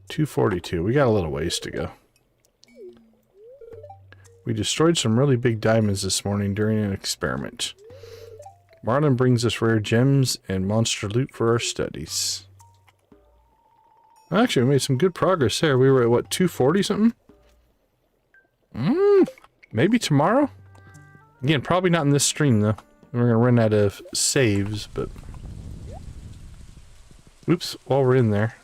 242. We got a little ways to go. We destroyed some really big diamonds this morning during an experiment. Marlin brings us rare gems and monster loot for our studies. Actually, we made some good progress there. We were at, what, 240 something? Maybe tomorrow? Again, probably not in this stream, though. We're going to run out of saves, but... Oops, while we're in there,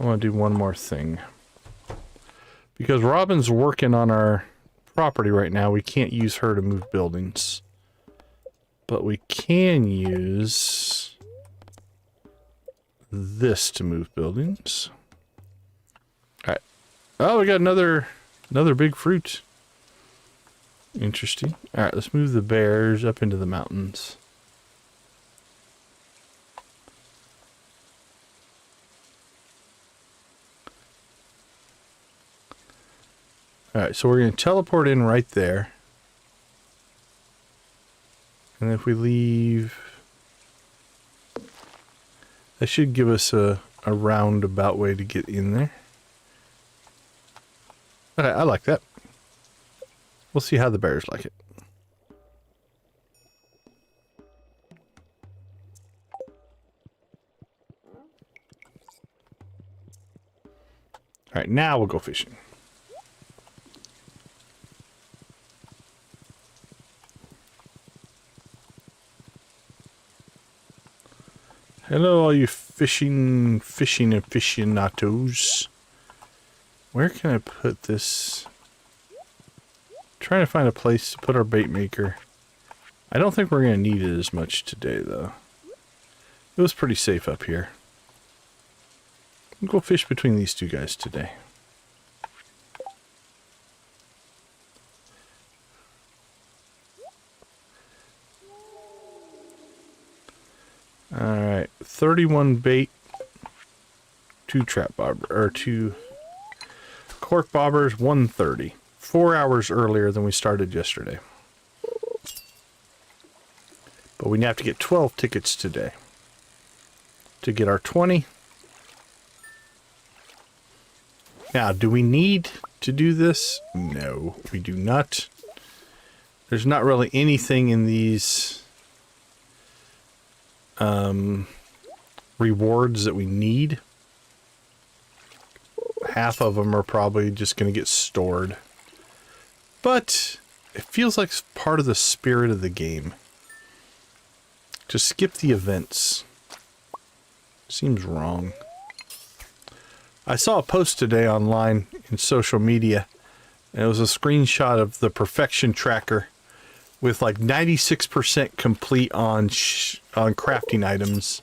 I want to do one more thing. Because Robin's working on our property right now, we can't use her to move buildings. But we can use this to move buildings. Alright. Oh, we got another big fruit. Interesting. Alright, let's move the bears up into the mountains. Alright, so we're going to teleport in right there. And if we leave... That should give us a roundabout way to get in there. Okay, I like that. We'll see how the bears like it. Alright, now we'll go fishing. Hello, all you fishing aficionados. Where can I put this? I'm trying to find a place to put our bait maker. I don't think we're going to need it as much today, though. It was pretty safe up here. We'll go fish between these two guys today. Alright, 31 bait, 2 trap bobber, or 2 cork bobbers, 130. 4 hours earlier than we started yesterday. But we have to get 12 tickets today to get our 20. Now, do we need to do this? No, we do not. There's not really anything in these rewards that we need. Half of them are probably just going to get stored. But it feels like part of the spirit of the game. To skip the events seems wrong. I saw a post today online in social media, and it was a screenshot of the perfection tracker with like 96% complete on crafting items.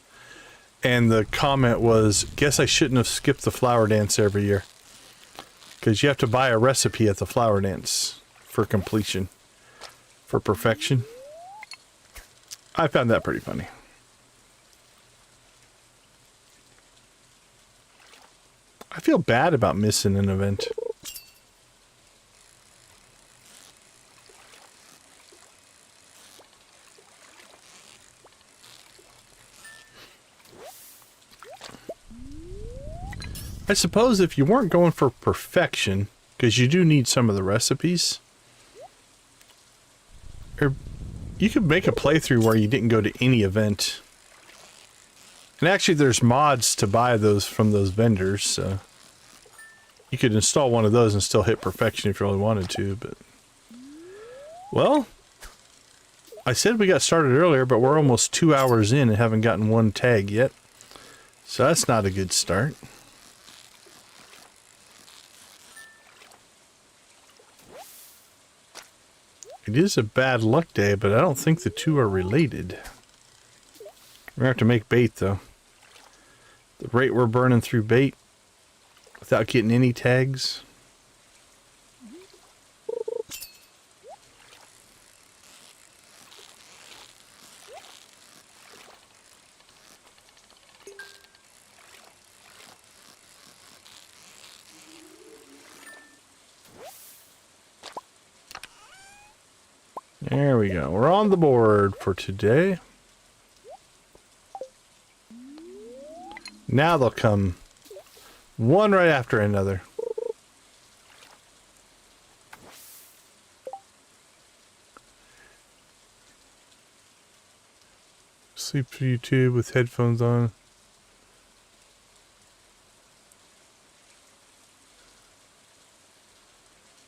And the comment was, guess I shouldn't have skipped the flower dance every year. Because you have to buy a recipe at the flower dance for completion. for perfection. I found that pretty funny. I feel bad about missing an event. I suppose if you weren't going for perfection, because you do need some of the recipes, or you could make a playthrough where you didn't go to any event. And actually there's mods to buy those from those vendors, so you could install one of those and still hit perfection if you really wanted to, but... Well, I said we got started earlier, but we're almost 2 hours in and haven't gotten one tag yet. So that's not a good start. It is a bad luck day, but I don't think the two are related. We're gonna have to make bait, though. The rate we're burning through bait without getting any tags. There we go. We're on the board for today. Now they'll come one right after another. Sleep for YouTube with headphones on.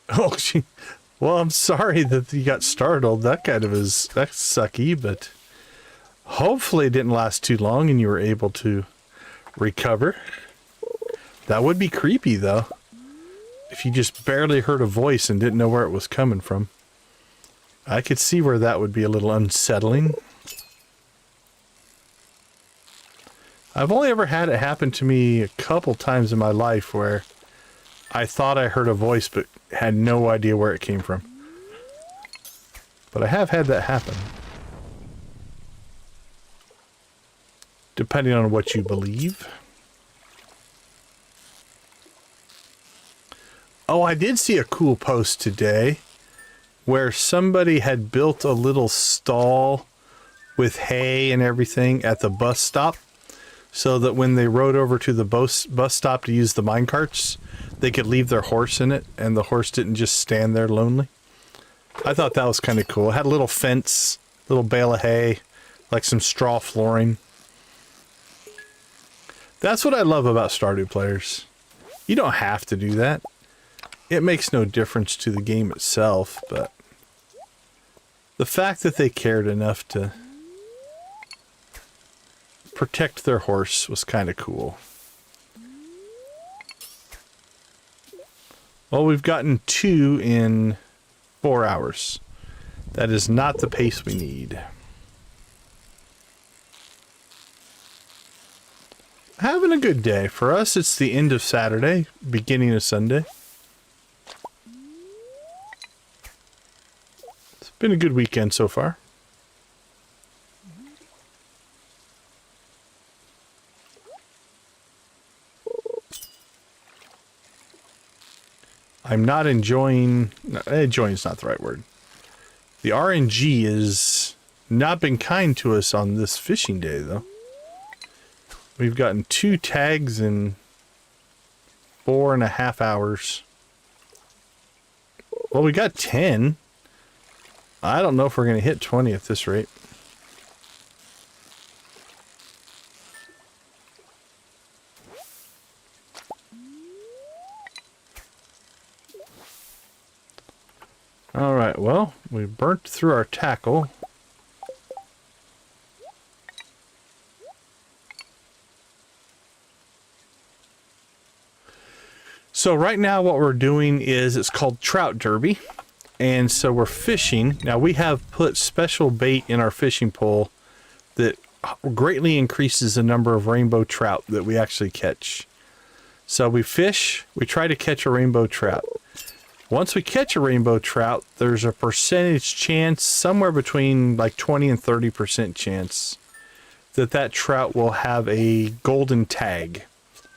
Oh, gee. Well, I'm sorry that you got startled. That kind of is, that's sucky, but hopefully it didn't last too long and you were able to recover. That would be creepy, though. If you just barely heard a voice and didn't know where it was coming from. I could see where that would be a little unsettling. I've only ever had it happen to me a couple times in my life where I thought I heard a voice but had no idea where it came from. But I have had that happen. Depending on what you believe. Oh, I did see a cool post today where somebody had built a little stall with hay and everything at the bus stop so that when they rode over to the bus stop to use the minecarts, they could leave their horse in it and the horse didn't just stand there lonely. I thought that was kind of cool. It had a little fence, little bale of hay, like some straw flooring. That's what I love about Stardew players. You don't have to do that. It makes no difference to the game itself, but the fact that they cared enough to protect their horse was kind of cool. Well, we've gotten 2 in 4 hours. That is not the pace we need. Having a good day. For us, it's the end of Saturday, beginning of Sunday. It's been a good weekend so far. I'm not enjoying... enjoying is not the right word. The RNG has not been kind to us on this fishing day, though. We've gotten 2 tags in 4.5 hours. Well, we got 10. I don't know if we're going to hit 20 at this rate. Alright, well, we burnt through our tackle. So right now what we're doing is, it's called Trout Derby. And so we're fishing. Now we have put special bait in our fishing pole that greatly increases the number of rainbow trout that we actually catch. So we fish, we try to catch a rainbow trout. Once we catch a rainbow trout, there's a percentage chance, somewhere between like 20 and 30% chance, that that trout will have a golden tag.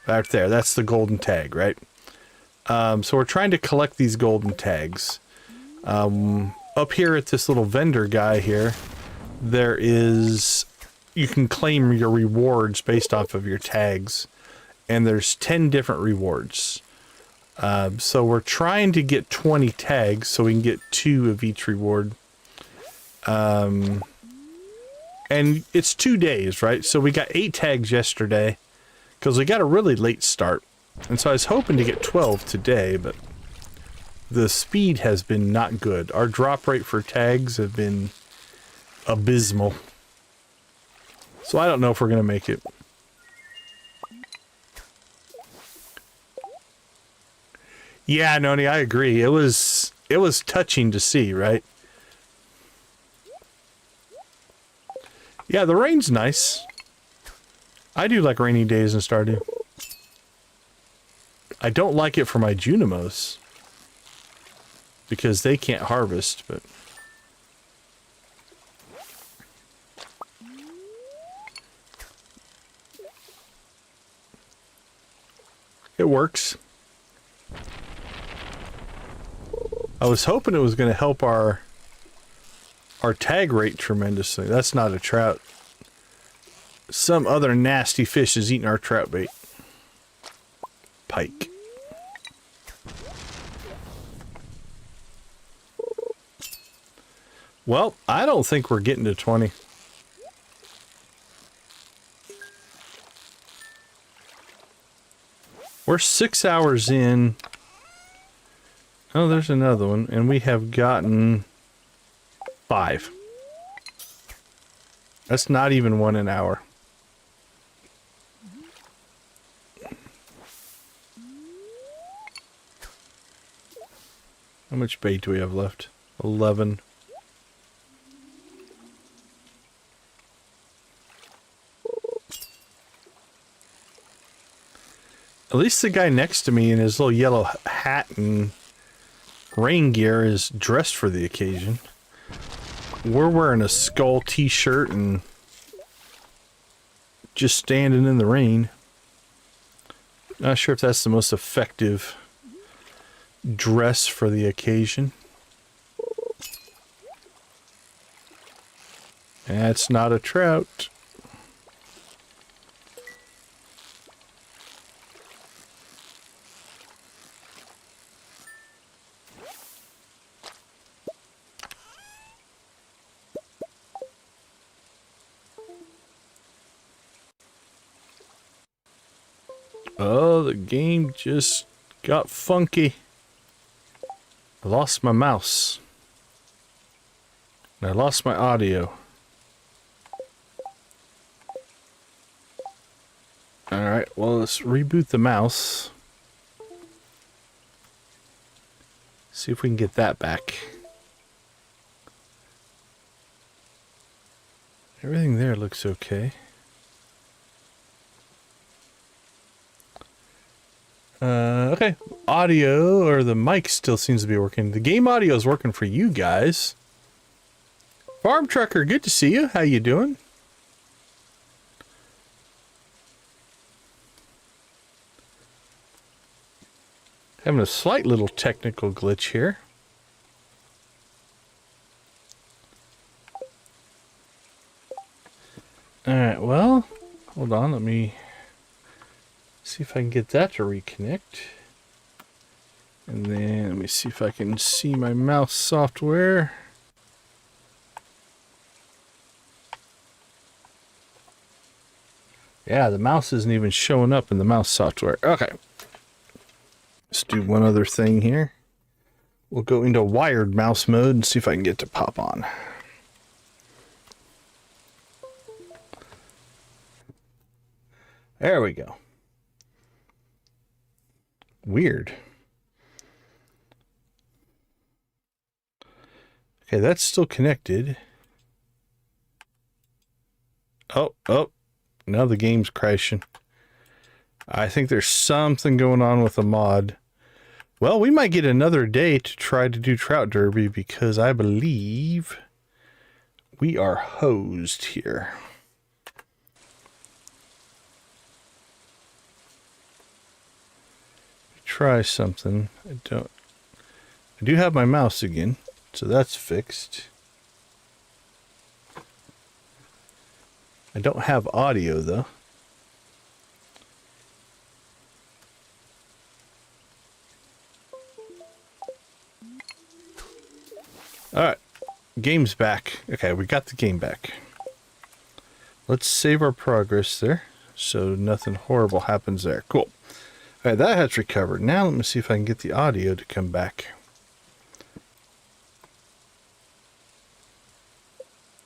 Right there, that's the golden tag, right? So we're trying to collect these golden tags. Up here at this little vendor guy here, there is... You can claim your rewards based off of your tags. And there's 10 different rewards. So we're trying to get 20 tags so we can get 2 of each reward. And it's 2 days, right? So we got 8 tags yesterday because we got a really late start. And so I was hoping to get 12 today, but the speed has been not good. Our drop rate for tags have been abysmal. So I don't know if we're going to make it. Yeah, Noni, I agree. It was touching to see, right? Yeah, the rain's nice. I do like rainy days in Stardew. I don't like it for my Junimos because they can't harvest, but it works. I was hoping it was going to help our tag rate tremendously. That's not a trout. Some other nasty fish is eating our trout bait. Pike. Well, I don't think we're getting to 20. We're 6 hours in. Oh, there's another one. And we have gotten 5. That's not even 1 an hour. How much bait do we have left? 11. At least the guy next to me in his little yellow hat and rain gear is dressed for the occasion. We're wearing a skull t-shirt and just standing in the rain. Not sure if that's the most effective dress for the occasion. That's not a trout. Oh, the game just got funky. I lost my mouse. And I lost my audio. Alright, well, let's reboot the mouse. See if we can get that back. Everything there looks okay. Okay, audio, or the mic still seems to be working. The game audio is working for you guys. Farm Trucker, good to see you. How you doing? Having a slight little technical glitch here. Alright, well, hold on, let me see if I can get that to reconnect. And then let me see if I can see my mouse software. Yeah, the mouse isn't even showing up in the mouse software. Okay. Let's do one other thing here. We'll go into wired mouse mode and see if I can get to pop on. There we go. Weird. Okay, that's still connected. Oh, now the game's crashing. I think there's something going on with the mod. Well, we might get another day to try to do Trout Derby because I believe we are hosed here. Try something. I do have my mouse again, so that's fixed. I don't have audio though. Alright, game's back. Okay, we got the game back. Let's save our progress there so nothing horrible happens there. Cool. Alright, that has recovered. Now let me see if I can get the audio to come back.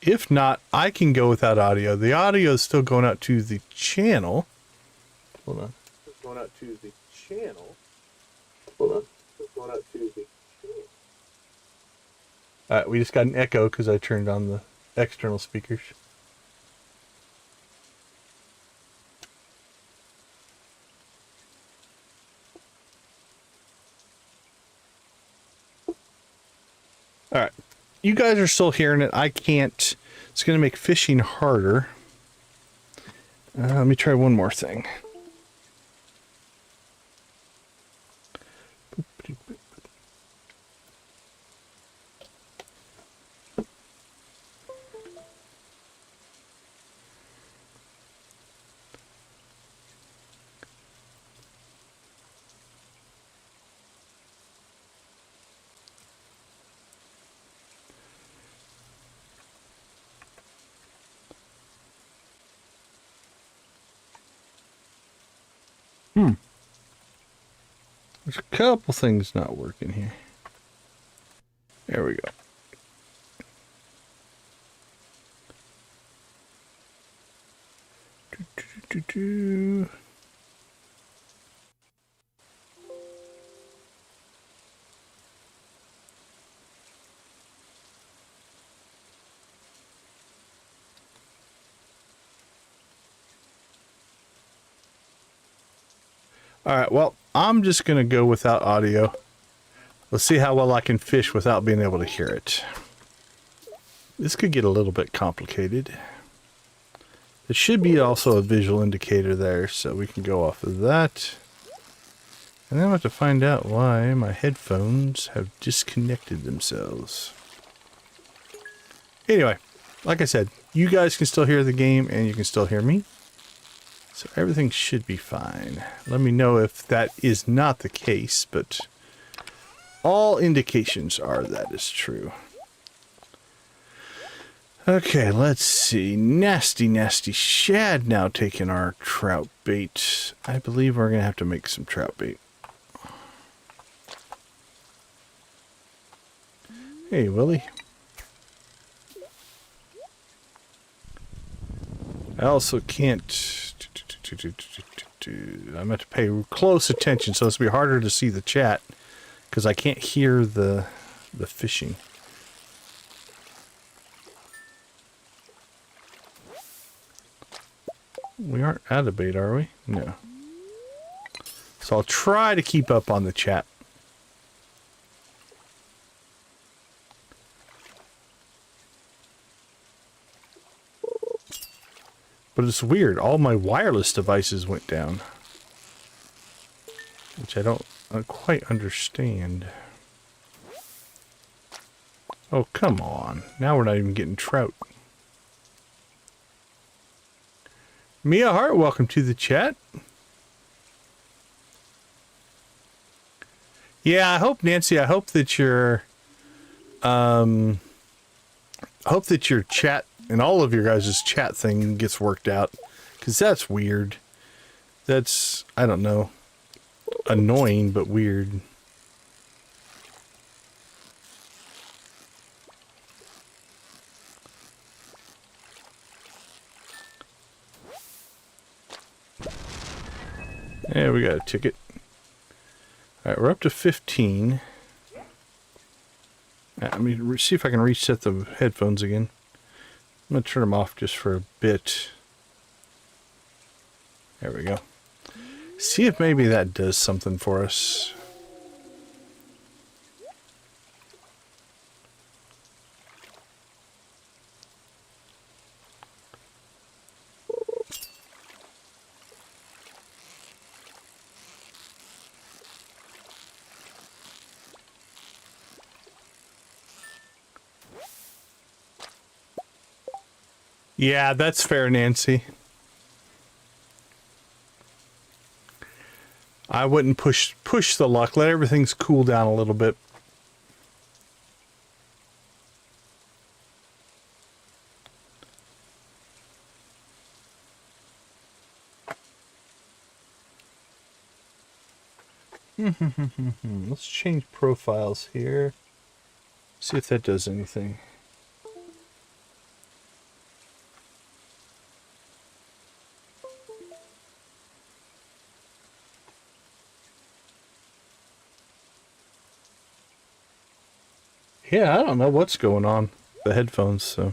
If not, I can go without audio. The audio is still going out to the channel. Hold on. It's going out to the channel. Hold on. It's going out to the channel. Alright, we just got an echo because I turned on the external speakers. Alright, you guys are still hearing it. I can't. It's going to make fishing harder. Let me try one more thing. There's a couple things not working here. There we go. Alright, well, I'm just going to go without audio. Let's see how well I can fish without being able to hear it. This could get a little bit complicated. There should be also a visual indicator there, so we can go off of that. And then I have to find out why my headphones have disconnected themselves. Anyway, like I said, you guys can still hear the game and you can still hear me. So everything should be fine. Let me know if that is not the case, but all indications are that is true. Okay, let's see. Nasty, nasty shad now taking our trout bait. I believe we're going to have to make some trout bait. Hey, Willie. I also can't... I'm going to pay close attention, so it's going to be harder to see the chat because I can't hear the fishing. We aren't out of bait, are we? No. So I'll try to keep up on the chat. But it's weird. All my wireless devices went down. Which I don't quite understand. Oh, come on. Now we're not even getting trout. Mia Hart, welcome to the chat. Yeah, I hope, Nancy, I hope that your chat and all of your guys' chat thing gets worked out. Because that's weird. That's, I don't know, annoying, but weird. Yeah, we got a ticket. Alright, we're up to 15. Let me see if I can reset the headphones again. I'm going to turn them off just for a bit. There we go. See if maybe that does something for us. Yeah, that's fair, Nancy. I wouldn't push the luck. Let everything's cool down a little bit. Let's change profiles here. See if that does anything. Yeah, I don't know what's going on with the headphones, so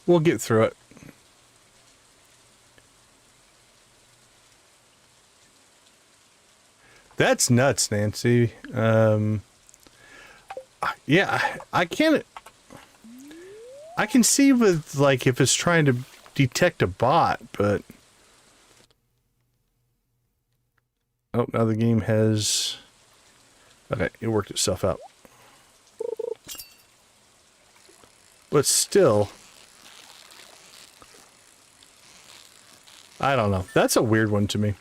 we'll get through it. That's nuts, Nancy. Yeah, I can see with, like, if it's trying to detect a bot, but... Oh, now the game has... Okay, it worked itself out. But still... I don't know. That's a weird one to me.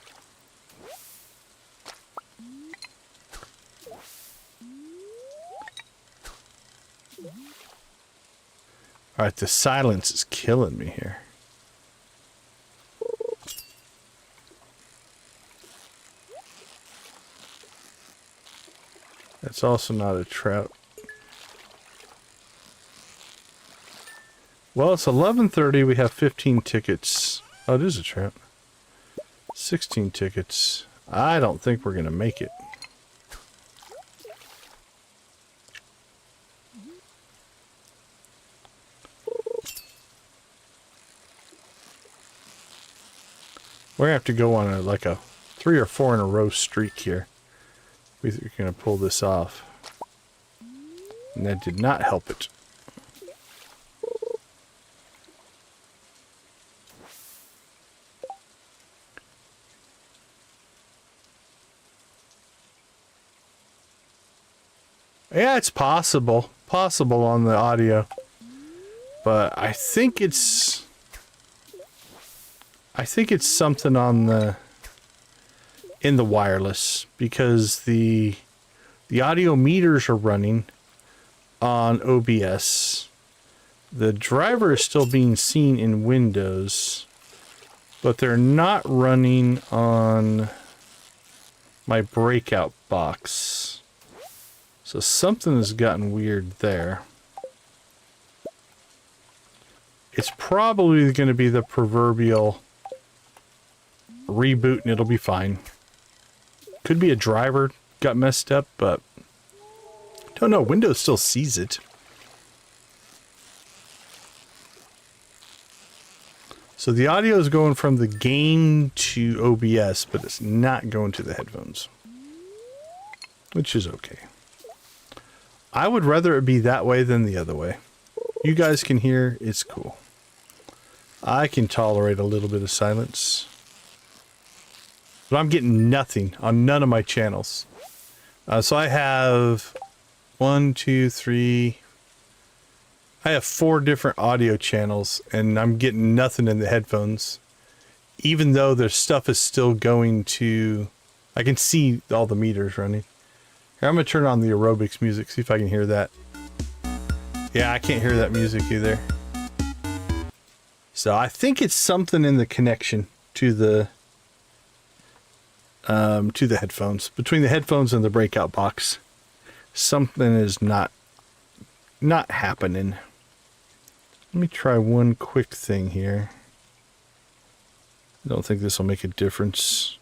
Alright, the silence is killing me here. That's also not a trout. Well, it's 11:30. We have 15 tickets. Oh, it is a trout. 16 tickets. I don't think we're going to make it. We're going to have to go on like a 3 or 4 in a row streak here. We're going to pull this off. And that did not help it. Yeah, it's possible. Possible on the audio. But I think it's something on the in the wireless, because the audio meters are running on OBS. The driver is still being seen in Windows, but they're not running on my breakout box. So something has gotten weird there. It's probably going to be the proverbial reboot and it'll be fine. Could be a driver got messed up, but don't know. Windows still sees it. So the audio is going from the game to OBS, but it's not going to the headphones, which is okay. I would rather it be that way than the other way. You guys can hear, it's cool. I can tolerate a little bit of silence. But I'm getting nothing on none of my channels. So I have 1, 2, 3... I have 4 different audio channels, and I'm getting nothing in the headphones. Even though their stuff is still going to... I can see all the meters running. Here, I'm going to turn on the aerobics music, see if I can hear that. Yeah, I can't hear that music either. So I think it's something in the connection to the headphones. Between the headphones and the breakout box. Something is not happening. Let me try one quick thing here. I don't think this will make a difference.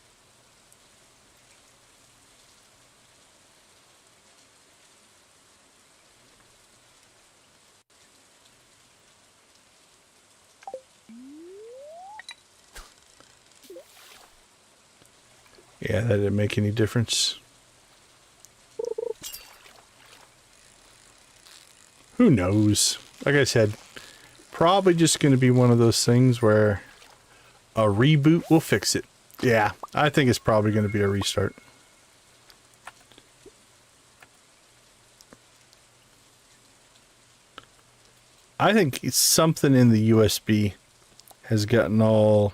Yeah, that didn't make any difference. Who knows? Like I said, probably just going to be one of those things where a reboot will fix it. Yeah, I think it's probably going to be a restart. I think it's something in the USB has gotten all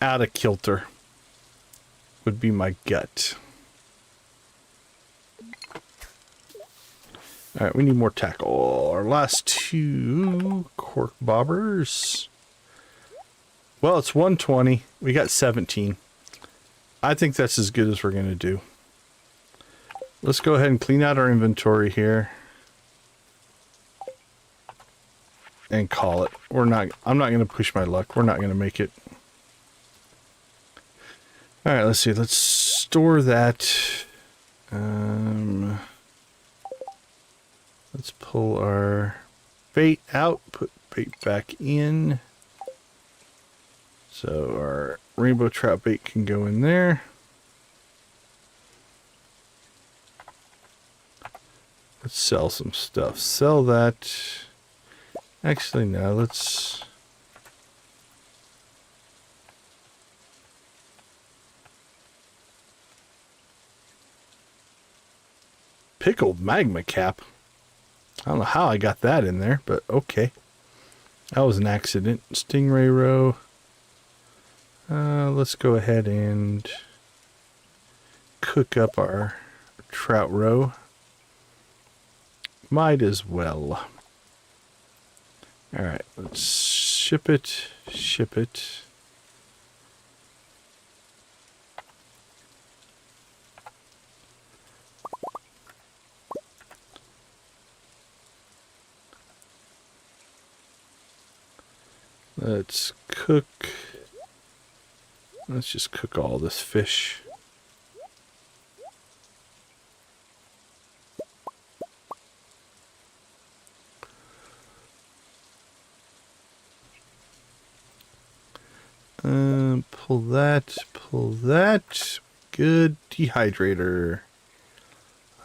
out of kilter, would be my gut. All right, we need more tackle. Our last 2 cork bobbers. Well, it's 120. We got 17. I think that's as good as we're going to do. Let's go ahead and clean out our inventory here. And call it. I'm not going to push my luck. We're not going to make it. All right, let's see. Let's store that. Let's pull our bait out, put bait back in. So our rainbow trout bait can go in there. Let's sell some stuff. Sell that. Actually, no, let's... Pickled magma cap. I don't know how I got that in there, but okay. That was an accident. Stingray roe. Let's go ahead and cook up our trout roe. Might as well. Alright, let's ship it. Ship it. Let's cook. Let's just cook all this fish. Pull that, pull that. Good dehydrator.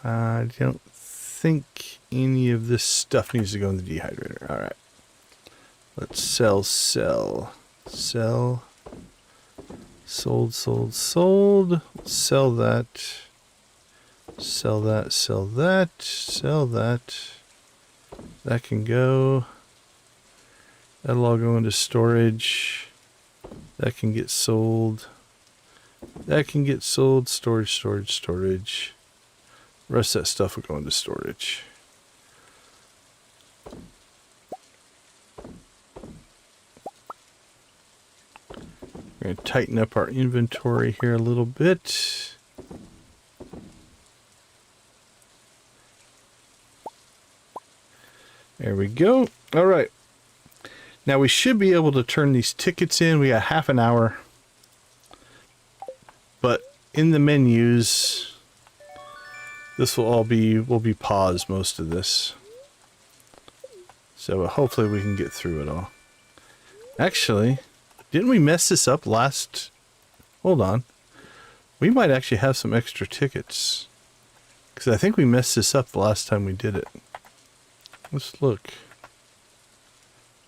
I don't think any of this stuff needs to go in the dehydrator. All right. Let's sell. Sold. Sell that. Sell that, sell that, sell that. That can go. That'll all go into storage. That can get sold. That can get sold. Storage, storage, storage. The rest of that stuff will go into storage. We're going to tighten up our inventory here a little bit. There we go. All right. Now we should be able to turn these tickets in. We got half an hour. But in the menus, this will all be, we'll be paused most of this. So hopefully we can get through it all. Actually, didn't we mess this up last? Hold on. We might actually have some extra tickets. Because I think we messed this up the last time we did it. Let's look.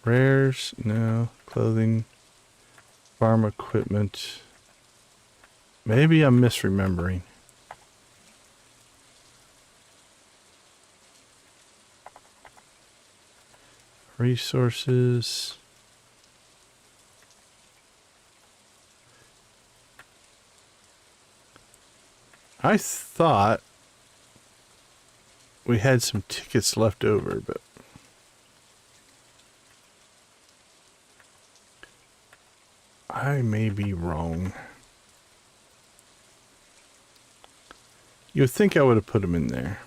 Rares, no. Clothing, farm equipment. Maybe I'm misremembering. Resources. I thought we had some tickets left over, but I may be wrong. You would think I would have put them in there.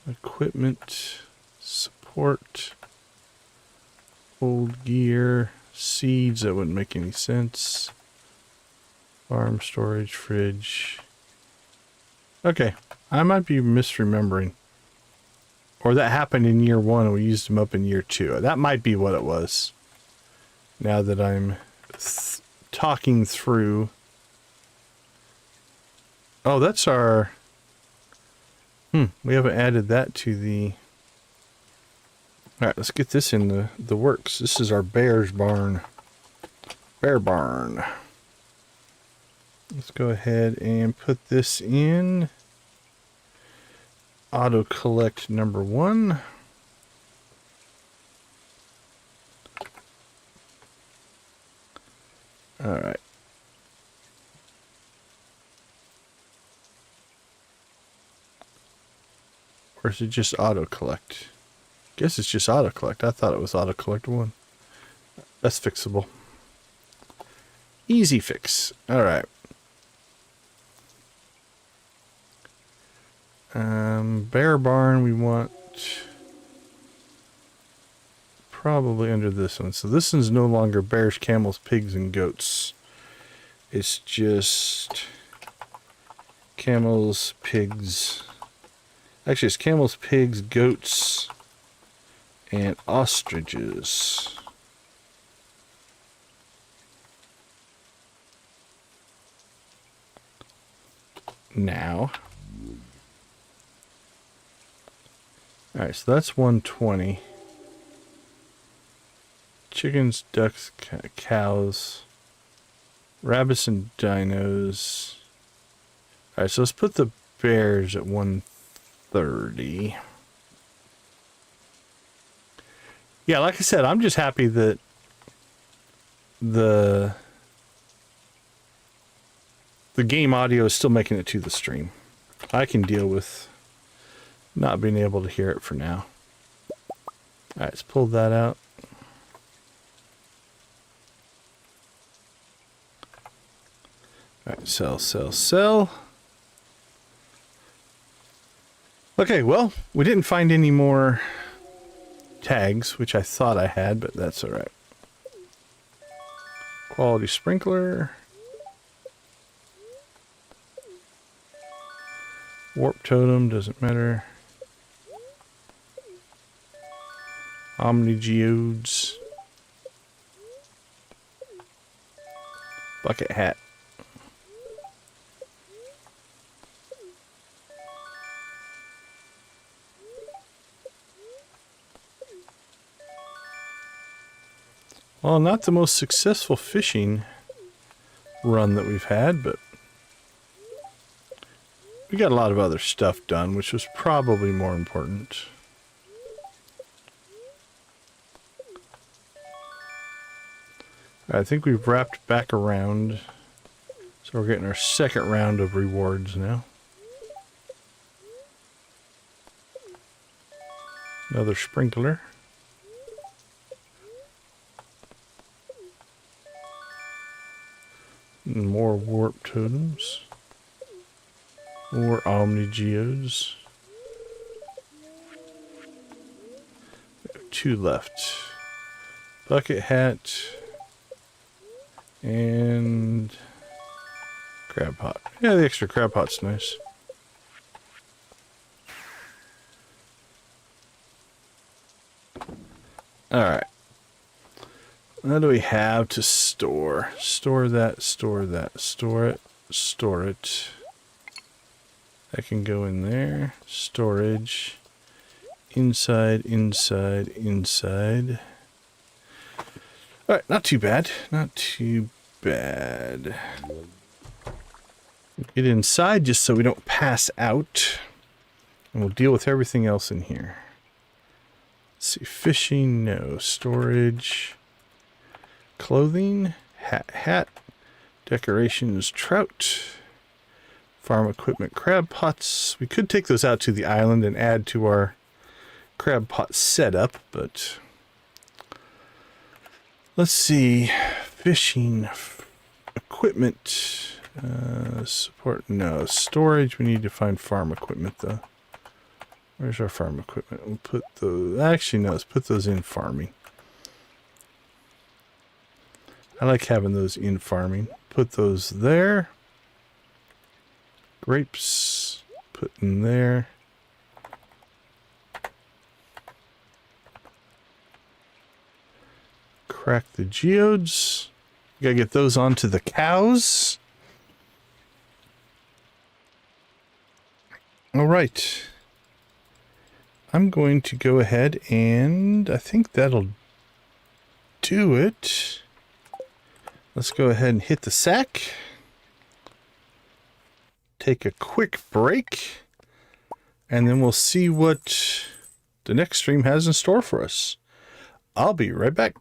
Equipment, support, old gear, seeds, that wouldn't make any sense. Farm, storage, fridge. Okay, I might be misremembering. Or that happened in year 1 and we used them up in year 2. That might be what it was. Now that I'm talking through. Oh, that's our... we haven't added that to the... Alright, let's get this in the works. This is our bear's barn. Bear barn. Let's go ahead and put this in auto collect number 1. All right. Or is it just auto collect? Guess it's just auto collect. I thought it was auto collect 1. That's fixable. Easy fix. All right. Bear barn we want probably under this one. So this one's no longer bears, camels, pigs, and goats. It's just camels, pigs. Actually, it's camels, pigs, goats, and ostriches. Now. Alright, so that's 120. Chickens, ducks, cows, rabbits, and dinos. Alright, so let's put the bears at 130. Yeah, like I said, I'm just happy that the game audio is still making it to the stream. I can deal with not being able to hear it for now. Alright, let's pull that out. Alright, sell, sell, sell. Okay, well, we didn't find any more tags, which I thought I had, but that's alright. Quality sprinkler. Warp totem, doesn't matter. Omni geodes. Bucket hat. Well, not the most successful fishing run that we've had, but we got a lot of other stuff done, which was probably more important. I think we've wrapped back around, so we're getting our second round of rewards now. Another sprinkler. And more warp totems. More omni geodes. We have 2 left. Bucket hat. And crab pot. Yeah, the extra crab pot's nice. Alright. What do we have to store? Store that, store that, store it, store it. That can go in there. Storage. Inside, inside, inside. Alright, not too bad. Not too bad. Get inside just so we don't pass out. And we'll deal with everything else in here. Let's see, fishing, no. Storage. Clothing, hat. Decorations, trout. Farm equipment, crab pots. We could take those out to the island and add to our crab pot setup, but let's see. Fishing, equipment, support, no. Storage, we need to find farm equipment though. Where's our farm equipment? We'll put those, actually no, let's put those in farming. I like having those in farming. Put those there. Grapes, put in there. Crack the geodes. Gotta get those onto the cows. All right. I'm going to go ahead and I think that'll do it. Let's go ahead and hit the sack. take a quick break, and then we'll see what the next stream has in store for us. I'll be right back.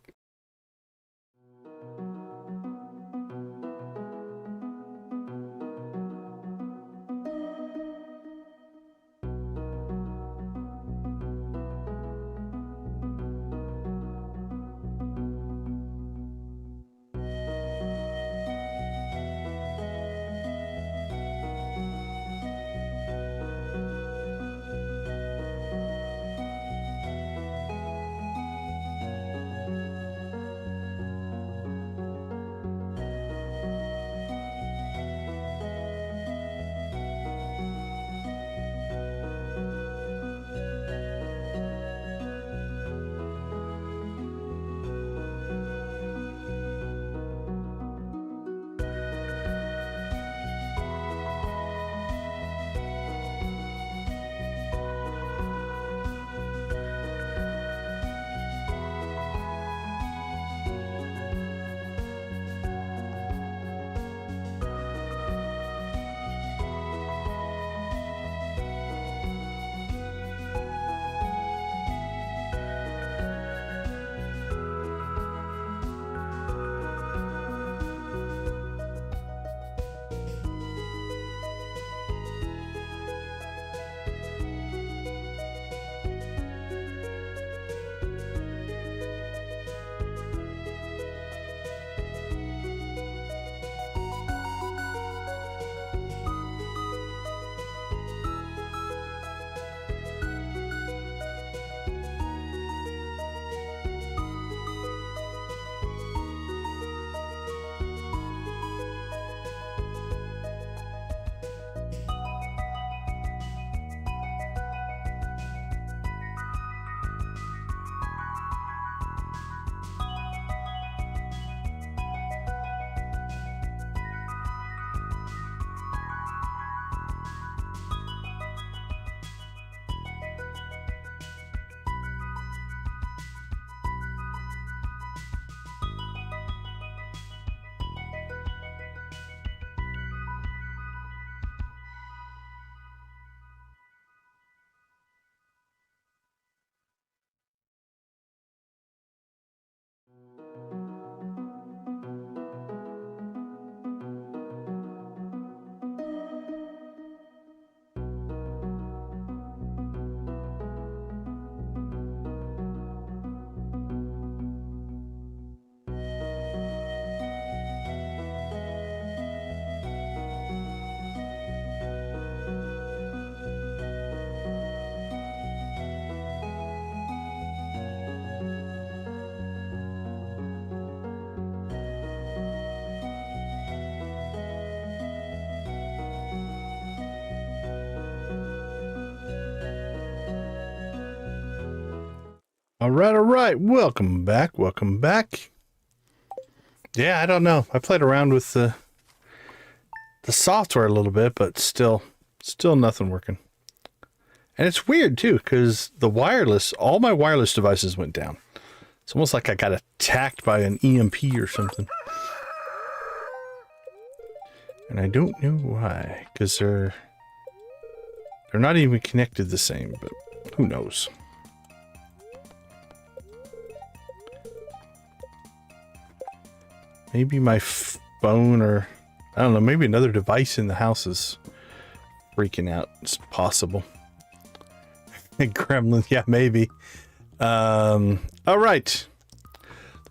All right. Welcome back. Yeah, I don't know. I played around with the software a little bit, but still nothing working. And it's weird too, because all my wireless devices went down. It's almost like I got attacked by an EMP or something. And I don't know why, because they're not even connected the same, but who knows. Maybe my phone, or I don't know, maybe another device in the house is freaking out. It's possible. Gremlin, yeah, maybe. All right.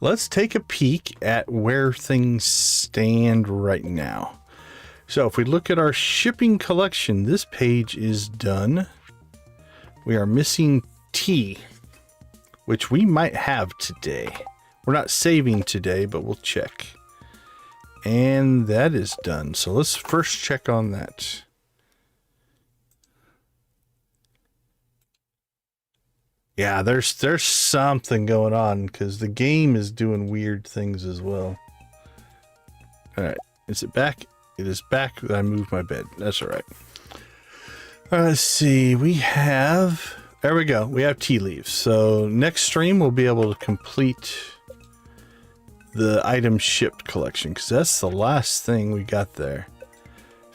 Let's take a peek at where things stand right now. So if we look at our shipping collection, this page is done. We are missing tea, which we might have today. We're not saving today, but we'll check. And that is done. So let's first check on that. Yeah, there's something going on because the game is doing weird things as well. All right, is it back? It is back. I moved my bed. That's all right. All right, let's see. There we go. We have tea leaves. So next stream we'll be able to complete the item shipped collection, because that's the last thing we got there.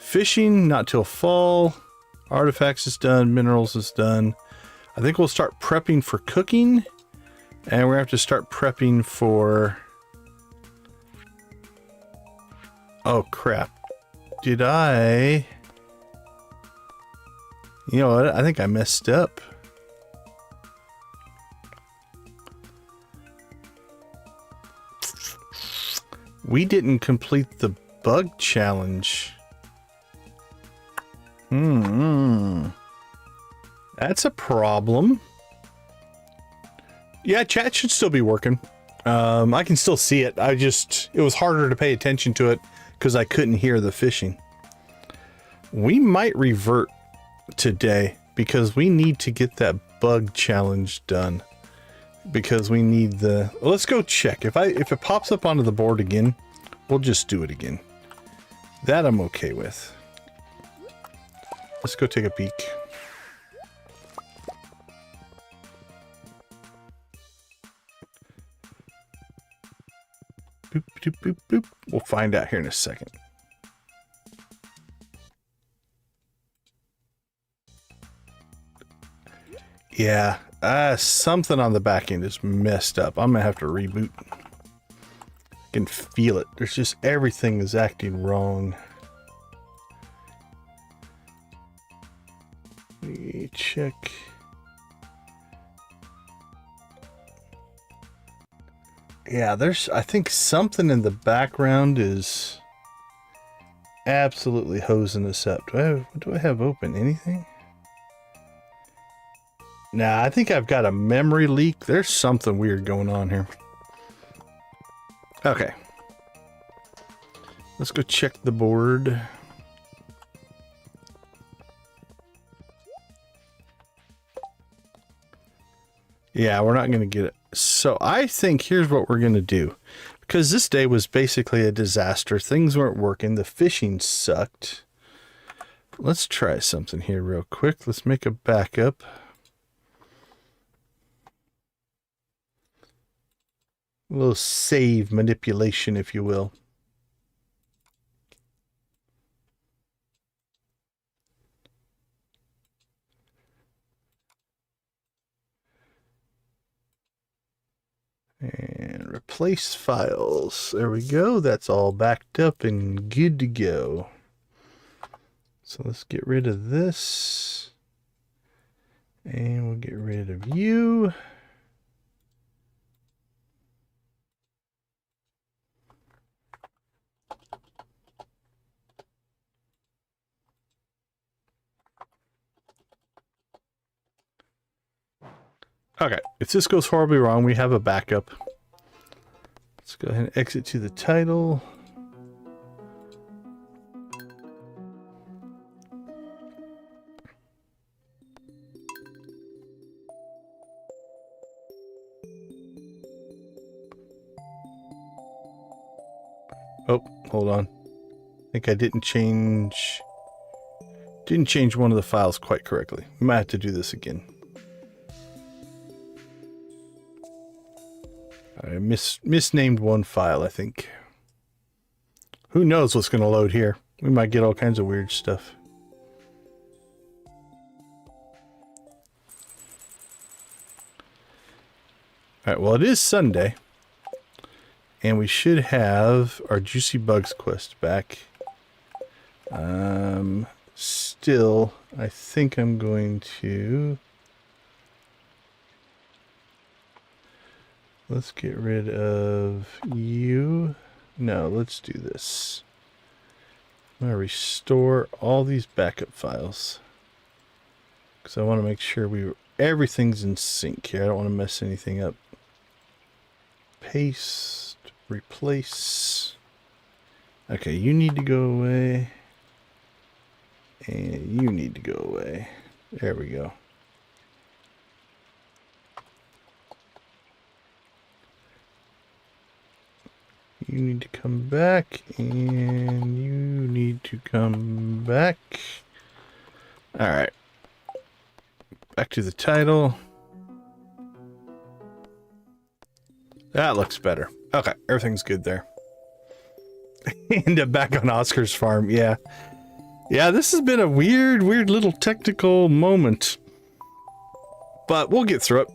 Fishing, not till fall. Artifacts is done. Minerals is done. I think we'll start prepping for cooking. And we're going to have to start prepping for... Oh, crap. Did I... You know what? I think I messed up. We didn't complete the bug challenge. That's a problem. Yeah, chat should still be working. I can still see it. It was harder to pay attention to it because I couldn't hear the fishing. We might revert today because we need to get that bug challenge done. Because we need the... Let's go check. If it pops up onto the board again, we'll just do it again. That I'm okay with. Let's go take a peek. Boop, boop, boop, boop. We'll find out here in a second. Yeah, something on the back end is messed up. I'm gonna have to reboot. I can feel it. There's just everything is acting wrong. Let me check. Yeah, I think something in the background is absolutely hosing us up. What do I have open? Anything? Nah, I think I've got a memory leak. There's something weird going on here. Okay. Let's go check the board. Yeah, we're not going to get it. So I think here's what we're going to do. Because this day was basically a disaster. Things weren't working. The fishing sucked. Let's try something here real quick. Let's make a backup. A little save manipulation, if you will. And replace files. There we go. That's all backed up and good to go. So let's get rid of this. And we'll get rid of you. Okay, if this goes horribly wrong, we have a backup. Let's go ahead and exit to the title. Oh, hold on. I think I didn't change one of the files quite correctly. We might have to do this again. I misnamed one file, I think. Who knows what's going to load here? We might get all kinds of weird stuff. Alright, well, it is Sunday. And we should have our Juicy Bugs quest back. Still, I think I'm going to... Let's get rid of you. No, let's do this. I'm going to restore all these backup files. Because I want to make sure everything's in sync here. I don't want to mess anything up. Paste, replace. Okay, you need to go away. And you need to go away. There we go. You need to come back, and you need to come back. Alright. Back to the title. That looks better. Okay, everything's good there. And back on Oscar's farm, yeah. Yeah, this has been a weird little technical moment. But we'll get through it.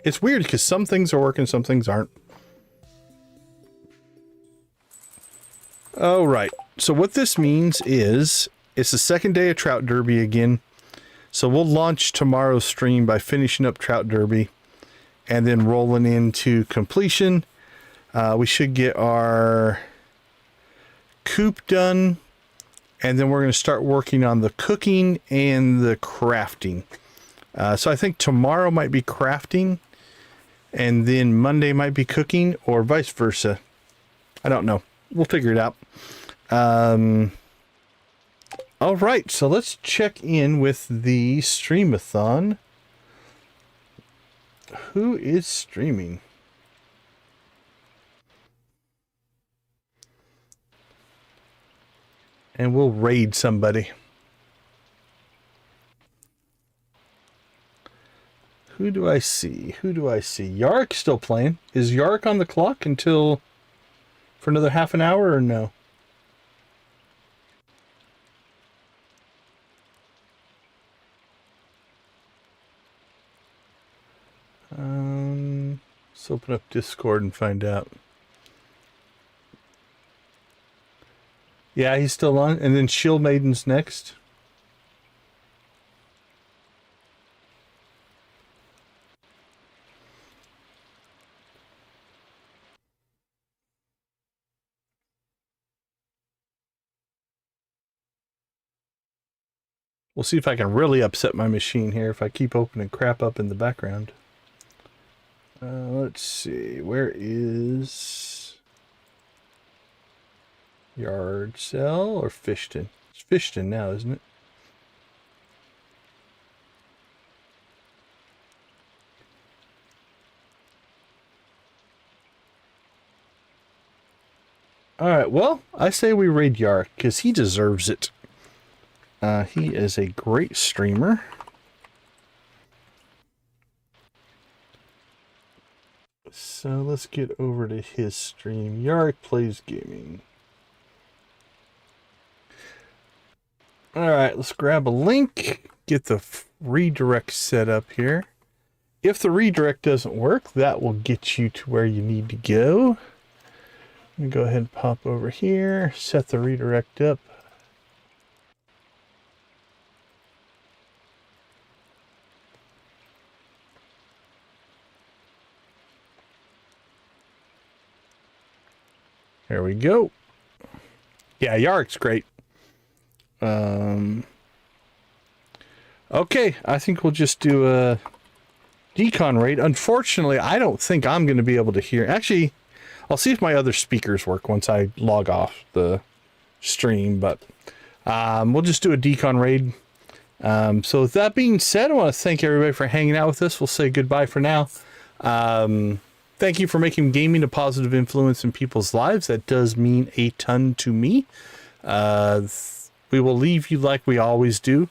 It's weird because some things are working, some things aren't. All right. So what this means is it's the second day of Trout Derby again. So we'll launch tomorrow's stream by finishing up Trout Derby and then rolling into completion. We should get our Coop done. And then we're going to start working on the cooking and the crafting. So I think tomorrow might be crafting. And then Monday might be cooking. Or vice versa. I don't know. We'll figure it out. All right. So let's check in with the Streamathon. Who is streaming? And we'll raid somebody. Who do I see? Who do I see? Yark still playing. Is Yark on the clock until for another half an hour or no? Let's open up Discord and find out. Yeah, he's still on. And then Shield Maiden's next. We'll see if I can really upset my machine here if I keep opening crap up in the background. Let's see. Where is Yard Sell or Fishton? It's Fishton now, isn't it? All right. Well, I say we raid Yark because he deserves it. He is a great streamer. So let's get over to his stream. Yark Plays Gaming. All right, let's grab a link, get the redirect set up here. If the redirect doesn't work, that will get you to where you need to go. Let me go ahead and pop over here, set the redirect up. There we go. Yeah, Yark's great. Okay, I think we'll just do a decon raid. Unfortunately, I don't think I'm going to be able to hear. Actually, I'll see if my other speakers work once I log off the stream, but we'll just do a decon raid. So with that being said, I want to thank everybody for hanging out with us. We'll say goodbye for now. Thank you for making gaming a positive influence in people's lives. That does mean a ton to me. We will leave you like we always do.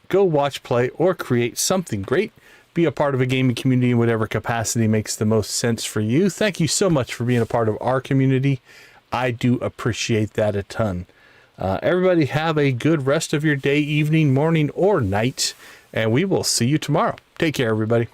Go watch, play, or create something great. Be a part of a gaming community in whatever capacity makes the most sense for you. Thank you so much for being a part of our community. I do appreciate that a ton. Everybody have a good rest of your day, evening, morning, or night, and we will see you tomorrow. Take care, everybody.